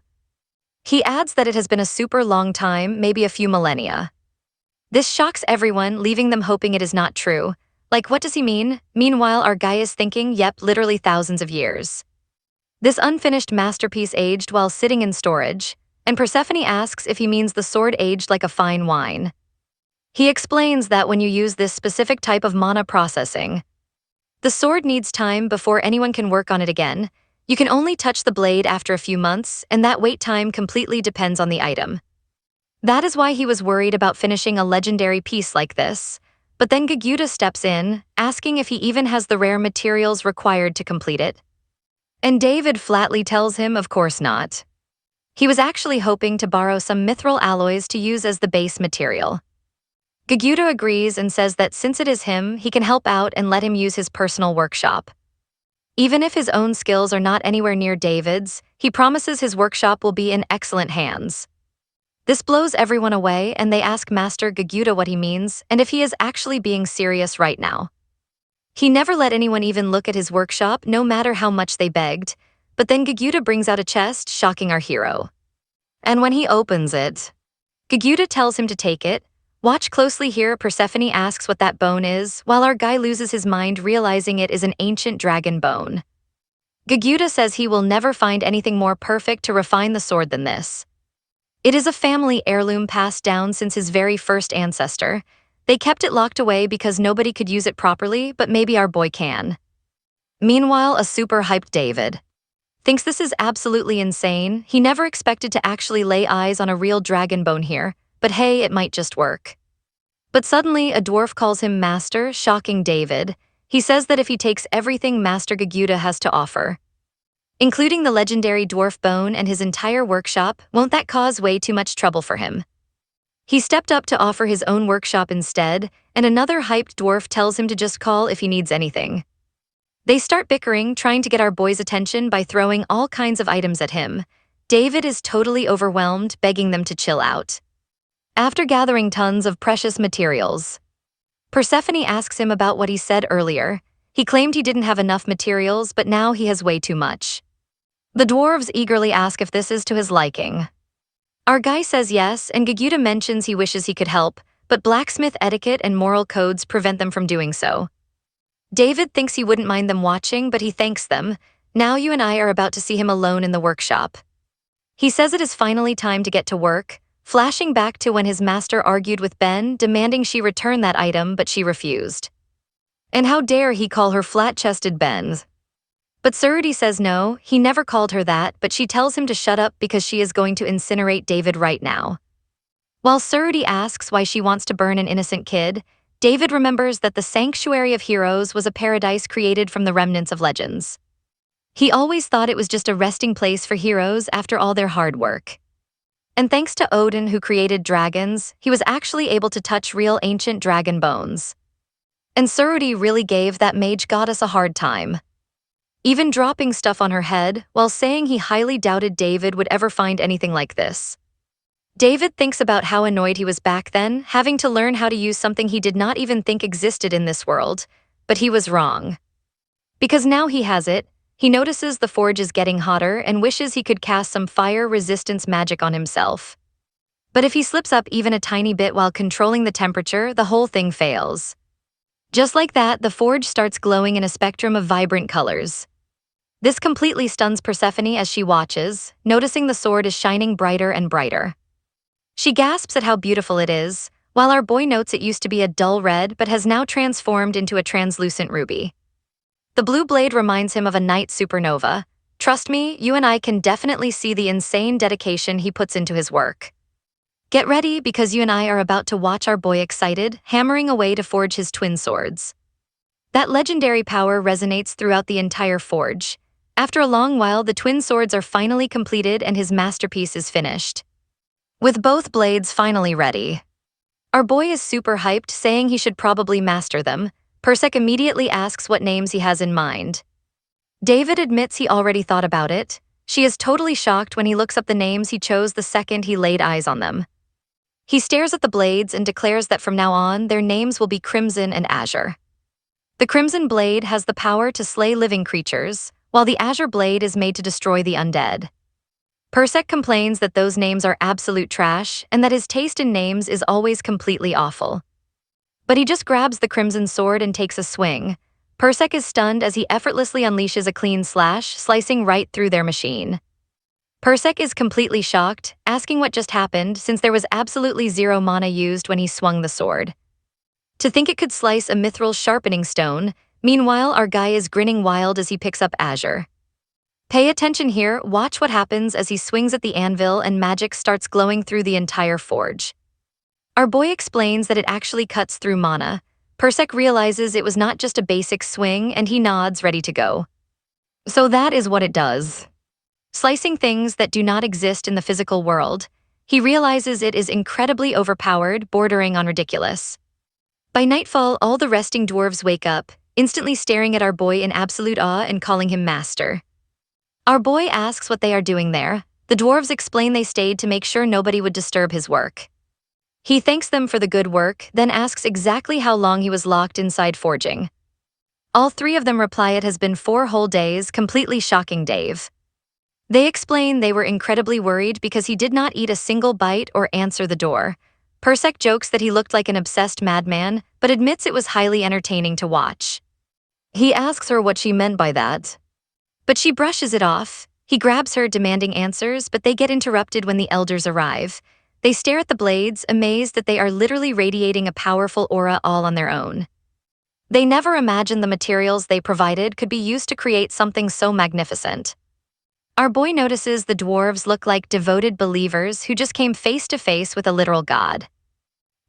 He adds that it has been a super long time, maybe a few millennia. This shocks everyone, leaving them hoping it is not true. Like, what does he mean? Meanwhile, our guy is thinking, yep, literally thousands of years. This unfinished masterpiece aged while sitting in storage, and Persephone asks if he means the sword aged like a fine wine. He explains that when you use this specific type of mana processing, the sword needs time before anyone can work on it again. You can only touch the blade after a few months, and that wait time completely depends on the item. That is why he was worried about finishing a legendary piece like this. But then Gyuta steps in, asking if he even has the rare materials required to complete it. And David flatly tells him of course not. He was actually hoping to borrow some mithril alloys to use as the base material. Gyuta agrees and says that since it is him, he can help out and let him use his personal workshop. Even if his own skills are not anywhere near David's, he promises his workshop will be in excellent hands. This blows everyone away, and they ask Master Gyuta what he means and if he is actually being serious right now. He never let anyone even look at his workshop, no matter how much they begged, but then Gyuta brings out a chest, shocking our hero. And when he opens it, Gyuta tells him to take it. Watch closely here, Persephone asks what that bone is, while our guy loses his mind realizing it is an ancient dragon bone. Gyuta says he will never find anything more perfect to refine the sword than this. It is a family heirloom passed down since his very first ancestor. They kept it locked away because nobody could use it properly, but maybe our boy can. Meanwhile, a super hyped David thinks this is absolutely insane. He never expected to actually lay eyes on a real dragon bone here, but hey, it might just work. But suddenly, a dwarf calls him Master, shocking David. He says that if he takes everything Master Gyuta has to offer, including the legendary dwarf bone and his entire workshop, won't that cause way too much trouble for him? He stepped up to offer his own workshop instead, and another hyped dwarf tells him to just call if he needs anything. They start bickering, trying to get our boy's attention by throwing all kinds of items at him. David is totally overwhelmed, begging them to chill out. After gathering tons of precious materials, Persephone asks him about what he said earlier. He claimed he didn't have enough materials, but now he has way too much. The dwarves eagerly ask if this is to his liking. Our guy says yes, and Gyuta mentions he wishes he could help, but blacksmith etiquette and moral codes prevent them from doing so. David thinks he wouldn't mind them watching, but he thanks them. Now you and I are about to see him alone in the workshop. He says it is finally time to get to work, flashing back to when his master argued with Ben, demanding she return that item, but she refused. And how dare he call her flat-chested Ben? But Surudi says no, he never called her that, but she tells him to shut up because she is going to incinerate David right now. While Surudi asks why she wants to burn an innocent kid, David remembers that the Sanctuary of Heroes was a paradise created from the remnants of legends. He always thought it was just a resting place for heroes after all their hard work. And thanks to Odin, who created dragons, he was actually able to touch real ancient dragon bones. And Surudi really gave that mage goddess a hard time, even dropping stuff on her head while saying he highly doubted David would ever find anything like this. David thinks about how annoyed he was back then, having to learn how to use something he did not even think existed in this world, but he was wrong. Because now he has it, he notices the forge is getting hotter and wishes he could cast some fire resistance magic on himself. But if he slips up even a tiny bit while controlling the temperature, the whole thing fails. Just like that, the forge starts glowing in a spectrum of vibrant colors. This completely stuns Persephone as she watches, noticing the sword is shining brighter and brighter. She gasps at how beautiful it is, while our boy notes it used to be a dull red but has now transformed into a translucent ruby. The blue blade reminds him of a night supernova. Trust me, you and I can definitely see the insane dedication he puts into his work. Get ready, because you and I are about to watch our boy excited, hammering away to forge his twin swords. That legendary power resonates throughout the entire forge. After a long while, the twin swords are finally completed and his masterpiece is finished. With both blades finally ready, our boy is super hyped, saying he should probably master them. Persek immediately asks what names he has in mind. David admits he already thought about it. She is totally shocked when he looks up the names he chose the second he laid eyes on them. He stares at the blades and declares that from now on, their names will be Crimson and Azure. The Crimson Blade has the power to slay living creatures, while the Azure Blade is made to destroy the undead. Persek complains that those names are absolute trash and that his taste in names is always completely awful. But he just grabs the Crimson Sword and takes a swing. Persek is stunned as he effortlessly unleashes a clean slash, slicing right through their machine. Persek is completely shocked, asking what just happened since there was absolutely zero mana used when he swung the sword. To think it could slice a mithril sharpening stone. Meanwhile, our guy is grinning wild as he picks up Azure. Pay attention here, watch what happens as he swings at the anvil and magic starts glowing through the entire forge. Our boy explains that it actually cuts through mana. Persek realizes it was not just a basic swing and he nods, ready to go. So that is what it does. Slicing things that do not exist in the physical world, he realizes it is incredibly overpowered, bordering on ridiculous. By nightfall, all the resting dwarves wake up, instantly staring at our boy in absolute awe and calling him master. Our boy asks what they are doing there. The dwarves explain they stayed to make sure nobody would disturb his work. He thanks them for the good work, then asks exactly how long he was locked inside forging. All three of them reply it has been 4 whole days, completely shocking Dave. They explain they were incredibly worried because he did not eat a single bite or answer the door. Persek jokes that he looked like an obsessed madman, but admits it was highly entertaining to watch. He asks her what she meant by that. But she brushes it off. He grabs her, demanding answers, but they get interrupted when the elders arrive. They stare at the blades, amazed that they are literally radiating a powerful aura all on their own. They never imagined the materials they provided could be used to create something so magnificent. Our boy notices the dwarves look like devoted believers who just came face to face with a literal god.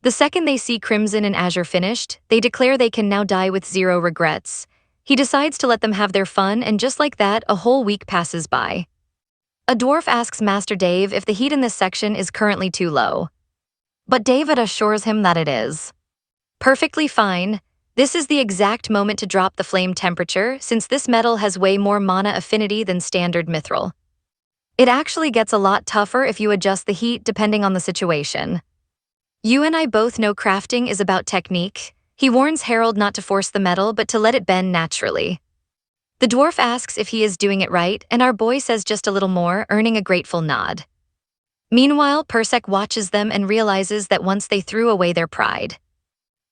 The second they see Crimson and Azure finished, they declare they can now die with 0 regrets. He decides to let them have their fun, and just like that, a whole week passes by. A dwarf asks Master Dave if the heat in this section is currently too low. But David assures him that it is perfectly fine. This is the exact moment to drop the flame temperature, since this metal has way more mana affinity than standard mithril. It actually gets a lot tougher if you adjust the heat depending on the situation. You and I both know crafting is about technique. He warns Harold not to force the metal but to let it bend naturally. The dwarf asks if he is doing it right, and our boy says just a little more, earning a grateful nod. Meanwhile, Persek watches them and realizes that once they threw away their pride,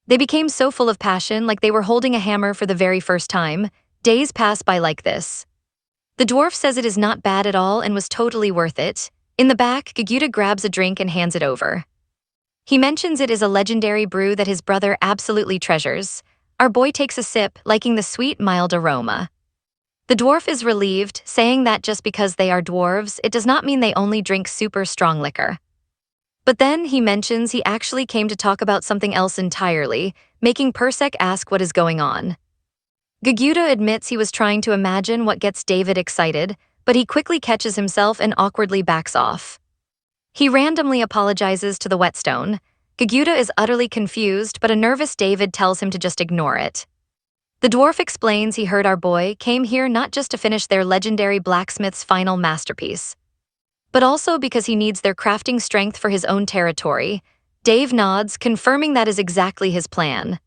they became so full of passion, like they were holding a hammer for the very first time. Days pass by like this. The dwarf says it is not bad at all and was totally worth it. In the back, Gaguta grabs a drink and hands it over. He mentions it is a legendary brew that his brother absolutely treasures. Our boy takes a sip, liking the sweet, mild aroma. The dwarf is relieved, saying that just because they are dwarves, it does not mean they only drink super strong liquor. But then he mentions he actually came to talk about something else entirely, making Persek ask what is going on. Gaguta admits he was trying to imagine what gets David excited, but he quickly catches himself and awkwardly backs off. He randomly apologizes to the whetstone. Gaguta is utterly confused, but a nervous David tells him to just ignore it. The dwarf explains he heard our boy came here not just to finish their legendary blacksmith's final masterpiece, but also because he needs their crafting strength for his own territory. Dave nods, confirming that is exactly his plan.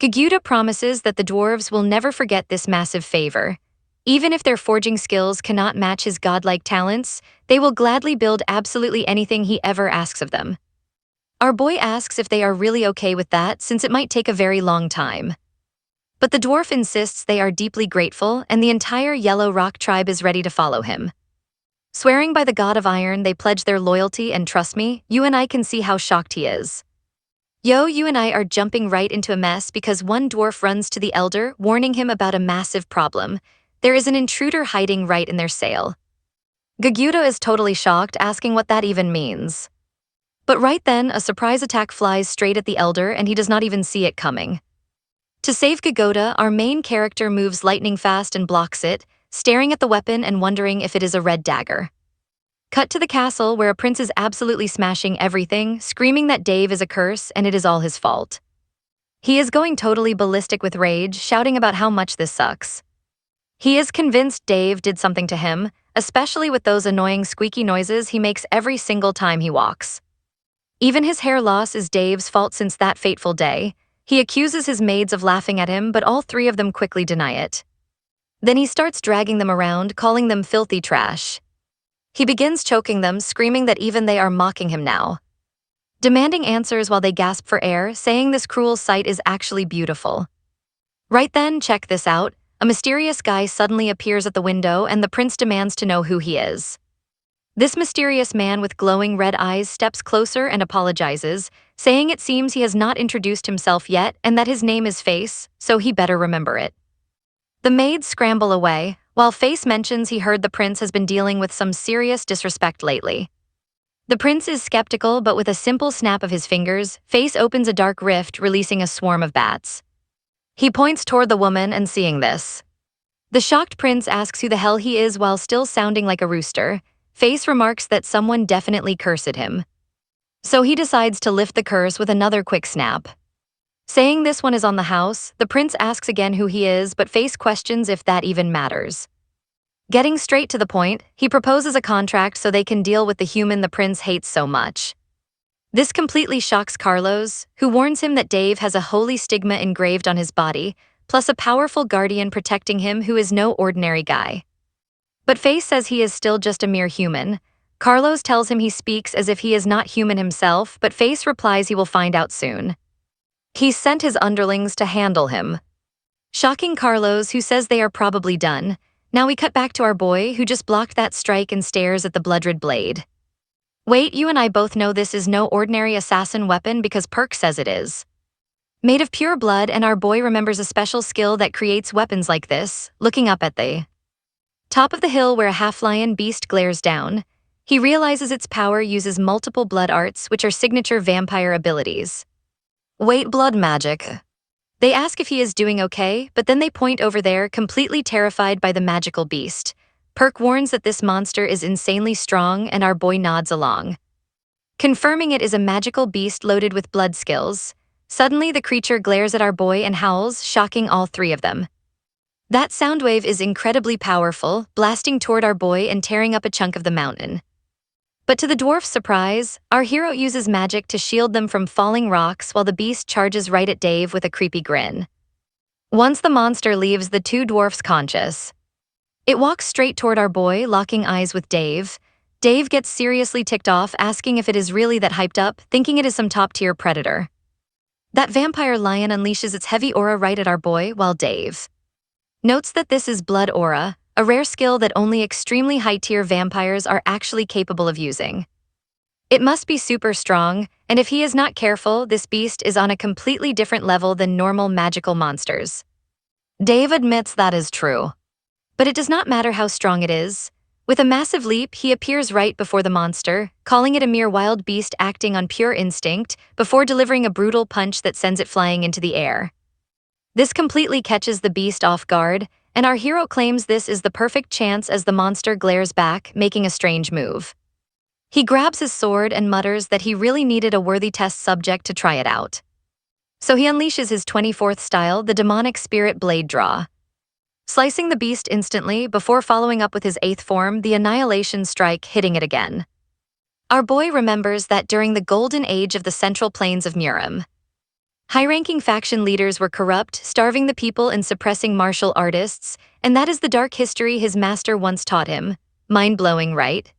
Gaguta promises that the dwarves will never forget this massive favor. Even if their forging skills cannot match his godlike talents, they will gladly build absolutely anything he ever asks of them. Our boy asks if they are really okay with that, since it might take a very long time. But the dwarf insists they are deeply grateful, and the entire Yellow Rock tribe is ready to follow him. Swearing by the god of iron, they pledge their loyalty, and trust me, you and I can see how shocked he is. You and I are jumping right into a mess because one dwarf runs to the elder, warning him about a massive problem. There is an intruder hiding right in their sail. Gaguta is totally shocked, asking what that even means. But right then, a surprise attack flies straight at the elder, and he does not even see it coming. To save Gaguta, our main character moves lightning fast and blocks it, staring at the weapon and wondering if it is a red dagger. Cut to the castle, where a prince is absolutely smashing everything, screaming that Dave is a curse and it is all his fault. He is going totally ballistic with rage, shouting about how much this sucks. He is convinced Dave did something to him, especially with those annoying squeaky noises he makes every single time he walks. Even his hair loss is Dave's fault since that fateful day. He accuses his maids of laughing at him, but all 3 of them quickly deny it. Then he starts dragging them around, calling them filthy trash. He begins choking them, screaming that even they are mocking him now. Demanding answers while they gasp for air, saying this cruel sight is actually beautiful. Right then, check this out. A mysterious guy suddenly appears at the window, and the prince demands to know who he is. This mysterious man with glowing red eyes steps closer and apologizes, saying it seems he has not introduced himself yet and that his name is Face, so he better remember it. The maids scramble away, while Face mentions he heard the prince has been dealing with some serious disrespect lately. The prince is skeptical, but with a simple snap of his fingers, Face opens a dark rift, releasing a swarm of bats. He points toward the woman, and seeing this, the shocked prince asks who the hell he is while still sounding like a rooster. Face remarks that someone definitely cursed him. So he decides to lift the curse with another quick snap. Saying this one is on the house, the prince asks again who he is, but Face questions if that even matters. Getting straight to the point, he proposes a contract so they can deal with the human the prince hates so much. This completely shocks Carlos, who warns him that Dave has a holy stigma engraved on his body, plus a powerful guardian protecting him who is no ordinary guy. But Face says he is still just a mere human. Carlos tells him he speaks as if he is not human himself, but Face replies he will find out soon. He's sent his underlings to handle him. Shocking Carlos, who says they are probably done. Now we cut back to our boy, who just blocked that strike and stares at the blood-red blade. Wait, you and I both know this is no ordinary assassin weapon because Perk says it is. Made of pure blood, and our boy remembers a special skill that creates weapons like this, looking up at the top of the hill where a half-lion beast glares down. He realizes its power uses multiple blood arts, which are signature vampire abilities. Wait, blood magic. They ask if he is doing okay, but then they point over there, completely terrified by the magical beast. Perk warns that this monster is insanely strong, and our boy nods along. Confirming it is a magical beast loaded with blood skills. Suddenly, the creature glares at our boy and howls, shocking all three of them. That sound wave is incredibly powerful, blasting toward our boy and tearing up a chunk of the mountain. But to the dwarf's surprise, our hero uses magic to shield them from falling rocks while the beast charges right at Dave with a creepy grin. Once the monster leaves the two dwarfs conscious, it walks straight toward our boy, locking eyes with Dave. Dave gets seriously ticked off, asking if it is really that hyped up, thinking it is some top-tier predator. That vampire lion unleashes its heavy aura right at our boy, while Dave notes that this is blood aura, a rare skill that only extremely high-tier vampires are actually capable of using. It must be super strong, and if he is not careful, this beast is on a completely different level than normal magical monsters. Dave admits that is true. But it does not matter how strong it is. With a massive leap, he appears right before the monster, calling it a mere wild beast acting on pure instinct, before delivering a brutal punch that sends it flying into the air. This completely catches the beast off guard, and our hero claims this is the perfect chance as the monster glares back, making a strange move. He grabs his sword and mutters that he really needed a worthy test subject to try it out. So he unleashes his 24th style, the demonic spirit blade draw, slicing the beast instantly before following up with his 8th form, the annihilation strike, hitting it again. Our boy remembers that during the golden age of the central plains of Murim, high-ranking faction leaders were corrupt, starving the people and suppressing martial artists, and that is the dark history his master once taught him. Mind-blowing, right?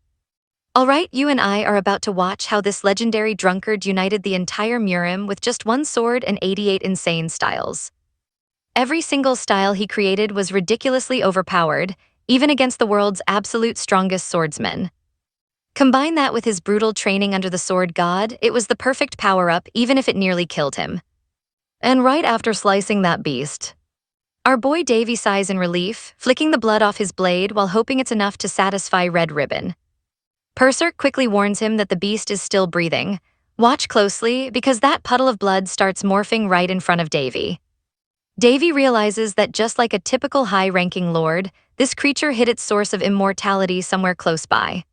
Alright, you and I are about to watch how this legendary drunkard united the entire Murim with just one sword and 88 insane styles. Every single style he created was ridiculously overpowered, even against the world's absolute strongest swordsmen. Combine that with his brutal training under the sword god, it was the perfect power-up, even if it nearly killed him. And right after slicing that beast, our boy Davy sighs in relief, flicking the blood off his blade while hoping it's enough to satisfy Red Ribbon. Purser quickly warns him that the beast is still breathing. Watch closely, because that puddle of blood starts morphing right in front of Davy. Davy realizes that just like a typical high-ranking lord, this creature hid its source of immortality somewhere close by.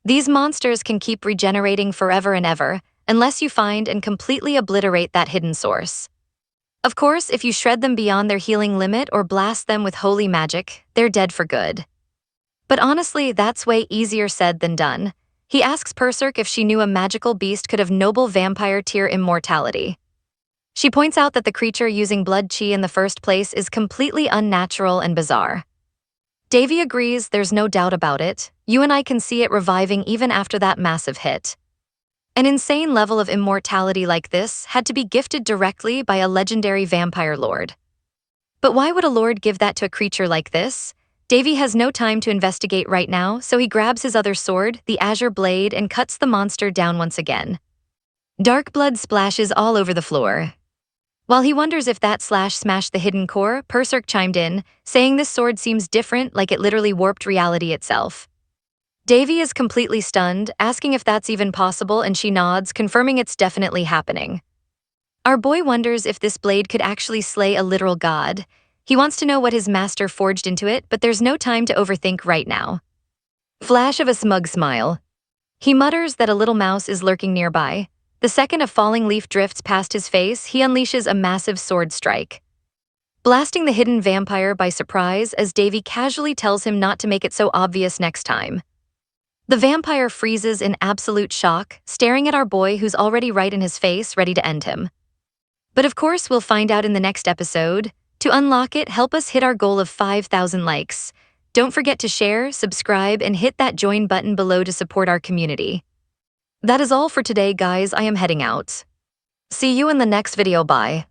These monsters can keep regenerating forever and ever, unless you find and completely obliterate that hidden source. Of course, if you shred them beyond their healing limit or blast them with holy magic, they're dead for good. But honestly, that's way easier said than done. He asks Perserk if she knew a magical beast could have noble vampire-tier immortality. She points out that the creature using blood chi in the first place is completely unnatural and bizarre. Davy agrees, there's no doubt about it. You and I can see it reviving even after that massive hit. An insane level of immortality like this had to be gifted directly by a legendary vampire lord. But why would a lord give that to a creature like this? Davy has no time to investigate right now, so he grabs his other sword, the azure blade, and cuts the monster down once again. Dark blood splashes all over the floor. While he wonders if that slash smashed the hidden core, Perserk chimed in, saying this sword seems different, like it literally warped reality itself. Davy is completely stunned, asking if that's even possible, and she nods, confirming it's definitely happening. Our boy wonders if this blade could actually slay a literal god. He wants to know what his master forged into it, but there's no time to overthink right now. Flash of a smug smile. He mutters that a little mouse is lurking nearby. The second a falling leaf drifts past his face, he unleashes a massive sword strike, blasting the hidden vampire by surprise as Davy casually tells him not to make it so obvious next time. The vampire freezes in absolute shock, staring at our boy who's already right in his face, ready to end him. But of course, we'll find out in the next episode. To unlock it, help us hit our goal of 5,000 likes. Don't forget to share, subscribe, and hit that join button below to support our community. That is all for today, guys. I am heading out. See you in the next video. Bye.